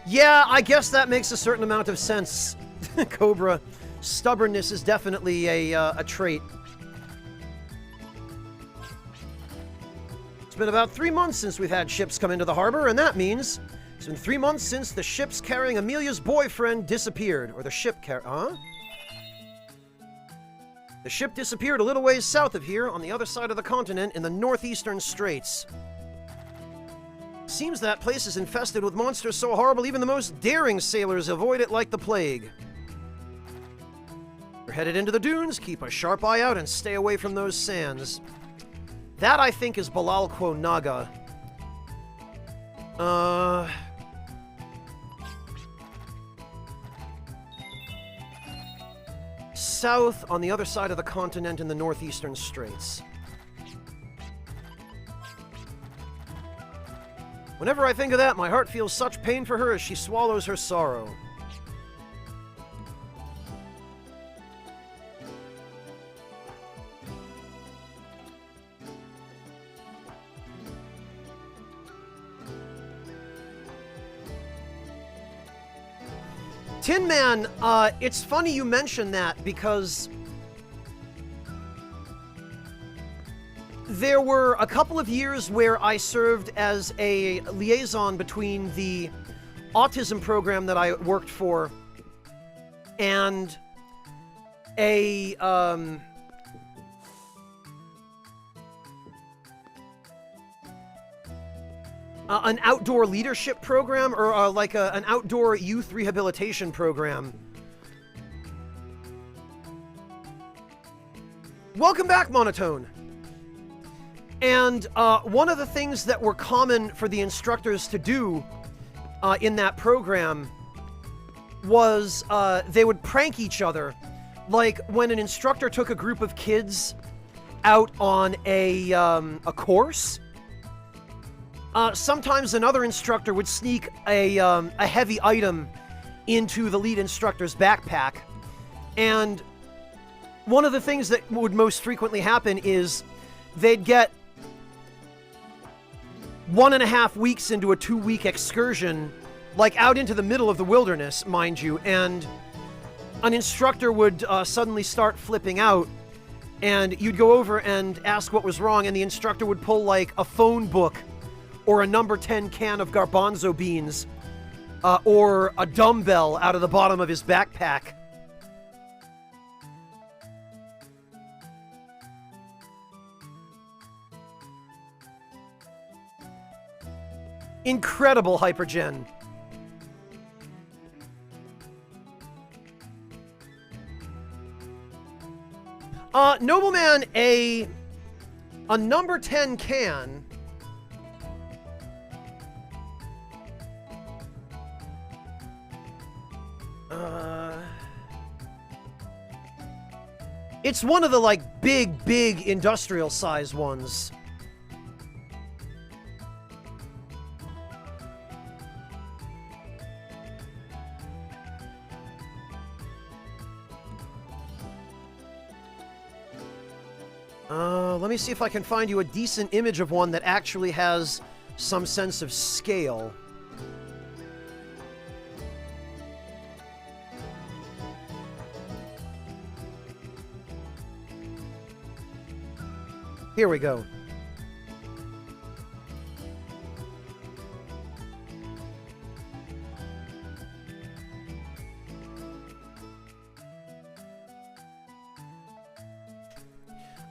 Yeah, I guess that makes a certain amount of sense, Cobra. Stubbornness is definitely a trait. It's been about 3 months since we've had ships come into the harbor, and that means it's been 3 months since the ships carrying Amelia's boyfriend disappeared. Or the ship huh? The ship disappeared a little ways south of here, on the other side of the continent, in the northeastern straits. Seems that place is infested with monsters so horrible even the most daring sailors avoid it like the plague. We're headed into the dunes, keep a sharp eye out and stay away from those sands. That, I think, is Balalquo Naga. Uh... South on the other side of the continent in the northeastern straits. Whenever I think of that, my heart feels such pain for her as she swallows her sorrow. Tin Man, it's funny you mention that because there were a couple of years where I served as a liaison between the autism program that I worked for and an outdoor leadership program, or like an outdoor youth rehabilitation program. Welcome back, Monotone. And one of the things that were common for the instructors to do in that program was they would prank each other. Like when an instructor took a group of kids out on a course, sometimes another instructor would sneak a heavy item into the lead instructor's backpack. And one of the things that would most frequently happen is they'd get 1.5 weeks into a 2-week excursion, like out into the middle of the wilderness, mind you, and an instructor would suddenly start flipping out, and you'd go over and ask what was wrong, and the instructor would pull like a phone book or a number 10 can of garbanzo beans or a dumbbell out of the bottom of his backpack. Incredible hypergen. Nobleman, a number 10 can. It's one of the, like, big industrial size ones. Let me see if I can find you a decent image of one that actually has some sense of scale. Here we go.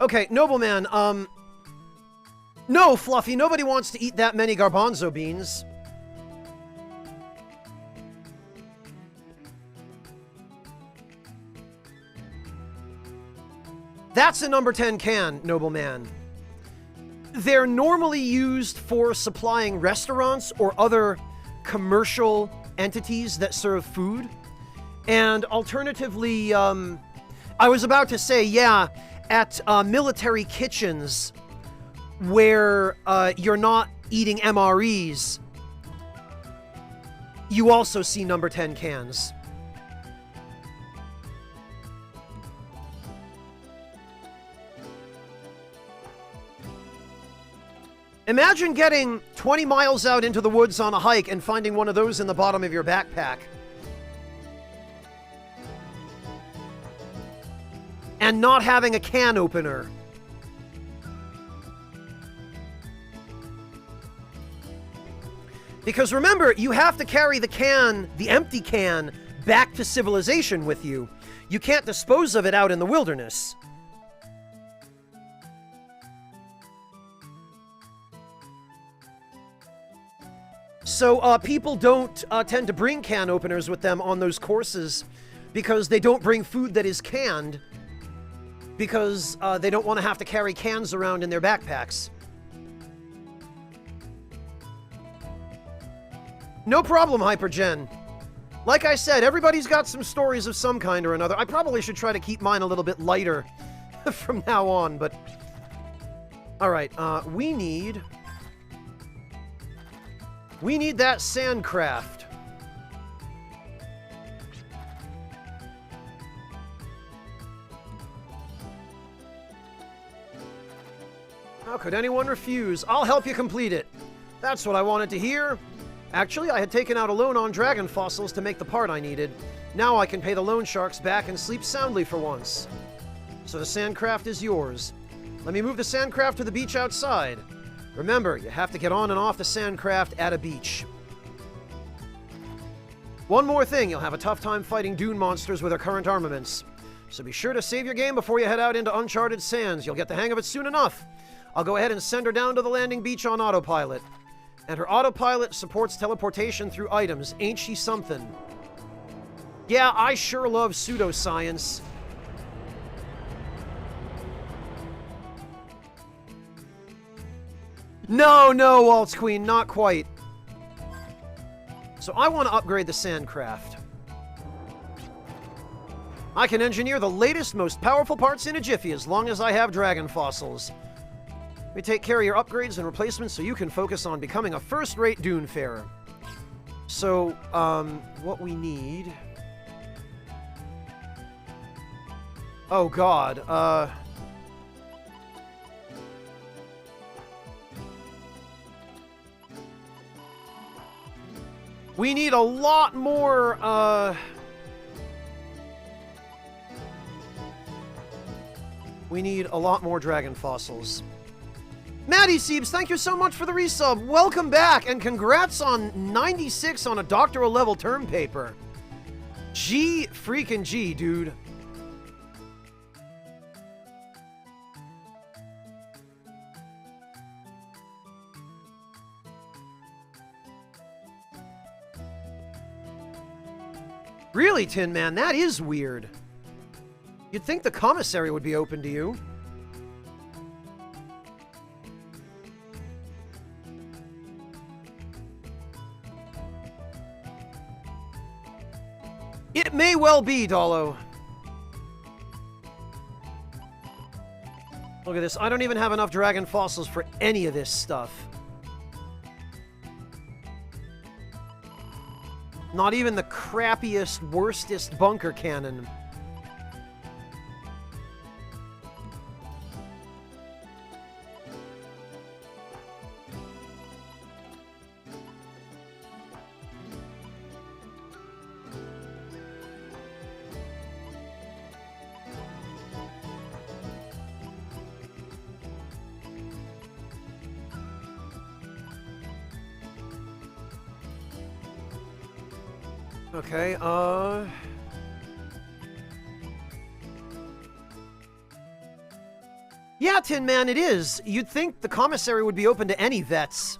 Okay, Nobleman, no, Fluffy, nobody wants to eat that many garbanzo beans. That's a number 10 can, Nobleman. They're normally used for supplying restaurants or other commercial entities that serve food. And alternatively, I was about to say, yeah, at military kitchens where you're not eating MREs, you also see number 10 cans. Imagine getting 20 miles out into the woods on a hike and finding one of those in the bottom of your backpack. And not having a can opener. Because remember, you have to carry the can, the empty can, back to civilization with you. You can't dispose of it out in the wilderness. So people don't tend to bring can openers with them on those courses because they don't bring food that is canned because they don't want to have to carry cans around in their backpacks. No problem, Hypergen. Like I said, everybody's got some stories of some kind or another. I probably should try to keep mine a little bit lighter from now on, but... Alright, we need that sandcraft. How could anyone refuse? I'll help you complete it. That's what I wanted to hear. Actually, I had taken out a loan on dragon fossils to make the part I needed. Now I can pay the loan sharks back and sleep soundly for once. So the sandcraft is yours. Let me move the sandcraft to the beach outside. Remember, you have to get on and off the sandcraft at a beach. One more thing, you'll have a tough time fighting dune monsters with our current armaments. So be sure to save your game before you head out into uncharted sands. You'll get the hang of it soon enough. I'll go ahead and send her down to the landing beach on autopilot. And her autopilot supports teleportation through items. Ain't she something? Yeah, I sure love pseudoscience. No, Waltz Queen, not quite. So I want to upgrade the sandcraft. I can engineer the latest, most powerful parts in a jiffy as long as I have dragon fossils. We take care of your upgrades and replacements so you can focus on becoming a first-rate dune farer. So, what we need... Oh god, we need a lot more, we need a lot more dragon fossils. Maddie Siebes, thank you so much for the resub. Welcome back, and congrats on 96 on a doctoral level term paper. G freaking G, dude. Really, Tin Man, that is weird. You'd think the commissary would be open to you. It may well be, Dolo. Look at this. I don't even have enough dragon fossils for any of this stuff. Not even the crappiest, worstest bunker cannon. Okay, yeah, Tin Man, it is. You'd think the commissary would be open to any vets.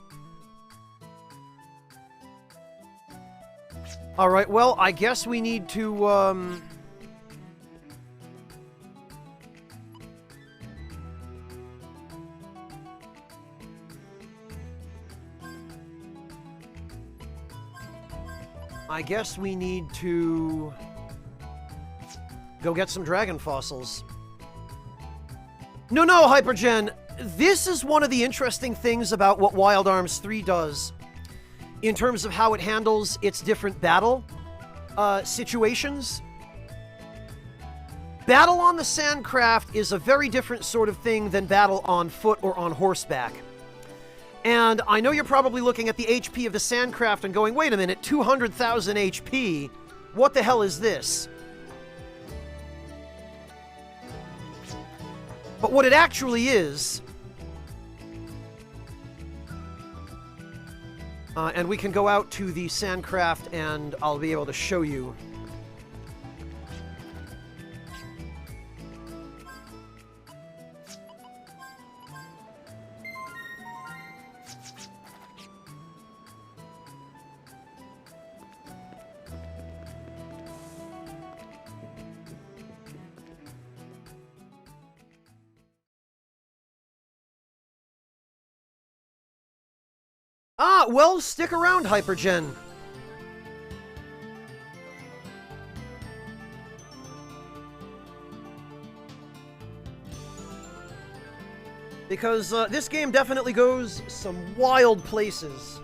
Alright, well, I guess we need to, I guess we need to go get some dragon fossils. No, Hypergen! This is one of the interesting things about what Wild Arms 3 does in terms of how it handles its different battle situations. Battle on the Sandcraft is a very different sort of thing than battle on foot or on horseback. And I know you're probably looking at the HP of the Sandcraft and going, wait a minute, 200,000 HP? What the hell is this? But what it actually is... and we can go out to the Sandcraft and I'll be able to show you. Ah, well, stick around, Hypergen. Because this game definitely goes some wild places.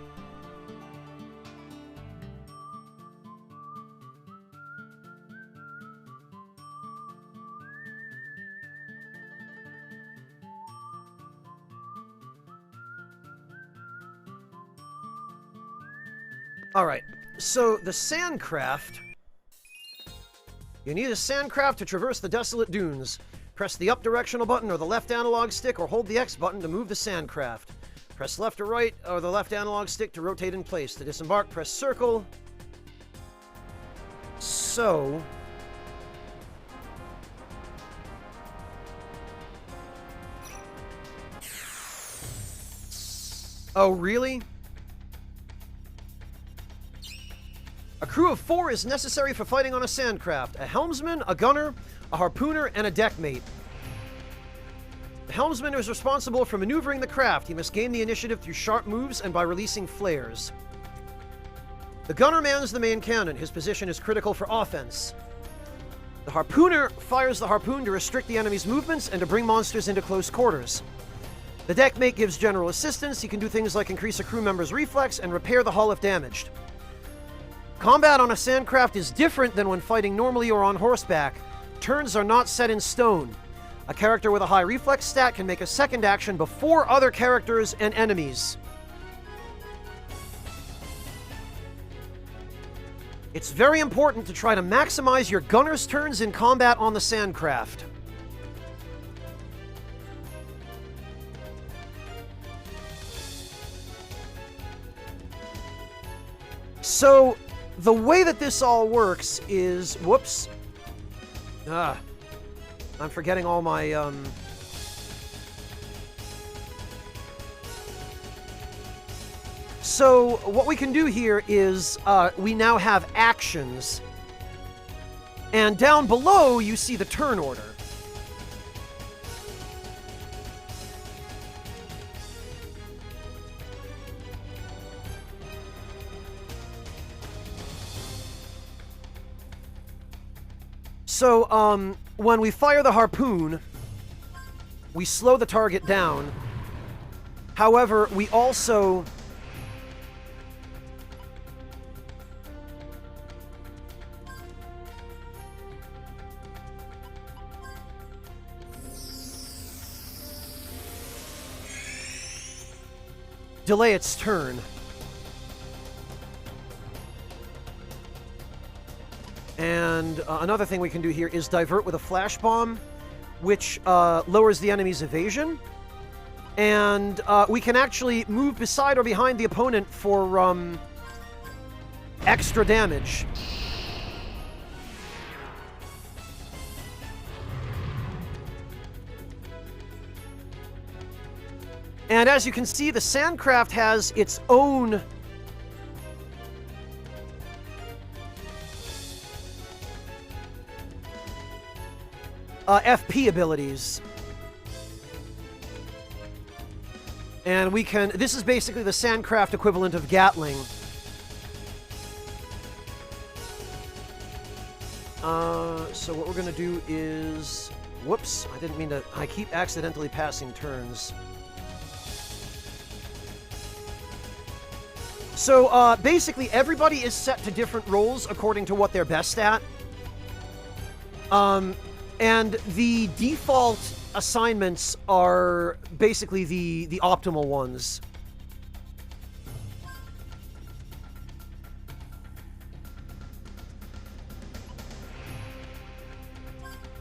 Alright, so the Sandcraft. You need a Sandcraft to traverse the desolate dunes. Press the up directional button or the left analog stick, or hold the X button to move the Sandcraft. Press left or right or the left analog stick to rotate in place. To disembark, press circle. So... Oh, really? A crew of 4 is necessary for fighting on a Sandcraft. A helmsman, a gunner, a harpooner, and a deckmate. The helmsman is responsible for maneuvering the craft. He must gain the initiative through sharp moves and by releasing flares. The gunner mans the main cannon. His position is critical for offense. The harpooner fires the harpoon to restrict the enemy's movements and to bring monsters into close quarters. The deckmate gives general assistance. He can do things like increase a crew member's reflex and repair the hull if damaged. Combat on a Sandcraft is different than when fighting normally or on horseback. Turns are not set in stone. A character with a high reflex stat can make a second action before other characters and enemies. It's very important to try to maximize your gunner's turns in combat on the Sandcraft. So, the way that this all works is... Whoops. I'm forgetting all my, So, what we can do here is, we now have actions. And down below, you see the turn order. So, when we fire the harpoon, we slow the target down. However, we also... delay its turn. And another thing we can do here is divert with a flash bomb, which lowers the enemy's evasion. And we can actually move beside or behind the opponent for extra damage. And as you can see, the Sandcraft has its own FP abilities. And we can... This is basically the Sandcraft equivalent of Gatling. So what we're going to do is... Whoops, I didn't mean to... I keep accidentally passing turns. So, basically, everybody is set to different roles according to what they're best at. And the default assignments are basically the optimal ones.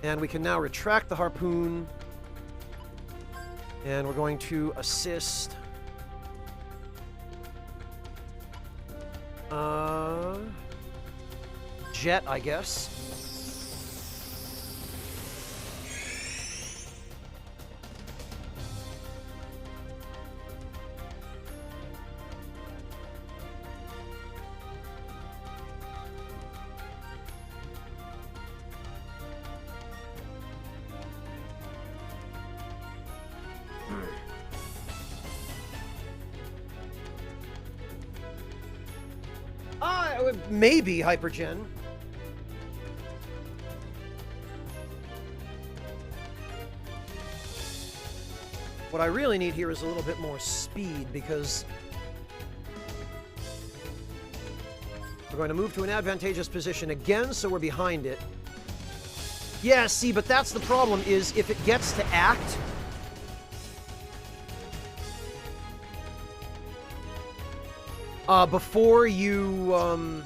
And we can now retract the harpoon. And we're going to assist... Jet, I guess. Maybe Hypergen. What I really need here is a little bit more speed, because we're going to move to an advantageous position again, so we're behind it. Yeah, see, but that's the problem, is if it gets to act... before you,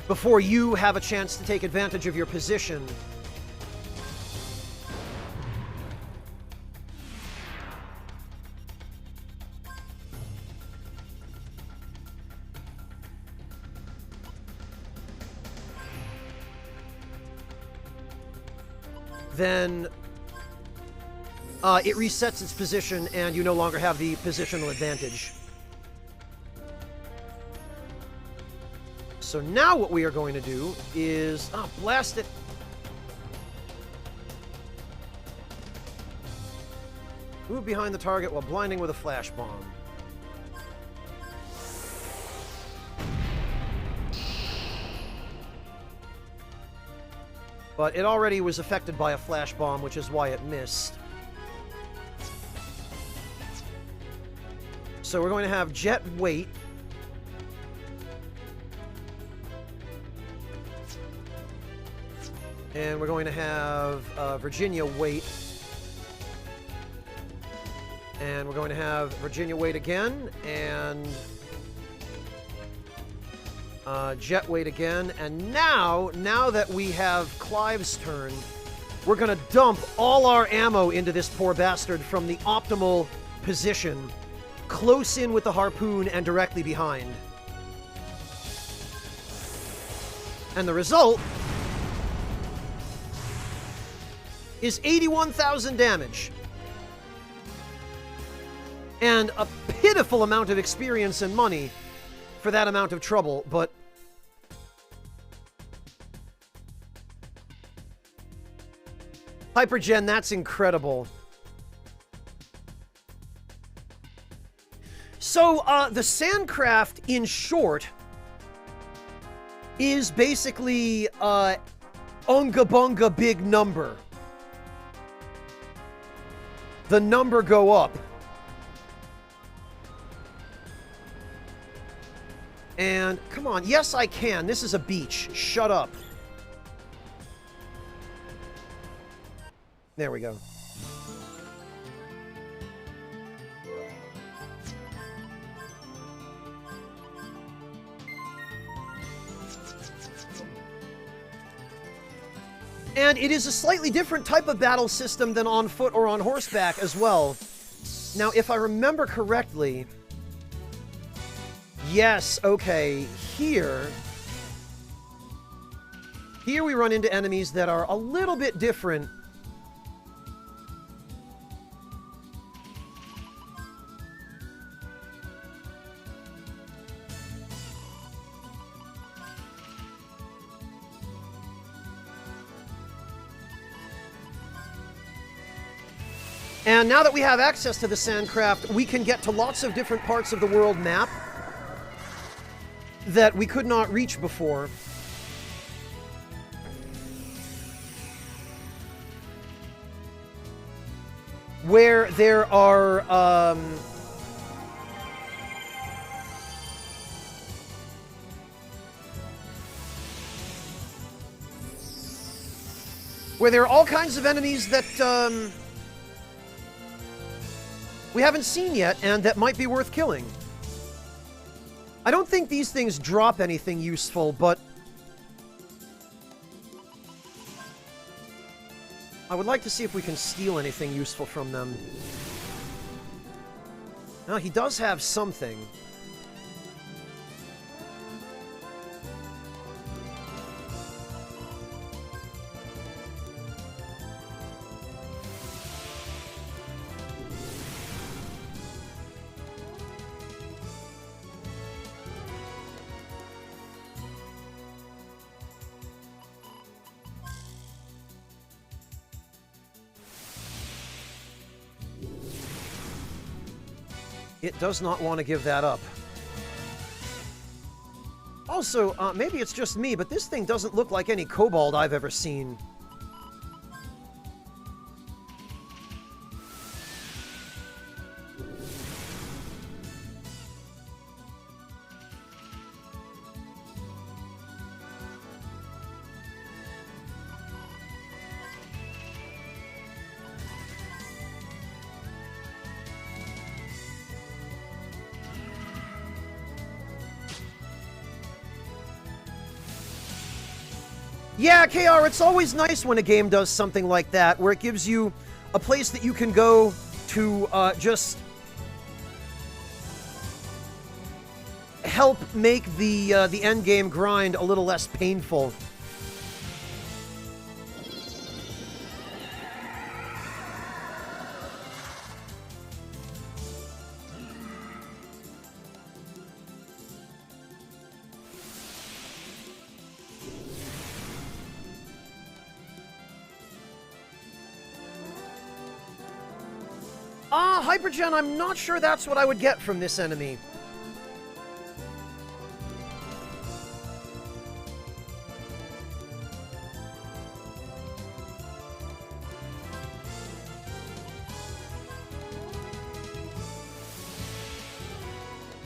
before you have a chance to take advantage of your position. Then it resets its position and you no longer have the positional advantage. So now what we are going to do is... Oh, blast it! Move behind the target while blinding with a flash bomb. But it already was affected by a flash bomb, which is why it missed. So we're going to have Jet wait. And we're going to have Virginia wait. And we're going to have Virginia wait again. And Jet wait again. And now that we have Clive's turn, we're going to dump all our ammo into this poor bastard from the optimal position, close in with the harpoon and directly behind. And the result is 81,000 damage. And a pitiful amount of experience and money for that amount of trouble, but... Hypergen, that's incredible. So, the Sandcraft, in short, is basically, Unga Bunga big number. The number go up. And, come on, yes I can. This is a beach. Shut up. There we go. And it is a slightly different type of battle system than on foot or on horseback as well. Now, if I remember correctly... Yes, okay, here we run into enemies that are a little bit different. And now that we have access to the Sandcraft, we can get to lots of different parts of the world map that we could not reach before. Where there are, where there are all kinds of enemies that, we haven't seen yet, and that might be worth killing. I don't think these things drop anything useful, but I would like to see if we can steal anything useful from them. Now, he does have something. It does not want to give that up. Also, maybe it's just me, but this thing doesn't look like any kobold I've ever seen. Yeah, KR, it's always nice when a game does something like that, where it gives you a place that you can go to just help make the end game grind a little less painful. Hypergen, I'm not sure that's what I would get from this enemy.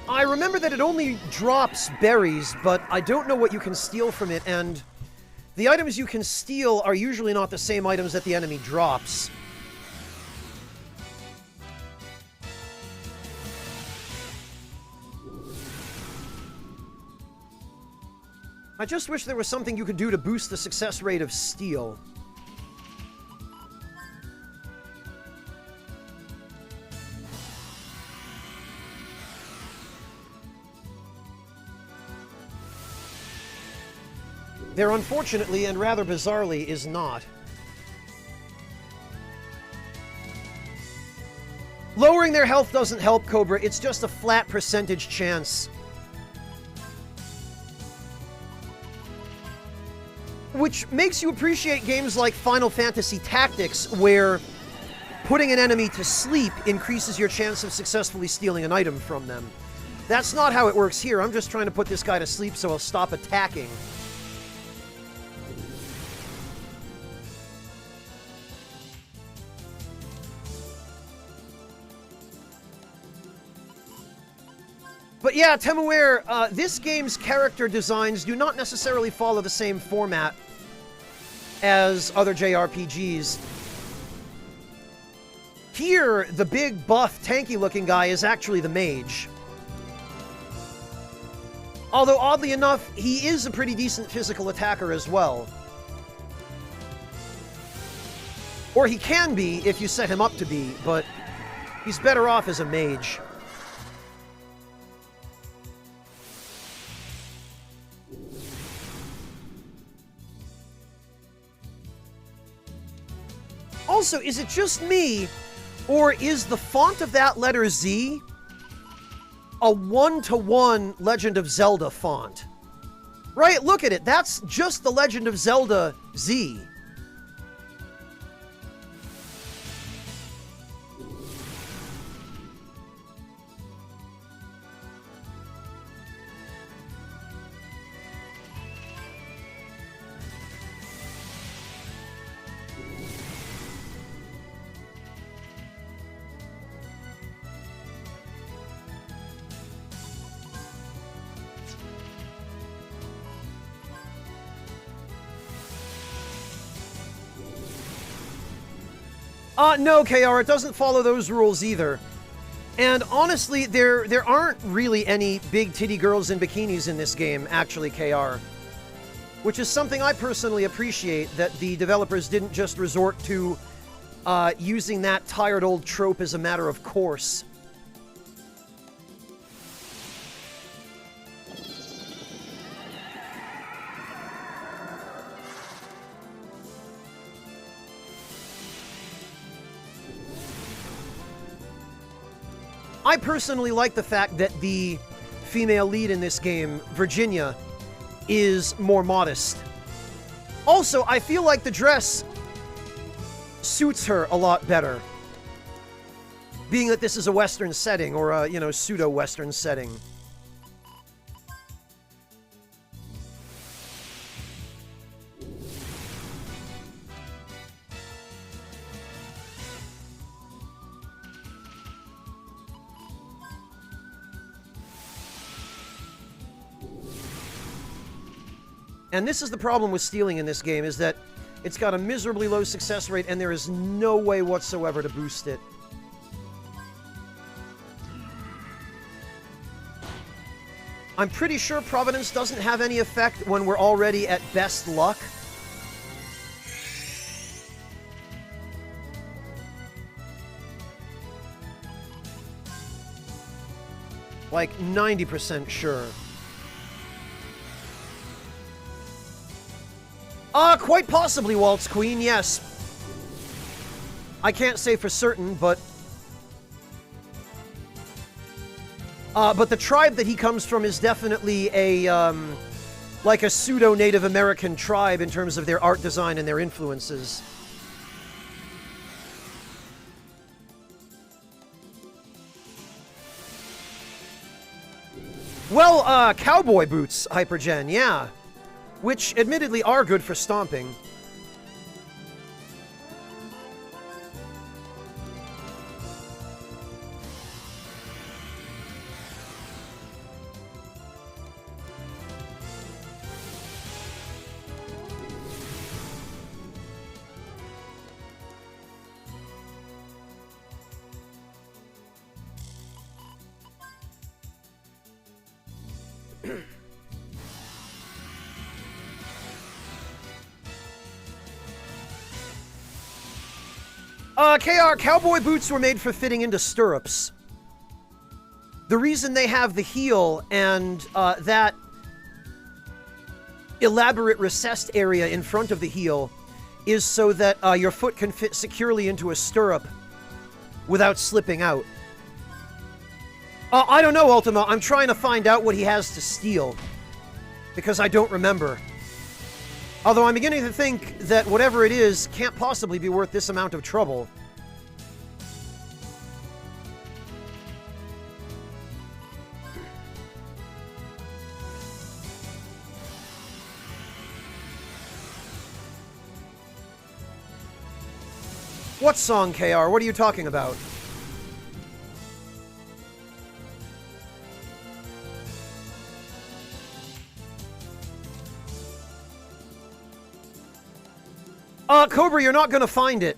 I remember that it only drops berries, but I don't know what you can steal from it, and the items you can steal are usually not the same items that the enemy drops. I just wish there was something you could do to boost the success rate of steal. There, unfortunately, and rather bizarrely, is not. Lowering their health doesn't help, Cobra. It's just a flat percentage chance. Which makes you appreciate games like Final Fantasy Tactics, where putting an enemy to sleep increases your chance of successfully stealing an item from them. That's not how it works here. I'm just trying to put this guy to sleep so he'll stop attacking. But yeah, Temuer, this game's character designs do not necessarily follow the same format as other JRPGs. Here, the big, buff, tanky-looking guy is actually the mage. Although, oddly enough, he is a pretty decent physical attacker as well. Or he can be, if you set him up to be, but he's better off as a mage. Also, is it just me, or is the font of that letter Z a one-to-one Legend of Zelda font? Right, look at it. That's just the Legend of Zelda Z. No, KR, it doesn't follow those rules either. And honestly, there aren't really any big titty girls in bikinis in this game, actually, KR. Which is something I personally appreciate, that the developers didn't just resort to using that tired old trope as a matter of course. I personally like the fact that the female lead in this game, Virginia, is more modest. Also, I feel like the dress suits her a lot better. Being that this is a Western setting, or a, pseudo-Western setting. And this is the problem with stealing in this game, is that it's got a miserably low success rate, and there is no way whatsoever to boost it. I'm pretty sure Providence doesn't have any effect when we're already at best luck. Like 90% sure. Quite possibly, Waltz Queen, yes. I can't say for certain, but the tribe that he comes from is definitely a, like a pseudo-Native American tribe in terms of their art design and their influences. Well, cowboy boots, Hypergen, yeah. Which, admittedly, are good for stomping. KR, cowboy boots were made for fitting into stirrups. The reason they have the heel and that elaborate recessed area in front of the heel is so that your foot can fit securely into a stirrup without slipping out. I don't know, Ultima. I'm trying to find out what he has to steal, because I don't remember. Although I'm beginning to think that whatever it is can't possibly be worth this amount of trouble. What song, KR? What are you talking about? Cobra, you're not gonna find it.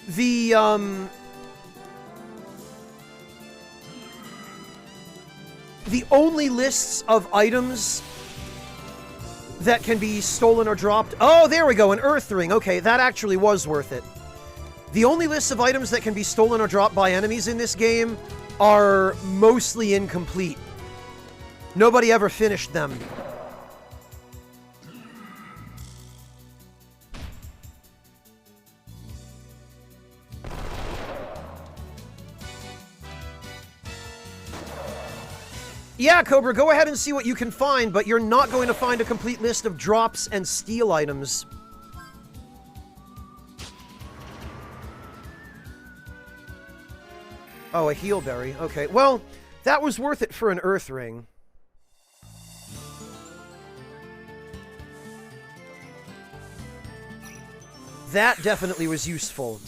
The only lists of items that can be stolen or dropped... Oh, there we go, an Earth Ring. Okay, that actually was worth it. The only lists of items that can be stolen or dropped by enemies in this game are mostly incomplete. Nobody ever finished them. Yeah, Cobra, go ahead and see what you can find, but you're not going to find a complete list of drops and steal items. Oh, a heal berry. Okay, well, that was worth it for an Earth Ring. That definitely was useful.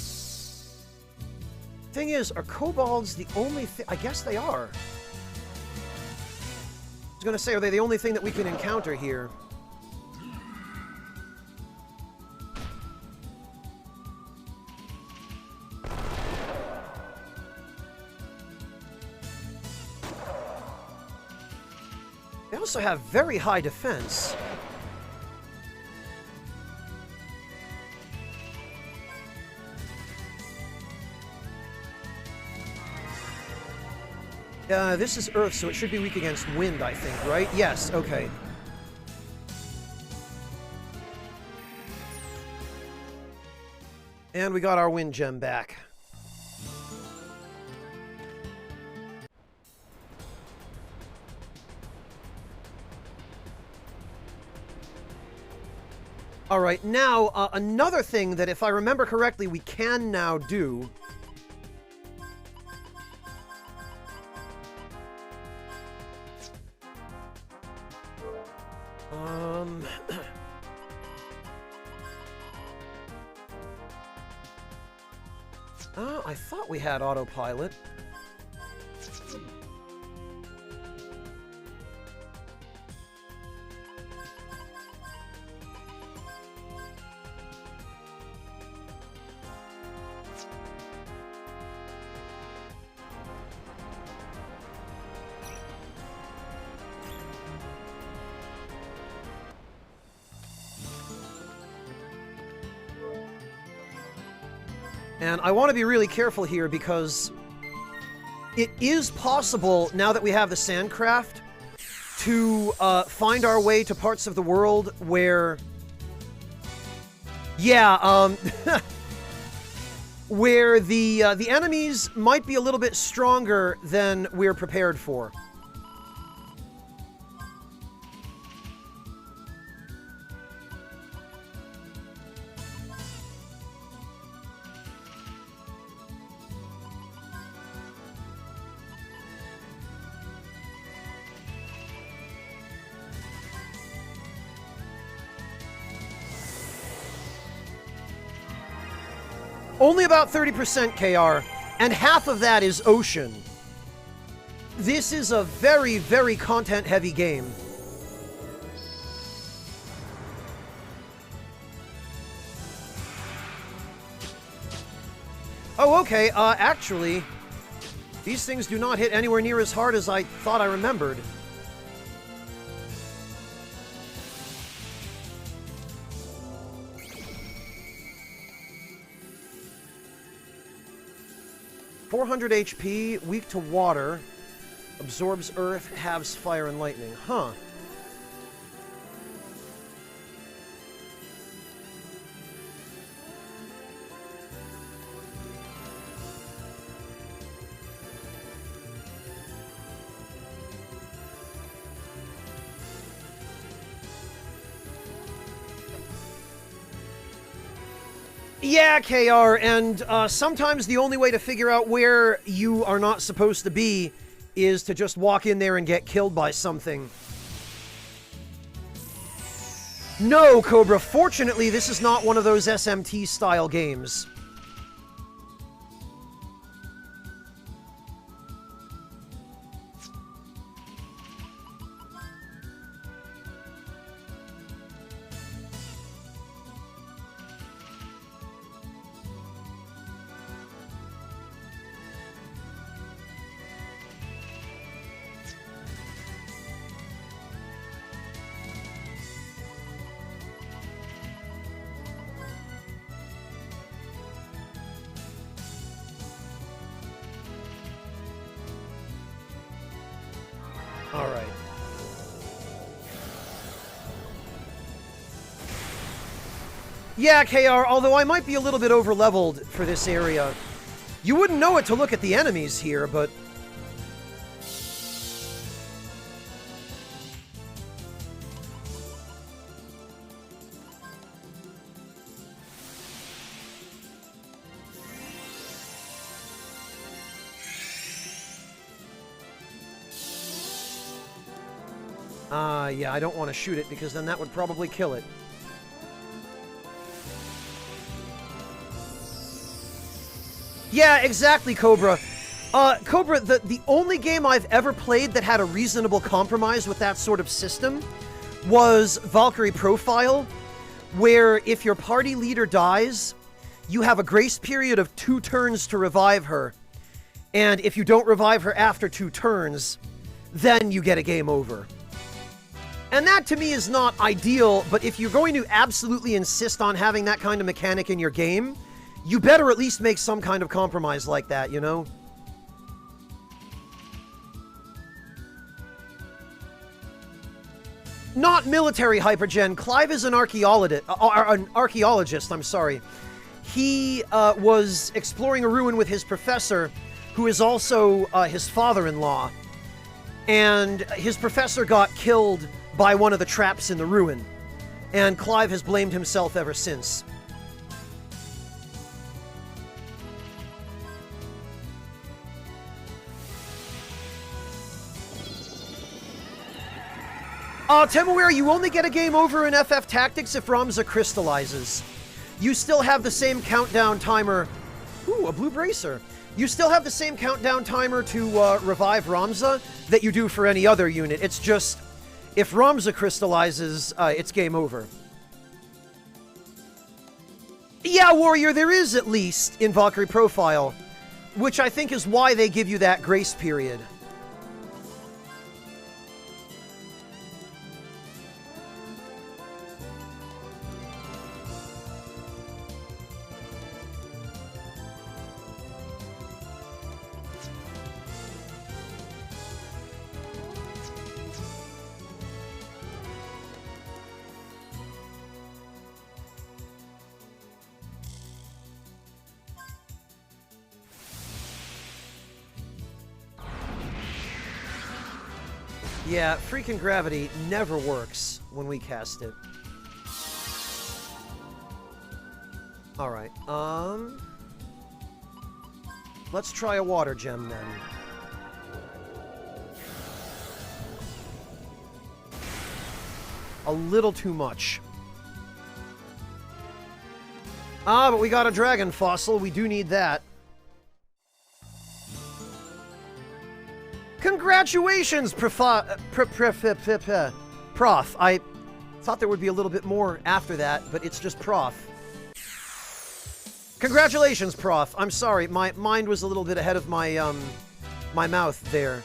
Thing is, are kobolds the only thing? I guess they are. I was gonna say, are they the only thing that we can encounter here? They also have very high defense. This is Earth, so it should be weak against wind, I think, right? Yes, okay. And we got our wind gem back. Alright, now, another thing that, if I remember correctly, we can now do... I thought we had autopilot. And I want to be really careful here because it is possible, now that we have the Sandcraft, to find our way to parts of the world where... Yeah, where the enemies might be a little bit stronger than we're prepared for. Only about 30% KR, and half of that is ocean. This is a very, very content-heavy game. Oh, okay, actually, these things do not hit anywhere near as hard as I thought I remembered. .400 HP, weak to water, absorbs earth, halves fire and lightning. Huh. Yeah, KR, and sometimes the only way to figure out where you are not supposed to be is to just walk in there and get killed by something. No, Cobra, fortunately this is not one of those SMT-style games. All right. Yeah, KR, although I might be a little bit over-leveled for this area. You wouldn't know it to look at the enemies here, but... yeah, I don't want to shoot it because then that would probably kill it. Yeah, exactly, Cobra. Cobra, the only game I've ever played that had a reasonable compromise with that sort of system was Valkyrie Profile, where if your party leader dies, you have a grace period of 2 turns to revive her. And if you don't revive her after 2 turns, then you get a game over. And that, to me, is not ideal, but if you're going to absolutely insist on having that kind of mechanic in your game, you better at least make some kind of compromise like that, you know? Not military hypergen. Clive is an archaeologist, I'm sorry. He was exploring a ruin with his professor, who is also his father-in-law. And his professor got killed by one of the traps in the ruin. And Clive has blamed himself ever since. Temuera, you only get a game over in FF Tactics if Ramza crystallizes. You still have the same countdown timer. Ooh, a blue bracer. You still have the same countdown timer to revive Ramza that you do for any other unit. It's just, if Ramza crystallizes, it's game over. Yeah, Warrior, there is at least in Valkyrie Profile, which I think is why they give you that grace period. Yeah, freaking gravity never works when we cast it. Alright, let's try a water gem then. A little too much. Ah, but we got a dragon fossil. We do need that. Congratulations, Prof. I thought there would be a little bit more after that, but it's just Prof. Congratulations, Prof. I'm sorry, my mind was a little bit ahead of my, my mouth there.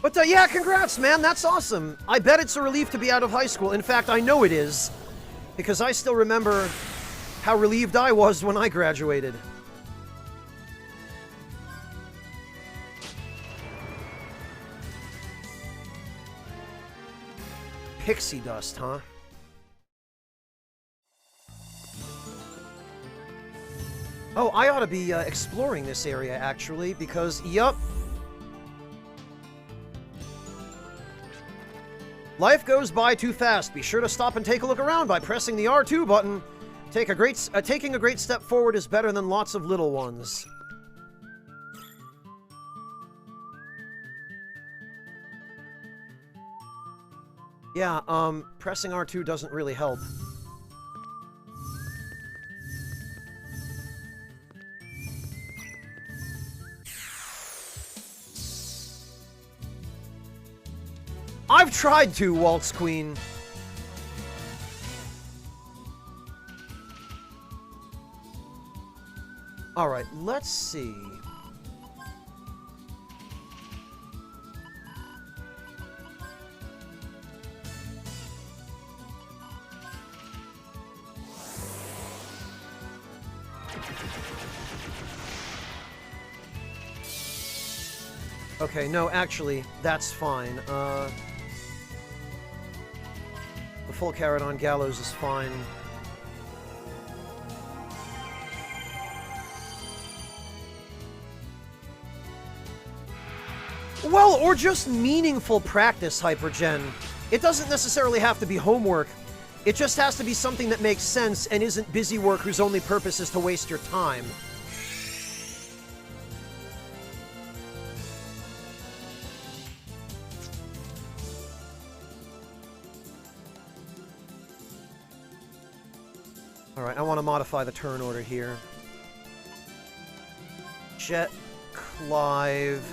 But, yeah, congrats, man. That's awesome. I bet it's a relief to be out of high school. In fact, I know it is. Because I still remember how relieved I was when I graduated. Pixie dust, huh? Oh, I ought to be exploring this area, actually, because, yup. Life goes by too fast. Be sure to stop and take a look around by pressing the R2 button. Taking a great step forward is better than lots of little ones. Yeah, pressing R2 doesn't really help. I've tried to, Waltz Queen. Alright, let's see. Okay, no, actually, that's fine. The full carrot on Gallows is fine. Well, or just meaningful practice, Hypergen. It doesn't necessarily have to be homework. It just has to be something that makes sense and isn't busy work whose only purpose is to waste your time. Alright, I want to modify the turn order here. Jet, Clive,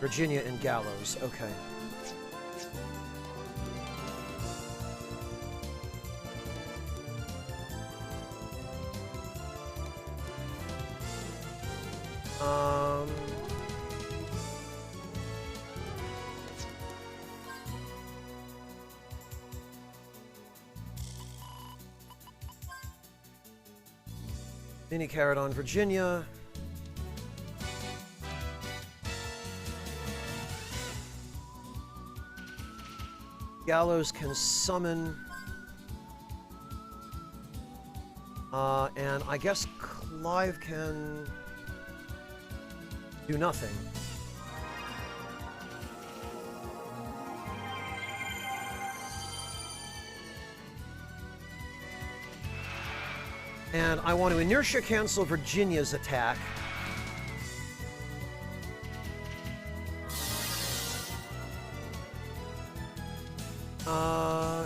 Virginia, and Gallows. Okay. Mini carrot on Virginia. Gallows can summon. And I guess Clive can do nothing. And I want to inertia cancel Virginia's attack.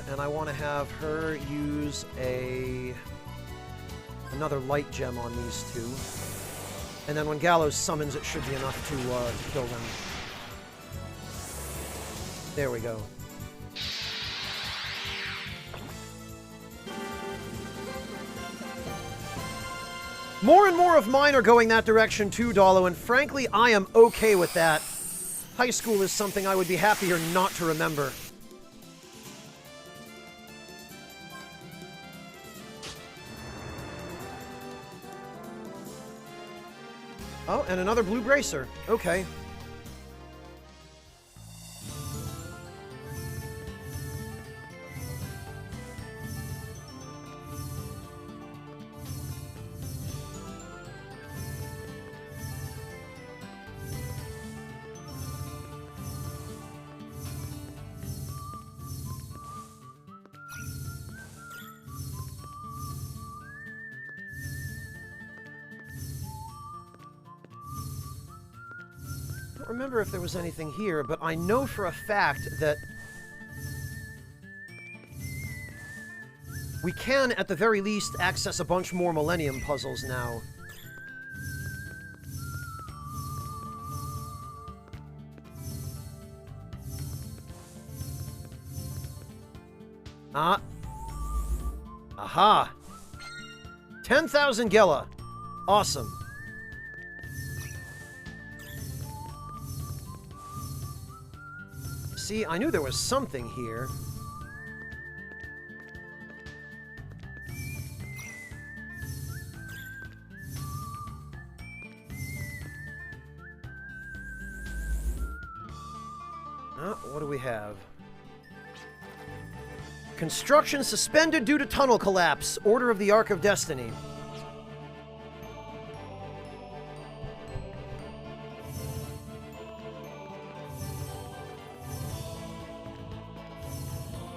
And I want to have her use another light gem on these two. And then when Gallows summons, it should be enough to kill them. There we go. More and more of mine are going that direction too, Dalo, and frankly, I am okay with that. High school is something I would be happier not to remember. Oh, and another blue bracer. Okay. don't remember if there was anything here, but I know for a fact that we can, at the very least, access a bunch more Millennium puzzles now. Ah. Aha! 10,000 Gela. Awesome. See, I knew there was something here. What do we have? Construction suspended due to tunnel collapse. Order of the Ark of Destiny.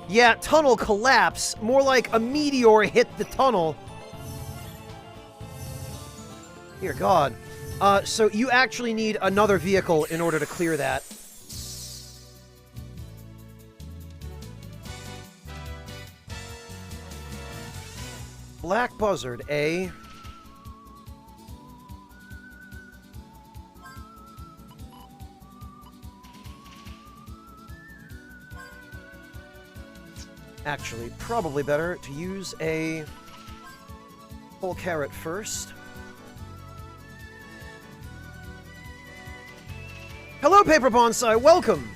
Yeah, tunnel collapse. More like a meteor hit the tunnel. Dear God. So you actually need another vehicle in order to clear that. Black Buzzard, eh? Actually, probably better to use a whole carrot first. Hello, Paper Bonsai, welcome!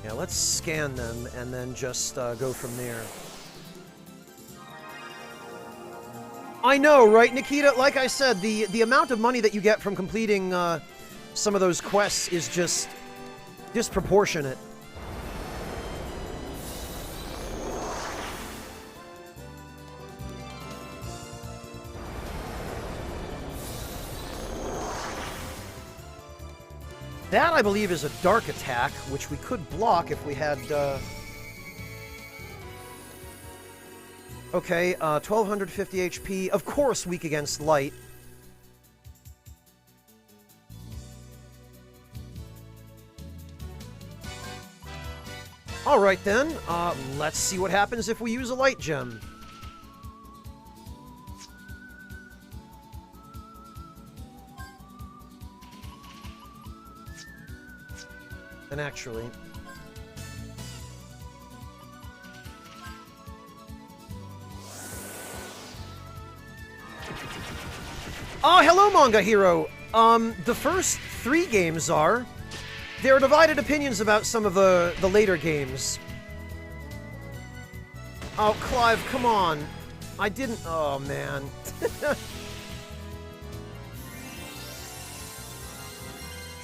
Yeah, let's scan them and then just go from there. I know, right, Nikita? Like I said, the amount of money that you get from completing some of those quests is just disproportionate. That, I believe, is a dark attack, which we could block if we had, Okay, 1250 HP. Of course, weak against light. Alright then, let's see what happens if we use a light gem. And actually... Oh, hello, Manga Hero! The first 3 games are... There are divided opinions about some of the later games. Oh, Clive, come on. I didn't... Oh, man.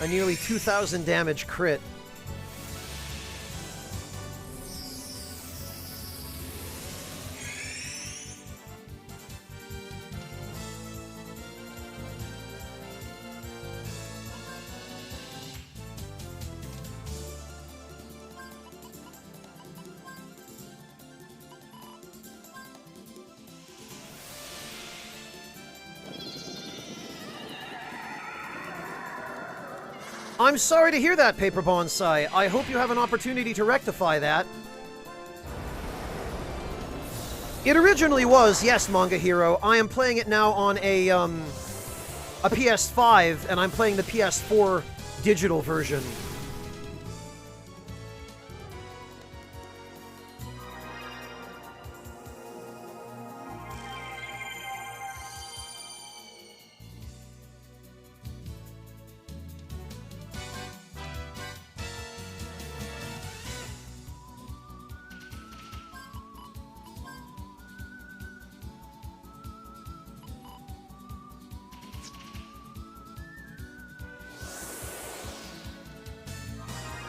A nearly 2,000 damage crit. I'm sorry to hear that, Paper Bonsai. I hope you have an opportunity to rectify that. It originally was, yes, Manga Hero. I am playing it now on a PS5, and I'm playing the PS4 digital version.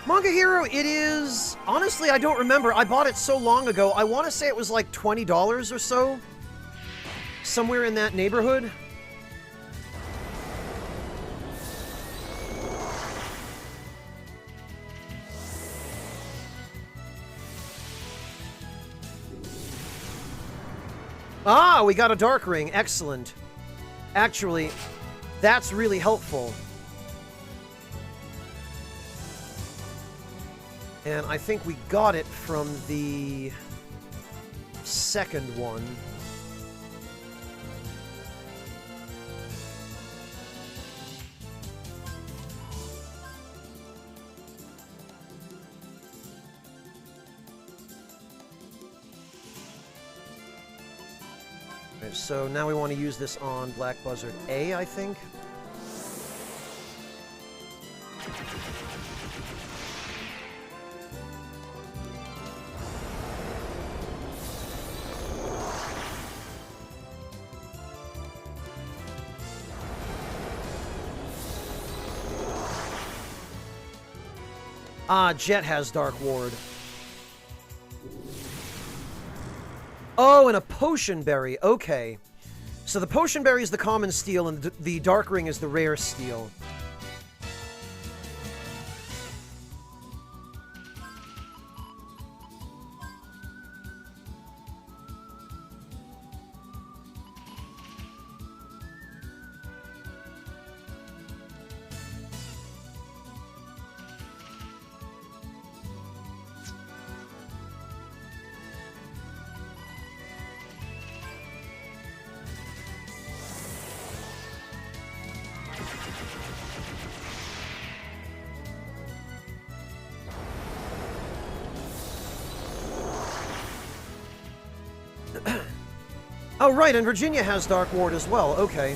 Manga Hero, it is... Honestly, I don't remember. I bought it so long ago. I want to say it was like $20 or so. Somewhere in that neighborhood. Ah, we got a Dark Ring. Excellent. Actually, that's really helpful. And I think we got it from the second one. Okay, so now we want to use this on Black Buzzard A, I think. Ah, Jet has Dark Ward. Oh, and a Potion Berry. Okay. So the Potion Berry is the common steel, and the Dark Ring is the rare steel. Oh, right, and Virginia has Dark Ward as well. Okay.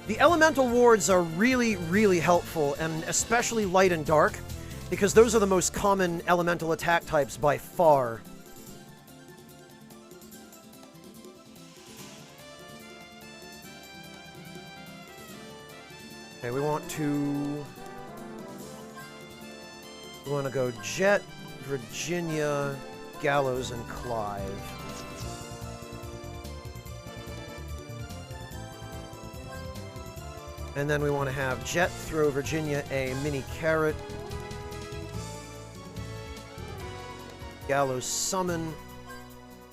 The elemental wards are really, really helpful, and especially light and dark, because those are the most common elemental attack types by far. Okay, we want to go Jet, Virginia, Gallows, and Clive. And then we want to have Jet throw Virginia a mini carrot. Gallows summon,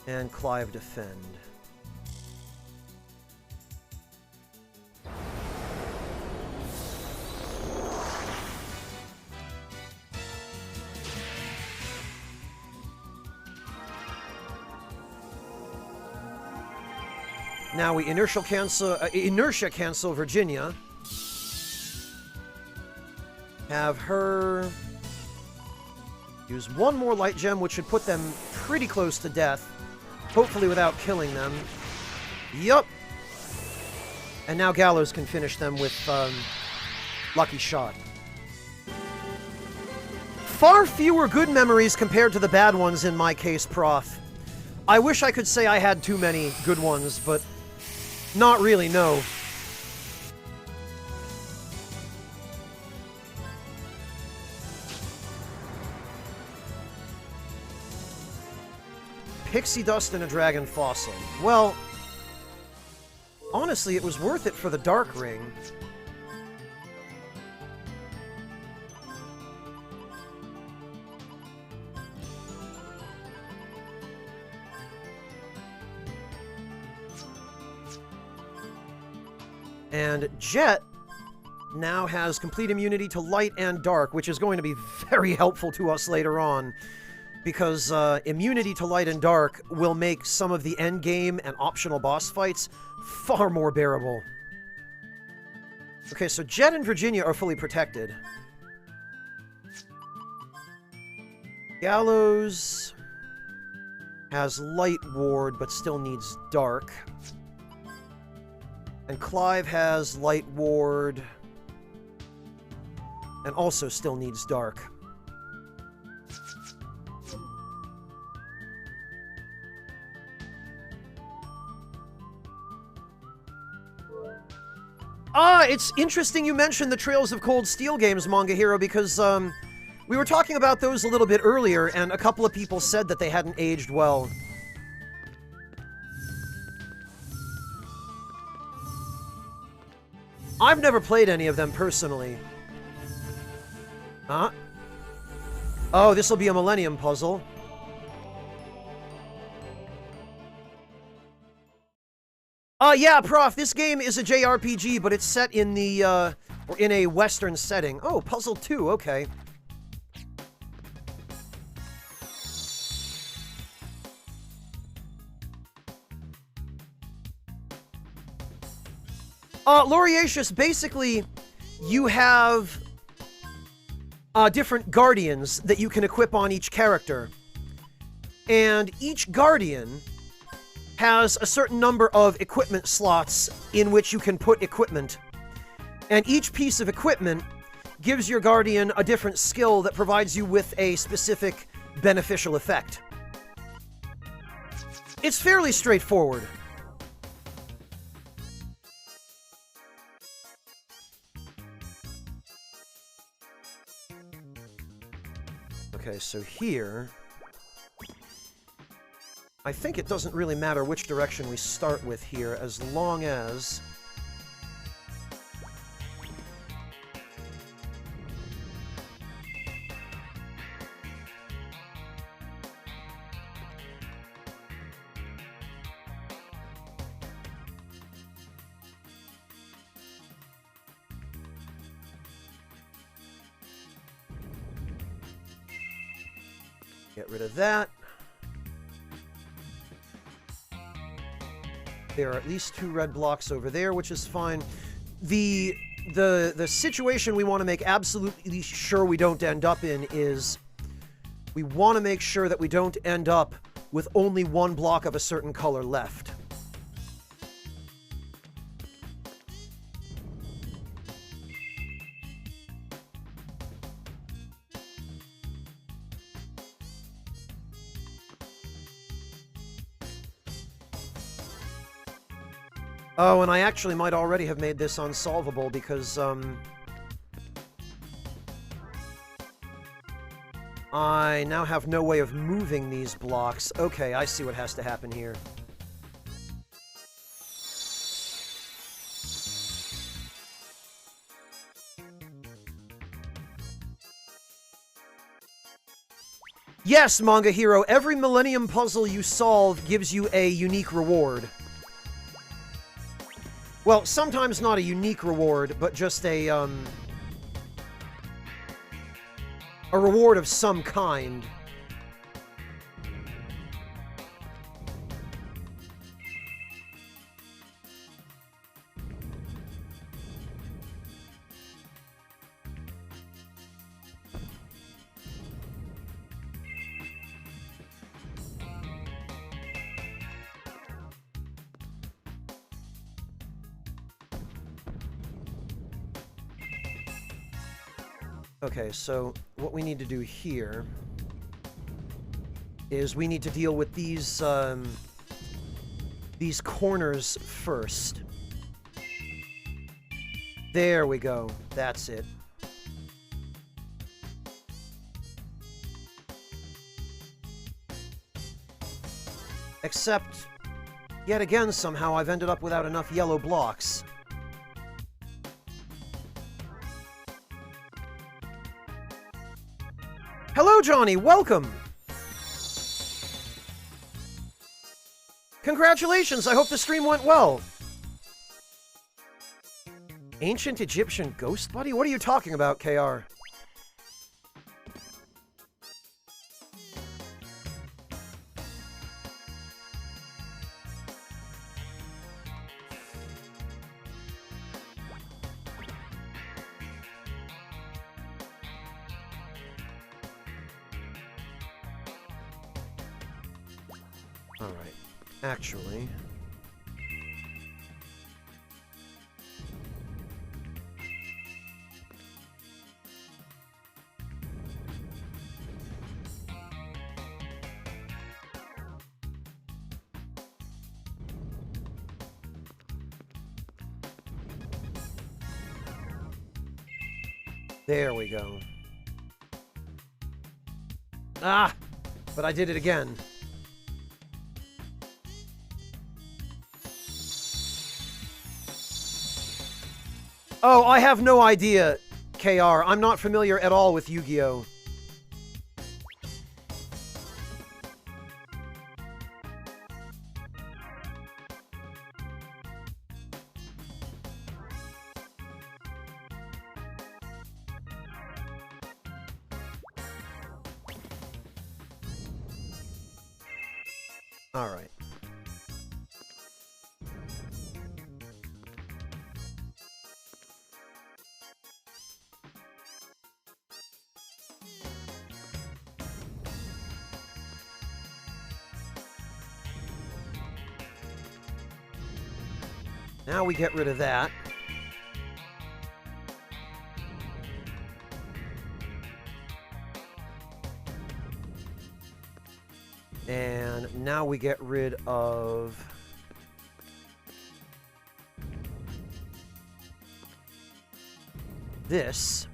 and Clive defend. Now we inertia cancel Virginia. Have her use one more light gem, which should put them pretty close to death. Hopefully without killing them. Yup. And now Gallows can finish them with Lucky Shot. Far fewer good memories compared to the bad ones in my case, Prof. I wish I could say I had too many good ones, but not really, no. Pixie Dust and a Dragon Fossil. Well, honestly, it was worth it for the Dark Ring. And Jet now has complete immunity to light and dark, which is going to be very helpful to us later on, because immunity to light and dark will make some of the endgame and optional boss fights far more bearable. Okay, so Jet and Virginia are fully protected. Gallows has light ward, but still needs dark. And Clive has light ward, and also still needs dark. It's interesting you mentioned the Trails of Cold Steel games, Manga Hero, because, we were talking about those a little bit earlier, and a couple of people said that they hadn't aged well. I've never played any of them personally. Huh? Oh, this will be a Millennium puzzle. Yeah, Prof, this game is a JRPG, but it's set in the, or in a Western setting. Oh, Puzzle 2, okay. Lauriatius, basically, you have different guardians that you can equip on each character. And each guardian has a certain number of equipment slots in which you can put equipment. And each piece of equipment gives your guardian a different skill that provides you with a specific beneficial effect. It's fairly straightforward. Okay, so here, I think it doesn't really matter which direction we start with here, as long as get rid of that. There are at least 2 red blocks over there, which is fine. The situation we want to make absolutely sure we don't end up in is we want to make sure that we don't end up with only 1 block of a certain color left. Oh, and I actually might already have made this unsolvable because, I now have no way of moving these blocks. Okay, I see what has to happen here. Yes, Manga Hero, every Millennium puzzle you solve gives you a unique reward. Well, sometimes not a unique reward, but just a reward of some kind. Okay, so what we need to do here is we need to deal with these corners first. There we go. That's it. Except, yet again, somehow I've ended up without enough yellow blocks. Hello, Johnny! Welcome! Congratulations! I hope the stream went well! Ancient Egyptian ghost buddy? What are you talking about, KR? Alright, actually... There we go. Ah! But I did it again. Oh, I have no idea, KR. I'm not familiar at all with Yu-Gi-Oh! Alright. Now we get rid of that. And now we get rid of this.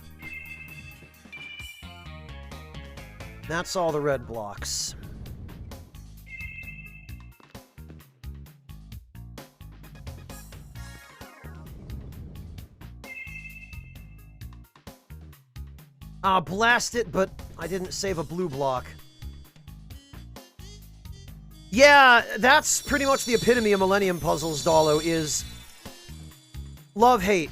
That's all the red blocks. Ah, blast it, but I didn't save a blue block. Yeah, that's pretty much the epitome of Millennium Puzzles, Dalo, is love-hate.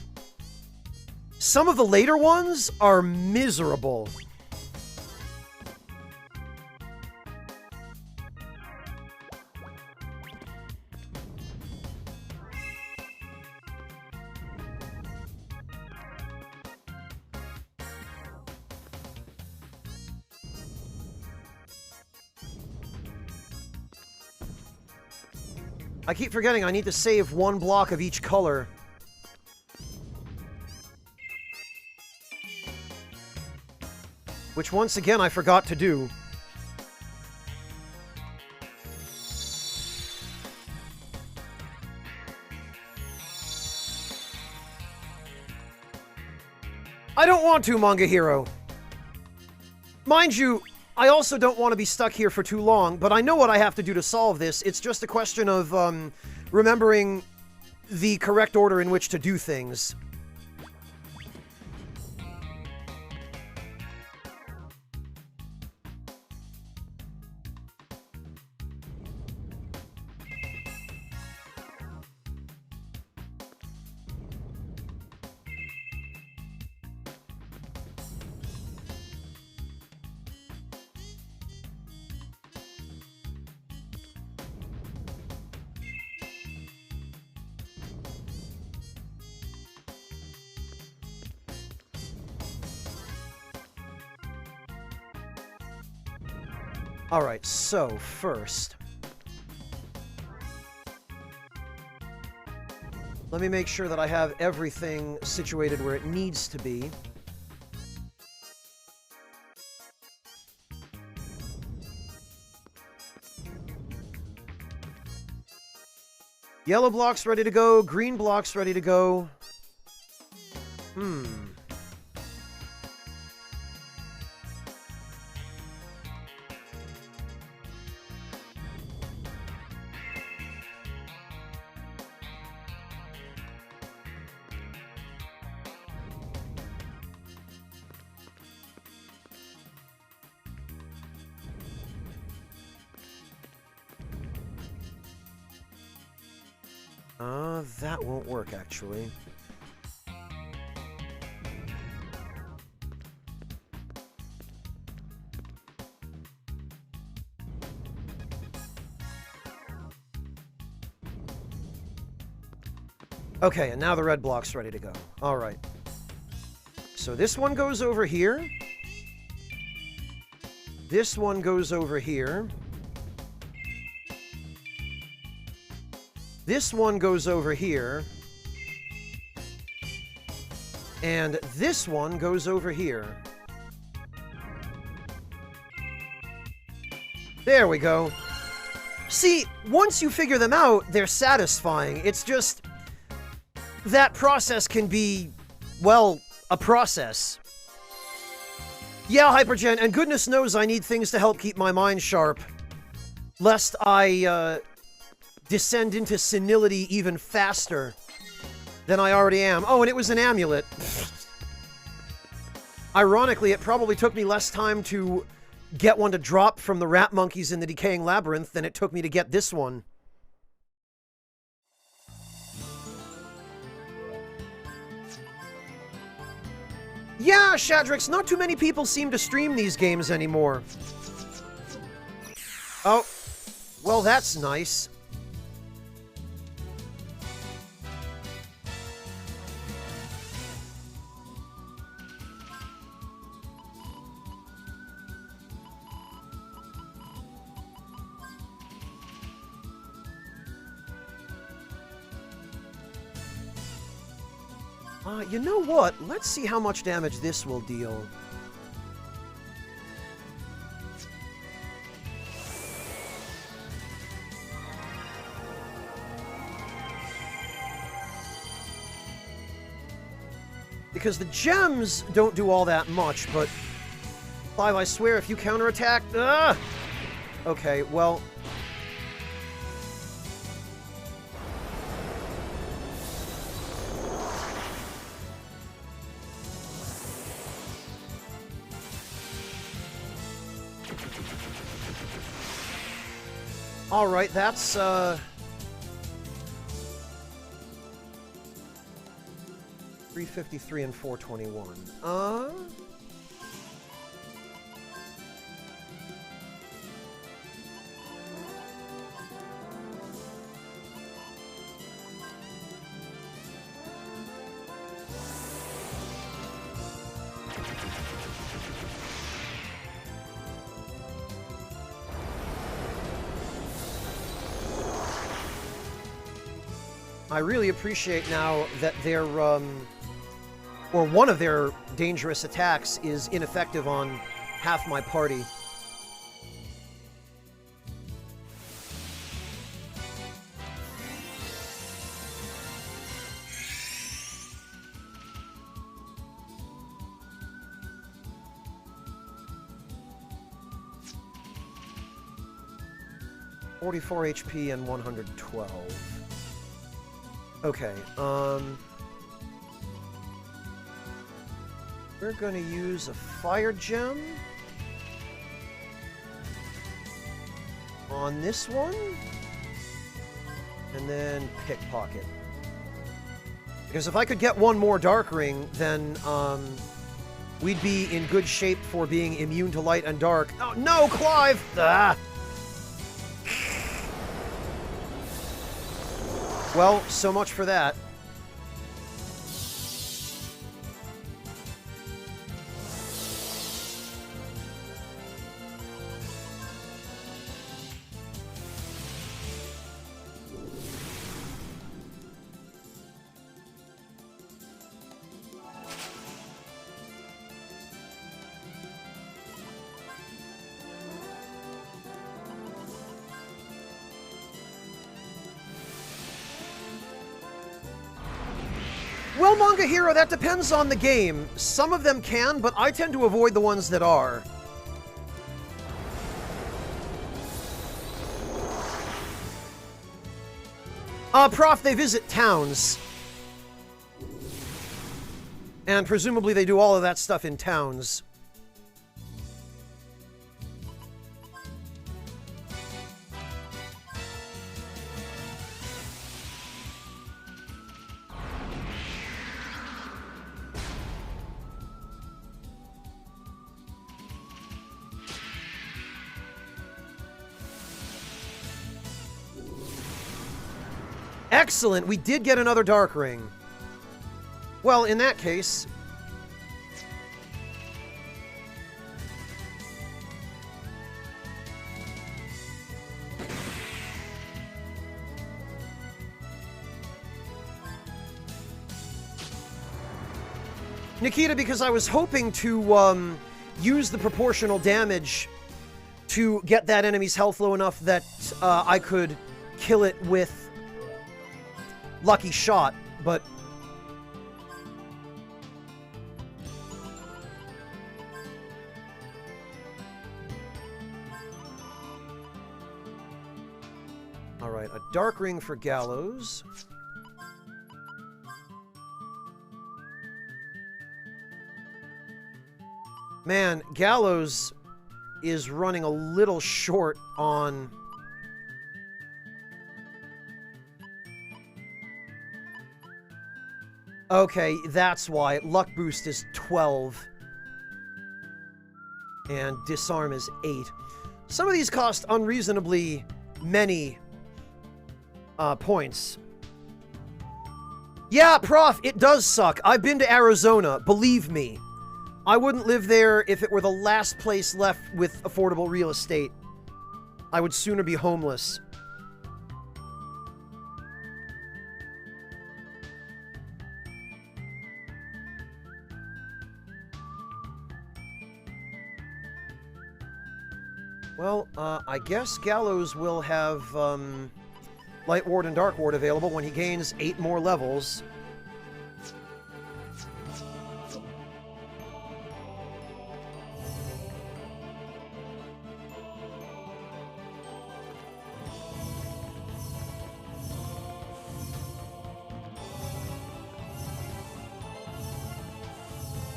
Some of the later ones are miserable. I keep forgetting I need to save one block of each color. Which, once again, I forgot to do. I don't want to, Manga Hero. Mind you, I also don't want to be stuck here for too long, but I know what I have to do to solve this. It's just a question of remembering the correct order in which to do things. Alright, so, first, let me make sure that I have everything situated where it needs to be. Yellow block's ready to go, green block's ready to go. That won't work, actually. Okay, and now the red block's ready to go. Alright. So this one goes over here. This one goes over here. This one goes over here. And this one goes over here. There we go. See, once you figure them out, they're satisfying. It's just that process can be, well, a process. Yeah, Hypergen, and goodness knows I need things to help keep my mind sharp, lest I descend into senility even faster than I already am. Oh, and it was an amulet. Ironically, it probably took me less time to get one to drop from the rat monkeys in the Decaying Labyrinth than it took me to get this one. Yeah, Shadrix, not too many people seem to stream these games anymore. Oh, well, that's nice. You know what? Let's see how much damage this will deal. Because the gems don't do all that much, but... Clive, I swear, if you counterattack... Ugh! Okay, well... Alright, that's, 353 and 421. I really appreciate now that their, or one of their dangerous attacks is ineffective on half my party. .44 HP and 112. Okay, we're gonna use a fire gem on this one, and then pickpocket. Because if I could get one more dark ring, then, we'd be in good shape for being immune to light and dark. Oh, no, Clive! Ah! Well, so much for that. Well, Manga Hero, that depends on the game. Some of them can, but I tend to avoid the ones that are. Prof, they visit towns. And presumably they do all of that stuff in towns. Excellent! We did get another dark ring. Well, in that case... Nikita, because I was hoping to, use the proportional damage to get that enemy's health low enough that, I could kill it with Lucky Shot, but... Alright, a dark ring for Gallows. Man, Gallows is running a little short on... Okay, that's why. Luck boost is 12. And disarm is 8. Some of these cost unreasonably many points. Yeah, Prof, it does suck. I've been to Arizona, believe me. I wouldn't live there if it were the last place left with affordable real estate. I would sooner be homeless. Well, I guess Gallows will have Light Ward and Dark Ward available when he gains 8 more levels.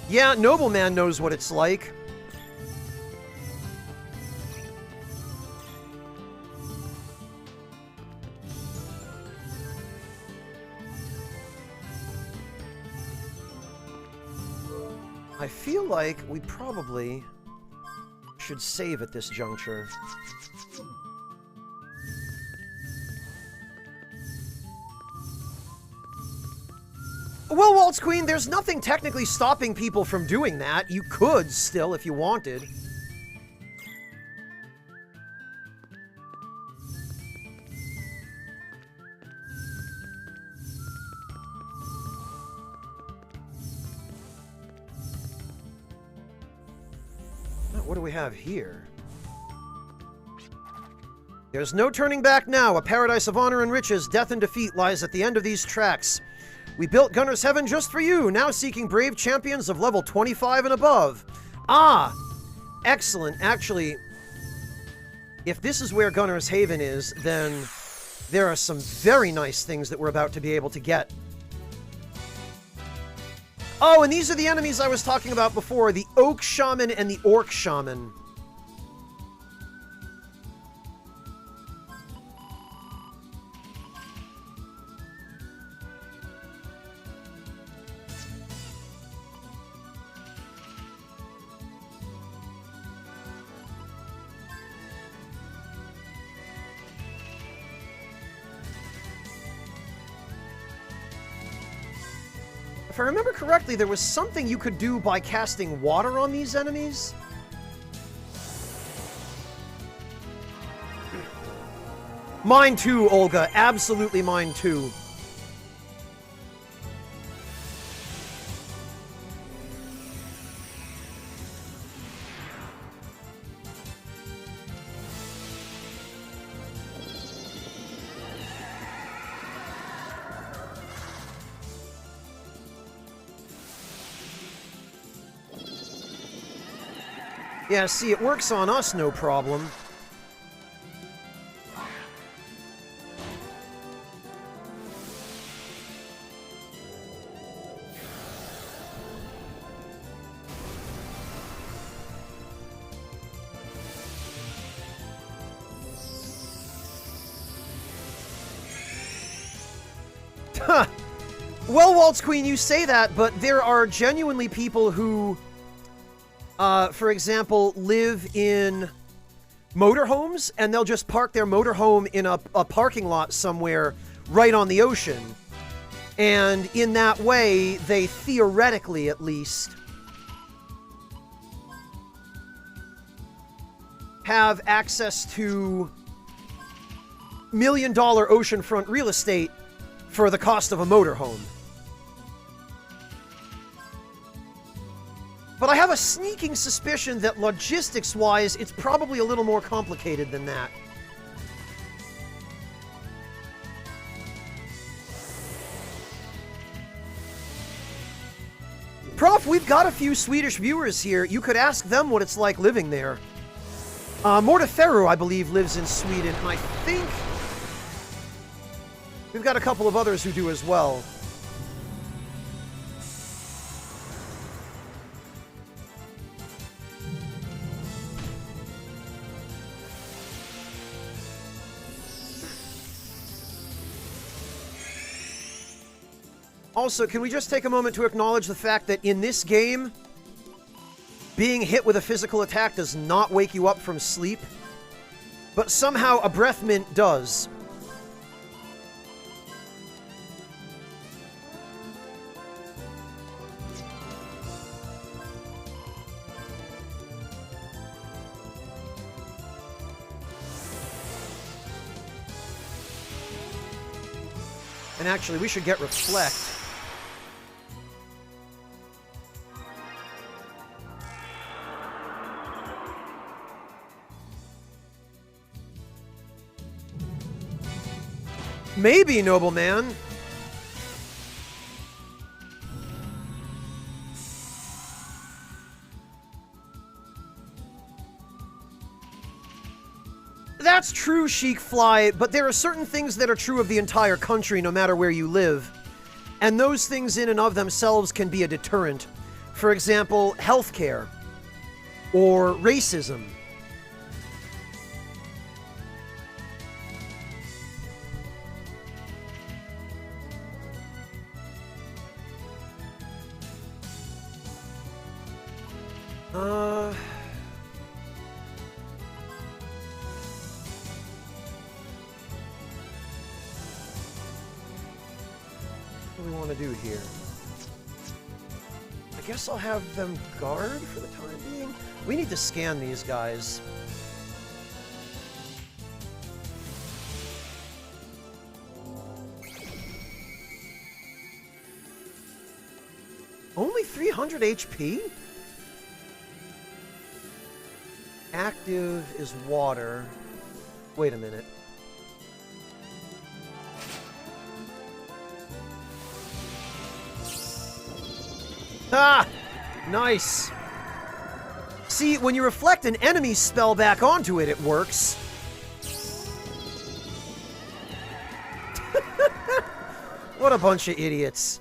Yeah, Nobleman knows what it's like. I feel like we probably should save at this juncture. Well, Waltz Queen, there's nothing technically stopping people from doing that. You could still if you wanted. What do we have here? There's no turning back now. A paradise of honor and riches, death and defeat lies at the end of these tracks. We built Gunner's Heaven just for you, now seeking brave champions of level 25 and above. Ah! Excellent. Actually, if this is where Gunner's Haven is, then there are some very nice things that we're about to be able to get. Oh, and these are the enemies I was talking about before, the Oak Shaman and the Orc Shaman. If I remember correctly, there was something you could do by casting water on these enemies. Mine too, Olga. Absolutely mine too. Yeah, see, it works on us, no problem. Well, Waltz Queen, you say that, but there are genuinely people who... for example, live in motorhomes, and they'll just park their motorhome in a parking lot somewhere right on the ocean. And in that way, they theoretically, at least, have access to million-dollar oceanfront real estate for the cost of a motorhome. But I have a sneaking suspicion that logistics-wise, it's probably a little more complicated than that. Prof, we've got a few Swedish viewers here. You could ask them what it's like living there. Mortiferu, I believe, lives in Sweden, and I think We've got a couple of others who do as well. Also, can we just take a moment to acknowledge the fact that in this game, being hit with a physical attack does not wake you up from sleep, but somehow a breath mint does. And actually, we should get Reflect. Maybe, nobleman. That's true, Sheik Fly, but there are certain things that are true of the entire country, no matter where you live. And those things in and of themselves can be a deterrent. For example, healthcare. Or racism. What do we want to do here? I guess I'll have them guard for the time being. We need to scan these guys. Only 300 HP? Active is water. Wait a minute. Ah! Nice! See, when you reflect an enemy spell back onto it, it works. What a bunch of idiots.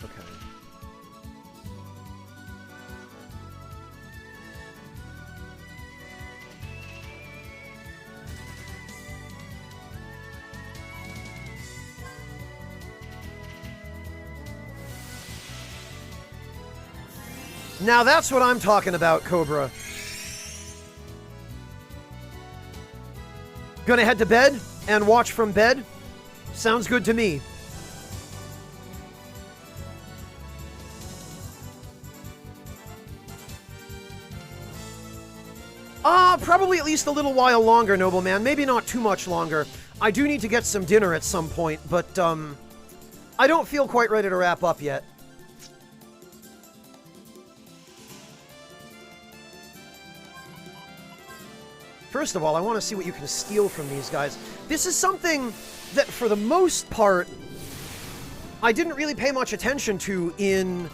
Okay. Now that's what I'm talking about, Cobra. Gonna head to bed and watch from bed? Sounds good to me. Probably at least a little while longer, nobleman. Maybe not too much longer. I do need to get some dinner at some point, but, I don't feel quite ready to wrap up yet. First of all, I want to see what you can steal from these guys. This is something that, for the most part, I didn't really pay much attention to in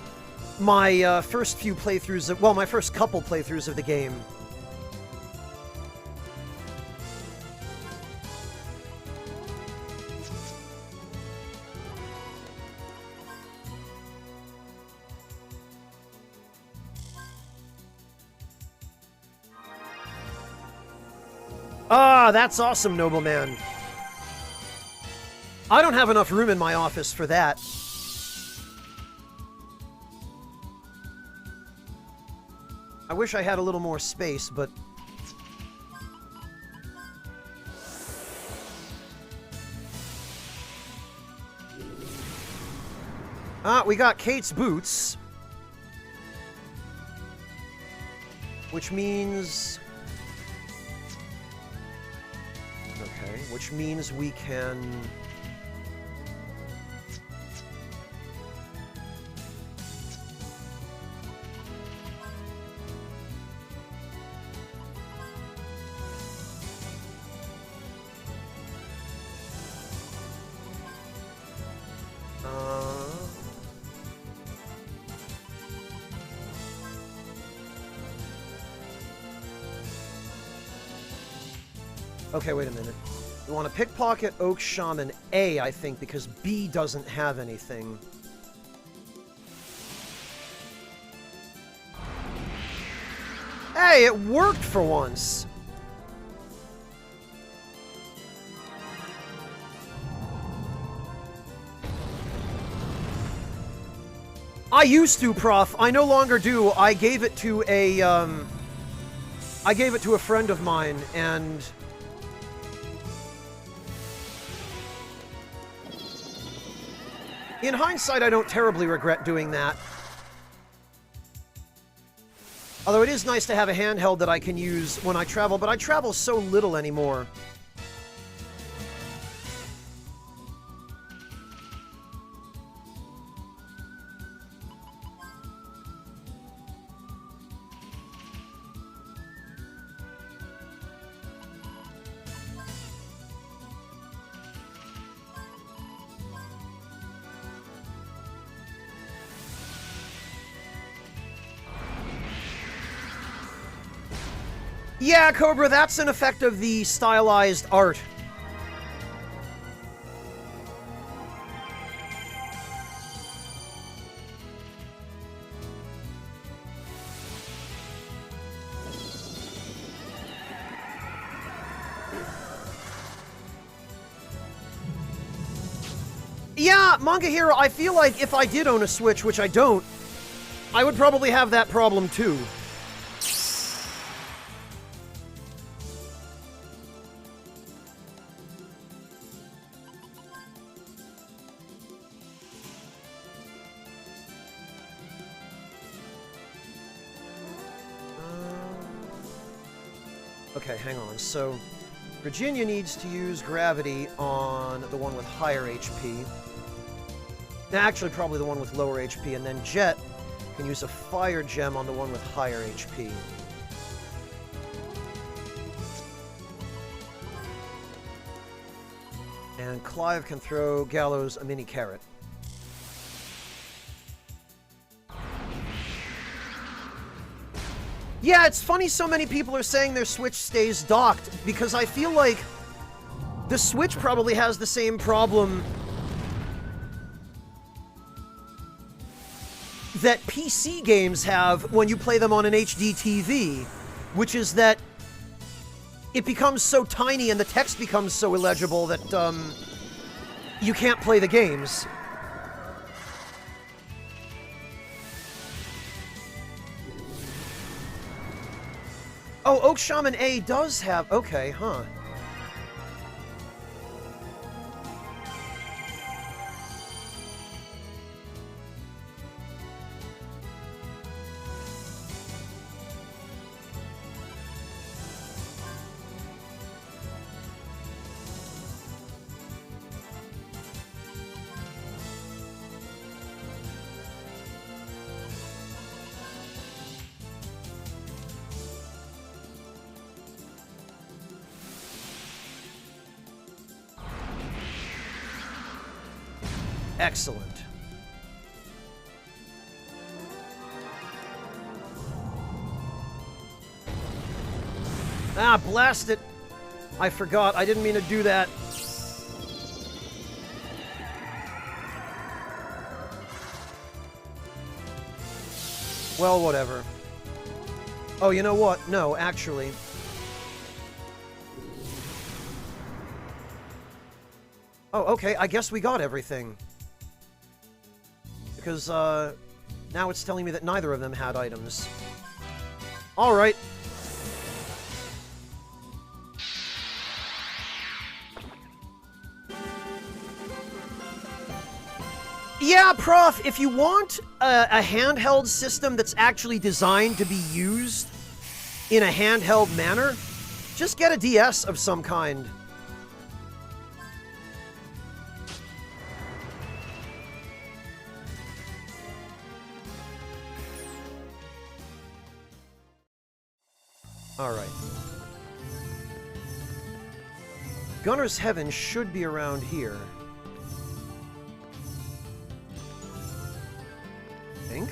my first few playthroughs of, well, my first couple playthroughs of the game. Ah, that's awesome, nobleman. I don't have enough room in my office for that. I wish I had a little more space, but... we got Kate's boots. Which means... Okay, which means we can... Okay, wait a minute. You want to pickpocket Oak Shaman A, I think, because B doesn't have anything. Hey, it worked for once! I used to, Prof. I no longer do. I gave it to a, I gave it to a friend of mine, and... in hindsight, I don't terribly regret doing that. Although it is nice to have a handheld that I can use when I travel, but I travel so little anymore. Yeah, Cobra, that's an effect of the stylized art. Yeah, Manga Hero, I feel like if I did own a Switch, which I don't, I would probably have that problem too. Okay, hang on. So, Virginia needs to use gravity on the one with higher HP. Actually, probably the one with lower HP, and then Jet can use a fire gem on the one with higher HP. And Clive can throw Gallows a mini carrot. Yeah, it's funny so many people are saying their Switch stays docked, because I feel like the Switch probably has the same problem that PC games have when you play them on an HD TV, which is that it becomes so tiny and the text becomes so illegible that, you can't play the games. Oh, Oak Shaman A does have... okay, huh. Excellent. Ah, blast it! I forgot. I didn't mean to do that. Well, whatever. Oh, you know what? No, actually. Oh, okay. I guess we got everything. Because, now it's telling me that neither of them had items. Alright. Yeah, Prof, if you want a handheld system that's actually designed to be used in a handheld manner, just get a DS of some kind. Alright. Gunner's Heaven should be around here. I think.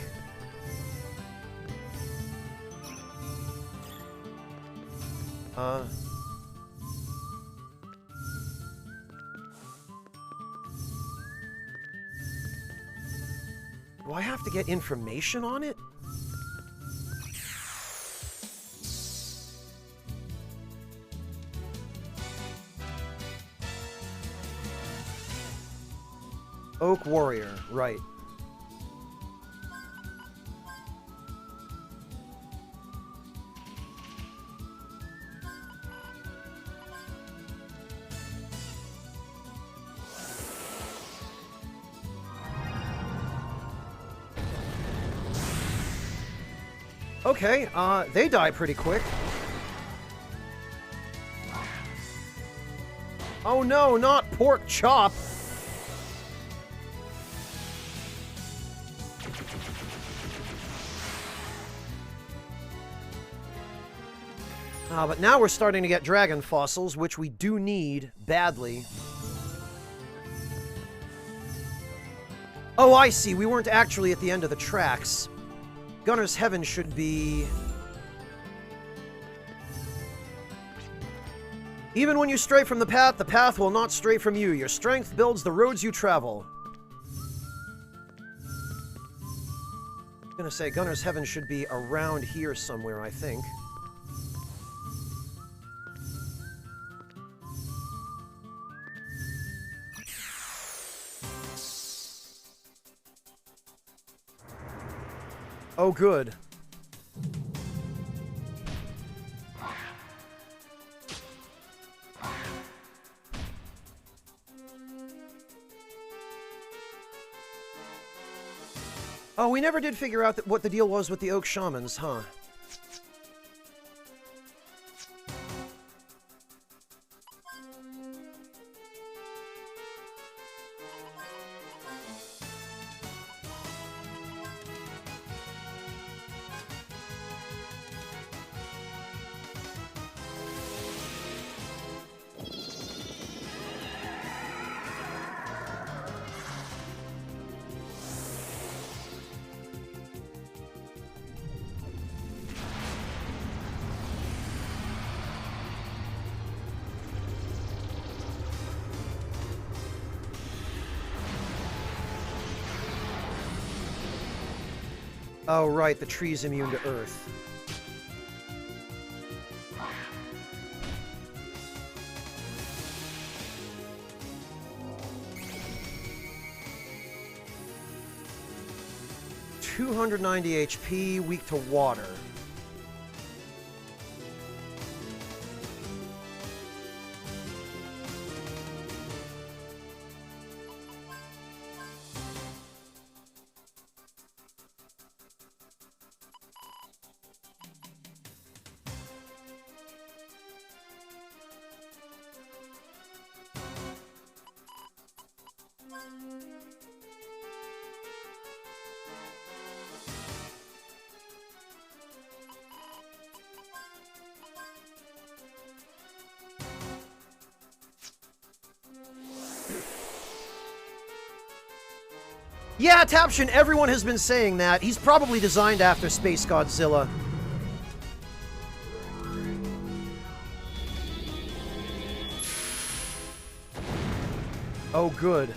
Do I have to get information on it? Oak Warrior, right. Okay, they die pretty quick. Oh no, not pork chop! But now we're starting to get dragon fossils, which we do need badly. Oh, I see. We weren't actually at the end of the tracks. Gunner's Heaven should be... Even when you stray from the path will not stray from you. Your strength builds the roads you travel. I'm gonna say Gunner's Heaven should be around here somewhere, I think. Oh, good. Oh, we never did figure out what the deal was with the Oak Shamans, huh? Oh, right, the tree's immune to Earth. $290 HP, weak to water. Yeah, Taption, everyone has been saying that. He's probably designed after Space Godzilla. Oh, good.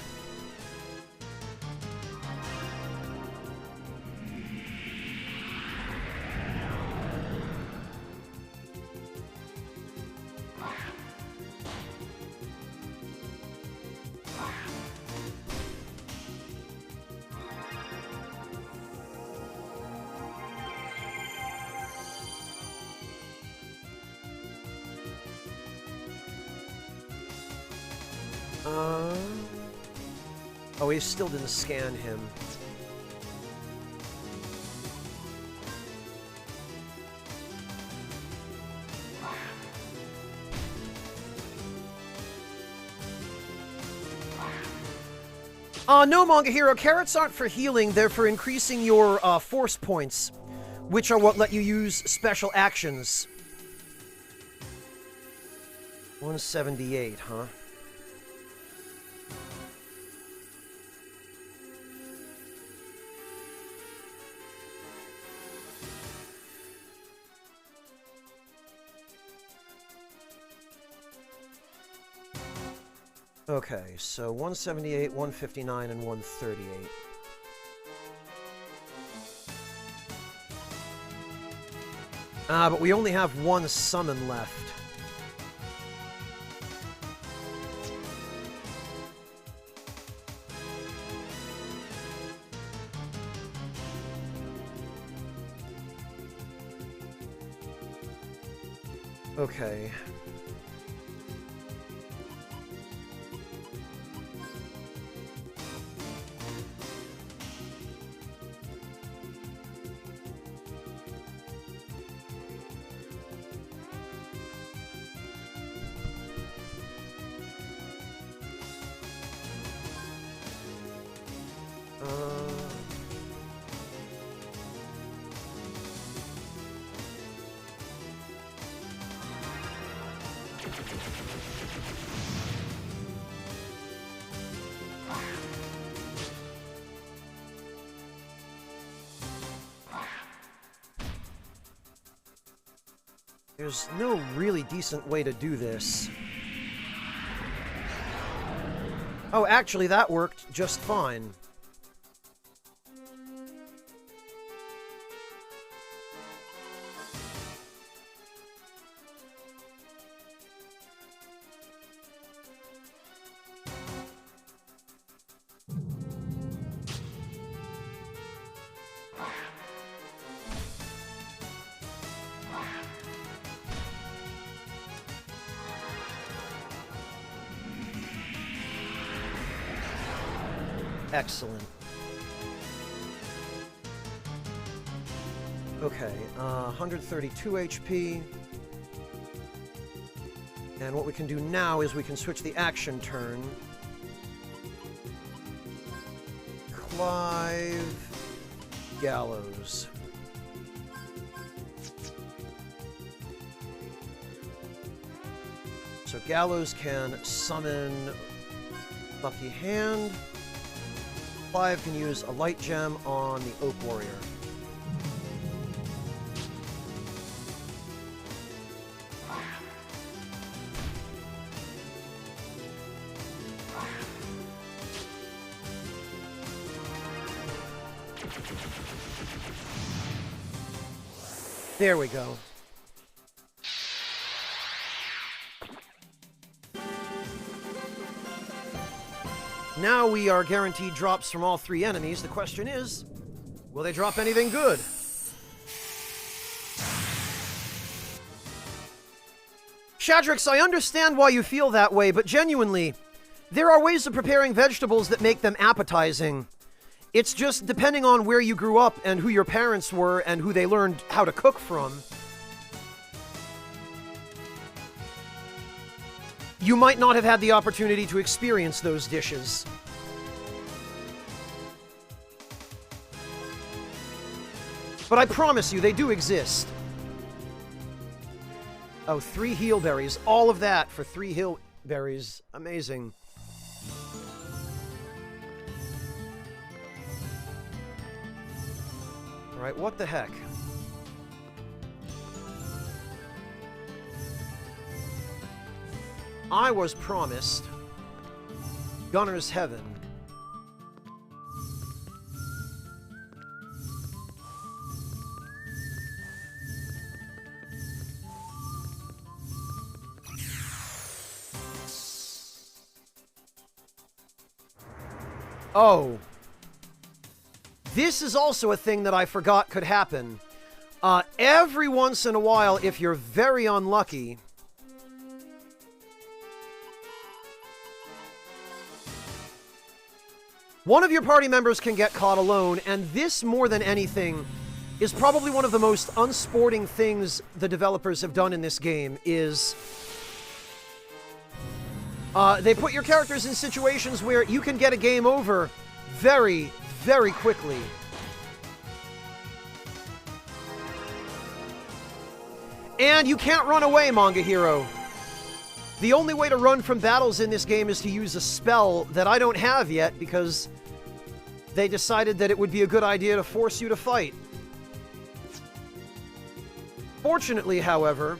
Oh, he still didn't scan him. No, Manga Hero. Carrots aren't for healing, they're for increasing your force points, which are what let you use special actions. 178, huh? Okay, so 178, 159, and 138. But we only have one summon left. Okay. There's no really decent way to do this. Oh, actually, that worked just fine. Excellent. Okay, 132 HP. And what we can do now is we can switch the action turn. Clive Gallows. So Gallows can summon Lucky Hand. Clive can use a light gem on the Oak Warrior. There we go. Now we are guaranteed drops from all three enemies. The question is, will they drop anything good? Shadrix, I understand why you feel that way, but genuinely, there are ways of preparing vegetables that make them appetizing. It's just depending on where you grew up and who your parents were and who they learned how to cook from. You might not have had the opportunity to experience those dishes. But I promise you, they do exist. Oh, 3 heal berries. All of that for 3 heal berries. Amazing. Alright, what the heck? I was promised Gunner's Heaven. Oh. This is also a thing that I forgot could happen. Every once in a while, if you're very unlucky, one of your party members can get caught alone, and this, more than anything, is probably one of the most unsporting things the developers have done in this game, is they put your characters in situations where you can get a game over very, very quickly. And you can't run away, Manga Hero. The only way to run from battles in this game is to use a spell that I don't have yet because they decided that it would be a good idea to force you to fight. Fortunately, however,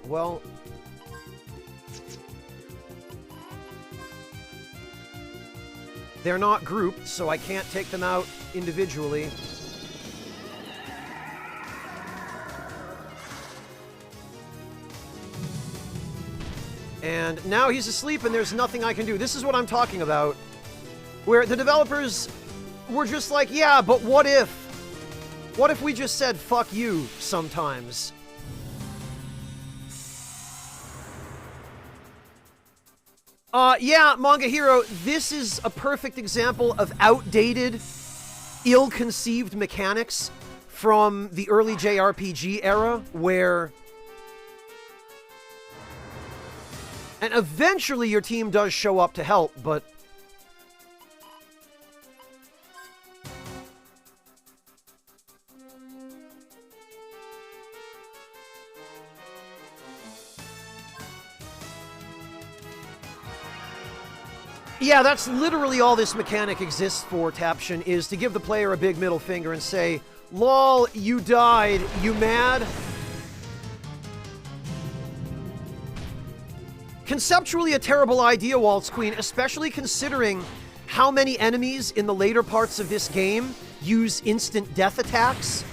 well, They're not grouped, so I can't take them out individually. And now he's asleep and there's nothing I can do. This is what I'm talking about. Where the developers were just like, yeah, but what if? What if we just said, fuck you, sometimes? Yeah, Manga Hero, this is a perfect example of outdated, ill-conceived mechanics from the early JRPG era, where... And eventually your team does show up to help, but... Yeah, that's literally all this mechanic exists for, Taption, is to give the player a big middle finger and say, lol, you died, you mad? Conceptually a terrible idea, Waltz Queen, especially considering how many enemies in the later parts of this game use instant death attacks.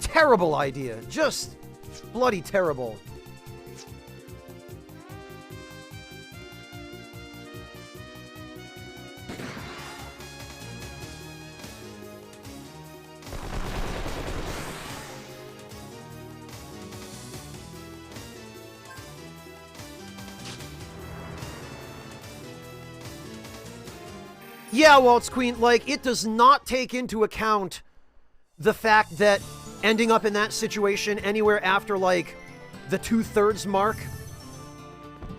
Terrible idea. Just bloody terrible. Yeah, Waltz Queen, like, it does not take into account the fact that ending up in that situation anywhere after, like, the 2/3 mark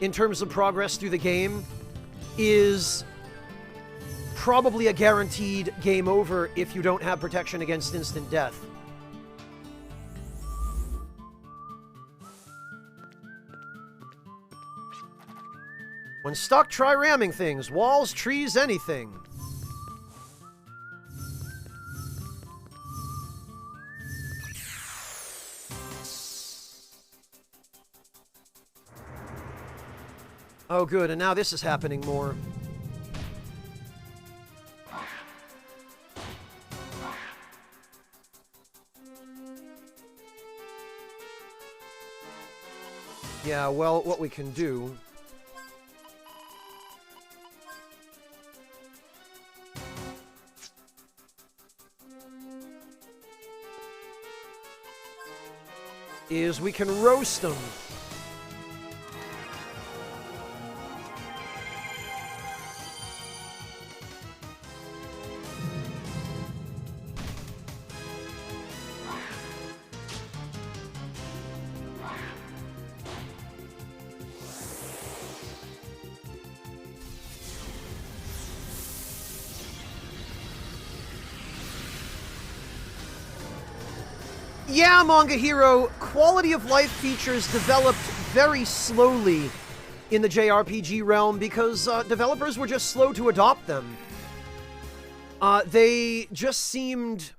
in terms of progress through the game is probably a guaranteed game over if you don't have protection against instant death. When stuck, try ramming things. Walls, trees, anything. Oh, good, and now this is happening more. Yeah, well, what we can do... is we can roast them. Yeah, Manga Hero, quality of life features developed very slowly in the JRPG realm because developers were just slow to adopt them. They just seemed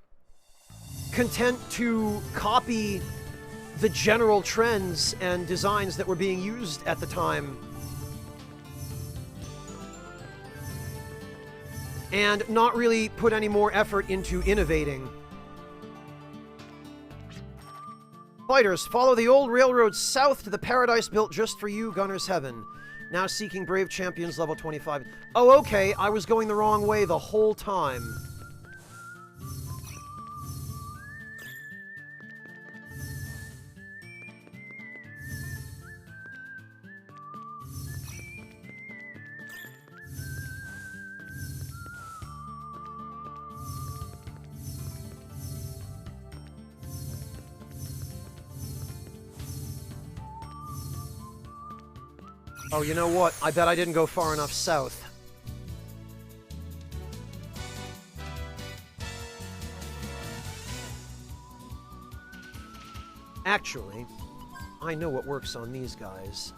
content to copy the general trends and designs that were being used at the time. And not really put any more effort into innovating. Fighters, follow the old railroad south to the paradise built just for you, Gunner's Heaven. Now seeking brave champions level 25. Oh, okay, I was going the wrong way the whole time. Oh, you know what? I bet I didn't go far enough south. Actually, I know what works on these guys.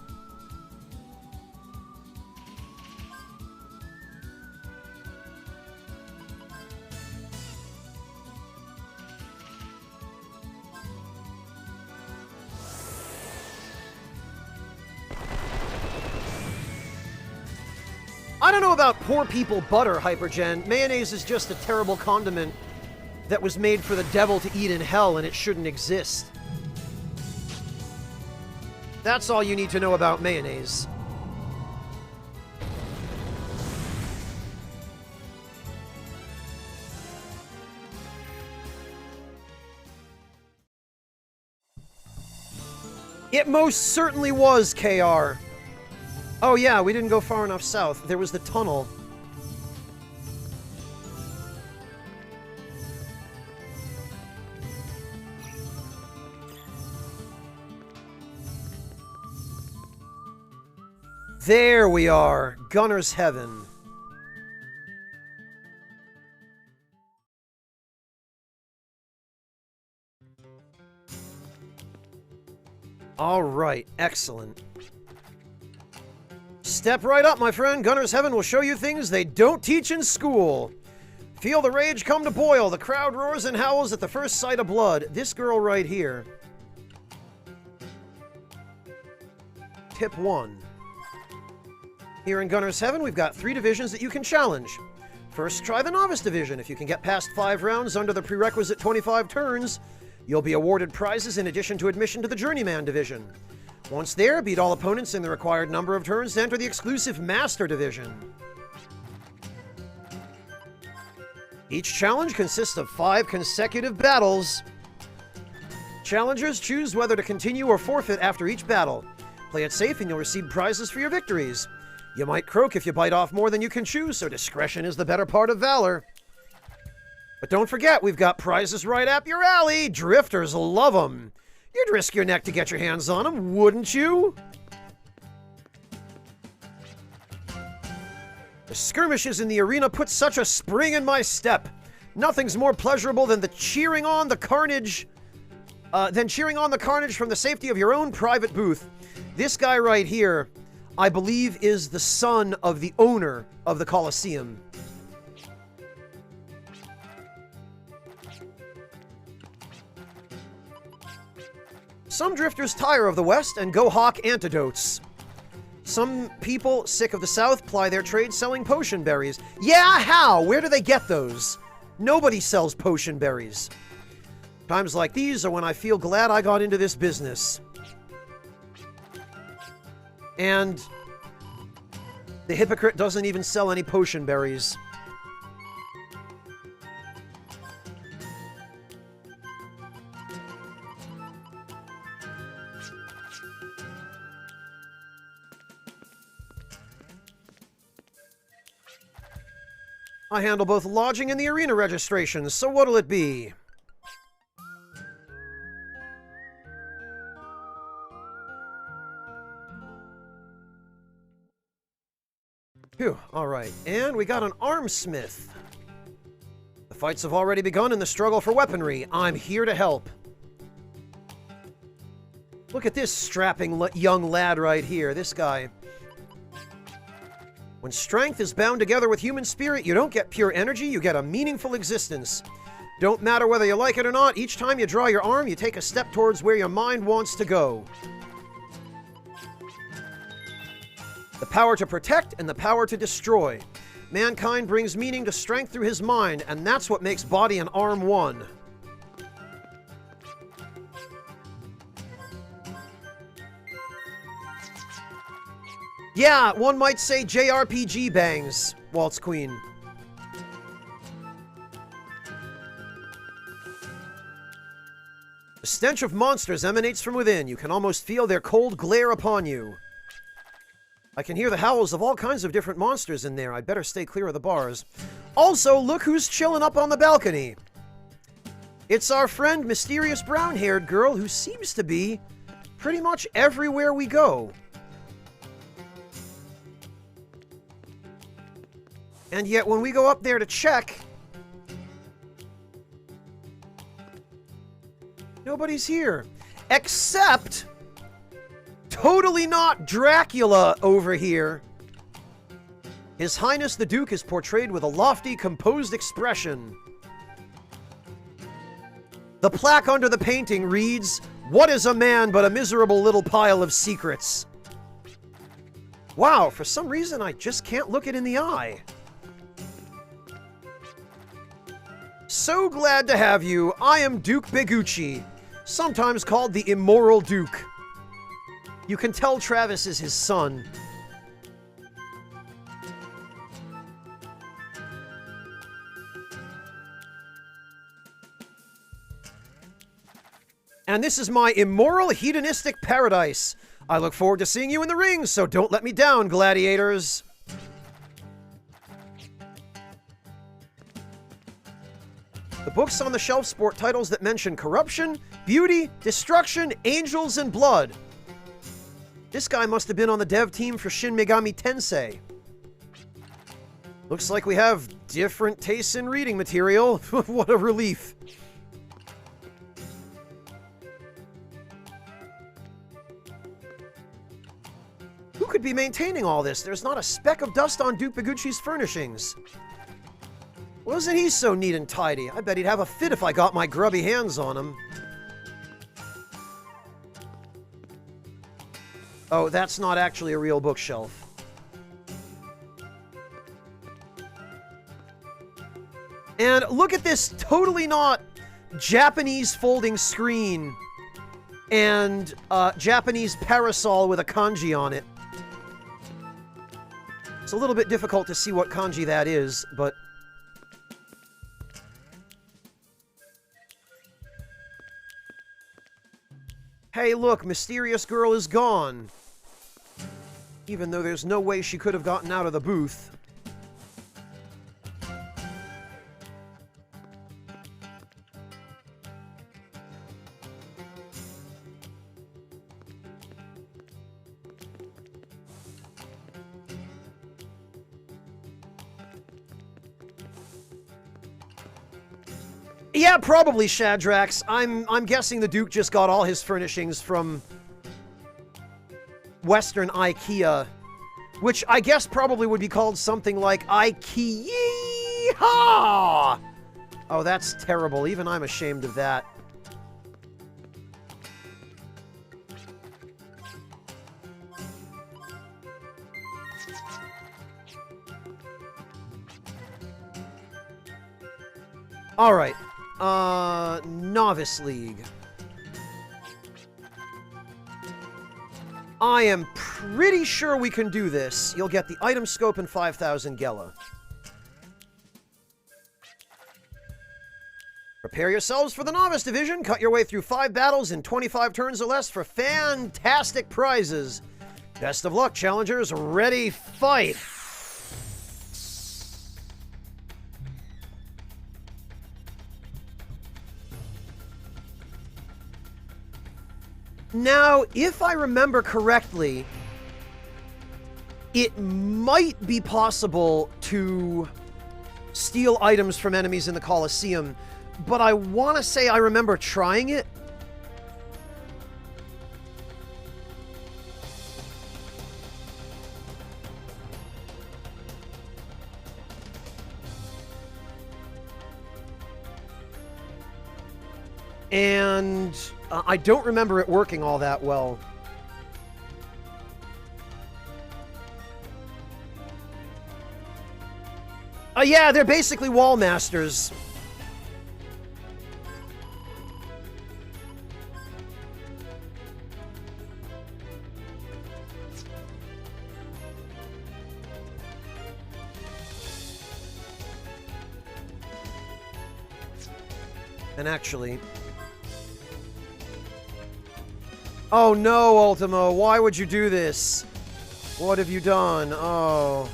I don't know about poor people butter, Hypergen. Mayonnaise is just a terrible condiment that was made for the devil to eat in hell, and it shouldn't exist. That's all you need to know about mayonnaise. It most certainly was, KR. Oh yeah, we didn't go far enough south. There was the tunnel. There we are. Gunner's Heaven. All right, excellent. Step right up, my friend. Gunner's Heaven will show you things they don't teach in school. Feel the rage come to boil. The crowd roars and howls at the first sight of blood. This girl right here. Tip 1. Here in Gunner's Heaven, we've got 3 divisions that you can challenge. First, try the Novice Division. If you can get past 5 rounds under the prerequisite 25 turns, you'll be awarded prizes in addition to admission to the Journeyman Division. Once there, beat all opponents in the required number of turns to enter the exclusive Master Division. Each challenge consists of 5 consecutive battles. Challengers choose whether to continue or forfeit after each battle. Play it safe and you'll receive prizes for your victories. You might croak if you bite off more than you can chew, so discretion is the better part of valor. But don't forget, we've got prizes right up your alley. Drifters love them. You'd risk your neck to get your hands on them, wouldn't you? The skirmishes in the arena put such a spring in my step. Nothing's more pleasurable than cheering on the carnage from the safety of your own private booth. This guy right here, I believe, is the son of the owner of the Colosseum. Some drifters tire of the West and go hawk antidotes. Some people sick of the South ply their trade selling potion berries. Yeah, how? Where do they get those? Nobody sells potion berries. Times like these are when I feel glad I got into this business. And the hypocrite doesn't even sell any potion berries. I handle both lodging and the arena registrations, so what'll it be? Phew, alright. And we got an armsmith. The fights have already begun in the struggle for weaponry. I'm here to help. Look at this strapping young lad right here, this guy. When strength is bound together with human spirit, you don't get pure energy, you get a meaningful existence. Don't matter whether you like it or not, each time you draw your arm, you take a step towards where your mind wants to go. The power to protect and the power to destroy. Mankind brings meaning to strength through his mind, and that's what makes body and arm one. Yeah, one might say JRPG bangs, Waltz Queen. The stench of monsters emanates from within. You can almost feel their cold glare upon you. I can hear the howls of all kinds of different monsters in there. I'd better stay clear of the bars. Also, look who's chilling up on the balcony. It's our friend, mysterious brown-haired girl who seems to be pretty much everywhere we go. And yet, when we go up there to check, nobody's here. Except, totally not Dracula over here. His Highness the Duke is portrayed with a lofty, composed expression. The plaque under the painting reads, "What is a man but a miserable little pile of secrets?" Wow, for some reason I just can't look it in the eye. So glad to have you. I am Duke Biguchi, sometimes called the Immoral Duke. You can tell Travis is his son. And this is my immoral, hedonistic paradise. I look forward to seeing you in the ring, so don't let me down, gladiators. The books on the shelf sport titles that mention corruption, beauty, destruction, angels, and blood. This guy must have been on the dev team for Shin Megami Tensei. Looks like we have different tastes in reading material. What a relief. Who could be maintaining all this? There's not a speck of dust on Duke Biguchi's furnishings. Wasn't he so neat and tidy? I bet he'd have a fit if I got my grubby hands on him. Oh, that's not actually a real bookshelf. And look at this totally not Japanese folding screen and Japanese parasol with a kanji on it. It's a little bit difficult to see what kanji that is, but... Hey, look, mysterious girl is gone. Even though there's no way she could have gotten out of the booth. Yeah, probably, Shadrax. I'm guessing the Duke just got all his furnishings from Western IKEA, which I guess probably would be called something like IKEA. Oh, that's terrible. Even I'm ashamed of that. All right. Novice League. I am pretty sure we can do this. You'll get the item scope and 5,000 Gela. Prepare yourselves for the Novice Division. Cut your way through 5 battles in 25 turns or less for fantastic prizes. Best of luck, challengers. Ready, fight! Now, if I remember correctly, it might be possible to steal items from enemies in the Colosseum, but I want to say I remember trying it. And I don't remember it working all that well. Yeah, they're basically wall masters. And actually... Oh no, Ultimo, why would you do this? What have you done? Oh.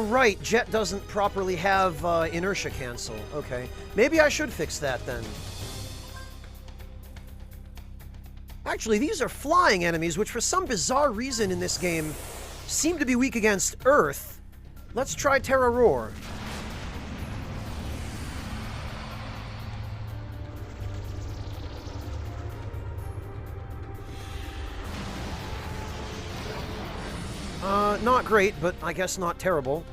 Right, Jet doesn't properly have inertia cancel. Okay. Maybe I should fix that then. Actually, these are flying enemies, which for some bizarre reason in this game seem to be weak against Earth. Let's try Terra Roar. Not great, but I guess not terrible.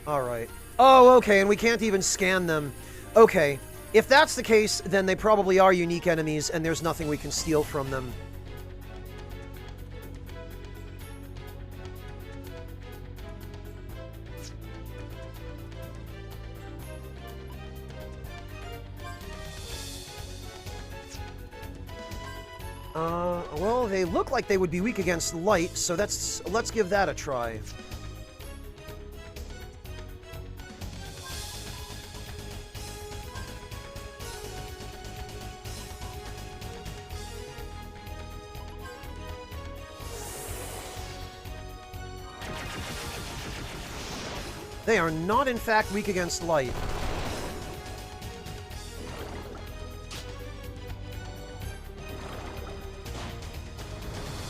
Alright. Oh, okay, and we can't even scan them. Okay. If that's the case, then they probably are unique enemies, and there's nothing we can steal from them. Well, they look like they would be weak against light, so let's give that a try. They are not, in fact, weak against light.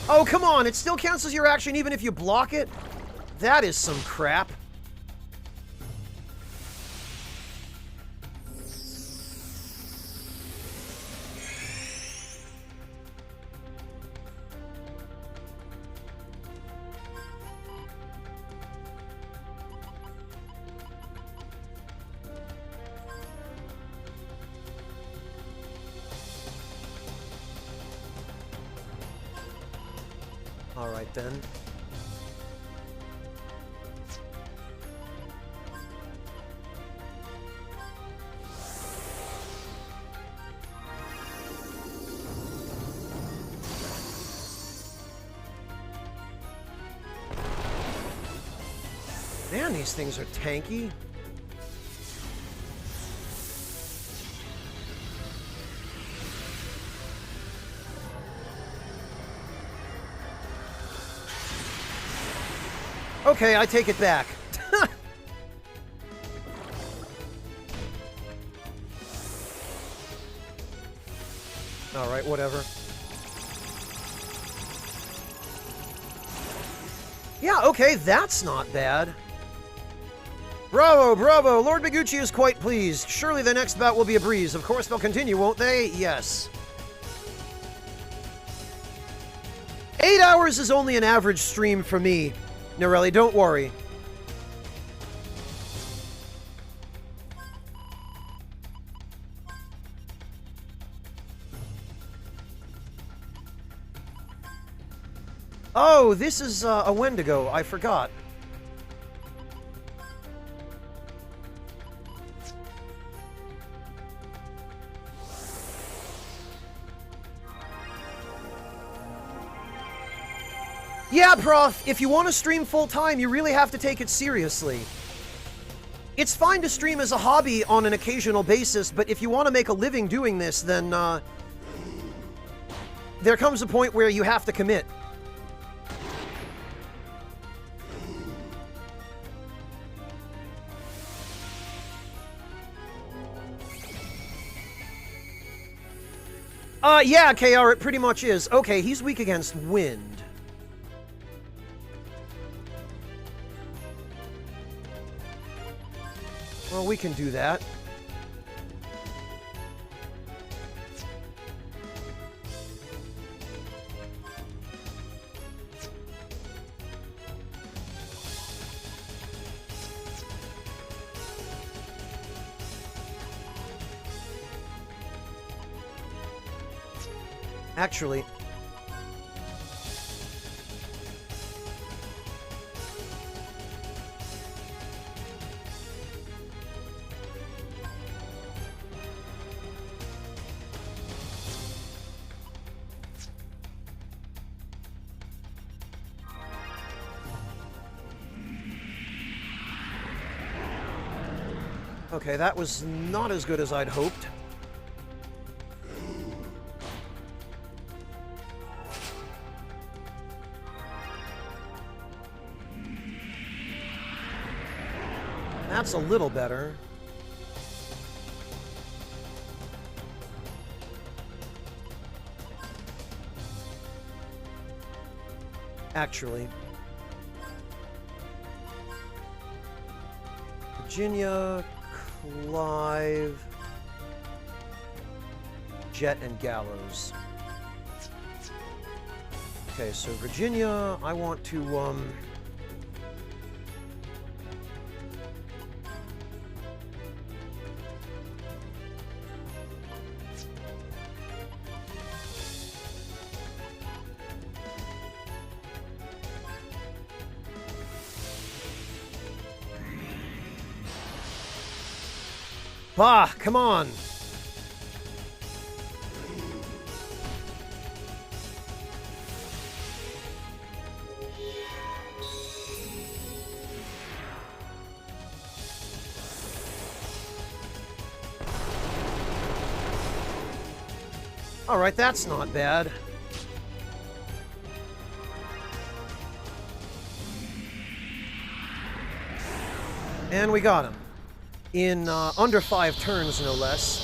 Oh, come on! It still cancels your action even if you block it? That is some crap. Alright then. Man, these things are tanky. Okay, I take it back. Alright, whatever. Yeah, okay, that's not bad. Bravo, bravo! Lord Miguchi is quite pleased. Surely the next bout will be a breeze. Of course they'll continue, won't they? Yes. 8 hours is only an average stream for me. Norelli, don't worry. Oh, this is a Wendigo. I forgot. Yeah, Prof, if you want to stream full-time, you really have to take it seriously. It's fine to stream as a hobby on an occasional basis, but if you want to make a living doing this, then, there comes a point where you have to commit. Yeah, KR, it pretty much is. Okay, he's weak against wind. Well, we can do that. Actually... Okay, that was not as good as I'd hoped. That's a little better. actually. Virginia, Clive, Jet, and Gallows. Okay, so Virginia, I want to, Bah, come on! Alright, that's not bad. And we got him. In under 5 turns, no less.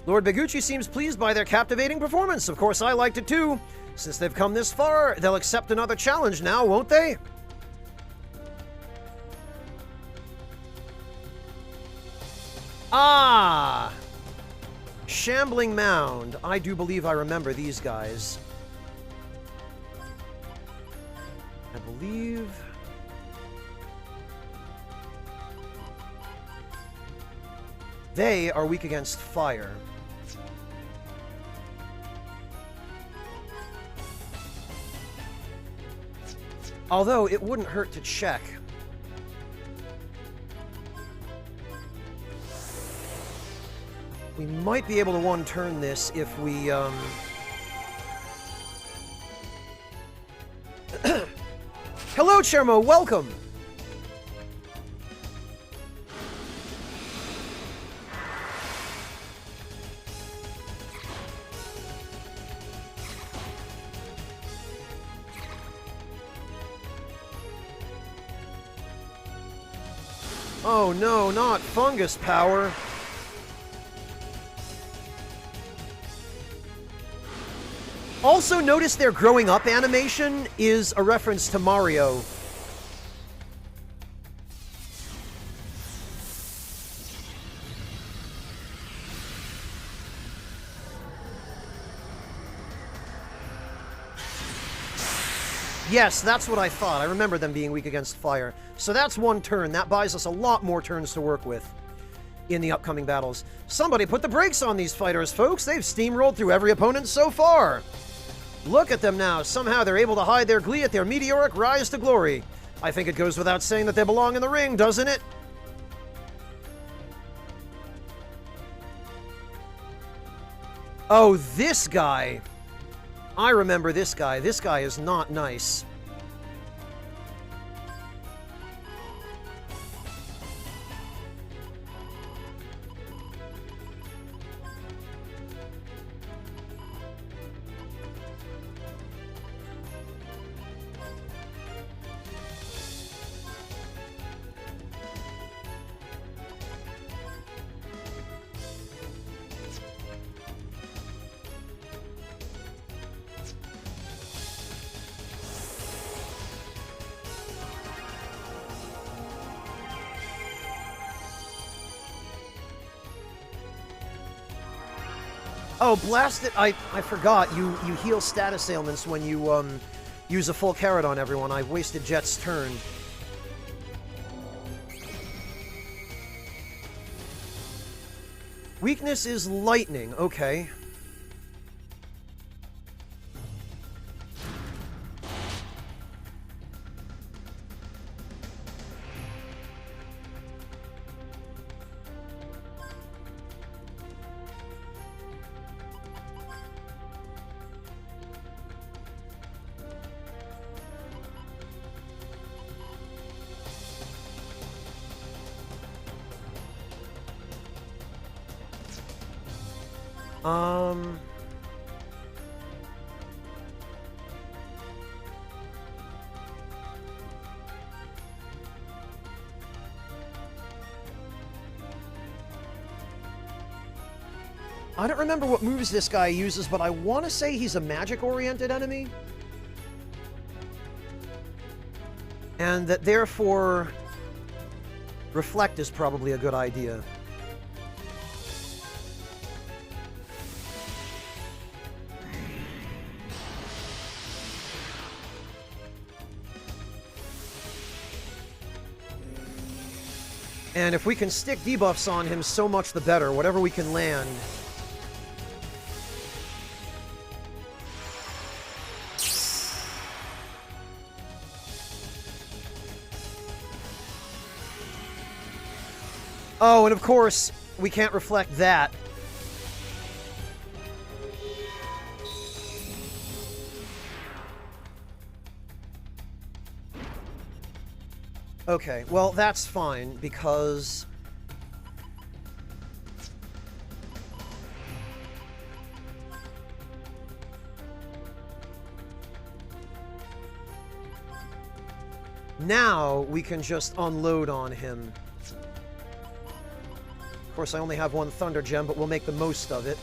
Lord Begucci seems pleased by their captivating performance. Of course, I liked it too. Since they've come this far, they'll accept another challenge now, won't they? Ah! Shambling Mound. I do believe I remember these guys. I believe... they are weak against fire. Although, it wouldn't hurt to check. We might be able to one-turn this if we, Hello, Chermo, welcome! Oh no, not fungus power! Also, notice their growing up animation is a reference to Mario. Yes, that's what I thought. I remember them being weak against fire. So that's one turn. That buys us a lot more turns to work with in the upcoming battles. Somebody put the brakes on these fighters, folks. They've steamrolled through every opponent so far. Look at them now. Somehow they're able to hide their glee at their meteoric rise to glory. I think it goes without saying that they belong in the ring, doesn't it? Oh, this guy. I remember this guy. This guy is not nice. Oh, blast it! I forgot. You heal status ailments when you use a full carrot on everyone. I wasted Jet's turn. Weakness is lightning. Okay. I don't remember what moves this guy uses, but I want to say he's a magic-oriented enemy. And that therefore, reflect is probably a good idea. And if we can stick debuffs on him, so much the better. Whatever we can land. Oh, and of course, we can't reflect that. Okay, well, that's fine, because... now we can just unload on him. Of course, I only have one Thunder Gem, but we'll make the most of it.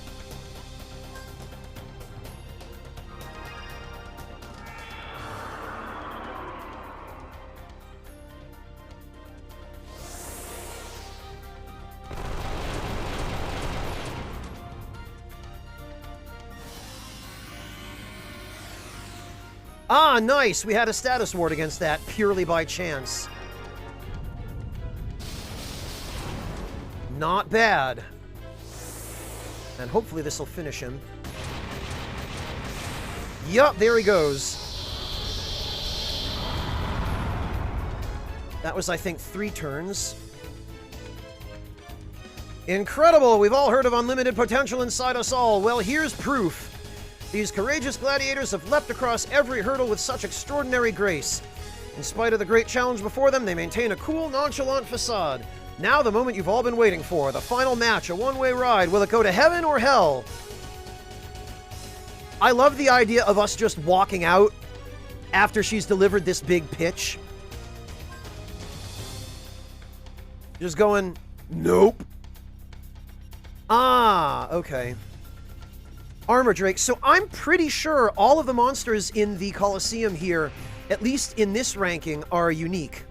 Ah, nice! We had a status ward against that, purely by chance. Not bad. And hopefully this will finish him. Yup, there he goes. That was, I think, 3 turns. Incredible! We've all heard of unlimited potential inside us all. Well, here's proof. These courageous gladiators have leapt across every hurdle with such extraordinary grace. In spite of the great challenge before them, they maintain a cool, nonchalant facade. Now the moment you've all been waiting for, the final match, a one-way ride. Will it go to heaven or hell? I love the idea of us just walking out after she's delivered this big pitch. Just going, nope. Ah, okay. Armor Drake. So I'm pretty sure all of the monsters in the Colosseum here, at least in this ranking, are unique.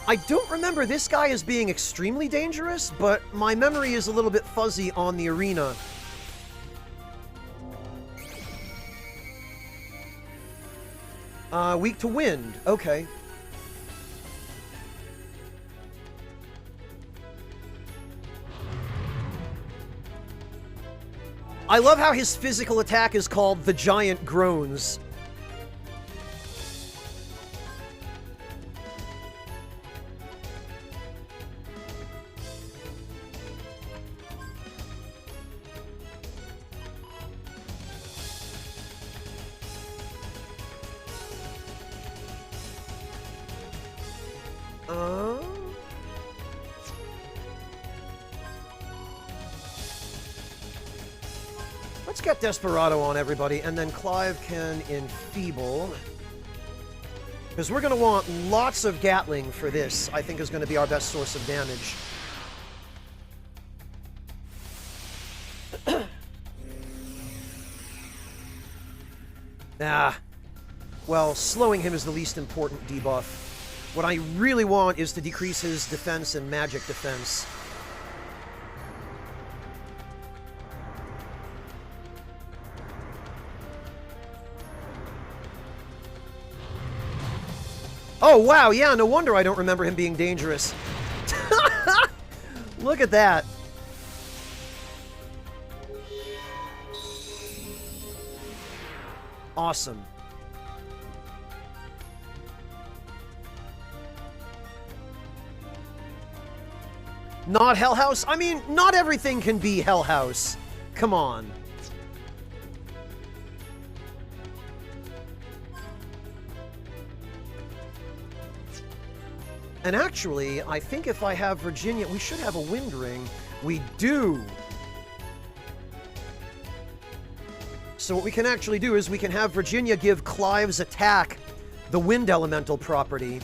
I don't remember this guy as being extremely dangerous, but my memory is a little bit fuzzy on the arena. Weak to wind. Okay. I love how his physical attack is called the Giant Groans. Let's get Desperado on everybody, and then Clive can enfeeble. Because we're going to want lots of Gatling for this, I think is going to be our best source of damage. Well, slowing him is the least important debuff. What I really want is to decrease his defense and magic defense. Oh, wow, yeah, no wonder I don't remember him being dangerous. Look at that. Awesome. Not Hell House? I mean, not everything can be Hell House. Come on. And actually, I think if I have Virginia, we should have a wind ring. We do. So what we can actually do is we can have Virginia give Clive's attack the wind elemental property.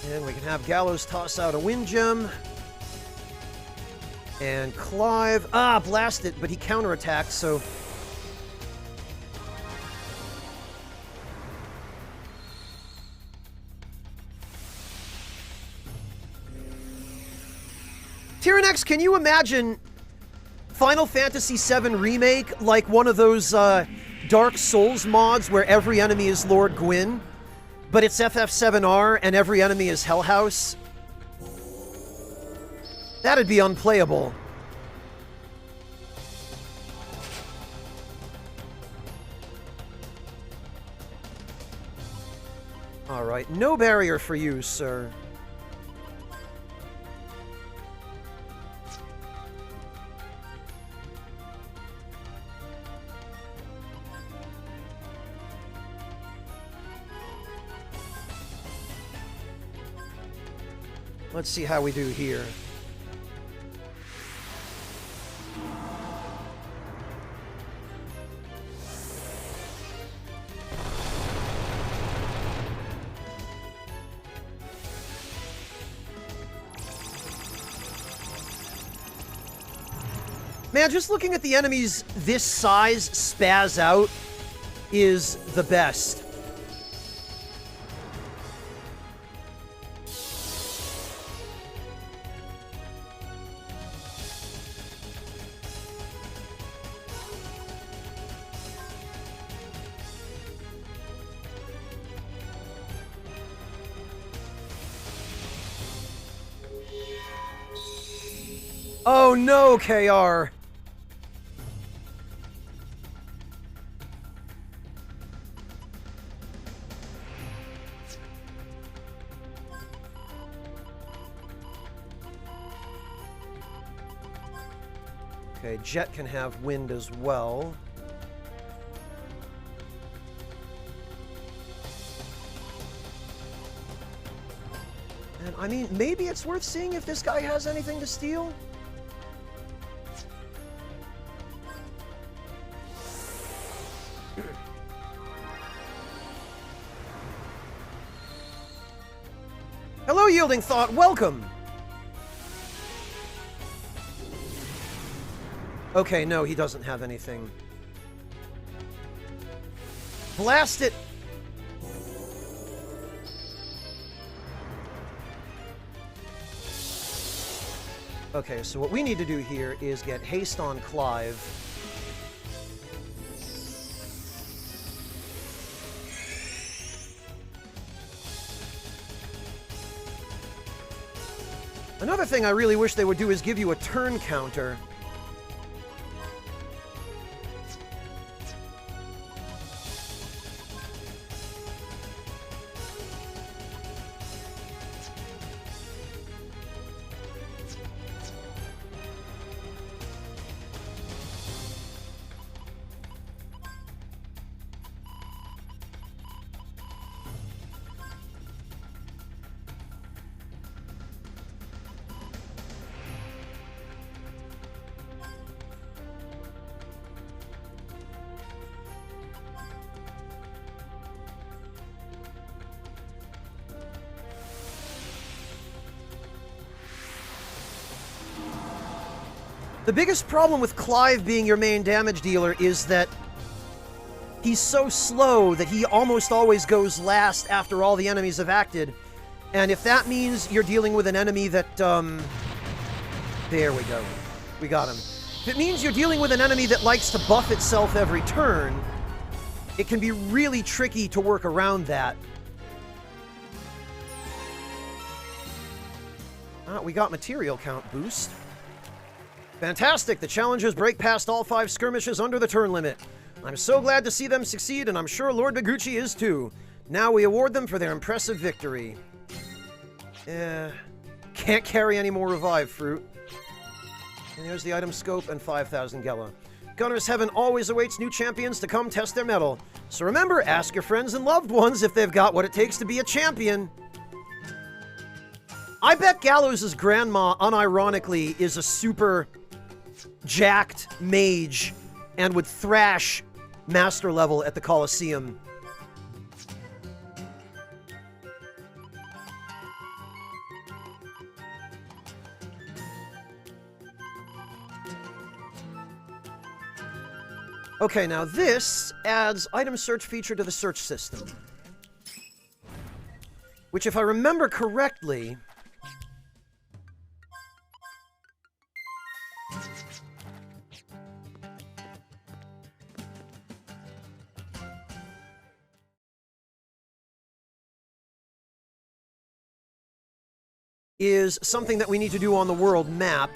And we can have Gallows toss out a wind gem. And Clive... blast it, but he counterattacked, so... Tyrannex, can you imagine Final Fantasy VII Remake like one of those Dark Souls mods where every enemy is Lord Gwyn, but it's FF7R and every enemy is Hell House? That'd be unplayable. Alright, no barrier for you, sir. Let's see how we do here. Man, just looking at the enemies this size spaz out is the best. Oh no, KR. Okay, Jet can have wind as well. And I mean, maybe it's worth seeing if this guy has anything to steal. Hello, Yielding Thought. Welcome. Okay, no, he doesn't have anything. Blast it! Okay, so what we need to do here is get haste on Clive. Another thing I really wish they would do is give you a turn counter. The biggest problem with Clive being your main damage dealer is that he's so slow that he almost always goes last after all the enemies have acted. And if that means you're dealing with an enemy that, there we go. We got him. If it means you're dealing with an enemy that likes to buff itself every turn, it can be really tricky to work around that. We got material count boost. Fantastic! The challengers break past all 5 skirmishes under the turn limit. I'm so glad to see them succeed, and I'm sure Lord Noguchi is too. Now we award them for their impressive victory. Can't carry any more revive fruit. And there's the item scope and 5,000 Gela. Gunner's Heaven always awaits new champions to come test their mettle. So remember, ask your friends and loved ones if they've got what it takes to be a champion. I bet Gallows' grandma, unironically, is a super jacked mage and would thrash master level at the Colosseum. Okay, now this adds item search feature to the search system. Which, if I remember correctly, is something that we need to do on the world map.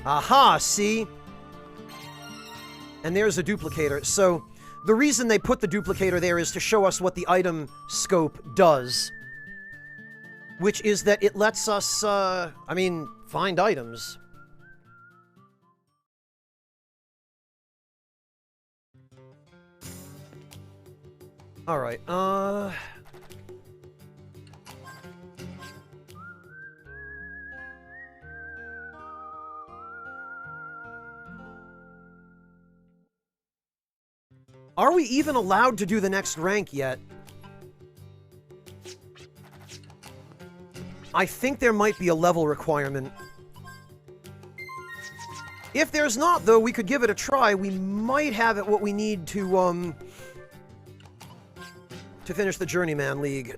Aha, see? And there's a duplicator. So, the reason they put the duplicator there is to show us what the item scope does. Which is that it lets us, find items. Alright, are we even allowed to do the next rank yet? I think there might be a level requirement. If there's not, though, we could give it a try. We might have it what we need to finish the Journeyman League.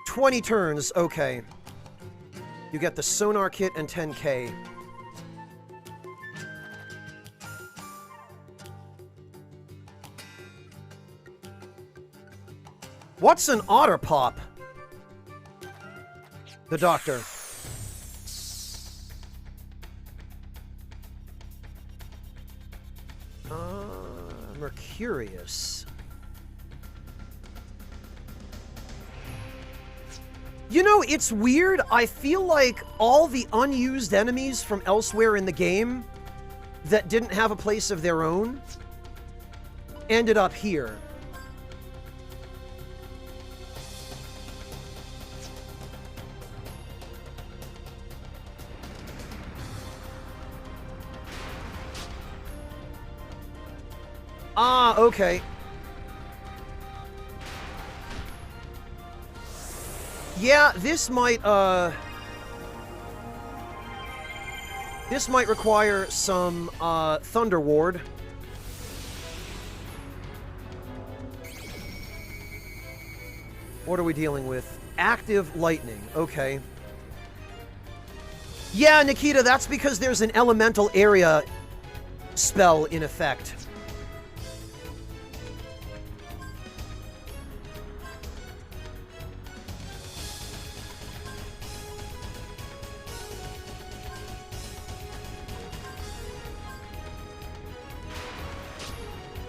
20 turns, okay. You get the Sonar Kit and 10k. What's an otter pop? The doctor. Mercurius. You know, it's weird. I feel like all the unused enemies from elsewhere in the game that didn't have a place of their own ended up here. Ah, okay. Yeah, this might require some, Thunder Ward. What are we dealing with? Active Lightning, okay. Yeah, Nikita, that's because there's an Elemental Area spell in effect.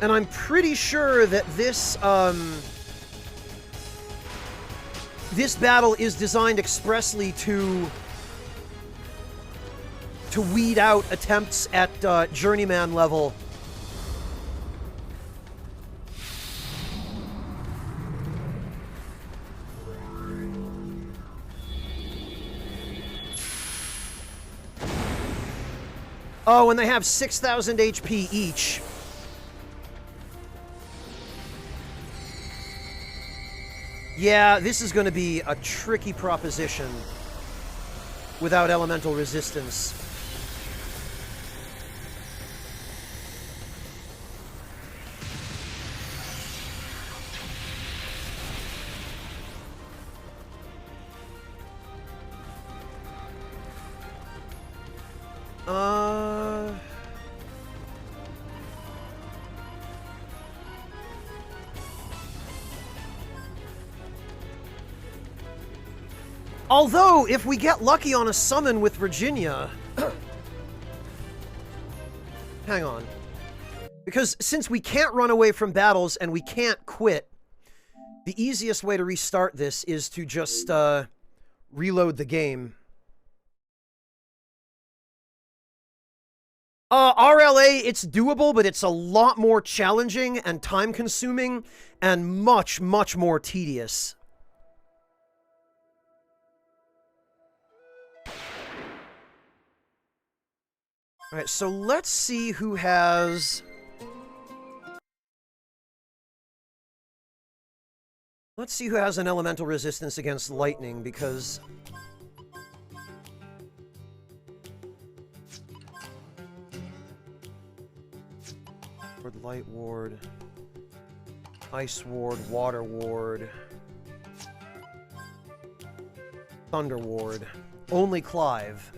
And I'm pretty sure that this, this battle is designed expressly to weed out attempts at, Journeyman level. Oh, and they have 6,000 HP each. Yeah, this is going to be a tricky proposition without elemental resistance. Although, if we get lucky on a summon with Virginia... Hang on. Because since we can't run away from battles and we can't quit, the easiest way to restart this is to just, reload the game. RLA, it's doable, but it's a lot more challenging and time-consuming and much, much more tedious. Alright, so let's see who has... Let's see who has an elemental resistance against lightning, because... Light Ward, Ice Ward, Water Ward, Thunder Ward. Only Clive.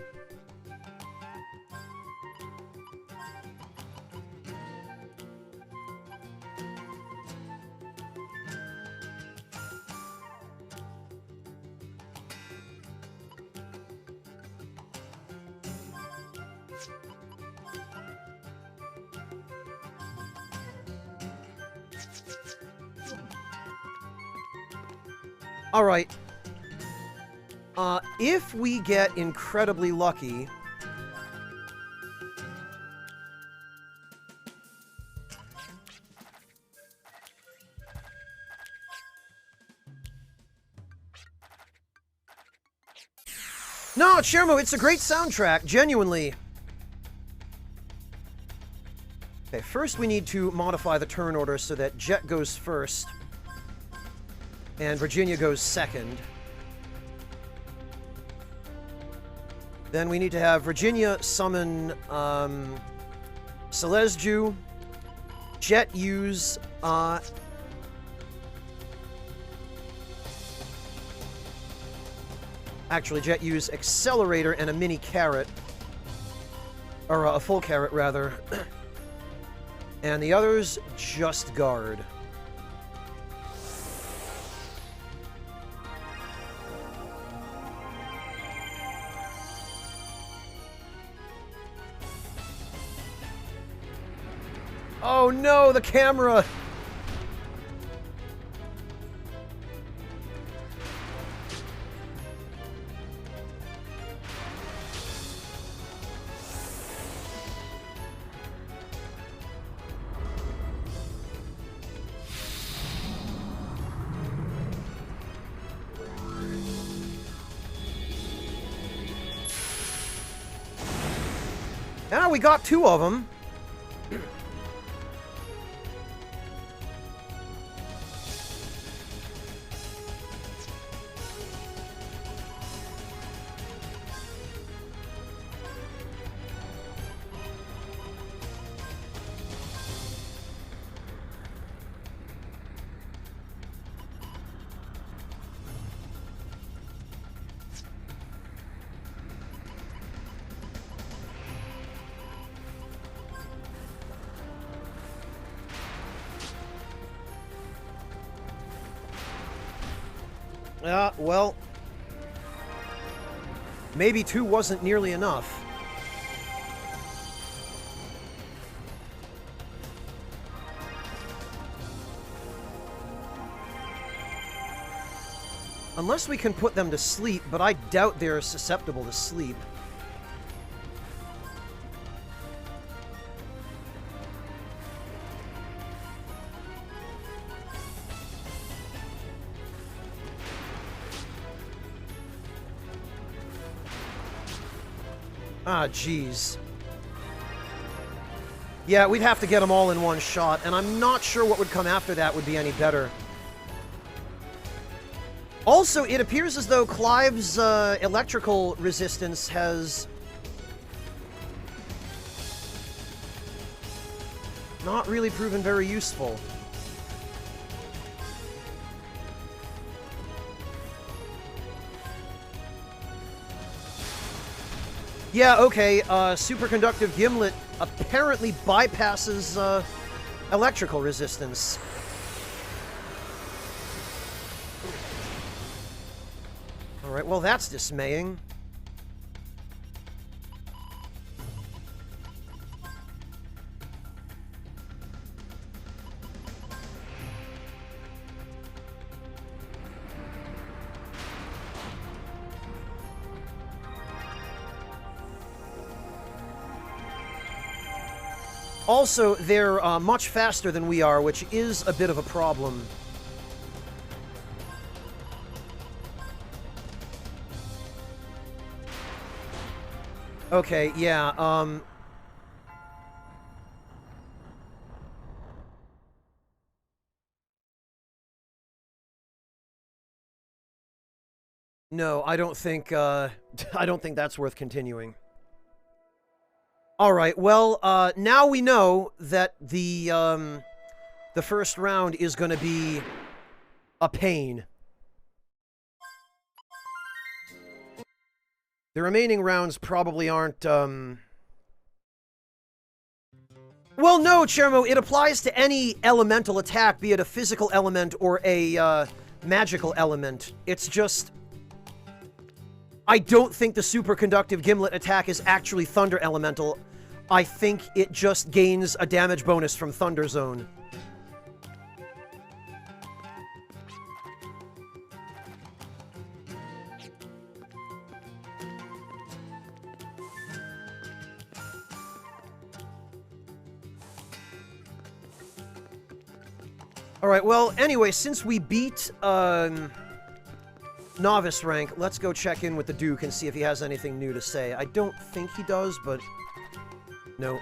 Alright. If we get incredibly lucky... No, Shermo, it's a great soundtrack, genuinely. Okay, first we need to modify the turn order so that Jet goes first. And Virginia goes second. Then we need to have Virginia summon Celesju, Jet use actually Jet use Accelerator and a mini carrot. Or a full carrot rather. And the others just guard. Oh no, the camera! Now we got two of them. Well, maybe two wasn't nearly enough. Unless we can put them to sleep, but I doubt they're susceptible to sleep. Ah, jeez. Yeah, we'd have to get them all in one shot, and I'm not sure what would come after that would be any better. Also, it appears as though Clive's electrical resistance has not really proven very useful. Yeah, okay, superconductive Gimlet apparently bypasses electrical resistance. Alright, well that's dismaying. Also, they're much faster than we are, which is a bit of a problem. Okay, yeah, no, I don't think, I don't think that's worth continuing. Alright, well, now we know that the first round is gonna be a pain. The remaining rounds probably aren't, well, no, Chermo, it applies to any elemental attack, be it a physical element or a, magical element. It's just... I don't think the superconductive Gimlet attack is actually Thunder Elemental. I think it just gains a damage bonus from Thunder Zone. Alright, well, anyway, since we beat, Novice rank, let's go check in with the Duke and see if he has anything new to say. I don't think he does, but... no.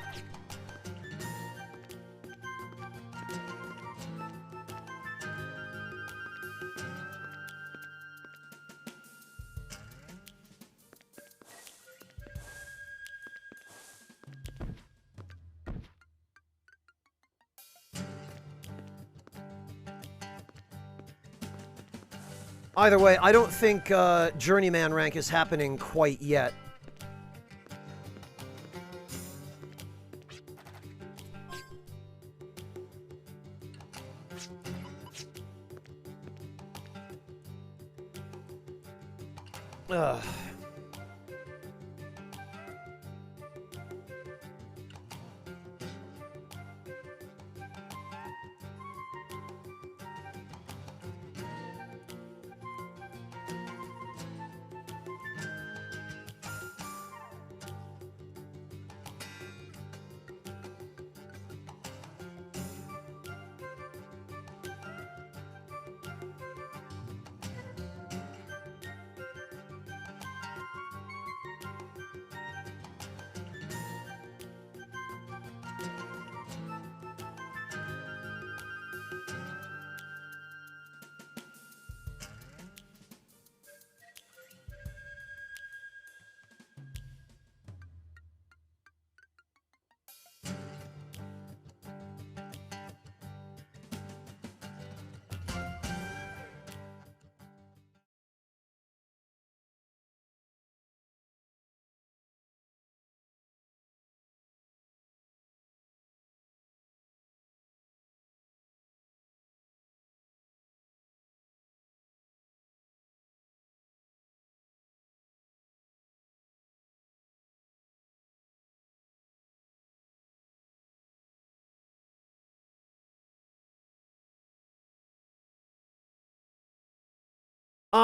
Either way, I don't think Journeyman rank is happening quite yet. Ugh.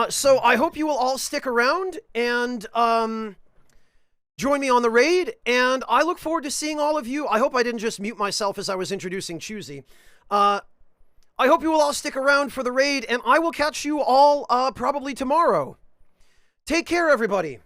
So I hope you will all stick around and, join me on the raid, and I look forward to seeing all of you. I hope I didn't just mute myself as I was introducing Choosy. I hope you will all stick around for the raid, and I will catch you all, probably tomorrow. Take care, everybody.